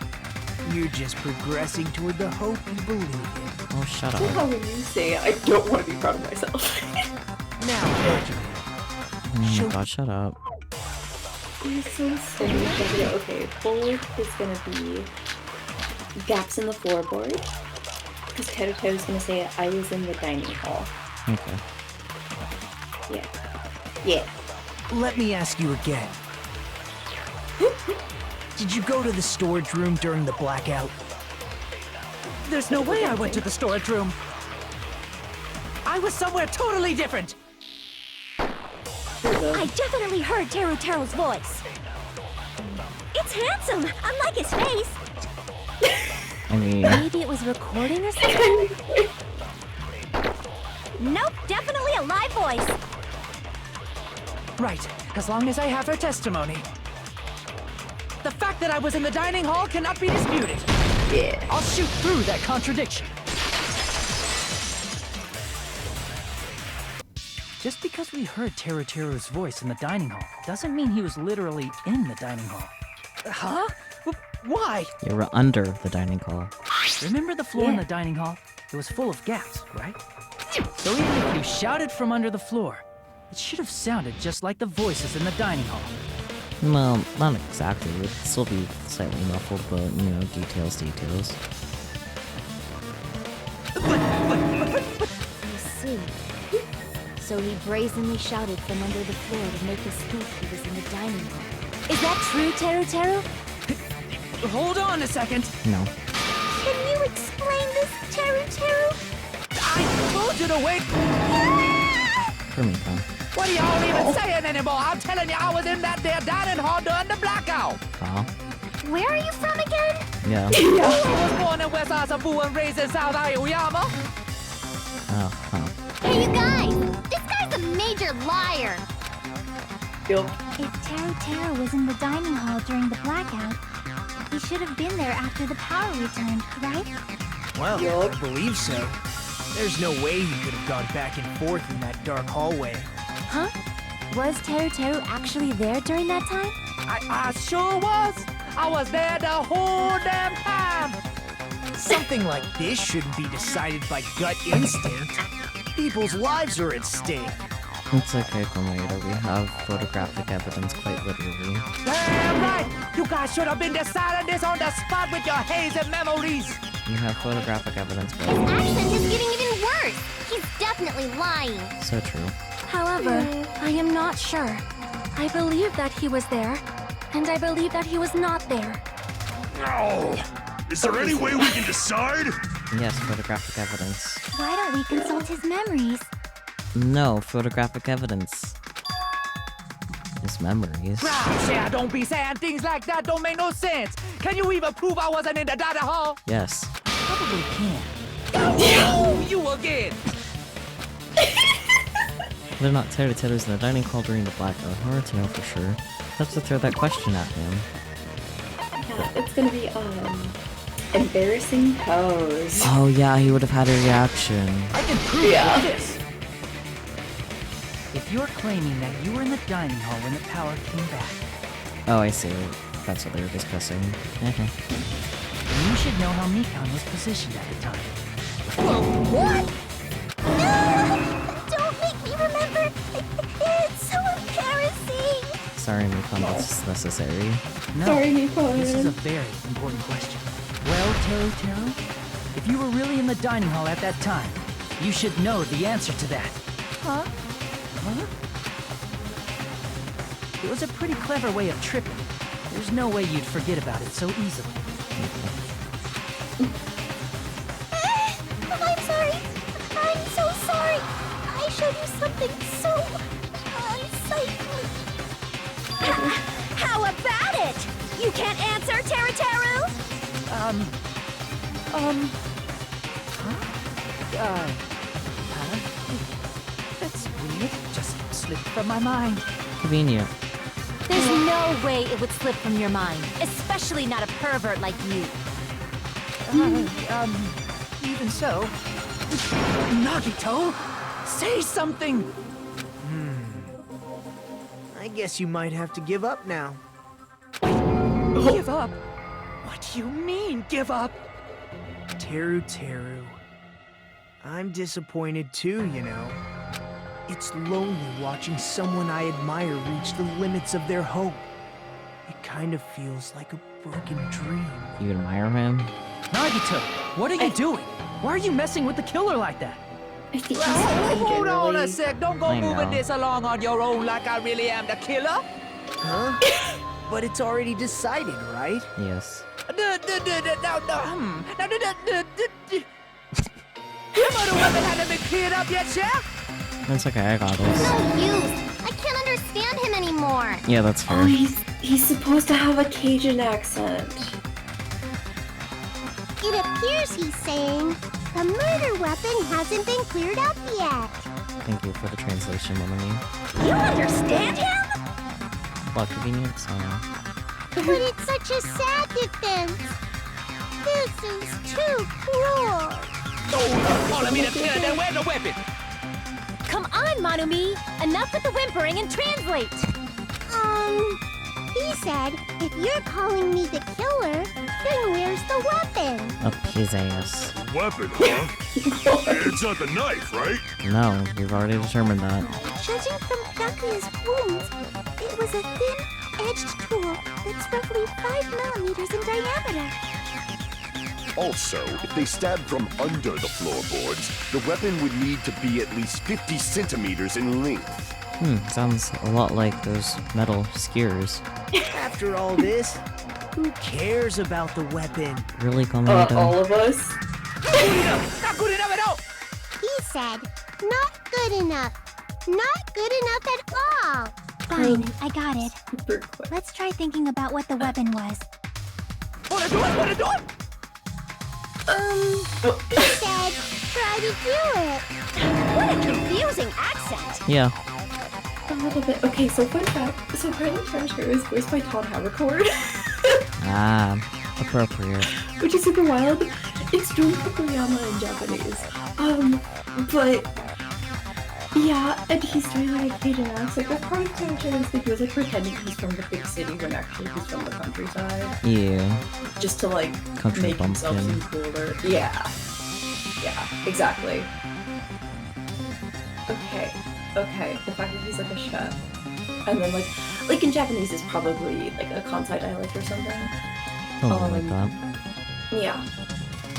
You're just progressing toward the hope you believe in. Oh, shut I love how up. when you say I don't want to be proud of myself. Now, Hajime. Oh my god, shut up. You're so silly. Okay, forward is gonna be gaps in the floorboard. Because Teru is gonna say I was in the dining hall. Okay. Yeah. Yeah. Let me ask you again. Did you go to the storage room during the blackout? There's no way I went to the storage room. I was somewhere totally different. I definitely heard Teru's voice. It's handsome, unlike his face. I mean... Maybe it was recording or something? Nope, definitely a live voice. Right, as long as I have her testimony. The fact that I was in the dining hall cannot be disputed. Yeah. I'll shoot through that contradiction. Just because we heard Teru's voice in the dining hall doesn't mean he was literally in the dining hall. Huh? Why? You were under the dining hall. Remember the floor in the dining hall? It was full of gaps, right? So even if you shouted from under the floor, it should have sounded just like the voices in the dining hall. Well, not exactly. It would still be slightly muffled, but, you know, details. I see. So he brazenly shouted from under the floor to make us think he was in the dining hall. Is that true, Teru Teru? Hold on a second. No. Can you explain this, Teru Teru? I told you to wait. For me, Tom. What are y'all even saying anymore? I'm telling you, I was in that there dining hall during the blackout. Oh. Where are you from again? Yeah. I was born in West Asafu and raised in South Aoyama. Oh, huh. Hey, you guys! This guy's a major liar! If Teru Teru was in the dining hall during the blackout, he should have been there after the power returned, right? Well, I believe so. There's no way he could have gone back and forth in that dark hallway. Huh? Was Teru Teru actually there during that time? I sure was. I was there the whole damn time. Something like this shouldn't be decided by gut instinct. People's lives are at stake. It's okay, Tomato. We have photographic evidence quite literally. Damn right. You guys should have been deciding this on the spot with your hazy memories. You have photographic evidence, His bro. accent is getting even worse! He's definitely lying! So true. However, I am not sure. I believe that he was there, and I believe that he was not there. No! Is there any way we can decide? Yes, photographic evidence. Why don't we consult his memories? No, photographic evidence. His memories. Yeah, don't be saying things like that. Don't make no sense. Can you even prove I wasn't in the dining hall? Yes. Probably can. Oh, you again. They're not Teru Teru's in the dining hall during the blackout. Hard to know for sure. Have to throw that question at him. Yeah, it's gonna be, embarrassing pose. Oh yeah, he would have had a reaction. I can prove it with this. If you're claiming that you were in the dining hall when the power came back, Oh, I see. That's what they were discussing. Okay. then you should know how Mikan was positioned at the time. What? No! Don't make me remember! It's so embarrassing! Sorry, Mikon, that's necessary. No, Sorry, Mikon. this is a very important question. Well, Teru Teru, if you were really in the dining hall at that time, you should know the answer to that. Huh? Huh? It was a pretty clever way of tripping. There's no way you'd forget about it so easily. I'm sorry! I'm so sorry! I showed you something so unsightly. How about it? You can't answer, Teru Teru? That's weird. Just slipped from my mind. Convenient. There's no way it would slip from your mind, especially not a pervert like you. Even so. Nagito, say something! I guess you might have to give up now. Give up? What do you mean, give up? Teru Teru. I'm disappointed too, you know. It's lonely watching someone I admire reach the limits of their hope. It kind of feels like a broken dream. You admire him? Nagito, what are you doing? Why are you messing with the killer like that? I think he's Hold on a generally... sec. Don't go I moving know. this along on your own like I really am the killer. Huh? But it's already decided, right? Yes. Some of the women haven't been cleared up yet, yeah? That's okay, I got this. No use! I can't understand him anymore! Yeah, that's fair. Oh, he's supposed to have a Cajun accent. It appears he's saying, the murder weapon hasn't been cleared up yet. Thank you for the translation, Lemony. You understand him? Well, convenient, so... But it's such a sad defense. This is too cruel. Calling me the killer, then where's the weapon? Come on, Manumi! Enough with the whimpering and translate! The He said, if you're calling me the killer, then where's the weapon? Up his ass. Weapon, huh? It's not the knife, right? No, we've already determined that. Judging from Byakuya's wounds, it was a thin-edged tool that's roughly 5 millimeters in diameter. Also, if they stabbed from under the floorboards, the weapon would need to be at least 50 centimeters in length. Sounds a lot like those metal skewers. After all this, who cares about the weapon? Really, Komodo? All of us? Not good enough at all! He said, not good enough. Not good enough at all. Fine, I got it. Let's try thinking about what the weapon was. Wanna do it? He said, try to do it. What a confusing accent. Yeah. A little bit. Okay, so fun fact. So Carly Treasure is voiced by Todd Havercord. Appropriate. Which is super wild. It's Jun Fukuyama in Japanese. But yeah, and he's doing like a Cajun accent. But Carly Treasure is like, he was like pretending he's from the big city when actually he's from the countryside. Yeah. Just to like Country make himself bumpkin. seem cooler. Yeah. Yeah, exactly. Okay, the fact that he's like a chef. And then like in Japanese is probably like a Kansai dialect or something. Like that. Yeah.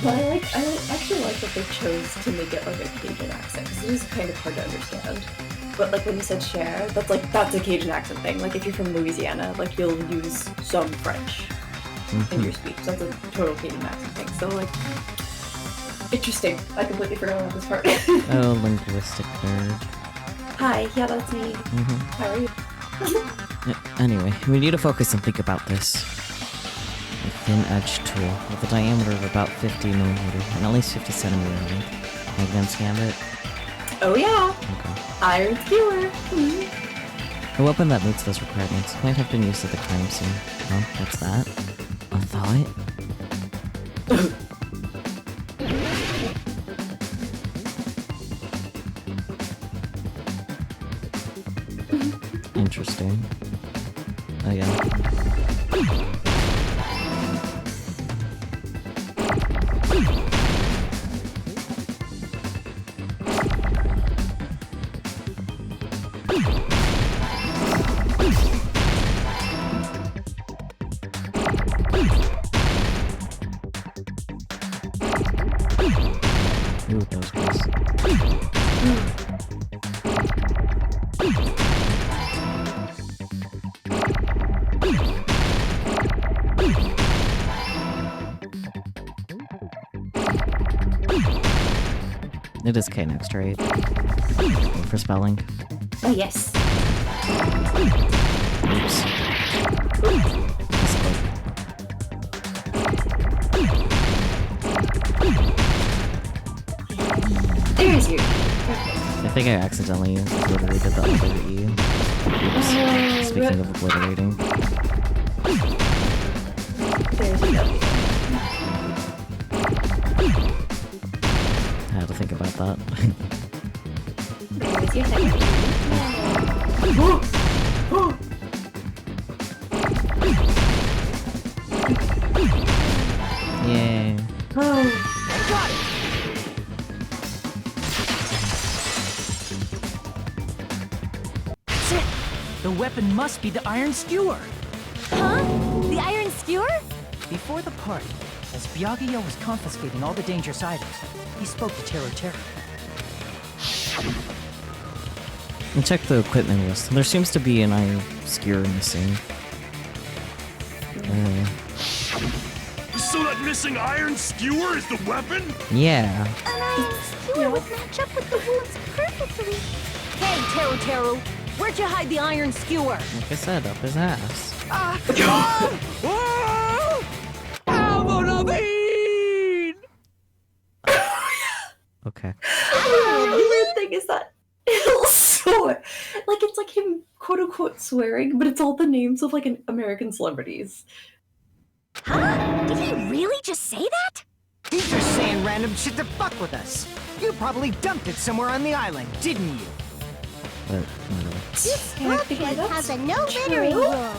But I actually like that they chose to make it like a Cajun accent, because it is kind of hard to understand. But like when you said share, that's a Cajun accent thing. Like if you're from Louisiana, like you'll use some French in your speech. That's a total Cajun accent thing. So like, interesting. I completely forgot about this part. Oh, linguistic nerd. Hi, yeah, that's me. How are you? Anyway, we need to focus and think about this. A thin-edged tool with a diameter of about 50 millimeters and at least 50 centimeters length. Make them scan it. Oh yeah! Okay. Iron skewer! A weapon that meets those requirements might have been used at the crime scene. Huh? What's that? A thought? Interesting. Oh yeah. Ooh, that was close. It is K next, right? For spelling. Oh yes. Oops. There's you. I think I accidentally obliterated the other E. Oops. Speaking of obliterating. There's you. I had to think about that. There's your second. Yay. Oh. I got it! That's it! The weapon must be the iron skewer! Huh? The iron skewer? Before the party, as Byakuya was confiscating all the dangerous items, he spoke to Teru. And check the equipment list. There seems to be an iron skewer missing. So that missing iron skewer is the weapon? Yeah. An iron skewer would match up with the wounds perfectly. Hey, Teru, where'd you hide the iron skewer? Like I said, up his ass. Okay. The weird thing is that it's so like it's like him quote unquote swearing, but it's all the names of like American celebrities. Huh? Did he really just say that? He's just saying random shit to fuck with us. You probably dumped it somewhere on the island, didn't you? But, whatever. This school kid has a no littering rule.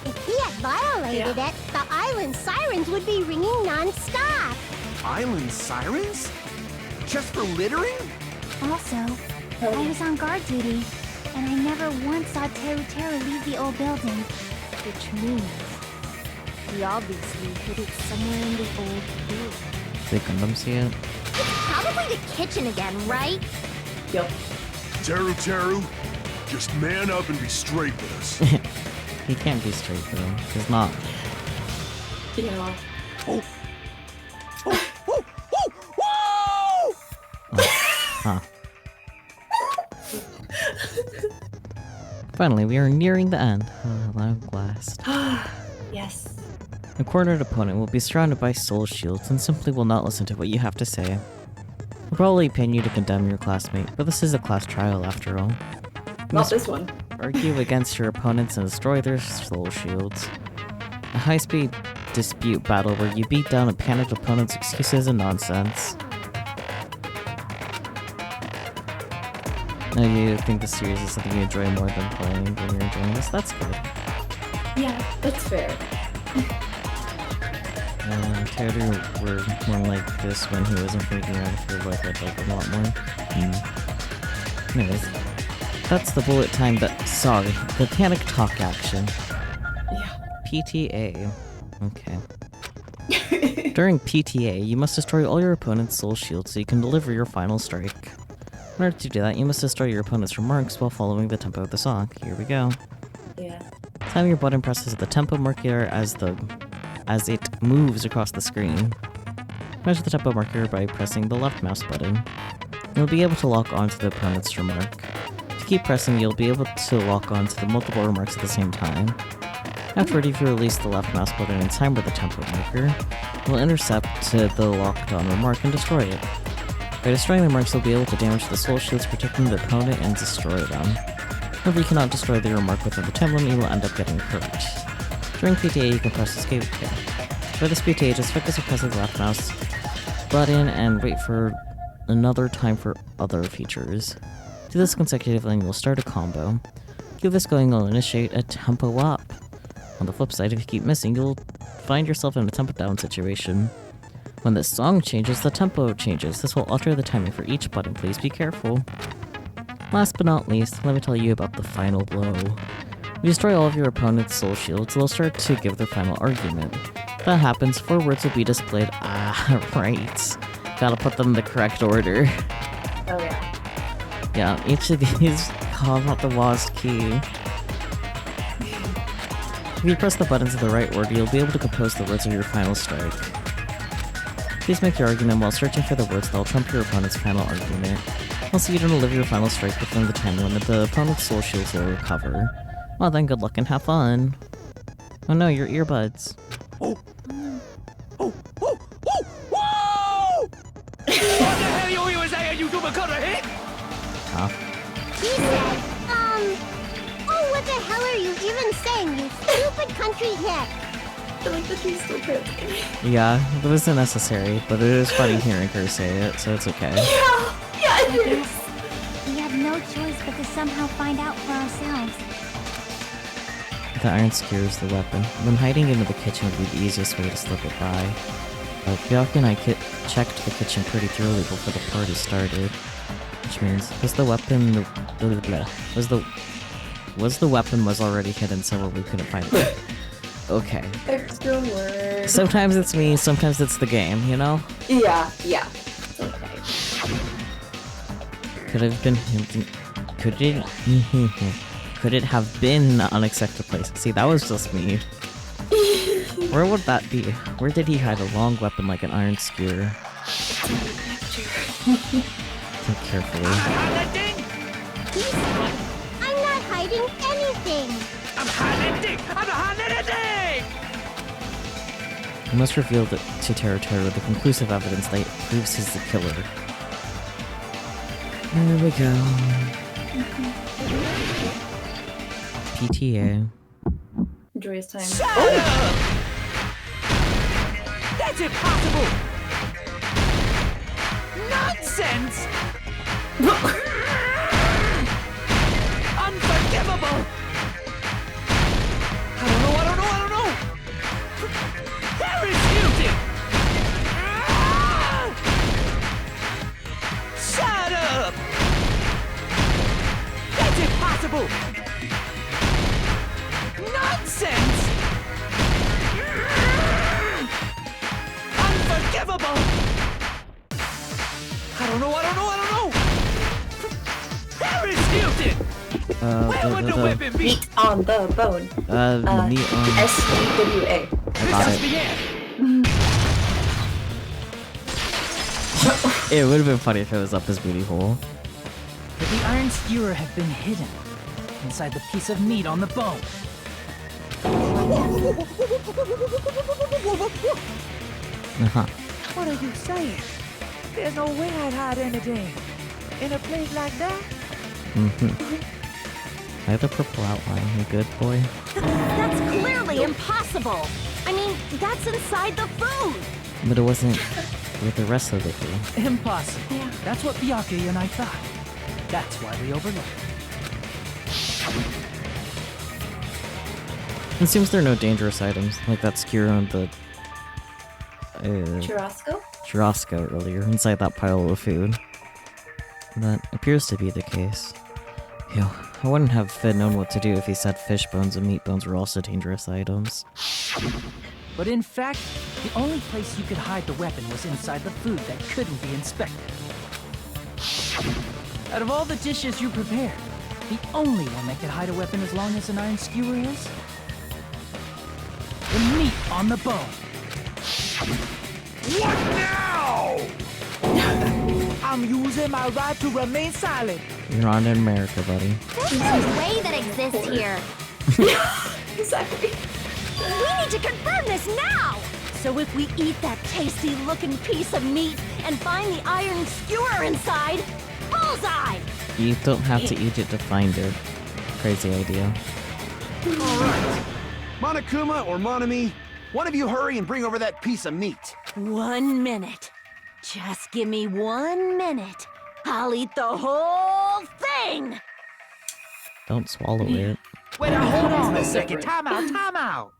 If he violated it, the island sirens would be ringing non-stop. Island sirens? Just for littering? Also, I was on guard duty, and I never once saw Teru Teru leave the old building. Which means he obviously hid it somewhere in the old building. They Gundam see it? Probably the kitchen again, right? Yep. Teru, just man up and be straight with us. He can't be straight though. He's not. Yeah. Oh. Huh. Finally, we are nearing the end. Oh, long last. Yes. A cornered opponent will be surrounded by soul shields and simply will not listen to what you have to say. They'll probably pin you to condemn your classmate, but this is a class trial after all. Not this one. Argue against your opponents and destroy their soul shields. A high-speed dispute battle where you beat down a panicked opponent's excuses and nonsense. Now you think the series is something you enjoy more than playing when you're enjoying this? That's good. Yeah, that's fair. Teru were more like this when he wasn't freaking out. I feel like I'd like a lot more. Anyways, that's the bullet time the panic talk action. Yeah. PTA. Okay. During PTA, you must destroy all your opponent's soul shields so you can deliver your final strike. In order to do that, you must destroy your opponent's remarks while following the tempo of the song. Here we go. Yeah. Time your button presses the tempo marker as it moves across the screen. Measure the tempo marker by pressing the left mouse button. You'll be able to lock onto the opponent's remark. If you keep pressing, you'll be able to lock onto the multiple remarks at the same time. Afterward, if you release the left mouse button in time with the tempo marker, it will intercept the locked-on remark and destroy it. By destroying the remarks, you'll be able to damage the soul shields protecting the opponent and destroy them. However, you cannot destroy the remark within the time limit, you will end up getting hurt. During PTA, you can press escape. For this PTA, just focus on pressing the left mouse button and wait for another time for other features. Do this consecutively and you'll start a combo. Keep this going, you'll initiate a tempo up. On the flip side, if you keep missing, you'll find yourself in a tempo down situation. When the song changes, the tempo changes. This will alter the timing for each button, please be careful. Last but not least, let me tell you about the final blow. If you destroy all of your opponent's soul shields, they'll start to give their final argument. If that happens, 4 words will be displayed. Ah, right. Gotta put them in the correct order. Oh yeah. Yeah, each of these call out the Vods key. If you press the buttons in the right order, you'll be able to compose the words of your final strike. Please make your argument while searching for the words that will trump your opponent's final argument. Also, you don't deliver your final strike within the time limit, the opponent's soul shields will recover. Well then, good luck and have fun. Oh no, your earbuds. Oh! Oh! Oh! Oh! Whoa! What the hell you was saying, you double cutter hit? Huh? He said, oh, what the hell are you even saying, you stupid country hick? I like that she's still good. Yeah, it wasn't necessary, but it is funny hearing her say it, so it's okay. Yeah, it is. We have no choice but to somehow find out for ourselves. The iron skewer is the weapon. When hiding into the kitchen would be the easiest way to slip it by. But Byakuya and I checked the kitchen pretty thoroughly before the party started. Which means, was the weapon was already hidden somewhere we couldn't find it. Okay. Extra word. Sometimes it's me, sometimes it's the game, you know? Yeah. It's okay. Could it have been an unexpected place? See, that was just me. Where would that be? Where did he hide a long weapon like an iron skewer? Think carefully. I'm not hiding anything. I'm hiding anything! You must reveal to Teru Teru the conclusive evidence that proves he's the killer. There we go. PTA. Joyous time. Shut up! That's impossible! Nonsense! Unforgivable! I don't know! tofu! Nonsense! Unforgivable! I don't know! Paris Hilton! Where would the whipping be? Meat on the bone. Meat on... SEWA. I got it. It would have been funny if it was up his booty hole. Could the iron skewer have been hidden inside the piece of meat on the bone? What are you saying? There's no way I'd hide anything in a place like that. I have the purple outline. You good, boy? That's clearly impossible. I mean, that's inside the food. But it wasn't with the rest of the food. Impossible. Yeah. That's what Byakuya and I thought. That's why we overlooked. It seems there are no dangerous items, like that skewer on the... Churrasco earlier, inside that pile of food. That appears to be the case. Ew, I wouldn't have known what to do if he said fish bones and meat bones were also dangerous items. But in fact, the only place you could hide the weapon was inside the food that couldn't be inspected. Out of all the dishes you prepared, the only one that could hide a weapon as long as an iron skewer is... the meat on the bone. What now? I'm using my right to remain silent. You're not in America, buddy. There's no way that exists here. Exactly. We need to confirm this now! So if we eat that tasty-looking piece of meat and find the iron skewer inside, bullseye! You don't have to eat it to find it. Crazy idea. Alright. Monokuma or Monami, one of you hurry and bring over that piece of meat. 1 minute. Just give me 1 minute. I'll eat the whole thing! Don't swallow it. Wait, hold on a second. Time out.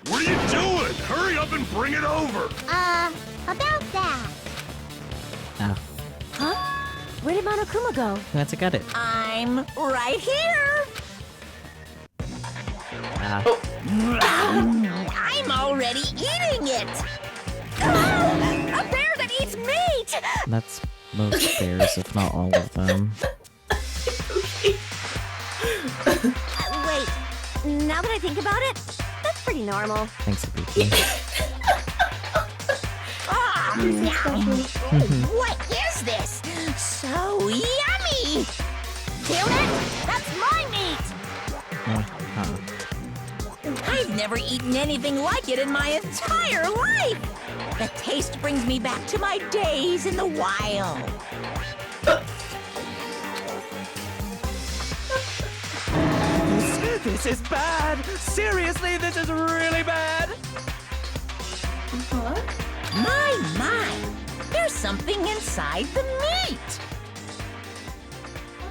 What are you doing? Hurry up and bring it over! About that. Ah, Huh? Where did Monokuma go? that's a got it. I'm right here! Ah, I'm already eating it! A bear that eats meat! that's most bears, if not all of them. Wait, now that I think about it, that's pretty normal. Thanks, Peachie. What is this? So yummy! Damn it! That's my meat! I've never eaten anything like it in my entire life! The taste brings me back to my days in the wild. This is bad! Seriously, this is really bad! My! There's something inside the meat!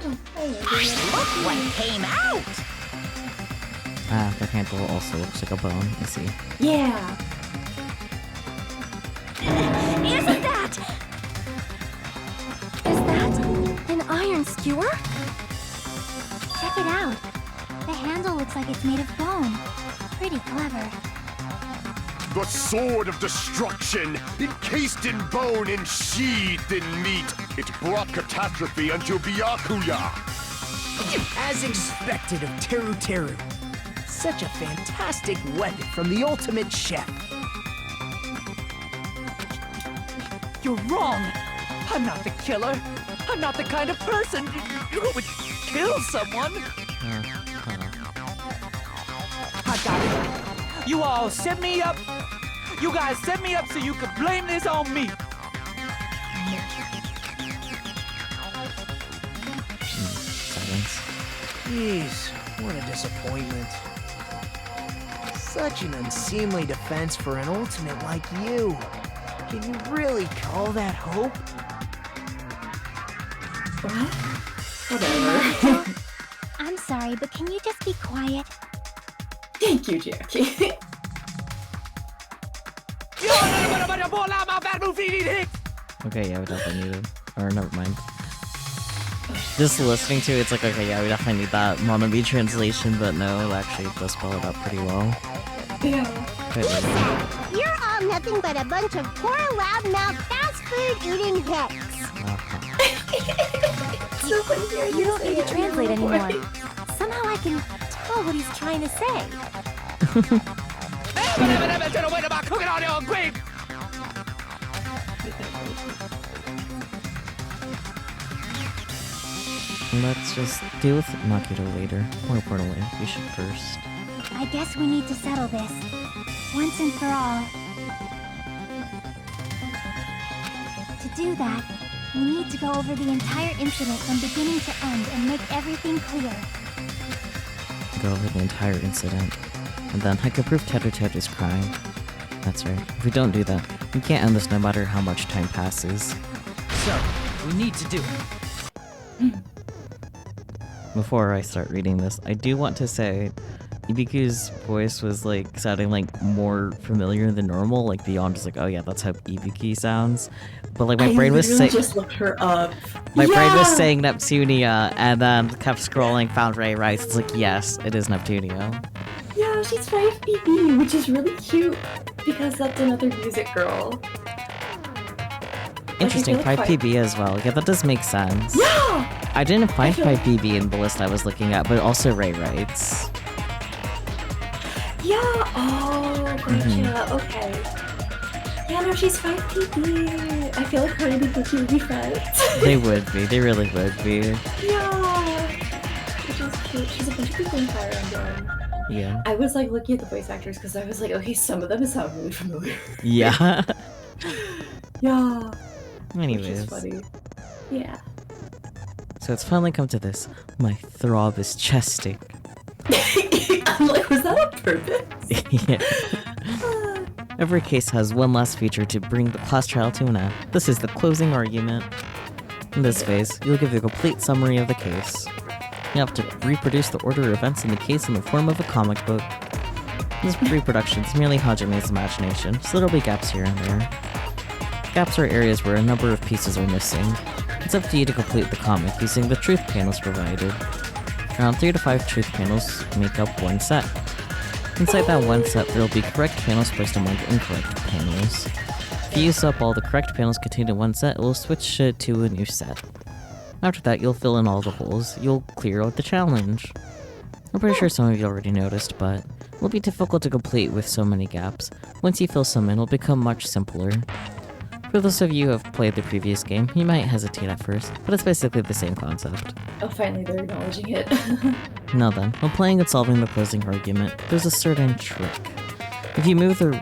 Look what came out! Ah, the handle also looks like a bone. I see. Yeah. Isn't that... Is that an iron skewer? Check it out. The handle looks like it's made of bone. Pretty clever. The sword of destruction, encased in bone and sheathed in meat. It brought catastrophe unto Byakuya. As expected of Teru Teru. Such a fantastic weapon from the ultimate chef. You're wrong! I'm not the killer! I'm not the kind of person who would kill someone! I got it! You all set me up! You guys set me up so you could blame this on me! Silence. Jeez, what a disappointment. Such an unseemly defense for an ultimate like you. Can you really call that hope? Whatever. I'm sorry, but can you just be quiet? Thank you, Jackie. Okay, yeah, we definitely needed. Or never mind. Just listening to it, it's like, okay, yeah, we definitely need that Monami translation, but no, actually, it does spell it out pretty well. Yeah. You're all nothing but a bunch of poor, loud-mouthed, fast food-eating hicks. So funny You don't need to translate anymore. Somehow I can tell what he's trying to say. Let's just deal with Makito later. More importantly, we should first. I guess we need to settle this, once and for all. To do that, we need to go over the entire incident from beginning to end and make everything clear. Go over the entire incident. And then I can prove Teru's crying. That's right. If we don't do that, we can't end this no matter how much time passes. So, we need to do it. Before I start reading this, I do want to say Ibiku's voice was like sounding like more familiar than normal, like beyond just like, oh yeah, that's how Ibuki sounds. But like my brain was saying, just looked her up. my brain was saying Neptunia, and then kept scrolling, found Ray Rice. It's like, yes, it is Neptunia. Yeah, she's 5PB, which is really cute because that's another music girl. Interesting, like 5PB as well. Yeah, that does make sense. Yeah! I didn't find 5PB in the list I was looking at, but also Ray Rights. Yeah, oh, gotcha, okay. Yeah, no, she's 5PB. I feel like her and Ibuki would be friends. They would be, they really would be. Yeah! Which is cute. She's a bunch of people in Fire Emblem. Yeah. I was like looking at the voice actors because I was like, okay, some of them sound really familiar. Yeah. Yeah. Anyways. Which is funny. Yeah. So it's finally come to this. My throb is chesting. I'm like, was that on purpose? Yeah. Every case has one last feature to bring the class trial to an end. This is the closing argument. In this phase, you'll give a complete summary of the case. You have to reproduce the order of events in the case in the form of a comic book. This reproduction is merely Hajime's imagination, so there'll be gaps here and there. Gaps are areas where a number of pieces are missing. It's up to you to complete the comic using the truth panels provided. Around 3 to 5 truth panels make up one set. Inside that one set, there will be correct panels placed among incorrect panels. If you use up all the correct panels contained in one set, it will switch it to a new set. After that, you'll fill in all the holes. You'll clear out the challenge. I'm pretty sure some of you already noticed, but it will be difficult to complete with so many gaps. Once you fill some in, it'll become much simpler. For those of you who have played the previous game, you might hesitate at first, but it's basically the same concept. Oh, finally they're acknowledging it. Now then, when playing and solving the closing argument, there's a certain trick. If you move the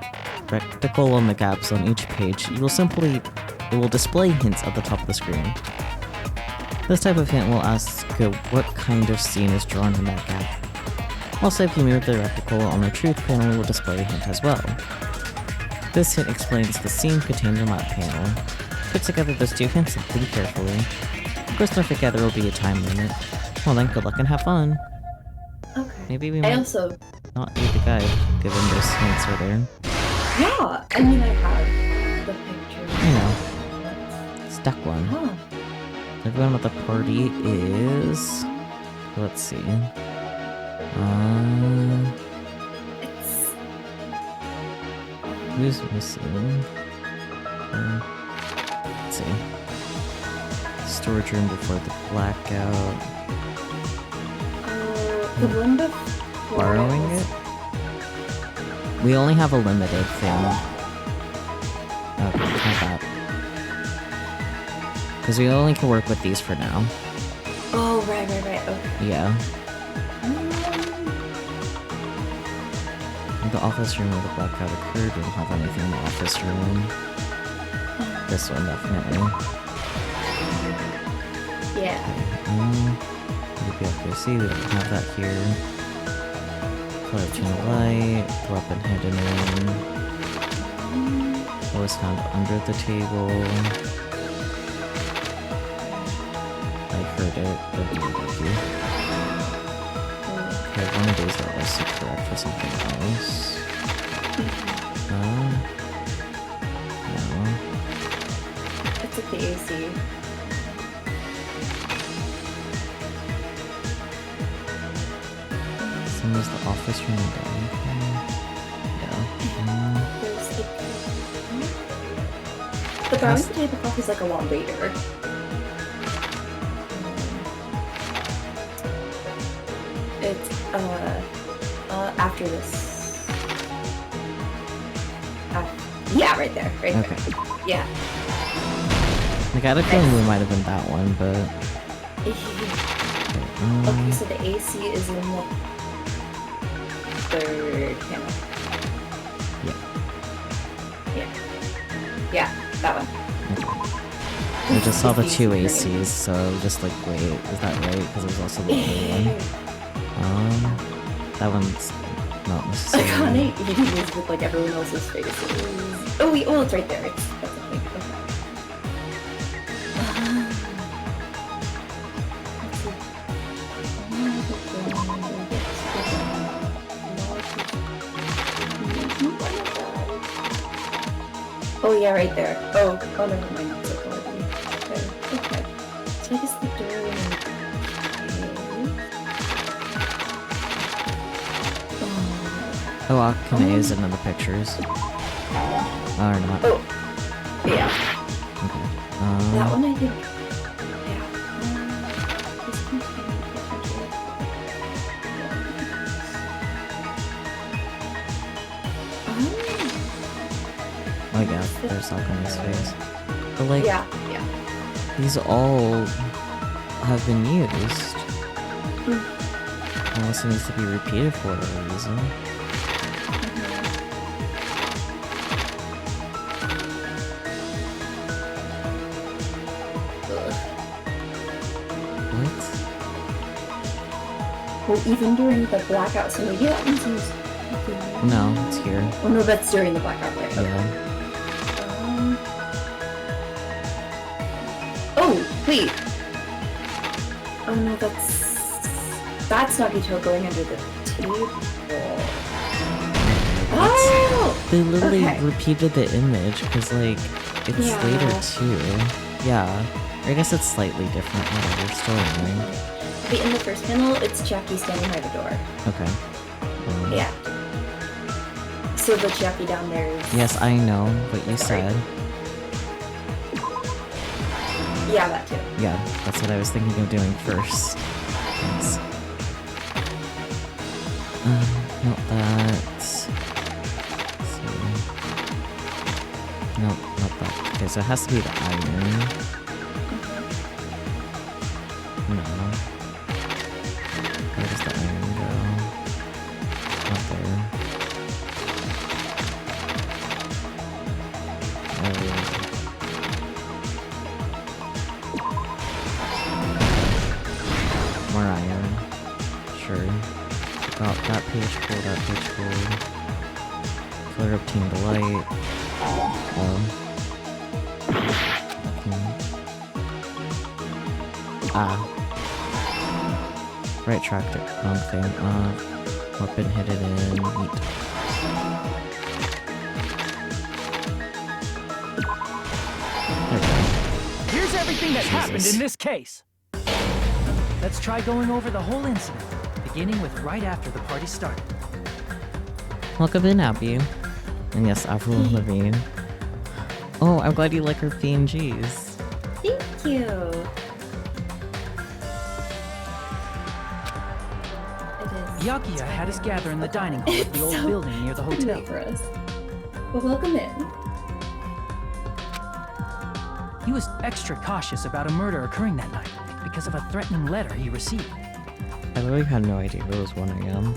rectangle on the gaps on each page, it will display hints at the top of the screen. This type of hint will ask what kind of scene is drawn in that gap. Also, if you move the rectangle on the truth panel, it will display a hint as well. This hint explains the scene contained in that panel. Put together those two hints and think carefully. Of course, don't forget there will be a time limit. Well then, good luck and have fun. Okay. Maybe we might not need the guide, given those hints are there. Yeah, I mean, I have the picture. I know. Stuck one. Huh. Everyone at the party is... Let's see. Who's missing? Let's see. Storage room before the blackout. The one before... Borrowing it? We only have a limited thing. Okay, not that. Because we only can work with these for now. Oh, right, okay. Yeah. The office room where the blackout occurred, we don't have anything in the office room. This one, definitely. Yeah. UPFC, we don't have that here. Color channel light, weapon hidden in. What was found under the table. I heard it, but we don't have you. Okay, one of these are also correct for something else. No. It's at the AC. Same as the office room and dining room. Yeah. There's the brownies and tablecloth is like a lot later. It's after this. Yeah, right there. Right Okay. there. Yeah. Like, I had a feeling we might have been that one, but... Okay, so the AC is in the third panel. Yeah. Yeah, that one. I just saw the two ACs, so just like, wait, is that right? Because there's also the other one. That one's not I necessarily... can't eat these with like everyone else's faces. Oh wait, oh, it's right there. That's the thing. Oh yeah, right there. Oh, never mind. It's like already there. Okay. So I guess the door Oh, Akane is in the pictures. Or not. Oh, yeah. Okay. That one I think. Oh yeah, there's Akane's face. But like, Yeah. these all have been used. Unless it needs to be repeated for whatever reason. What? Well, even during the blackout, so maybe that one's used. No, it's here. Oh no, that's during the blackout, right? Yeah. Oh, wait. Oh no, that's Nagito going under the table. Oh! They literally Okay. repeated the image because, like, it's Yeah. later too. Yeah. Or I guess it's slightly different. Whatever. Still annoying. Okay, in the first panel, it's Jackie standing by the door. Okay. Yeah. So the Jackie down there is... Yes, I know what you said. Yeah, that too. Yeah, that's what I was thinking of doing first. Thanks. Not that. Let's see. Nope, not that. Okay, so it has to be the iron. No. Where does the iron go? Not there. More iron. Sure. Got that page pull, that page pull. Color obtained the light. Right track to wrong thing. Weapon hidden in meat. There we go. Here's everything that happened Jesus. in this case. Let's try going over the whole incident, beginning with right after the party started. Welcome in, Abby. And yes, Avril Lavigne. Oh, I'm glad you like her PNGs. Thank you. Byakuya had us gather in the dining hall of the old building near the hotel. For us. Well, welcome in. He was extra cautious about a murder occurring that night because of a threatening letter he received. I literally had no idea it was 1 a.m.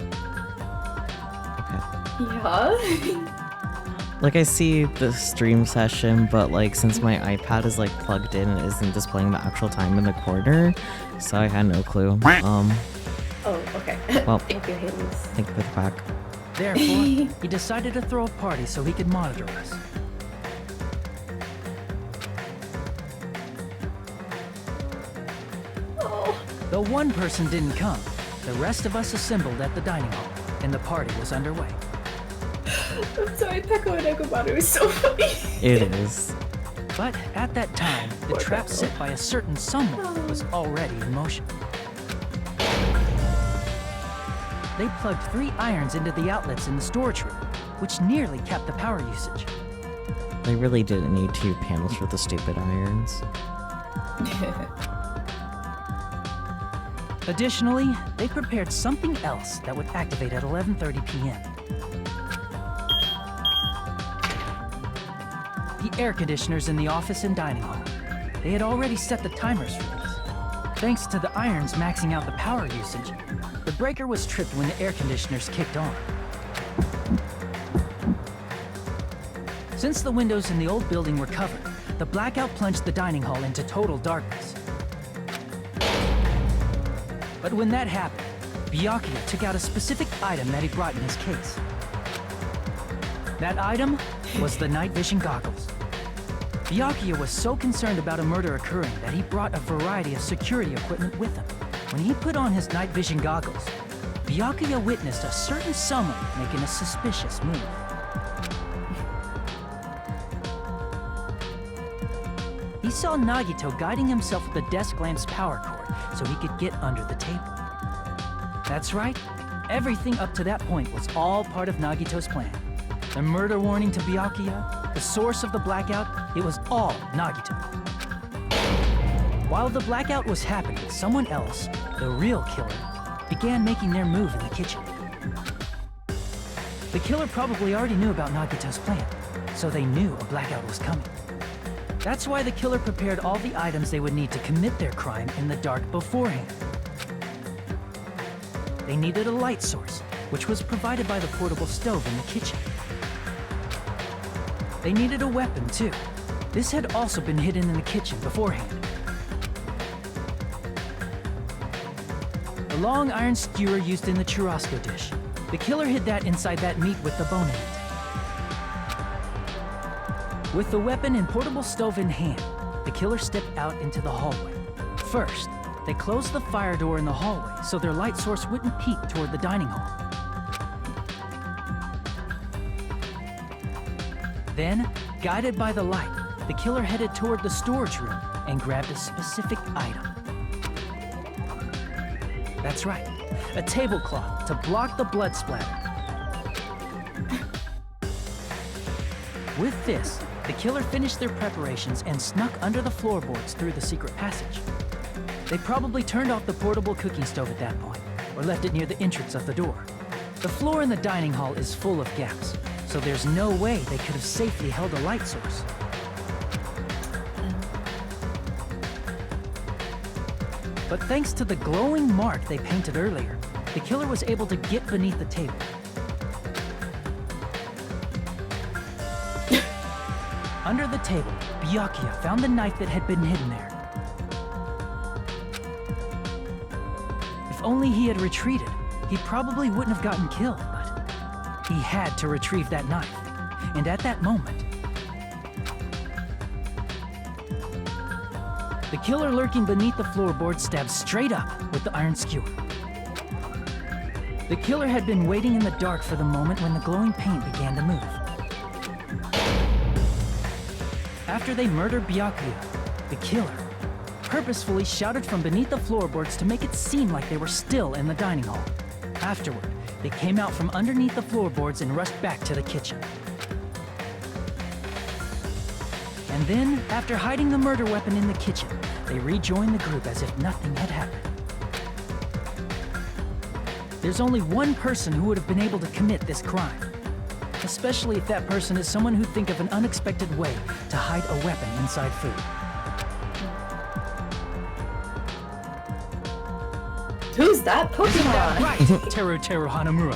Yeah. Like, I see the stream session, but like, since my iPad is like plugged in and isn't displaying the actual time in the corner, so I had no clue. Oh, okay. Well, Thank you, Hades. thank you for the pack. Therefore, he decided to throw a party so he could monitor us. Though one person didn't come, the rest of us assembled at the dining hall, and the party was underway. I'm sorry, Peko and Egomaru is so funny. It is. But at that time, the trap set by a certain someone was already in motion. they plugged 3 irons into the outlets in the storage room, which nearly capped the power usage. They really didn't need 2 panels for the stupid irons. Additionally, they prepared something else that would activate at 11:30 p.m. The air conditioners in the office and dining hall. They had already set the timers for these. Thanks to the irons maxing out the power usage, the breaker was tripped when the air conditioners kicked on. Since the windows in the old building were covered, the blackout plunged the dining hall into total darkness. But when that happened, Byakuya took out a specific item that he brought in his case. That item was the night vision goggles. Byakuya was so concerned about a murder occurring that he brought a variety of security equipment with him. When he put on his night vision goggles, Byakuya witnessed a certain someone making a suspicious move. He saw Nagito guiding himself with the desk lamp's power cord so he could get under the table. That's right, everything up to that point was all part of Nagito's plan. The murder warning to Byakuya, the source of the blackout, it was all Nagito. While the blackout was happening, someone else, the real killer, began making their move in the kitchen. The killer probably already knew about Nagito's plan, so they knew a blackout was coming. That's why the killer prepared all the items they would need to commit their crime in the dark beforehand. They needed a light source, which was provided by the portable stove in the kitchen. They needed a weapon, too. This had also been hidden in the kitchen beforehand. The long iron skewer used in the churrasco dish. The killer hid that inside that meat with the bone in it. With the weapon and portable stove in hand, the killer stepped out into the hallway. First, they closed the fire door in the hallway so their light source wouldn't peek toward the dining hall. Then, guided by the light, the killer headed toward the storage room and grabbed a specific item. That's right, a tablecloth to block the blood splatter. With this, the killer finished their preparations and snuck under the floorboards through the secret passage. They probably turned off the portable cooking stove at that point, or left it near the entrance of the door. The floor in the dining hall is full of gaps, so there's no way they could have safely held a light source. But thanks to the glowing mark they painted earlier, the killer was able to get beneath the table. Under the table, Byakuya found the knife that had been hidden there. If only he had retreated, he probably wouldn't have gotten killed, but he had to retrieve that knife. And at that moment, the killer lurking beneath the floorboard stabbed straight up with the iron skewer. The killer had been waiting in the dark for the moment when the glowing paint began to move. After they murdered Byakuya, the killer purposefully shouted from beneath the floorboards to make it seem like they were still in the dining hall. Afterward, they came out from underneath the floorboards and rushed back to the kitchen. And then, after hiding the murder weapon in the kitchen, they rejoined the group as if nothing had happened. There's only one person who would have been able to commit this crime. Especially if that person is someone who'd think of an unexpected way to hide a weapon inside food. Who's that Pokemon? That right, Teru Hanamura.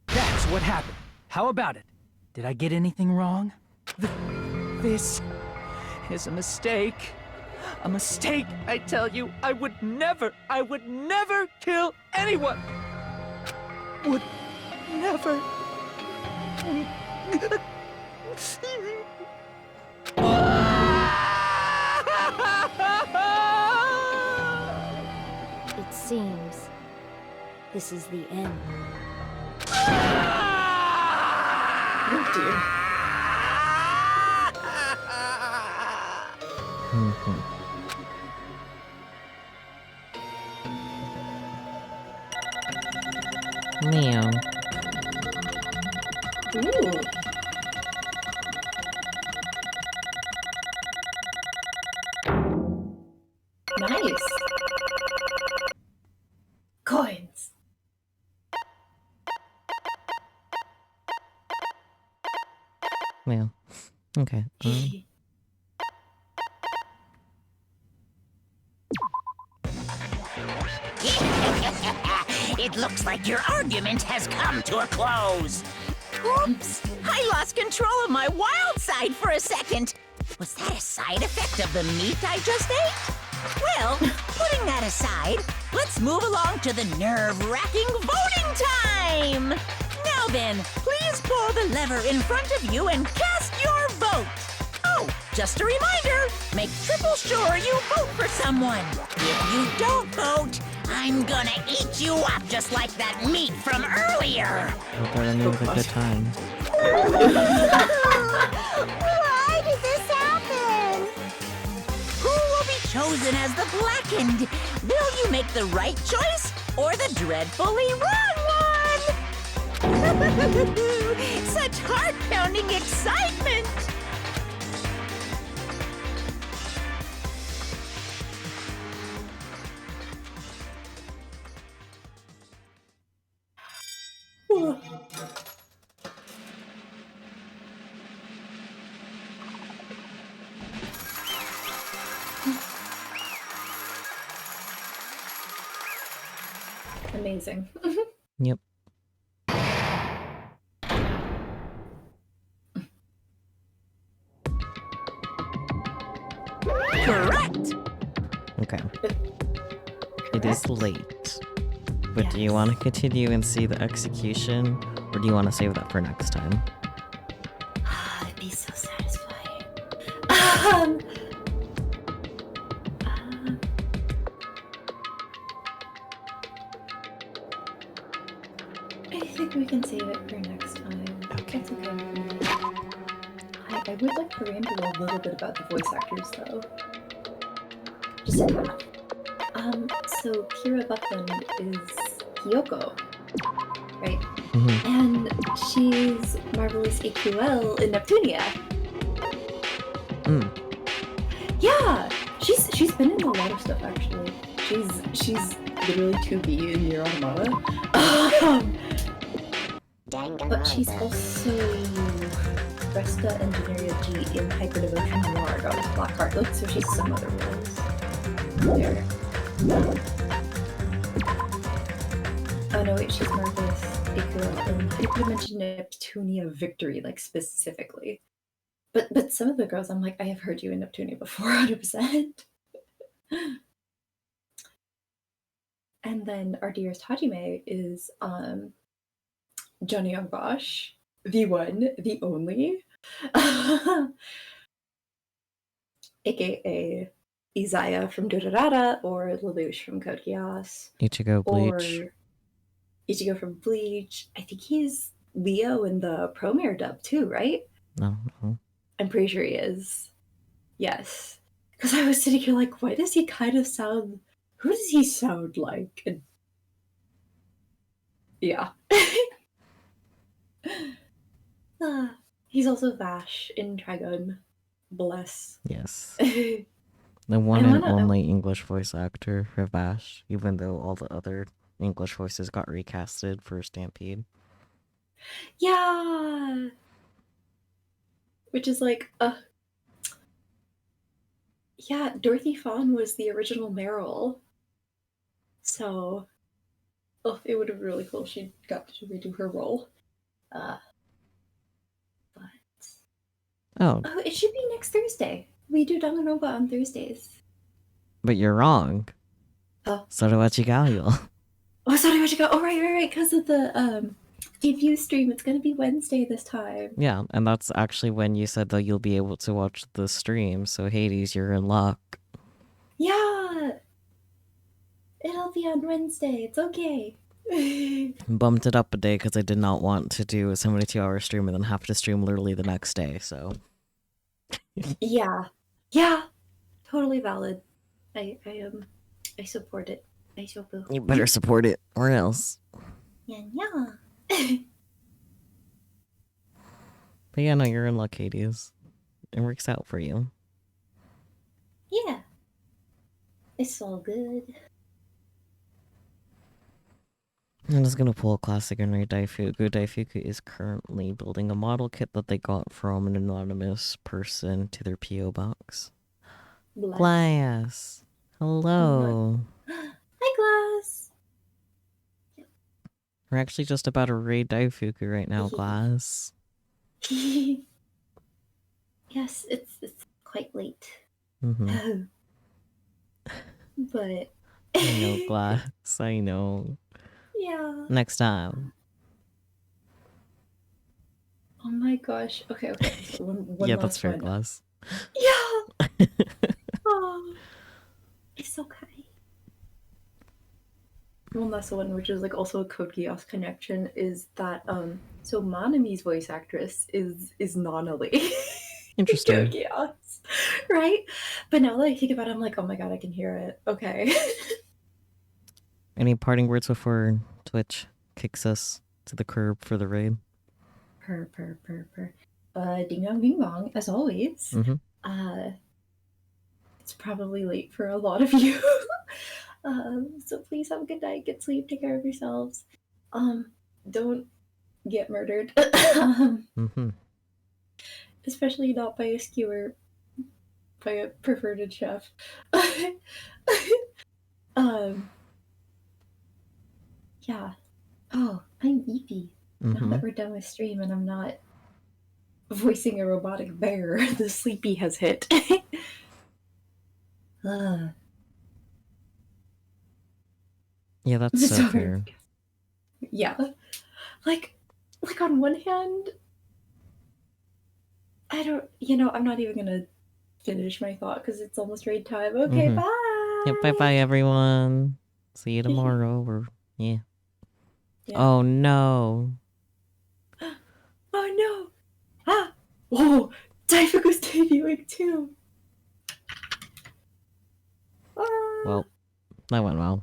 That's what happened. How about it? Did I get anything wrong? This is a mistake. A mistake, I tell you. I would never kill anyone. Would never. It seems this is the end. Oh dear. Meow. Ooh. Nice. Coins. Meow. Okay. It looks like your argument has come to a close. Oops! I lost control of my wild side for a second. Was that a side effect of the meat I just ate? Well, putting that aside, let's move along to the nerve-wracking voting time! Now then, please pull the lever in front of you and cast your vote! Oh, just a reminder, make triple sure you vote for someone. If you don't vote, I'm gonna eat you up just like that meat from earlier! Hope everyone's a good time. Why did this happen? Who will be chosen as the blackened? Will you make the right choice or the dreadfully wrong one? Such heart-pounding excitement! Amazing. Yep. Correct! Okay. It is late. But do you want to continue and see the execution? Or do you want to save that for next time? It'd be so satisfying. I think we can save it for next time. Okay. It's okay with me. I would like to ramble a little bit about the voice actors, though. Just a tad. So Kira Buckland is Kyoko, right? And she's Marvelous AQL in Neptunia. Yeah, she's been in a lot of stuff actually. She's literally 2B in Nier Automata. But she's also Resta Engineer G in Hyper Devotion Noir, Goddess Blackheart. Like, so she's some other roles there. Oh no, wait, she's Marvelous AQL in Hyperdimension Neptunia Victory, like specifically. But some of the girls, I'm like, I have heard you in Neptunia before, 100%. And then our dearest Hajime is Johnny Young Bosch, the one, the only, aka Izaya from Durarara, or Lelouch from Code Geass, Ichigo Bleach. or Ichigo from Bleach. I think he's Leo in the Promare dub too, right? No. I'm pretty sure he is. Yes. Because I was sitting here like, why does he kind of sound... Who does he sound like? And... yeah. He's also Vash in Trigun. Bless. Yes. The one and only English voice actor for Vash, even though all the other English voices got recasted for Stampede. Yeah! Which is like, yeah, Dorothy Fawn was the original Meryl. So, it would have been really cool if she got to redo her role. Oh, it should be next Thursday. We do Danganronpa on Thursdays. but you're wrong. Oh. Sorowachigayo. Oh, sorry, where'd you go? Oh, right. Because of the debut stream, it's gonna be Wednesday this time. Yeah, and that's actually when you said that you'll be able to watch the stream, so Hades, you're in luck. Yeah! It'll be on Wednesday, it's okay. Bumped it up a day because I did not want to do a 72-hour stream and then have to stream literally the next day, so... Yeah, totally valid. I support it. I so boo. You better support it, or else. Yeah. But yeah, no, you're in luck, Hades. It works out for you. Yeah. It's all good. I'm just gonna pull a classic and read Daifuku. Daifuku is currently building a model kit that they got from an anonymous person to their P.O. box. Glass. Hello. Hi, Glass. We're actually just about to raid Daifuku right now, Glass. Yes, it's quite late. Mm-hmm. But I know, Glass. I know. yeah. Next time. Oh my gosh. Okay. So one Yeah, last that's fair, one. Glass. Yeah. Oh, it's okay. One last one, which is like also a Code Geass connection, is that so Manami's voice actress is Nanali. Interesting. Code Geass, right? But now that I think about it, I'm like, oh my god, I can hear it. Okay. Any parting words before Twitch kicks us to the curb for the raid? Purr. Ding dong ding dong, as always. Mm-hmm. It's probably late for a lot of you. So please have a good night, get sleep, take care of yourselves. Don't get murdered. Mm-hmm. Especially not by a skewer, by a perverted chef. Yeah. Oh, I'm Evie. Now that we're done with stream and I'm not voicing a robotic bear, the sleepy has hit. Yeah, that's so fair. Yeah. Like on one hand, I don't, I'm not even gonna finish my thought because it's almost raid time. Okay, bye! Yep, bye-bye, everyone. See you tomorrow, or, yeah. Oh, no. Oh, no! Ah! Whoa! Daifuku's debuting, too! Well, that went well.